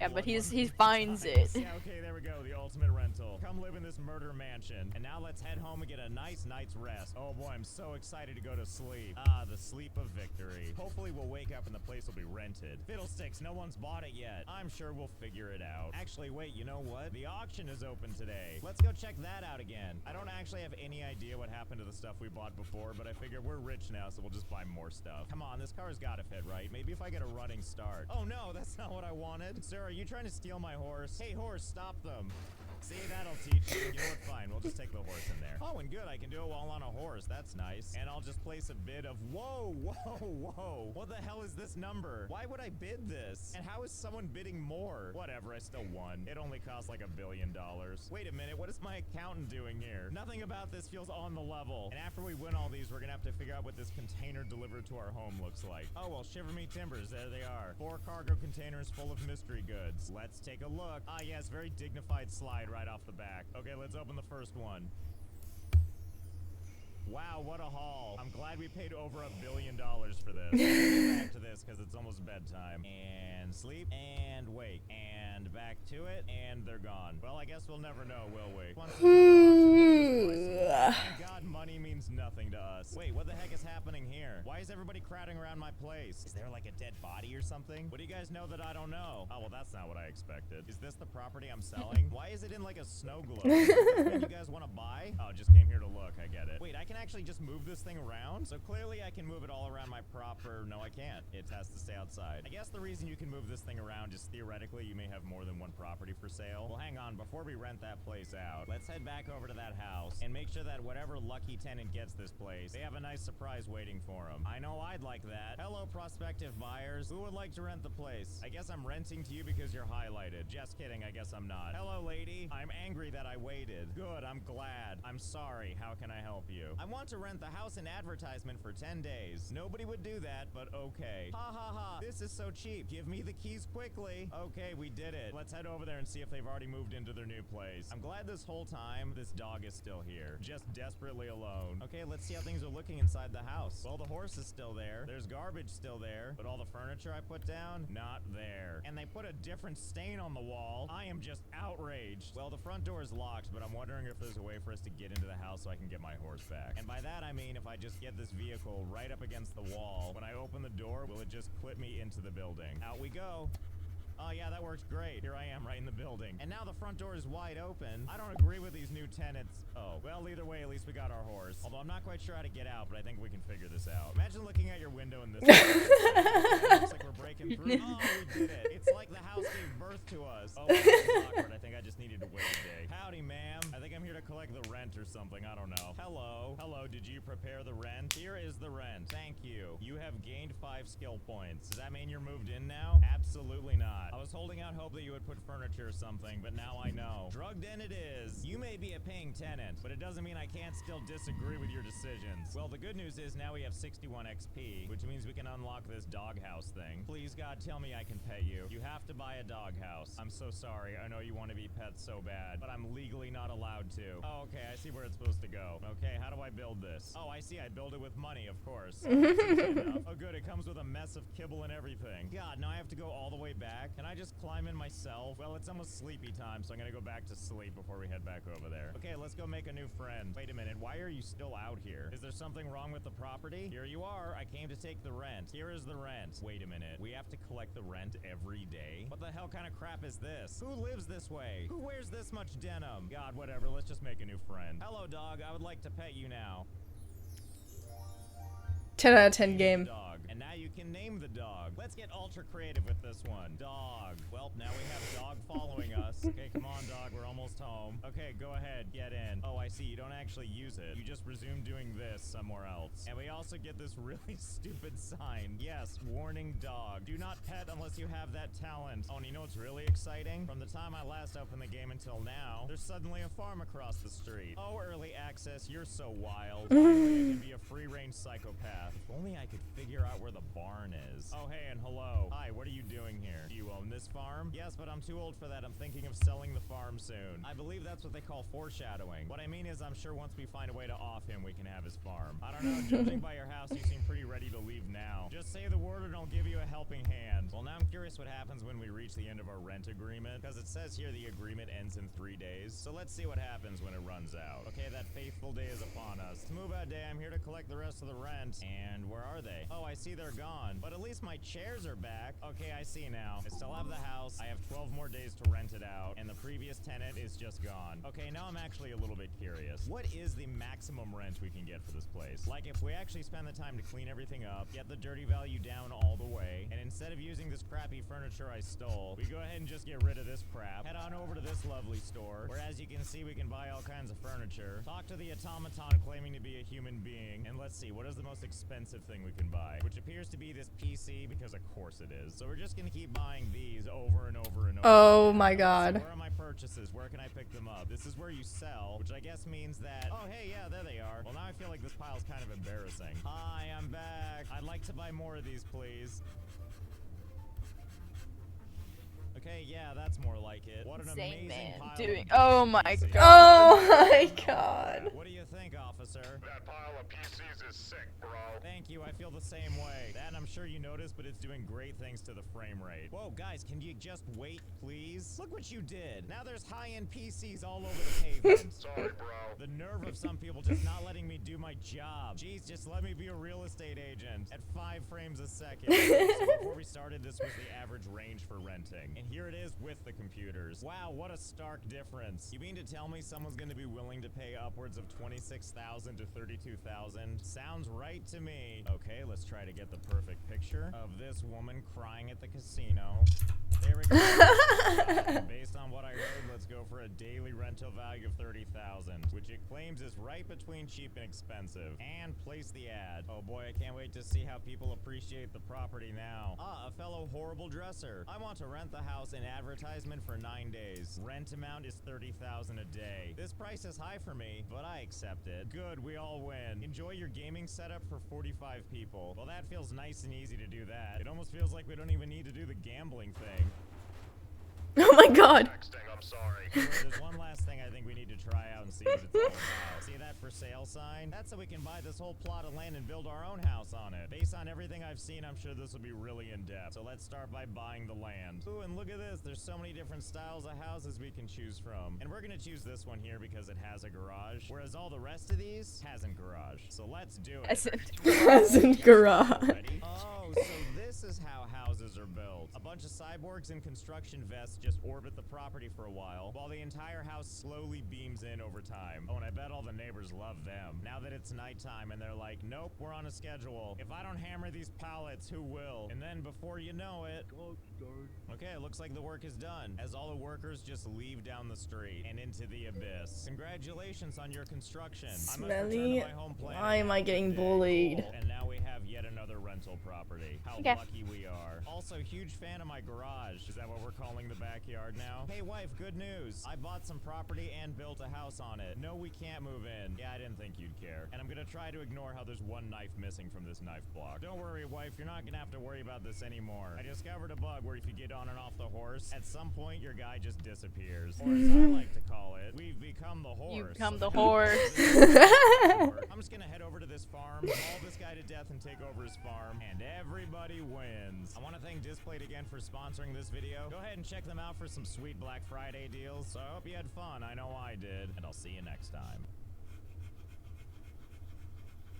Yeah, but he finds it. Yeah, okay, there we go. The ultimate rental. Come live in this murder mansion. And now let's head home and get a nice night's rest. Oh boy, I'm so excited to go to sleep. Ah, the sleep of victory. Hopefully we'll wake up and the place will be rented. Fiddlesticks, no one's bought it yet. I'm sure we'll figure it out. Actually, wait, you know what? The auction is open today. Let's go check that out again. I don't actually have any idea what happened to the stuff we bought before, but I figure we're rich now, so we'll just buy more stuff. Come on, this car's gotta fit, right? Maybe if I get a running start. Oh no, that's not what I wanted. Sir, are you trying to steal my horse? Hey horse, stop them. See, that'll teach you. You know what, fine, we'll just take the horse in there. Oh, and good, I can do it while on a horse, that's nice. And I'll just place a bid of, whoa, whoa, whoa. What the hell is this number? Why would I bid this? And how is someone bidding more? Whatever, I still won. It only cost like $1 billion. Wait a minute, what is my accountant doing here? Nothing about this feels on the level. And after we win all these, we're gonna have to figure out what this container delivered to our home looks like. Oh, well, shiver me timbers, there they are. 4 cargo containers full of mystery goods. Let's take a look. Ah, yes, very dignified slide right off the back. Okay, let's open the first one. Wow, what a haul. I'm glad we paid over $1 billion for this. Let's get back to this because it's almost bedtime. And sleep, and wake, and back to it, and they're gone. Well, I guess we'll never know, will we? Thank God money means nothing to us. Wait, what the heck is happening here? Why is everybody crowding around my place? Is there like a dead body or something? What do you guys know that I don't know? Oh, well, that's not what I expected. Is this the property I'm selling? Why is it in like a snow globe? Is this something you guys want to buy? Oh, just came here to look. I get it. Wait, I can actually just move this thing around? So clearly I can move it all around my proper... No, I can't. It has to stay outside. I guess the reason you can move this thing around is theoretically you may have more than one property for sale. Well, hang on. Before we rent that place out, let's head back over to that house and make sure that whatever lucky tenant gets this place, they have a nice surprise waiting for them. I know I'd like that. Hello, prospective buyers. Who would like to rent the place? I guess I'm renting to you because you're highlighted. Just kidding. I guess I'm not. Hello, lady. I'm angry that I waited. Good. I'm glad. I'm sorry. How can I help you? I want to rent the house in advertisement for 10 days. Nobody would do that, but okay. Ha ha ha. This is so cheap. Give me the keys quickly. Okay, we did it. Let's head over there and see if they've already moved into their new place. I'm glad this whole time this dog is still here. Just desperately alone. Okay, let's see how things are looking inside the house. Well, the horse is still there. There's garbage still there. But all the furniture I put down, not there. And they put a different stain on the wall. I am just outraged. Well, the front door is locked, but I'm wondering if there's a way for us to get into the house so I can get my horse back. And by that, I mean if I just get this vehicle right up against the wall, when I open the door, will it just clip me into the building? Out we go. Oh yeah, that works great. Here I am right in the building. And now the front door is wide open. I don't agree with these new tenants. Oh, well, either way, at least we got our horse. Although I'm not quite sure how to get out, but I think we can figure this out. Imagine looking at your window in this. Looks like we're breaking through. Oh, we did it. It's like the house gave birth to us. Oh, this is awkward. I think I just needed to wait a day. Howdy, ma'am. I think I'm here to collect the rent or something. I don't know. Hello. Hello, did you prepare the rent? Here is the rent. Thank you. You have gained 5 skill points. Does that mean you're moved in now? Absolutely not. I was holding out hope that you would put furniture or something, but now I know. Drugged in it is. You may be a paying tenant, but it doesn't mean I can't still disagree with your decisions. Well, the good news is now we have 61 XP, which means we can unlock this doghouse thing. Please, God, tell me I can pay you. You have to buy a doghouse. I'm so sorry. I know you want to be pets so bad, but I'm legally not allowed to. Oh, okay. I see where it's supposed to go. Okay, how do I build this? Oh, I see. I build it with money, of course. Oh, good. It comes with a mess of kibble and everything. God, now I have to go all the way back. Can I just just climb in myself? Well, it's almost sleepy time, so I'm gonna go back to sleep before we head back over there. Okay, let's go make a new friend. Wait a minute, why are you still out here? Is there something wrong with the property? Here you are, I came to take the rent. Here is the rent. Wait a minute, we have to collect the rent every day? What the hell kind of crap is this? Who lives this way? Who wears this much denim? God, whatever, let's just make a new friend. Hello, dog, I would like to pet you now. 10 out of 10 game. Dog. And now you can name the dog. Let's get ultra creative with this one. Dog. Well, now we have dog following us. Okay, come on, dog. We're almost home. Okay, go ahead. Get in. Oh, I see. You don't actually use it. You just resume doing this somewhere else. And we also get this really stupid sign. Yes, warning dog. Do not pet unless you have that talent. Oh, and you know what's really exciting? From the time I last opened the game until now, there's suddenly a farm across the street. Oh, early access, you're so wild. Finally, I can be a free-range psychopath. If only I could figure out where the barn is. Oh, hey, and hello. Hi, what are you doing here? Do you own this farm? Yes, but I'm too old for that. I'm thinking of selling the farm soon. I believe that's what they call foreshadowing. What I mean is I'm sure once we find a way to off him, we can have his farm. I don't know, judging by your house, you seem pretty ready to leave now. Just say the word and I'll give you a helping hand. Well, now I'm curious what happens when we reach the end of our rent agreement, because it says here the agreement ends in 3 days. So let's see what happens when it runs out. Okay, that faithful day is upon us. It's move-out day. I'm here to collect the rest of the rent. And where are they? Oh, I see they're gone. But at least my chairs are back. Okay, I see now. I still have the house. I have 12 more days to rent it out. And the previous tenant is just gone. Okay, now I'm actually a little bit curious. What is the maximum rent we can get for this place? Like, if we actually spend the time to clean everything up, get the dirty value down all the way, and instead of using this crappy furniture I stole, we go ahead and just get rid of this crap, head on over to this lovely store, where as you can see, we can buy all kinds of furniture, talk to the automaton claiming to be a human being, and let's see, what is the most expensive thing we can buy? Which appears to be this PC, because of course it is. So we're just gonna keep buying these over and over and over. Oh my god. So where are my purchases? Where can I pick them up? This is where you sell, which I guess means that, oh hey, yeah, there they are. Well, now I feel like this pile's kind of embarrassing. Hi, I'm back. I'd like to buy more of these, please. Okay, yeah, that's more like it. What an Same amazing man pile doing. of Oh my PCs. god. Oh my god. What do you think, officer? That pile of PCs is sick, bro. Thank you, I feel the same way. That I'm sure you noticed, but it's doing great things to the frame rate. Whoa, guys, can you just wait, please? Look what you did. Now there's high-end PCs all over the pavement. Sorry, bro. The nerve of some people just not letting me do my job. Jeez, just let me be a real estate agent at 5 frames a second. So before we started, this was the average range for renting. And here it is with the computers. Wow, what a stark difference. You mean to tell me someone's gonna be willing to pay upwards of $26,000 to $32,000? Sounds right to me. Okay, let's try to get the perfect picture of this woman crying at the casino. There we go. Based on what I heard, let's go for a daily rental value of $30,000, which it claims is right between cheap and expensive. And place the ad. Oh boy, I can't wait to see how people appreciate the property now. Ah, a fellow horrible dresser. I want to rent the house in advertisement for 9 days. Rent amount is $30,000 a day. This price is high for me, but I accept it. Good, we all win. Enjoy your gaming setup for 45 people. Well, that feels nice and easy to do that. It almost feels like we don't even need to do the gambling thing. Oh my god. I'm sorry. There's one last thing I think we need to try out and see what it's all about. See that for sale sign? That's so we can buy this whole plot of land and build our own house on it. Based on everything I've seen, I'm sure this will be really in-depth. So let's start by buying the land. Ooh, and look at this. There's so many different styles of houses we can choose from. And we're gonna choose this one here because it has a garage, whereas all the rest of these hasn't garage. So let's do it. Hasn't garage. Ready? Oh, so this is how houses are built. A bunch of cyborgs in construction vests just orbit the property for a while the entire house slowly beams in over time. Oh, and I bet all the neighbors love them. Now that it's nighttime and they're like, nope, we're on a schedule. If I don't hammer these pallets, who will? And then before you know it, okay, it looks like the work is done, as all the workers just leave down the street and into the abyss. Congratulations on your construction. Smelly. Why am I getting bullied? Cool. And now we have yet another rental property. How lucky we are. Also, huge fan of my garage. Is that what we're calling the backyard now? Hey wife, good news. I bought some property and built a house on it. No, we can't move in. Yeah, I didn't think you'd care. And I'm gonna try to ignore how there's one knife missing from this knife block. Don't worry, wife, you're not gonna have to worry about this anymore. I discovered a bug where if you get on and off the horse, at some point your guy just disappears. Or as I like to call it, we've become the horse. You become the horse. I'm just gonna head over to this farm, maul this guy to death, and take over his farm, and everybody wins. I want to thank Displayed again for sponsoring this video. Go ahead and check them out for some sweet Black Friday deals. So I hope you had fun. I know I did, and I'll see you next time.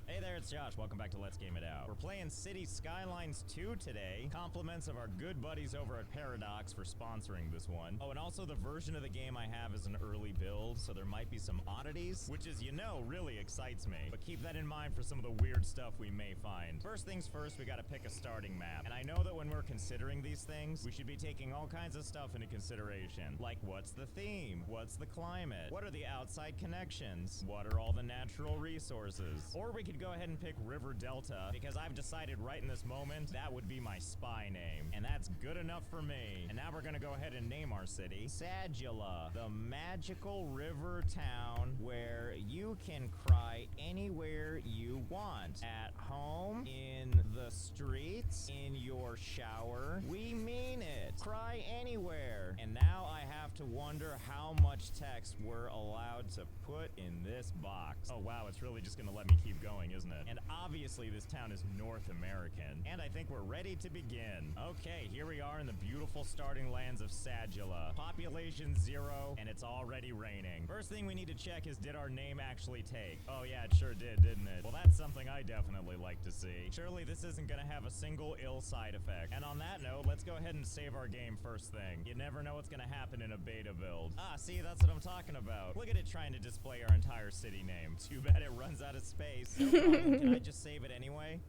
Hey there, it's Josh. Welcome back to Let's Game It Out. We're playing City Skylines 2 today. Compliments of our good buddies over at Paradox for sponsoring this one. Oh, and also the version of the game I have is an early build, so there might be some oddities, which is, you know, really excites me. But keep that in mind for some of the weird stuff we may find. First things first, we gotta pick a starting map. And I know that when we're considering these things, we should be taking all kinds of stuff into consideration. Like, what's the theme? What's the climate? What are the outside connections? What are all the natural resources? Or we could go ahead and pick River Delta, because I've decided right in this moment that would be my spy name, and that's good enough for me. And now we're gonna go ahead and name our city Sadula, the magical river town where you can cry anywhere you want. At home, in the streets, in your shower. We mean it. Cry anywhere. And now I have to wonder how much text we're allowed to put in this box. Oh wow, it's really just gonna let me keep going, isn't it? And obviously this town is North American, and I think we're ready to begin. Okay, here we are in the beautiful starting lands of Sadula. Population 0, and it's already raining. First thing we need to check is, did our name actually take? Oh yeah, it sure did, didn't it? Well, that's something I definitely like to see. Surely this isn't gonna have a single ill side effect. And on that note, let's go ahead and save our game first thing. You never know what's gonna happen in a beta build. Ah, see, that's what I'm talking about. Look at it trying to display our entire city name. Too bad it runs out of space. No problem. Can I just save it anyway?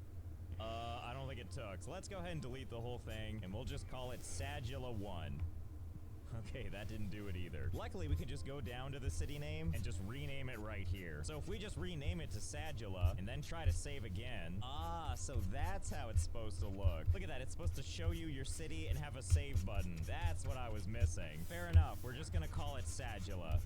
I don't think it took. So let's go ahead and delete the whole thing, and we'll just call it Sadula 1. Okay, that didn't do it either. Luckily, we could just go down to the city name and just rename it right here. So if we just rename it to Sadula and then try to save again. Ah, so that's how it's supposed to look. Look at that. It's supposed to show you your city and have a save button. That's what I was missing. Fair enough. We're just gonna call it Sadula.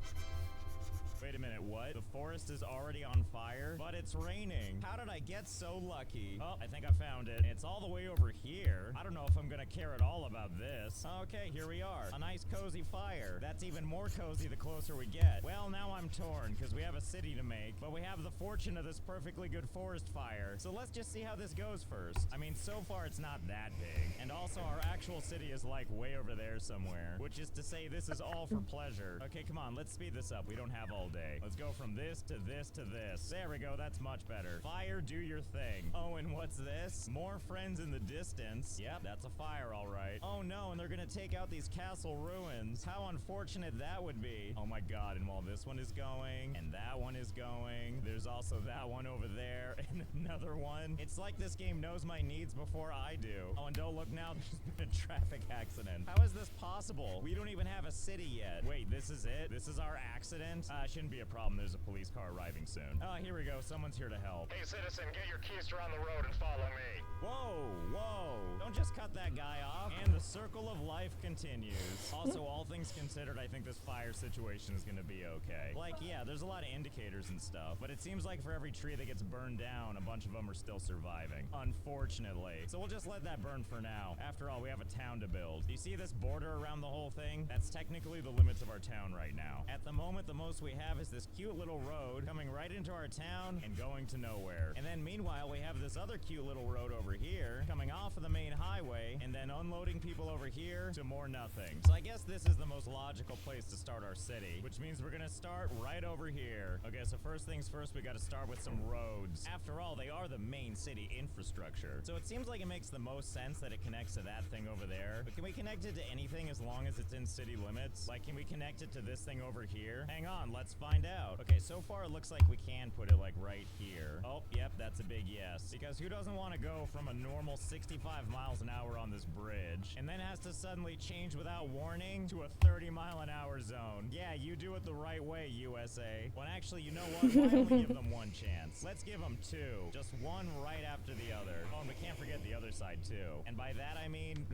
Wait a minute, what? The forest is already on fire, but it's raining. How did I get so lucky? Oh, I think I found it. It's all the way over here. I don't know if I'm gonna care at all about this. Okay, here we are. A nice cozy fire. That's even more cozy the closer we get. Well, now I'm torn, because we have a city to make, but we have the fortune of this perfectly good forest fire. So let's just see how this goes first. I mean, so far it's not that big. And also, our actual city is like way over there somewhere, which is to say this is all for pleasure. Okay, come on, let's speed this up. We don't have all day. Let's go from this to this to this. There we go, that's much better. Fire, do your thing. Oh, and what's this? More friends in the distance. Yep, that's a fire, all right. Oh no, and they're gonna take out these castle ruins. How unfortunate that would be. Oh my god, and while this one is going, and that one is going, there's also that one over there, and another one. It's like this game knows my needs before I do. Oh, and don't look now, there's been a traffic accident. How is this possible? We don't even have a city yet. Wait, this is it? This is our accident? Shouldn't be a problem. There's a police car arriving soon. Oh, here we go. Someone's here to help. Hey, citizen, get your keys around the road and follow me. Whoa, whoa. Don't just cut that guy off. And the circle of life continues. Also, all things considered, I think this fire situation is gonna be okay. Like, yeah, there's a lot of indicators and stuff, but it seems like for every tree that gets burned down, a bunch of them are still surviving. Unfortunately. So we'll just let that burn for now. After all, we have a town to build. Do you see this border around the whole thing? That's technically the limits of our town right now. At the moment, the most we have is this cute little road coming right into our town and going to nowhere. And then meanwhile, we have this other cute little road over here coming off of the main highway and then unloading people over here to more nothing. So I guess this is the most logical place to start our city, which means we're gonna start right over here. Okay, so first things first, we gotta start with some roads. After all, they are the main city infrastructure. So it seems like it makes the most sense that it connects to that thing over there. But can we connect it to anything as long as it's in city limits? Like, can we connect it to this thing over here? Hang on, let's find out. Okay, so far it looks like we can put it like right here. Oh, yep, that's a big yes. Because who doesn't want to go from a normal 65 miles an hour on this bridge and then has to suddenly change without warning to a 30-mile-an-hour zone? Yeah, you do it the right way, USA. Well, actually, you know what? Why only give them one chance? Let's give them two. Just one right after the other. Oh, and we can't forget the other side, too. And by that, I mean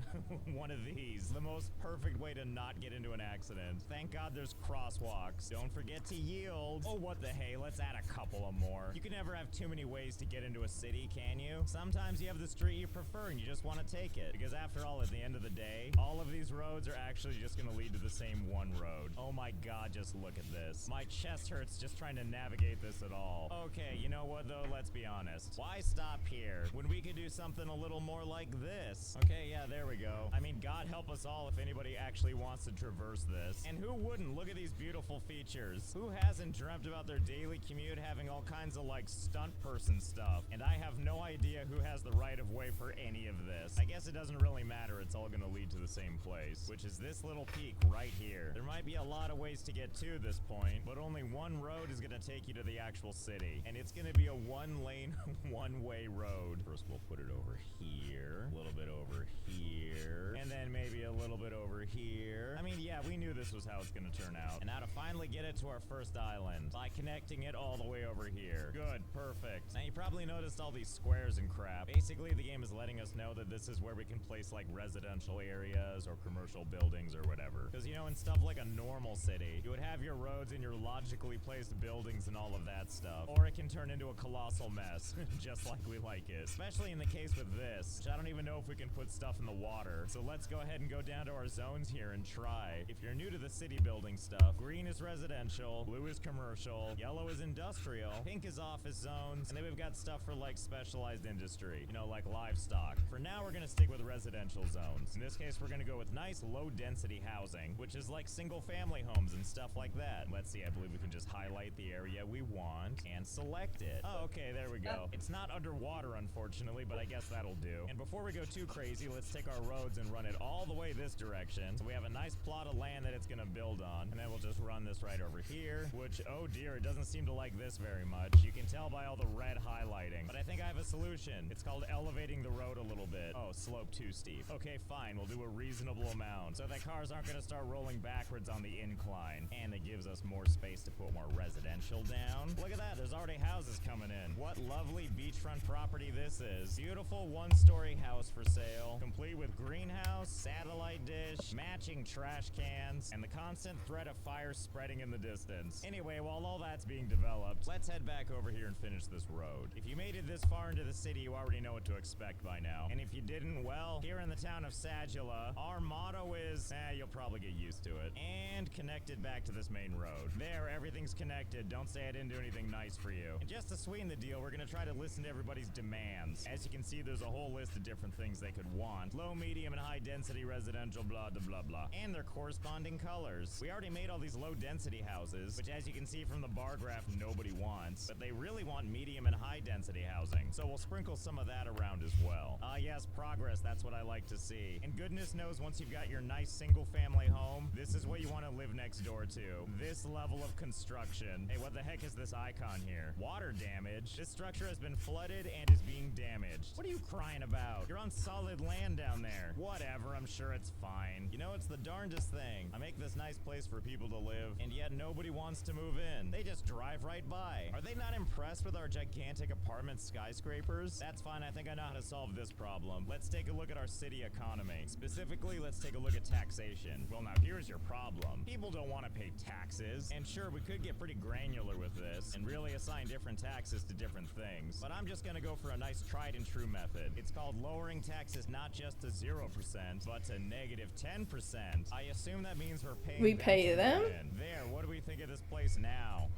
one of these. The most perfect way to not get into an accident. Thank God there's crosswalks. Don't forget to yield. Oh, what the hey, let's add a couple of more. You can never have too many ways to get into a city, can you? Sometimes you have the street you prefer and you just want to take it. Because after all, at the end of the day, all of these roads are actually just gonna lead to the same one road. Oh my god, just look at this. My chest hurts just trying to navigate this at all. Okay, you know what though, let's be honest. Why stop here when we could do something a little more like this? Okay, yeah, there we go. I mean, God help us all if anybody actually wants to traverse this. And who wouldn't? Look at these beautiful features. Who hasn't dreamt about their daily commute having all kinds of like stunt person stuff? And I have no idea who has the right of way for any of this. I guess it doesn't really matter, it's all gonna lead to the same place, which is this little peak right here. There might be a lot of ways to get to this point, but only one road is gonna take you to the actual city. And it's gonna be a one-lane, one-way road. First we'll put it over here, a little bit over here, and then maybe a little bit over here. I mean, yeah, we knew this was how it's gonna turn out. And now to finally get it to our first island, by connecting it all the way over here. Good, perfect. Now you probably noticed all these squares and crap. Basically, the game is letting us know that this is where we can place like residential areas or commercial buildings or whatever. Because you know, in stuff like a normal city, you would have your roads and your logically placed buildings and all of that stuff. Or it can turn into a colossal mess, just like we like it. Especially in the case with this, which I don't even know if we can put stuff in the water. So let's go ahead and go down to our zones here and try. If you're new to the city building stuff, green is residential, blue is commercial, yellow is industrial, pink is office zones, and then we've got stuff for like specialized industry, you know, like livestock. For now, we're gonna stick with residential zones. In this case, we're gonna go with nice low density housing, which is like single family homes and stuff like that. Let's see, I believe we can just highlight the area we want and select it. Oh, okay, there we go. It's not underwater, unfortunately, but I guess that'll do. And before we go too crazy, let's take our roads and run it all the way this direction. So we have a nice plot of land that it's gonna build on. And then we'll just run this right over here, which, oh dear, it doesn't seem to like this very much. You can tell by all the red highlighting. But I think I have a solution. It's called elevating the road a little bit. Oh, slope too steep. Okay, fine, we'll do a reasonable amount so that cars aren't gonna start rolling backwards on the incline. And it gives us more space to put more residential down. Look at that, there's already houses coming in. What lovely beachfront property this is. Beautiful one-story house for sale, complete with greenhouse, satellite dish, matching trash cans, and the constant threat of fire spreading in the distance. Anyway, while all that's being developed, let's head back over here and finish this road. If you made it this far into the city, you already know what to expect by now. And if you didn't, well, here in the town of Sagula, our motto is, you'll probably get used to it. And connected back to this main road. There, everything's connected. Don't say I didn't do anything nice for you. And just to sweeten the deal, we're gonna try to listen to everybody's demands. As you can see, there's a whole list of different things they could want. Low, medium, and high density residential, blah, blah, blah, blah. And their corresponding colors. We already made all these low density houses, which as you can see from the bar graph, nobody wants. But they really want medium and high density housing. So we'll sprinkle some of that around as well. Yes, progress, that's what I like to see. And goodness knows once you've got your nice single family home, this is what you want to live next door to. This level of construction. Hey, what the heck is this icon here? Water damage. This structure has been flooded and is being damaged. What are you crying about? You're on solid land down there. Whatever, I'm sure it's fine. You know, it's the darndest thing. I make this nice place for people to live, and yet nobody wants to move in. They just drive right by. Are they not impressed with our gigantic apartment skyscrapers? That's fine, I think I know how to solve this problem. Let's take a look at our city economy. Specifically, let's take a look at taxation. Well, now here's your problem. People don't want to pay taxes. And sure, we could get pretty granular with this and really assign different taxes to different things. But I'm just gonna go for a nice tried and true method. It's called lowering taxes not just to 0%, but to -10%. I assume that means we're paying We pay them? There, what do we think of this place now?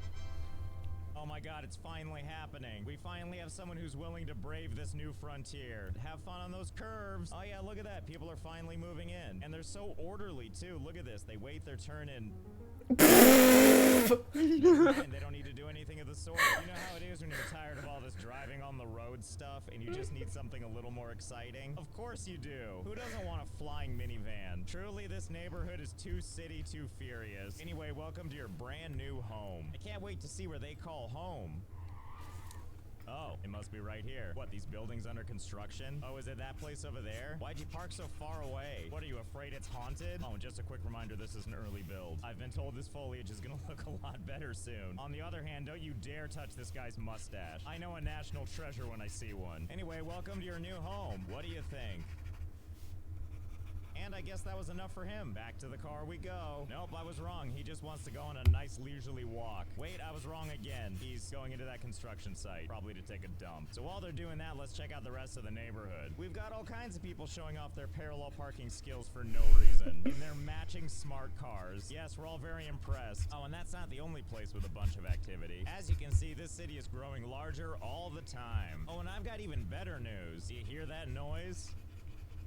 Oh my god, it's finally happening. We finally have someone who's willing to brave this new frontier. Have fun on those curves. Oh yeah, look at that. People are finally moving in. And they're so orderly too. Look at this. They wait their turn and... and they don't need to do anything of the sort. You know how it is when you're tired of all this driving on the road stuff and you just need something a little more exciting? Of course you do. Who doesn't want a flying minivan? Truly, this neighborhood is too city, too furious. Anyway, welcome to your brand new home. I can't wait to see where they call home. Oh, it must be right here. What, these buildings under construction? Oh, is it that place over there? Why'd you park so far away? What, are you afraid it's haunted? Oh, and just a quick reminder, this is an early build. I've been told this foliage is gonna look a lot better soon. On the other hand, don't you dare touch this guy's mustache. I know a national treasure when I see one. Anyway, welcome to your new home. What do you think? And I guess that was enough for him. Back to the car we go. Nope, I was wrong. He just wants to go on a nice leisurely walk. Wait, I was wrong again. He's going into that construction site, probably to take a dump. So while they're doing that, let's check out the rest of the neighborhood. We've got all kinds of people showing off their parallel parking skills for no reason. In their matching smart cars. Yes, we're all very impressed. Oh, and that's not the only place with a bunch of activity. As you can see, this city is growing larger all the time. Oh, and I've got even better news. Do you hear that noise?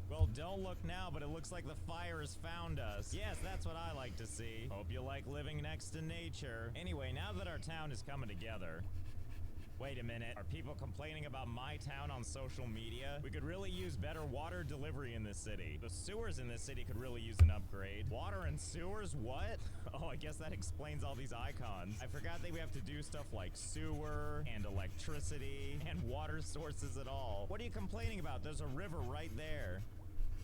Well, don't look now, but it looks like the fire has found us. Yes, that's what I like to see. Hope you like living next to nature. Anyway, now that our town is coming together... Wait a minute, are people complaining about my town on social media? We could really use better water delivery in this city. The sewers in this city could really use an upgrade. Water and sewers? What? Oh, I guess that explains all these icons. I forgot that we have to do stuff like sewer and electricity and water sources at all. What are you complaining about? There's a river right there.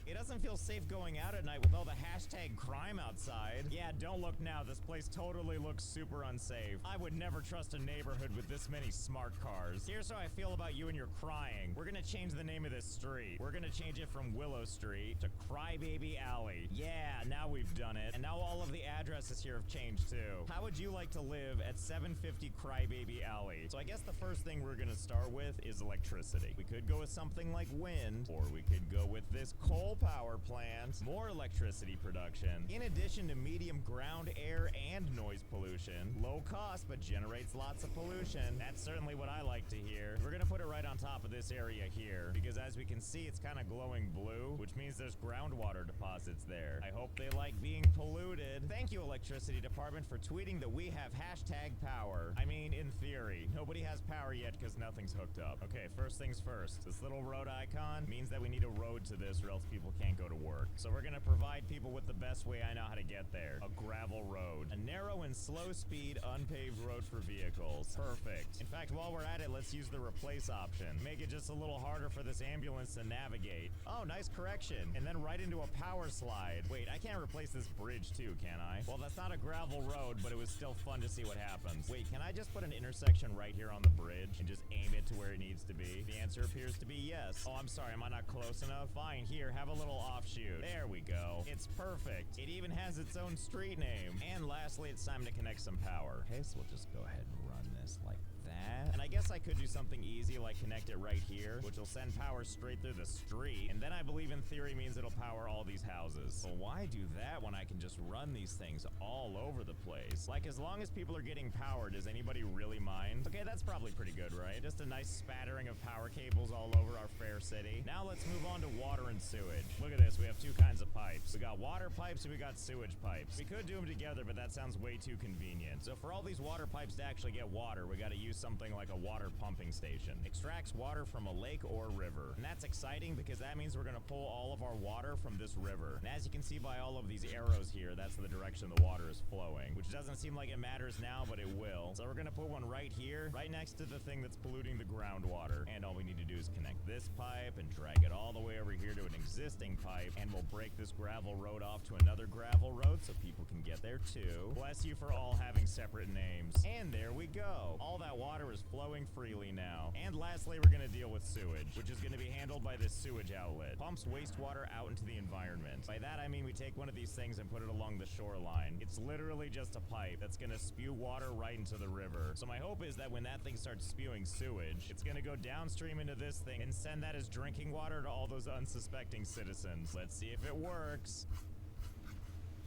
It doesn't feel safe going out at night with all the hashtag crime outside. Yeah, don't look now. This place totally looks super unsafe. I would never trust a neighborhood with this many smart cars. Here's how I feel about you and your crying. We're gonna change the name of this street. We're gonna change it from Willow Street to Crybaby Alley. Yeah, now we've done it. And now all of the addresses here have changed too. How would you like to live at 750 Crybaby Alley? So I guess the first thing we're gonna start with is electricity. We could go with something like wind, or we could go with this coal power plant, more electricity production, in addition to medium ground air and noise pollution. Low cost, but generates lots of pollution. That's certainly what I like to hear. We're gonna put it right on top of this area here, because as we can see, it's kind of glowing blue, which means there's groundwater deposits there. I hope they like being polluted. Thank you, electricity department, for tweeting that we have hashtag power. I mean, in theory. Nobody has power yet because nothing's hooked up. Okay, first things first. This little road icon means that we need a road to this or else people can't go to work. So we're gonna provide people with the best way I know how to get there. A gravel road. A narrow and slow speed, unpaved road for vehicles. Perfect. In fact, while we're at it, let's use the replace option. Make it just a little harder for this ambulance to navigate. Oh, nice correction. And then right into a power slide. Wait, I can't replace this bridge too, can I? Well, that's not a gravel road, but it was still fun to see what happens. Wait, can I just put an intersection right here on the bridge and just aim it to where it needs to be? The answer appears to be yes. Oh, I'm sorry, am I not close enough? Fine, here, have a little offshoot. There we go. It's perfect. It even has its own street name. And lastly, it's time to connect some power. Okay, so we'll just go ahead and run this like that. And I guess I could do something easy like connect it right here, which will send power straight through the street. And then I believe in theory means it'll power all these houses. But why do that when I can just run these things all over the place? Like, as long as people are getting power, does anybody really mind? Okay, that's probably pretty good, right? Just a nice spattering of power cables all over our fair city. Now let's move on to water and sewage. Look at this, we have two kinds of pipes. We got water pipes and we got sewage pipes. We could do them together, but that sounds way too convenient. So for all these water pipes to actually get water, we gotta use something like a water pumping station. Extracts water from a lake or river. And that's exciting because that means we're gonna pull all of our water from this river. And as you can see by all of these arrows here, that's the direction the water is flowing, which doesn't seem like it matters now, but it will. So we're gonna put one right here, right next to the thing that's polluting the groundwater. And all we need to do is connect this pipe and drag it all the way over here to an existing pipe, and we'll break this gravel road off to another gravel road so people can get there too. Bless you for all having separate names. And there we go. All that water is flowing freely now. And lastly, we're gonna deal with sewage, which is gonna be handled by this sewage outlet. Pumps wastewater out into the environment. By that I mean we take one of these things and put it along the shoreline. It's literally just a pipe that's gonna spew water right into the river. So my hope is that when that thing starts spewing sewage, it's gonna go downstream into this thing and send that as drinking water to all those unsuspecting citizens. Let's see if it works.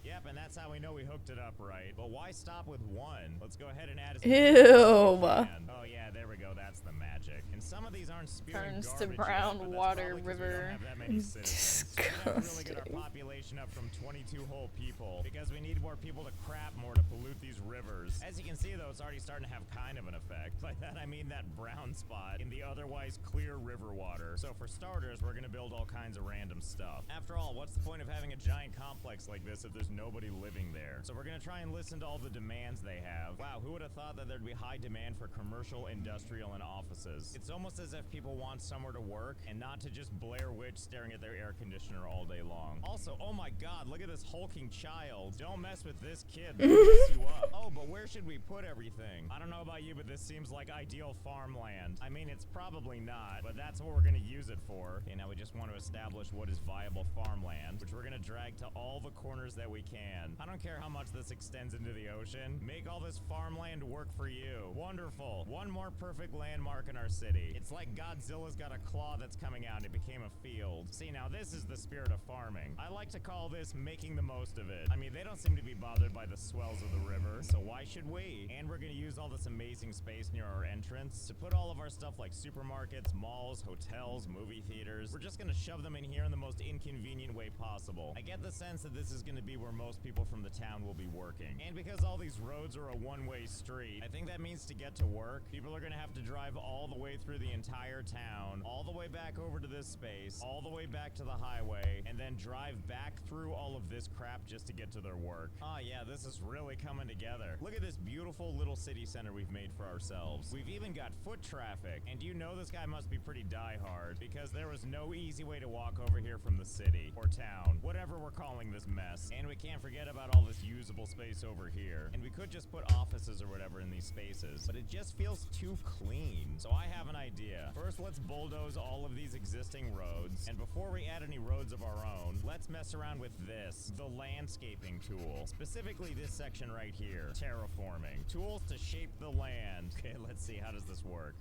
Yep, and that's how we know we hooked it up right. But why stop with one? Let's go ahead and add as many as we can. Oh yeah, there we go. That's the magic. And some of these aren't spewing Turns to garbage brown yet, water river. that many citizens. So we have to really get our population up from 22 whole people because we need more people to crap more to pollute these rivers. As you can see though, it's already starting to have kind of an effect. By that I mean that brown spot in the otherwise clear river water. So for starters, we're gonna build all kinds of random stuff. After all, what's the point of having a giant complex like this if there's no nobody living there. So we're gonna try and listen to all the demands they have. Wow, who would have thought that there'd be high demand for commercial, industrial, and offices? It's almost as if people want somewhere to work and not to just Blair Witch staring at their air conditioner all day long. Also, oh my god, look at this hulking child. Don't mess with this kid, they'll mess you up. Oh, but where should we put everything? I don't know about you, but this seems like ideal farmland. I mean, it's probably not, but that's what we're gonna use it for. Okay, now we just want to establish what is viable farmland, which we're gonna drag to all the corners that we can. I don't care how much this extends into the ocean. Make all this farmland work for you. Wonderful. One more perfect landmark in our city. It's like Godzilla's got a claw that's coming out and it became a field. See, now this is the spirit of farming. I like to call this making the most of it. I mean, they don't seem to be bothered by the swells of the river, so why should we? And we're gonna use all this amazing space near our entrance to put all of our stuff like supermarkets, malls, hotels, movie theaters. We're just gonna shove them in here in the most inconvenient way possible. I get the sense that this is gonna be where most people from the town will be working. And because all these roads are a one-way street, I think that means to get to work, people are gonna have to drive all the way through the entire town, all the way back over to this space, all the way back to the highway, and then drive back through all of this crap just to get to their work. Oh yeah, this is really coming together. Look at this beautiful little city center we've made for ourselves. We've even got foot traffic, and you know this guy must be pretty diehard, because there was no easy way to walk over here from the city, or town, whatever we're calling this mess. And we can't forget about all this usable space over here. And we could just put offices or whatever in these spaces, but it just feels too clean. So I have an idea. First, let's bulldoze all of these existing roads, and before we add any roads of our own, let's mess around with this, the landscaping tool. Specifically this section right here, terraforming. Tools to shape the land. Okay, let's see, how does this work?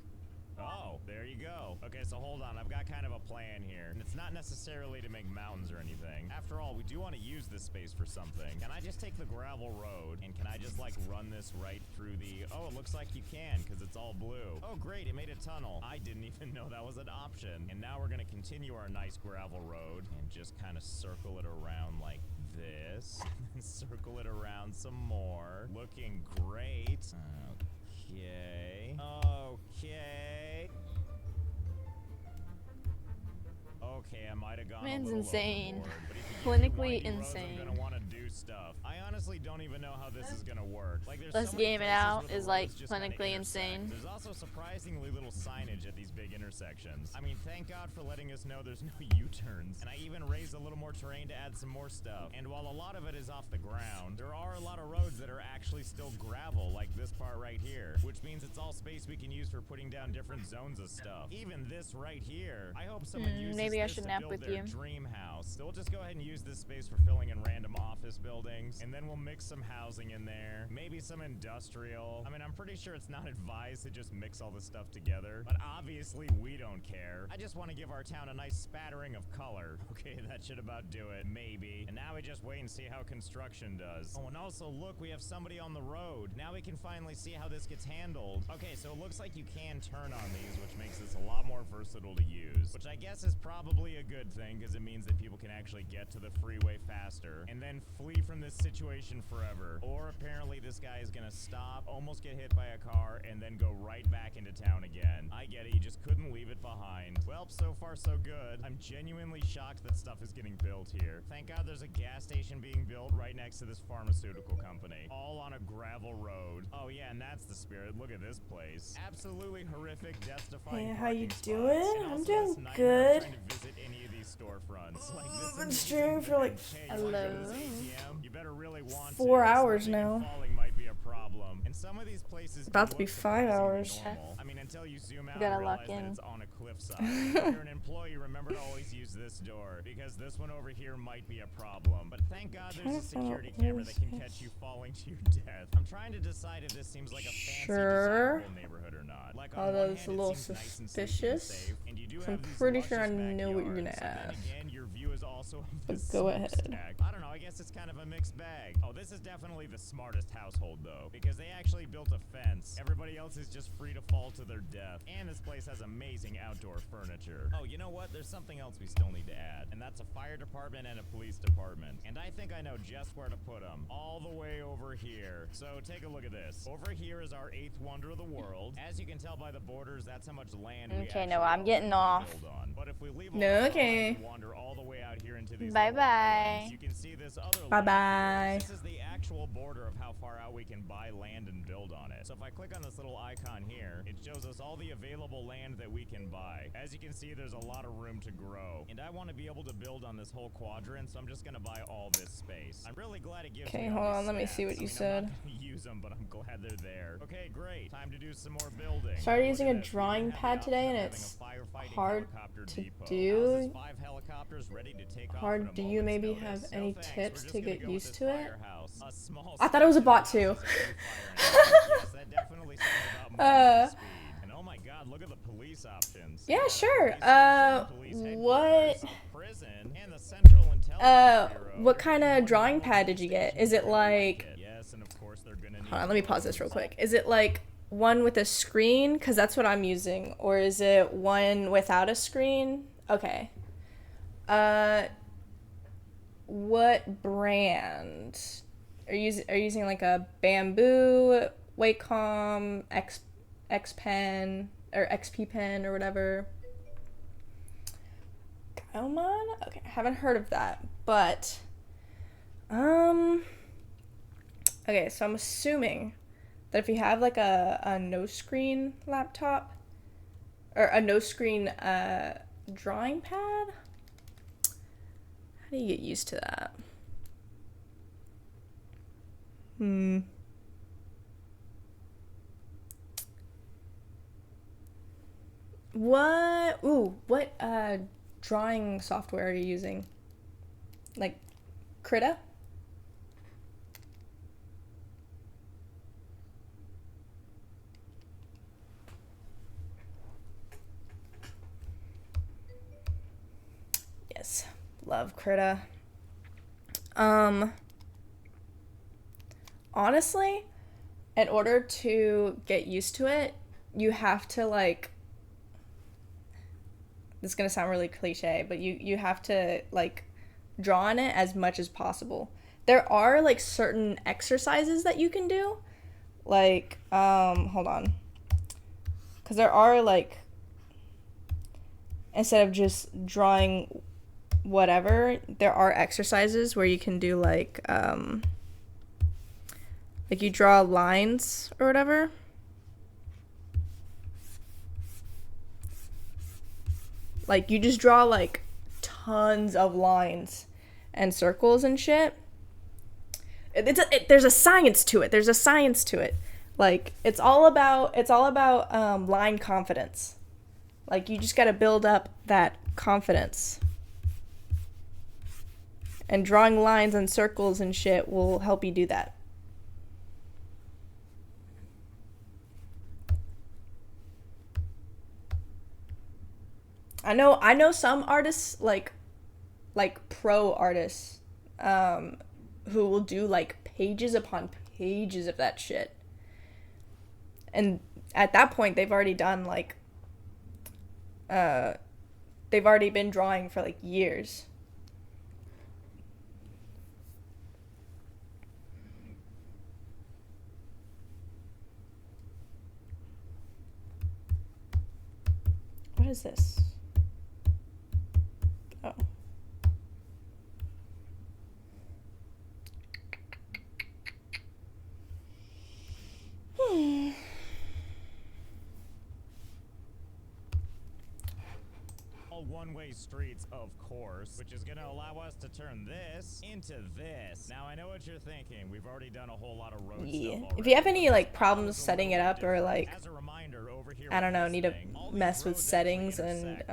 Oh, there you go. Okay, so hold on, I've got kind of a plan here. And it's not necessarily to make mountains or anything. After all, we do want to use this space for something. Can I just take the gravel road, and can I just like run this right through the... Oh, it looks like you can, because it's all blue. Oh, great, it made a tunnel. I didn't even know that was an option. And now we're gonna continue our nice gravel road, and just kind of circle it around like this. And circle it around some more. Looking great. Okay. Okay. Okay, I might have gone Man's a little insane. overboard, but if you give me Clinically winding roads, insane. I'm gonna want to do stuff. I honestly don't even know how this is gonna work. Like, there's Let's so many game it places out where the is like roads just kinda clinically intersect. insane. There's also surprisingly little signage at these big intersections. I mean, thank God for letting us know there's no U-turns. And I even raised a little more terrain to add some more stuff. And while a lot of it is off the ground, there are a lot of roads that are actually still gravel, like this part right here, which means it's all space we can use for putting down different zones of stuff. Even this right here. I hope someone uses maybe I this should to nap build with their you. dream house. So we'll just go ahead and use this space for filling in random office buildings, and then we'll mix some housing in there, maybe some industrial. I mean, I'm pretty sure it's not advised to just mix all this stuff together, but obviously we don't care. I just want to give our town a nice spattering of color. Okay, that should about do it, maybe. And now we just wait and see how construction does. Oh, and also look, we have somebody on the road. Now we can finally see how this gets handled. Okay, so it looks like you can turn on these, which makes this a lot more versatile to use, which I guess is probably a good thing, because it means that people can actually get to the freeway faster and then flee from this situation forever. Or apparently this guy is gonna stop, almost get hit by a car, and then go right back into town again. I get it, you just couldn't leave it behind. Well, so far so good. I'm genuinely shocked that stuff is getting built here. Thank God there's a gas station being built right next to this pharmaceutical company, all on a gravel road. Oh yeah, and that's the spirit. Look at this place. Absolutely horrific, death-defying. Hey, how you parking doing? spots. And I'm also doing this nightmare of good. trying to visit any of these storefronts. Like this I've been amazing streaming for like hey, you wanna go to this ATM? You better really want 4 to. hours Slipping and now. falling might be a problem. And some of these places About do to be look 5 hours. surprisingly normal. I mean, until you zoom out You gotta and lock realize that in. it's on a cliffside. If you're an employee, remember to always use this door, because this one over here might be a problem. But thank God there's a security camera that can catch you falling to your death. I'm trying to decide if this seems like a fancy, Sure. desirable neighborhood or not. Like, on Although one it's a hand, it little seems nice and suspicious. safe, and you do So I'm have these pretty sure I luscious know what you're gonna backyards, but then ask. again, your view is also of But this go ahead. smokestack. I don't know, I guess it's kind of a mixed bag. Oh, this is definitely the smartest household though, because they actually built a fence. Everybody else is just free to fall to their death. And this place has amazing outdoor furniture. Oh, you know what? There's something else we still need to add, and that's a fire department and a police department. And I think I know just where to put them. All the way over here. So take a look at this. Over here is our 8th wonder of the world. As you can tell by the borders, that's how much land we Okay, actually no, I'm getting off. build on. But if we leave Okay. wander all the way out here into these Bye little bye. islands, you can see this other Bye land bye. here. This is the actual border of how far out we can buy land and build on it. So if I click on this little icon here, it shows us all the available land that we can buy. As you can see, there's a lot of room to grow. And I want to be able to build on this whole quadrant, so I'm just gonna buy all this space. I'm really glad it gives Okay, me all hold these on, let me see what stats. you I mean, said. I'm not gonna use them, but I'm glad they're there. Okay, great. Time to do some more building. Started Look using at a this. We drawing even have pad the today, and option of it's having a firefighting hard helicopter to depot. do. Houses 5 helicopters ready to take off Hard. at a Do you moment's maybe notice. have No any thanks, tips we're just to gonna get go with used this to it? firehouse. A small I thought it was a bot too. yes, that definitely sounds about movement speed. And oh my god, look at the police options. Yeah, sure. What? Prison and the Central Intelligence Bureau. What kind of drawing pad did you get? Is it like? Yes, and of course they're gonna need Hold on, let me pause this real quick. Is it like one with a screen? Because that's what I'm using. Or is it one without a screen? Okay. What brand? Are you using like a Bamboo, Wacom, X Pen, or XP Pen, or whatever? Gaomon? Okay, I haven't heard of that, but okay, so I'm assuming that if you have like a no screen laptop or a no screen drawing pad, how do you get used to that? What drawing software are you using? Like Krita? Yes, love Krita. Honestly, in order to get used to it, you have to like, this is gonna sound really cliche, but you have to like draw on it as much as possible. There are like certain exercises that you can do, like hold on, because there are like, instead of just drawing whatever, there are exercises where you can do like you draw lines or whatever. Like you just draw like tons of lines and circles and shit. There's a science to it. There's a science to it. Like it's all about line confidence. Like you just got to build up that confidence. And drawing lines and circles and shit will help you do that. I know some artists like pro artists who will do like pages upon pages of that shit. And at that point they've already done like they've already been drawing for like years. What is this? Oh. All one-way streets, of course, which is going to allow us to turn this into this. Now, I know what you're thinking. We've already done a whole lot of road stuff already. If you have any like problems setting it up or like, I don't know, need to mess with settings and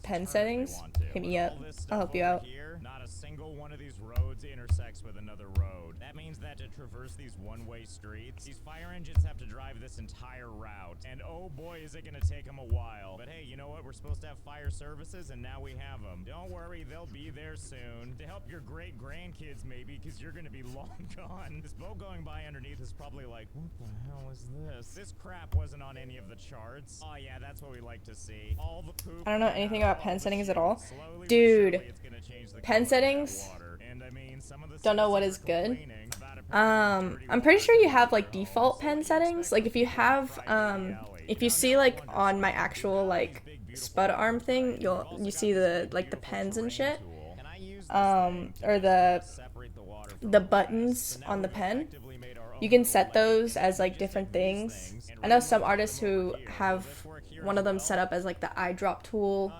pen settings, hit me up. I'll help you out. Not a single one of these roads in intersects with another road. That means that to traverse these one-way streets, these fire engines have to drive this entire route. And oh boy, is it gonna take them a while. But hey, you know what? We're supposed to have fire services, and now we have them. Don't worry, they'll be there soon. To help your great-grandkids, maybe, because you're gonna be long gone. This boat going by underneath is probably like, what the hell is this? This crap wasn't on any of the charts. Oh yeah, that's what we like to see. All the poop. I don't know anything about pen settings at all. Dude, pen settings? Don't know what is good. I'm pretty sure you have like default pen settings. Like if you have, if you see like on my actual like spud arm thing, you see the like the pens and shit. Or the buttons on the pen. You can set those as like different things. I know some artists who have one of them set up as like the eyedrop tool,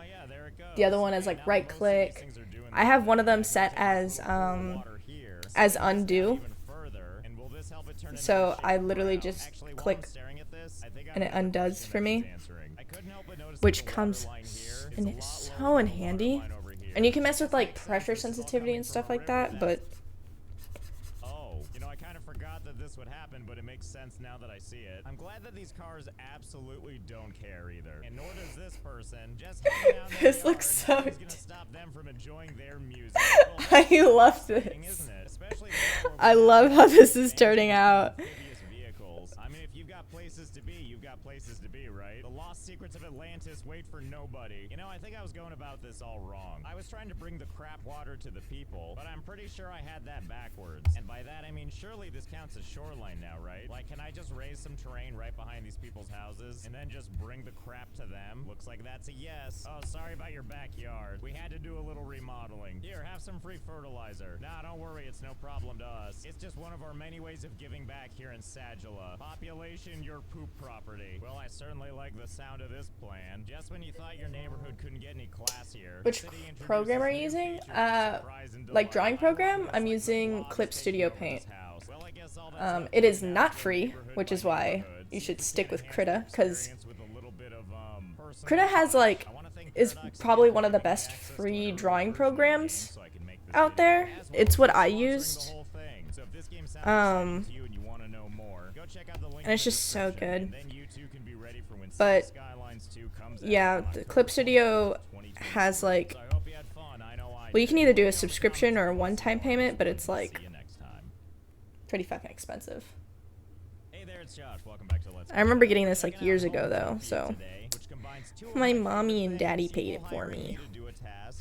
the other one as like right click. I have one of them set as undo. So I literally just click and it undoes for me, which comes in so in handy. And you can mess with like pressure sensitivity and stuff like that, but this would happen, but it makes sense now that I see it. I'm glad that these cars absolutely don't care either, and nor does this person. Just this looks so. Gonna stop them from enjoying their music. I love this. I love how this is turning out. I mean, if you've got places to be, you've got places to be, right? The lost secrets of Atlantis wait for nobody. You know, I think I was going about this all wrong. I was trying to bring the crap water to the people, but I'm pretty sure I had that backwards. And by that, I mean, surely this counts as shoreline now, right? Like, can I just raise some terrain right behind these people's houses and then just bring the crap to them? Looks like that's a yes. Oh, sorry about your backyard. We had to do a little remodeling. Here, have some free fertilizer. Nah, don't worry, it's no problem to us. It's just one of our many ways of giving back here in Sagila. Population, your poop property. Well, I certainly like the sound of this plan. Just when you thought your neighborhood couldn't get any classier. Which program are you using? Like drawing program? I'm using Clip Studio Paint. It is not free, which is why you should stick with Krita, because Krita has like, is probably one of the best free drawing programs out there. It's what I used. And it's just so good. But yeah, the Clip Studio has like, well, you can either do a subscription or a one-time payment, but it's like pretty fucking expensive. I remember getting this like years ago though, so my mommy and daddy paid it for me.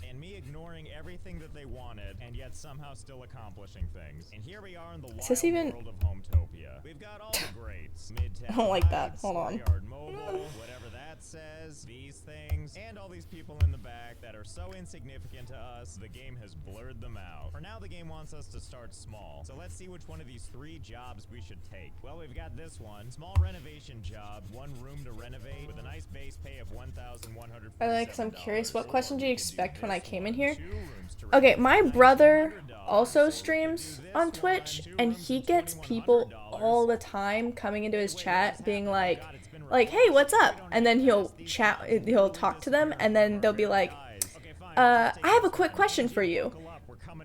And me ignoring everything that they wanted and yet somehow still accomplishing things. And here we are in the wild world of Hometopia. We've got all the greats. I don't like that. Hold on. Mobile, whatever that says, these things, and all these people in the back that are so insignificant to us, the game has blurred them out. For now, the game wants us to start small. So let's see which one of these 3 jobs we should take. Well, we've got this one. Small renovation job, 1 room to renovate with a nice base pay of $1,100. Alex, I'm curious, what question do you expect when I came in here? Okay, my brother also streams on Twitch, and he gets people all the time coming into his chat being like, hey, what's up? And then he'll talk to them, and then they'll be like, I have a quick question for you.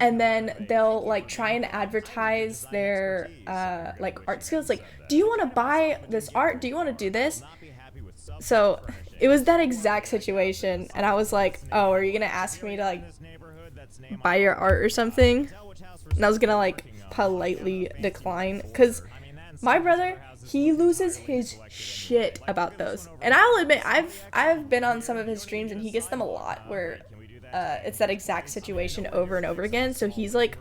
And then they'll like try and advertise their like art skills, like, do you want to buy this art? Do you want to do this? So it was that exact situation, and I was like, oh, are you gonna ask me to like buy your art or something? And I was gonna like politely decline, because my brother, he loses his shit about those. And I'll admit, I've been on some of his streams and he gets them a lot where it's that exact situation over and over again. So he's like,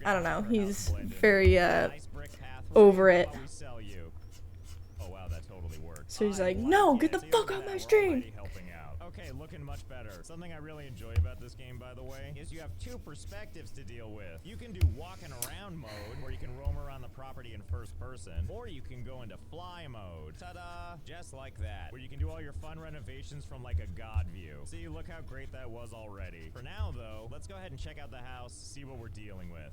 I don't know, he's very over it. So he's like, no, get the fuck out of my stream. Okay, looking much better. Something I really enjoy about this game, by the way, is you have 2 perspectives to deal with. You can do walking around mode, where you can roam around the property in first person, or you can go into fly mode. Ta-da! Just like that, where you can do all your fun renovations from like a god view. See, look how great that was already. For now, though, let's go ahead and check out the house, see what we're dealing with.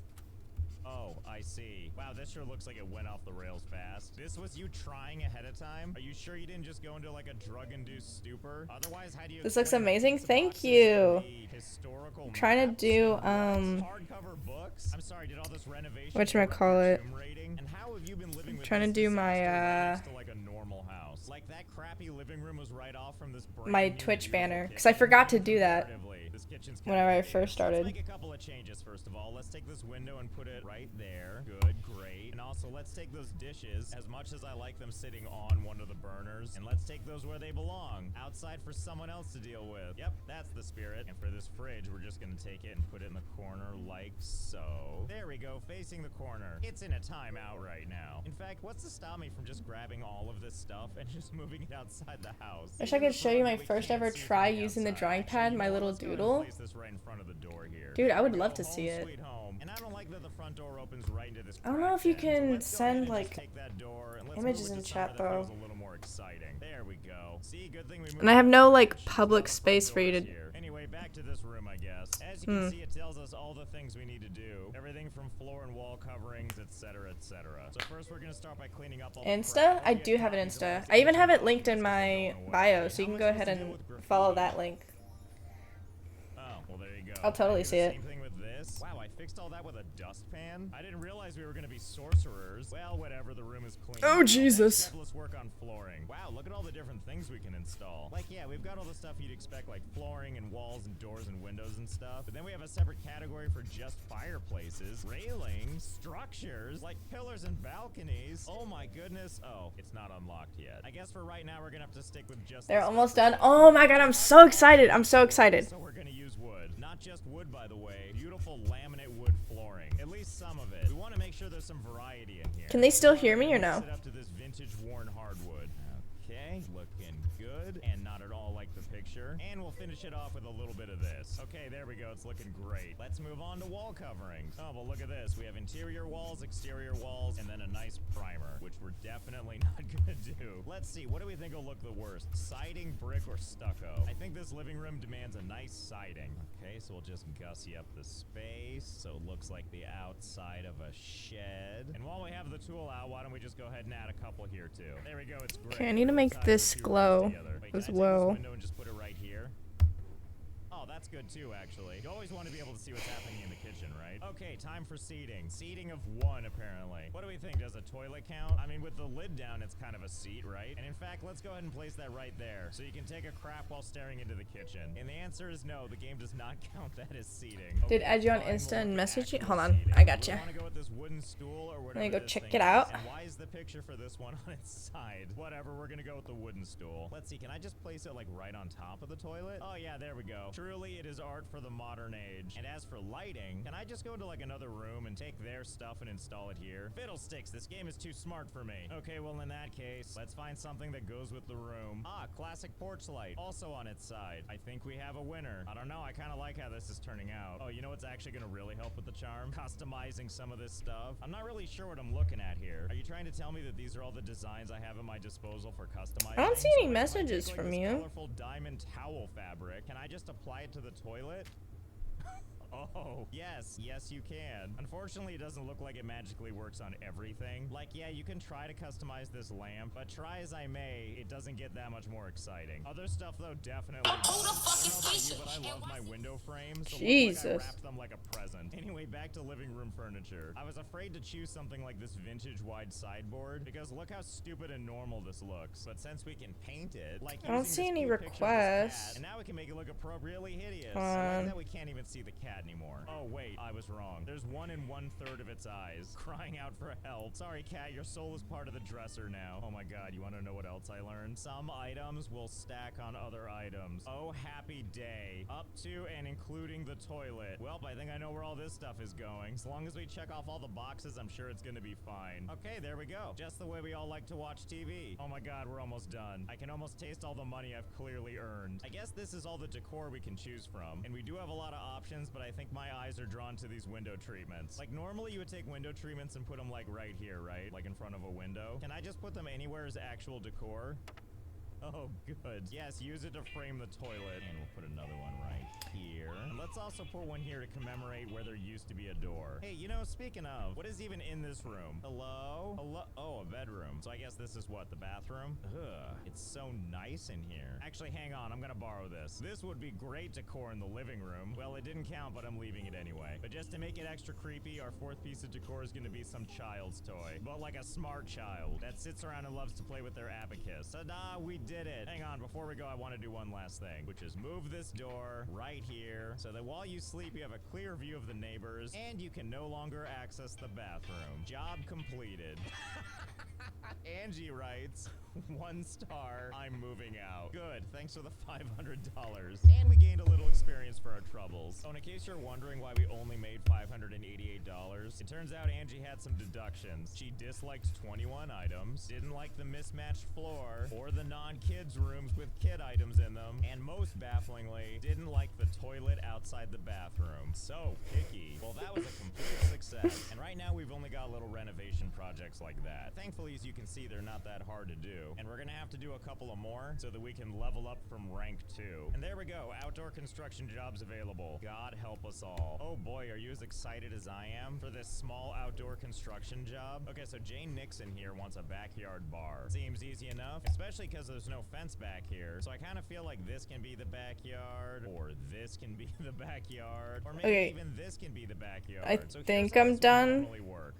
Oh, I see. Wow, this sure looks like it went off the rails fast. This was you trying ahead of time? Are you sure you didn't just go into like a drug-induced stupor? Otherwise, how do you This looks amazing. Thank you. I'm trying to do hardcover books? I'm sorry, did all this renovation whatchamacallit. and how have you been living with Trying to do my next to like a normal house? Like that crappy living room was right off from this my Twitch banner because I forgot to do that whenever I first started. Let's make a couple of changes first of all. Let's take this window and put it right there. Good, great. And also let's take those dishes, as much as I like them sitting on one of the burners, and let's take those where they belong, outside for someone else to deal with. Yep, that's the spirit. And for this fridge, we're just gonna take it and put it in the corner like so. There we go, facing the corner. It's in a timeout right now. In fact, what's to stop me from just grabbing all of this stuff and just moving it outside the house? Wish I could show you my first ever try using the drawing pad, my little doodle. Dude, I would love to see it. I don't know if you can send like images in chat though. There we go. See, good thing we And I have no like public space for you to. Anyway, back to this room, I guess. As you can see, it tells us all the things we need to do. Everything from floor and wall coverings, etc., etc. So first we're gonna start by cleaning up all Insta? I do have an Insta. I even have it linked in my bio, so you can go ahead and follow that link. Oh, well there you go. I'll totally see it. Same thing with this. Wow, I fixed all that with a dustpan? I didn't realize we were gonna be sorcerers. Well, whatever, the room is clean. Oh, Jesus. Let's work on flooring. Wow, look at all the different things we can install. Like, yeah, we've got all the stuff you'd expect, like flooring and walls and doors and windows and stuff. But then we have a separate category for just fireplaces, railings, structures, like pillars and balconies. Oh my goodness. Oh, it's not unlocked yet. I guess for right now, we're gonna have to stick with just They're almost done. Oh my god, I'm so excited. I'm so excited. So we're gonna use wood. Not just wood, by the way. Beautiful laminate wood flooring. At least some of it. We want to make sure there's some variety in here. Can they still hear me or no? Up to this vintage worn hardwood. Okay, looking good and not at all like the picture. And we'll finish it off with a little bit of this. Okay, there we go. It's looking great. Let's move on to wall coverings. Oh, well, look at this. We have interior walls, exterior walls, and then a nice primer, which we're definitely not gonna do. Let's see. What do we think will look the worst? Siding, brick, or stucco? I think this living room demands a nice siding. Okay, so we'll just gussy up the space so it looks like the outside of a shed. And while we have the tool out, why don't we just go ahead and add a couple here too? There we go. It's great. Okay, I need to make this glow as well. And just put it right here. Oh, that's good too, actually. You always want to be able to see what's happening in the kitchen, right? Okay, time for seating. Seating of 1, apparently. What do we think? Does a toilet count? I mean, with the lid down, it's kind of a seat, right? And in fact, let's go ahead and place that right there, so you can take a crap while staring into the kitchen. And the answer is no, the game does not count that as seating. Did add you on Insta and message you? Hold on, I got you. Let me go check it out. And why is the picture for this one on its side? Whatever, we're gonna go with the wooden stool. Let's see, can I just place it like right on top of the toilet? Oh yeah, there we go. Truly, it is art for the modern age. And as for lighting, can I just go into like another room and take their stuff and install it here? Fiddlesticks, this game is too smart for me. Okay, well in that case, let's find something that goes with the room. Ah, classic porch light, also on its side. I think we have a winner. I don't know, I kind of like how this is turning out. Oh, you know what's actually gonna really help with the charm? Customizing some of this stuff. I'm not really sure what I'm looking at here. Are you trying to tell me that these are all the designs I have at my disposal for customizing? I don't see any messages from you. Colorful diamond towel fabric. Can I just apply it to the toilet? Oh, yes, you can. Unfortunately, it doesn't look like it magically works on everything. Like, yeah, you can try to customize this lamp, but try as I may, it doesn't get that much more exciting. Other stuff, though, definitely does. I don't know about you, but I love my window frames. So Jesus. Like I wrapped them like a present. Anyway, back to living room furniture. I was afraid to choose something like this vintage wide sideboard, because look how stupid and normal this looks. But since we can paint it, like I don't see any requests. And now we can make it look appropriately hideous. I like that we can't even see the cat anymore. Oh wait, I was wrong. There's 1 1/3 of its eyes, crying out for help. Sorry cat, your soul is part of the dresser now. Oh my god, you wanna know what else I learned? Some items will stack on other items. Oh happy day. Up to and including the toilet. Well, I think I know where all this stuff is going. As long as we check off all the boxes, I'm sure it's gonna be fine. Okay, there we go. Just the way we all like to watch TV. Oh my god, we're almost done. I can almost taste all the money I've clearly earned. I guess this is all the decor we can choose from. And we do have a lot of options, but I think my eyes are drawn to these window treatments. Like normally you would take window treatments and put them like right here, right? Like in front of a window. Can I just put them anywhere as actual decor? Oh, good. Yes, use it to frame the toilet. And we'll put another one right here. And let's also put one here to commemorate where there used to be a door. Hey, you know, speaking of, what is even in this room? Hello? Hello? Oh, a bedroom. So I guess this is what, the bathroom? Ugh, it's so nice in here. Actually, hang on, I'm gonna borrow this. This would be great decor in the living room. Well, it didn't count, but I'm leaving it anyway. But just to make it extra creepy, our fourth piece of decor is gonna be some child's toy. But like a smart child that sits around and loves to play with their abacus. Ta-da, we did it. Hang on, before we go, I want to do one last thing, which is move this door right here so that while you sleep, you have a clear view of the neighbors and you can no longer access the bathroom. Job completed. Angie writes, 1 star, I'm moving out. Good, thanks for the $500. And we gained a little experience for our troubles. So in case you're wondering why we only made $588, it turns out Angie had some deductions. She disliked 21 items, didn't like the mismatched floor, or the non-kids rooms with kid items in them, and most bafflingly, didn't like the toilet outside the bathroom. So picky. Well, that was a complete success. And right now we've only got little renovation projects like that. Thankfully, as you can see, they're not that hard to do. And we're gonna have to do a couple of more so that we can level up from rank 2. And there we go, outdoor construction jobs available. God help us all. Oh boy, are you as excited as I am for this small outdoor construction job? Okay, so Jane Nixon here wants a backyard bar. Seems easy enough, especially because there's no fence back here. So I kind of feel like this can be the backyard, or this can be the backyard, or maybe even this can be the backyard. I So think I'm done.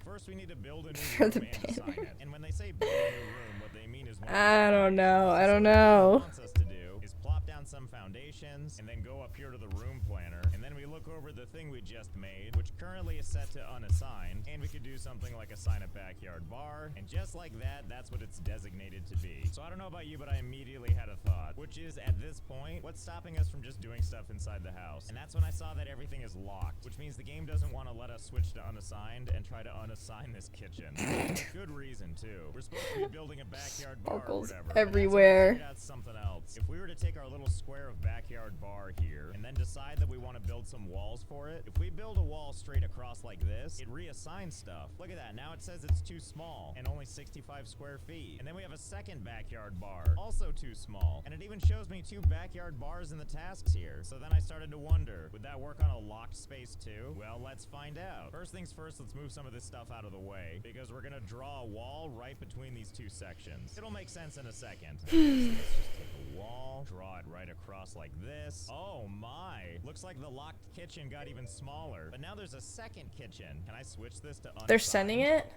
First, we need to build a new For room the and assign it. And when they say build a new room, what they mean is I don't know. I don't know. wants us to do is plop down some foundations and then go up here to the room planner, and then we look over the thing we just made, which currently is set to unassigned, and we could do something like assign a backyard bar, and just like that, that's what it's designated to be. So I don't know about you, but I immediately had a thought, which is at this point, what's stopping us from just doing stuff inside the house? And that's when I saw that everything is locked, which means the game doesn't want to let us switch to unassigned and try to unassign this kitchen. For good reason too. We're supposed to be building a backyard bar or whatever. Everywhere. That's something else. If we were to take our little square of backyard bar here and then decide that we want to build some walls for it, if we build a wall straight across like this, it reassigns stuff. Look at that. Now it says it's too small and only 65 square feet. And then we have a second backyard bar, also too small. And it even shows me 2 backyard bars in the tasks here. So then I started to wonder, would that work on a locked space too? Well, let's find out. First things first, let's move some of this stuff out of the way because we're gonna draw a wall right between these 2 sections. It'll make sense in a second. So let's just take a wall, draw it right across like this. Oh my, looks like the locked kitchen got even smaller. But now there's a second kitchen. Can I switch this to unassigned? They're sending it?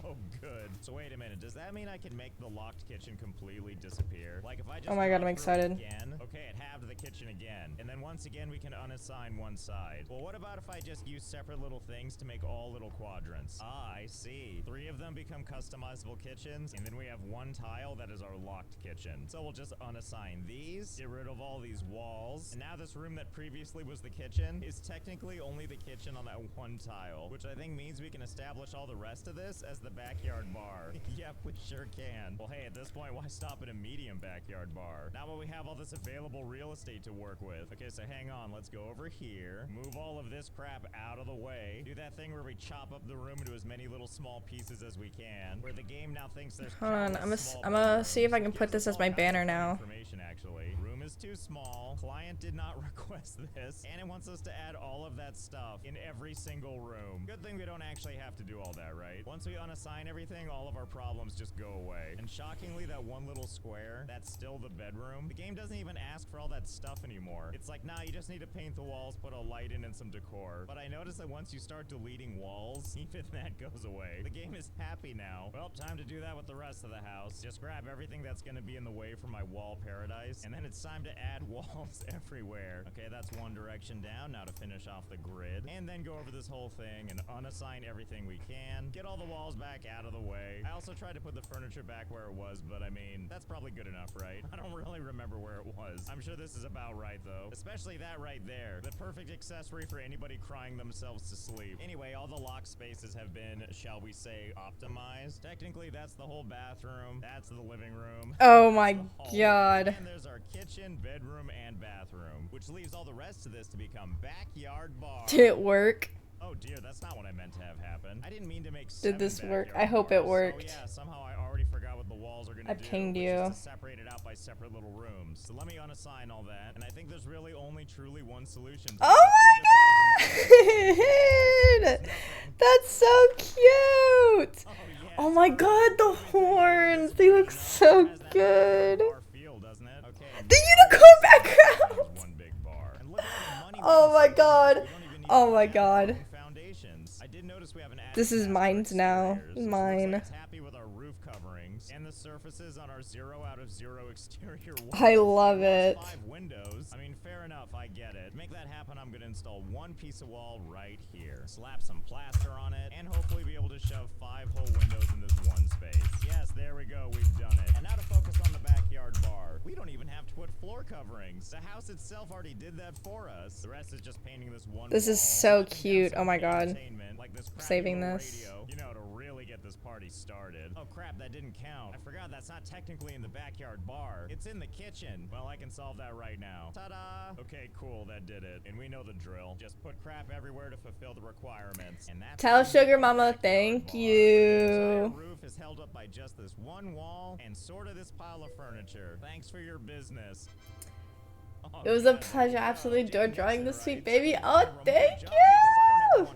Oh, good. So wait a minute. Does that mean I can make the locked kitchen completely disappear? Like if I just Oh my god, I'm draw through it excited. Again, okay, it halved the kitchen again. And then once again, we can unassign one side. Well, what about if I just use separate little things to make all little quadrants? Ah, I see. 3 of them become customizable kitchens, and then we have 1 tile that is our locked kitchen. So we'll just unassign these, get rid of all these walls, and now this room that previously was the kitchen is technically only the kitchen on that 1 tile, which I think means we can establish all the rest of this as the backyard bar. Yep, we sure can. Well, hey, at this point, why stop at a medium backyard bar? Now that we have all this available real estate to work with. Okay, so hang on. Let's go over here, move all of this crap out of the way, do that thing where we chop up the room into as many little small pieces as we can, where the game now thinks there's Hold on, countless I'm small gonna see if I can bedrooms. put this as my banner now. Information, actually. Room is too small. Client did not request this, and it wants us to add all of that stuff in every single room. Good thing we don't actually have to do all that, right? Once we unassign everything, all of our problems just go away. And shockingly, that 1 little square, that's still the bedroom. The game doesn't even ask for all that stuff anymore. It's like, nah, you just need to paint the walls, put a light in, and some decor. But I noticed that once you start deleting walls, even that goes away. The game is happy now. Well, time to do that with the rest of the house. Just grab everything that's gonna be in the way for my wall paradise, and then it's time to add walls everywhere. Okay, that's 1 direction down. Now to finish off the grid, and then go over this whole thing and unassign everything we can. Get all the walls back out of the way. I also tried to put the furniture back where it was, but I mean, that's probably good enough, right? I don't really remember where it was. I'm sure this is about right, though. Especially that right there. The perfect accessory for anybody crying themselves to sleep. Anyway, all the locked spaces have been, shall we say, optimized. Technically, that's the whole bathroom. That's the living room. Oh my god. And there's our kitchen, bedroom, and bathroom, which leaves all the rest of this to become backyard bar. Did it work? Oh dear, that's not what I meant to have happen. I didn't mean to make Did this 7 work? backyard I hope it bars. worked. Oh yeah, somehow I already forgot what the walls are gonna I do. pinged which you. is to separate it out by separate little rooms. So let me unassign all that, and I think there's really only truly one solution to Oh this. my god! That's so cute! Oh my god, the horns! They look so good! The unicorn background! Oh my god! Oh my god. This is mine now. Mine. Happy with our roof coverings and the surfaces on our 0 out of 0 exterior walls. I love it. 5 windows. I mean, fair enough, I get it. To make that happen, I'm gonna install one piece of wall right here. Slap some plaster on it, and hopefully be able to shove 5 whole windows in this one space. Yes, there we go, we've done it. And now to focus on the backyard bar. We don't even have to put floor coverings. The house itself already did that for us. The rest is just painting this one This wall, is so cute. Oh my god. like this Saving this. radio, you know, to really get this party started. Oh crap, that didn't count. I forgot that's not technically in the backyard bar. It's in the kitchen. Well, I can solve that right now. Ta-da! Okay, cool, that did it. And we know the drill. Just put crap everywhere to fulfill the requirements. And that's Tell Sugar Mama thank you. The roof is held up by just this one wall and sort of this pile of furniture. Thanks for your business. Oh, It was a pleasure. Absolutely adore drawing this sweet baby. Oh, thank you!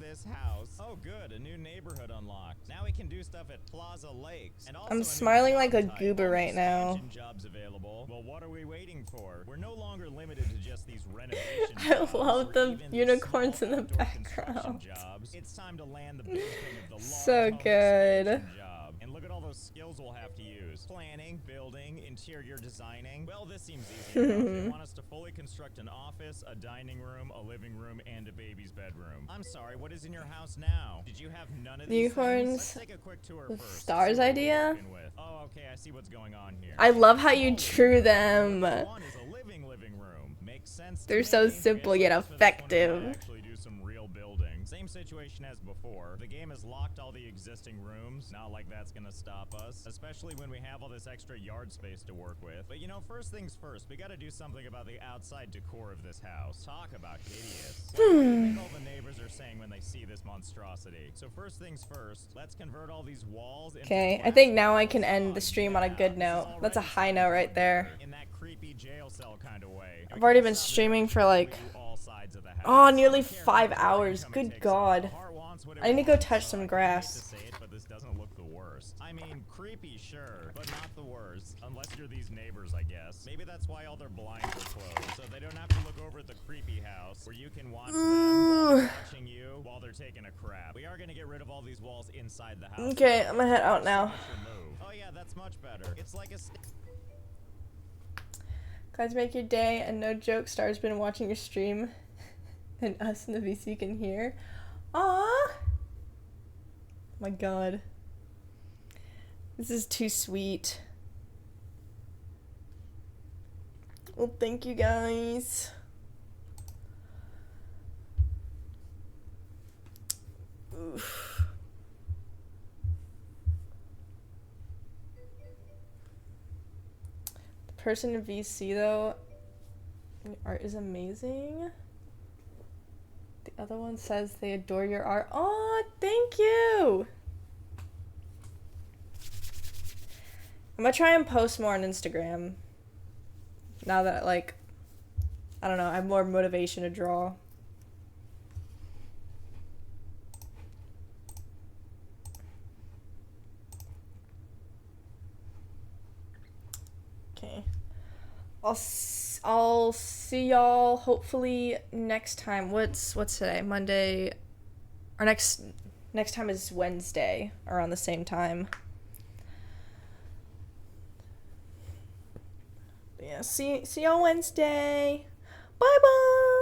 This house. Oh good, a new neighborhood unlocked. Now we can do stuff at Plaza Lakes. And also I'm smiling like a goober right now. Jobs available. Well, what are we waiting for? We're no longer limited to just these renovations. I love the unicorns in the background. Jobs. It's time to land the big thing of the So good. job. And look at all those skills we'll have to use. Planning, building, interior designing. Well, this seems easy enough. They want us to fully construct an office, a dining room, a living room, and a baby's bedroom. I'm sorry, what is in your house now? Did you have none of these Unicorns. things? Let's take a quick tour With first. stars idea. Oh, okay, I see what's going on here. I love how you drew them. One is a living room. Makes sense to They're so me. simple yet effective. Actually do some real building. Same situation as before. The game has locked all the existing rooms. Not like that's gonna stop us, especially when we have all this extra yard space to work with. But you know, first things first, we gotta do something about the outside decor of this house. Talk about hideous. What do you think all the neighbors are saying when they see this monstrosity? So first things first, let's convert all these walls into Okay, I think now I can end the stream on a good note. That's a high note right there. in that creepy jail cell kind of way. I've already been streaming for like, oh, nearly 5 hours. Good god. I need to go touch some grass. But this doesn't look the worst. I mean, creepy, sure, but not the worst. Unless you're these neighbors, I guess. Maybe that's why all their blinds are closed, so they don't have to look over at the creepy house where you can watch them while they're watching you while they're taking a crap. We are gonna get rid of all these walls inside the house. Okay, I'm gonna head out now. Oh yeah, that's much better. It's like a Guys, make your day, and no joke, Star's been watching your stream, and us in the VC can hear. Aww! My god. This is too sweet. Well, thank you guys. Oof. The person in VC though, the art is amazing. The other one says they adore your art. Oh, thank you! I'm gonna try and post more on Instagram. Now that, like, I don't know, I have more motivation to draw. Okay. I'll see y'all hopefully next time. What's today? Monday. Our next time is Wednesday around the same time. But yeah, see y'all Wednesday. Bye bye.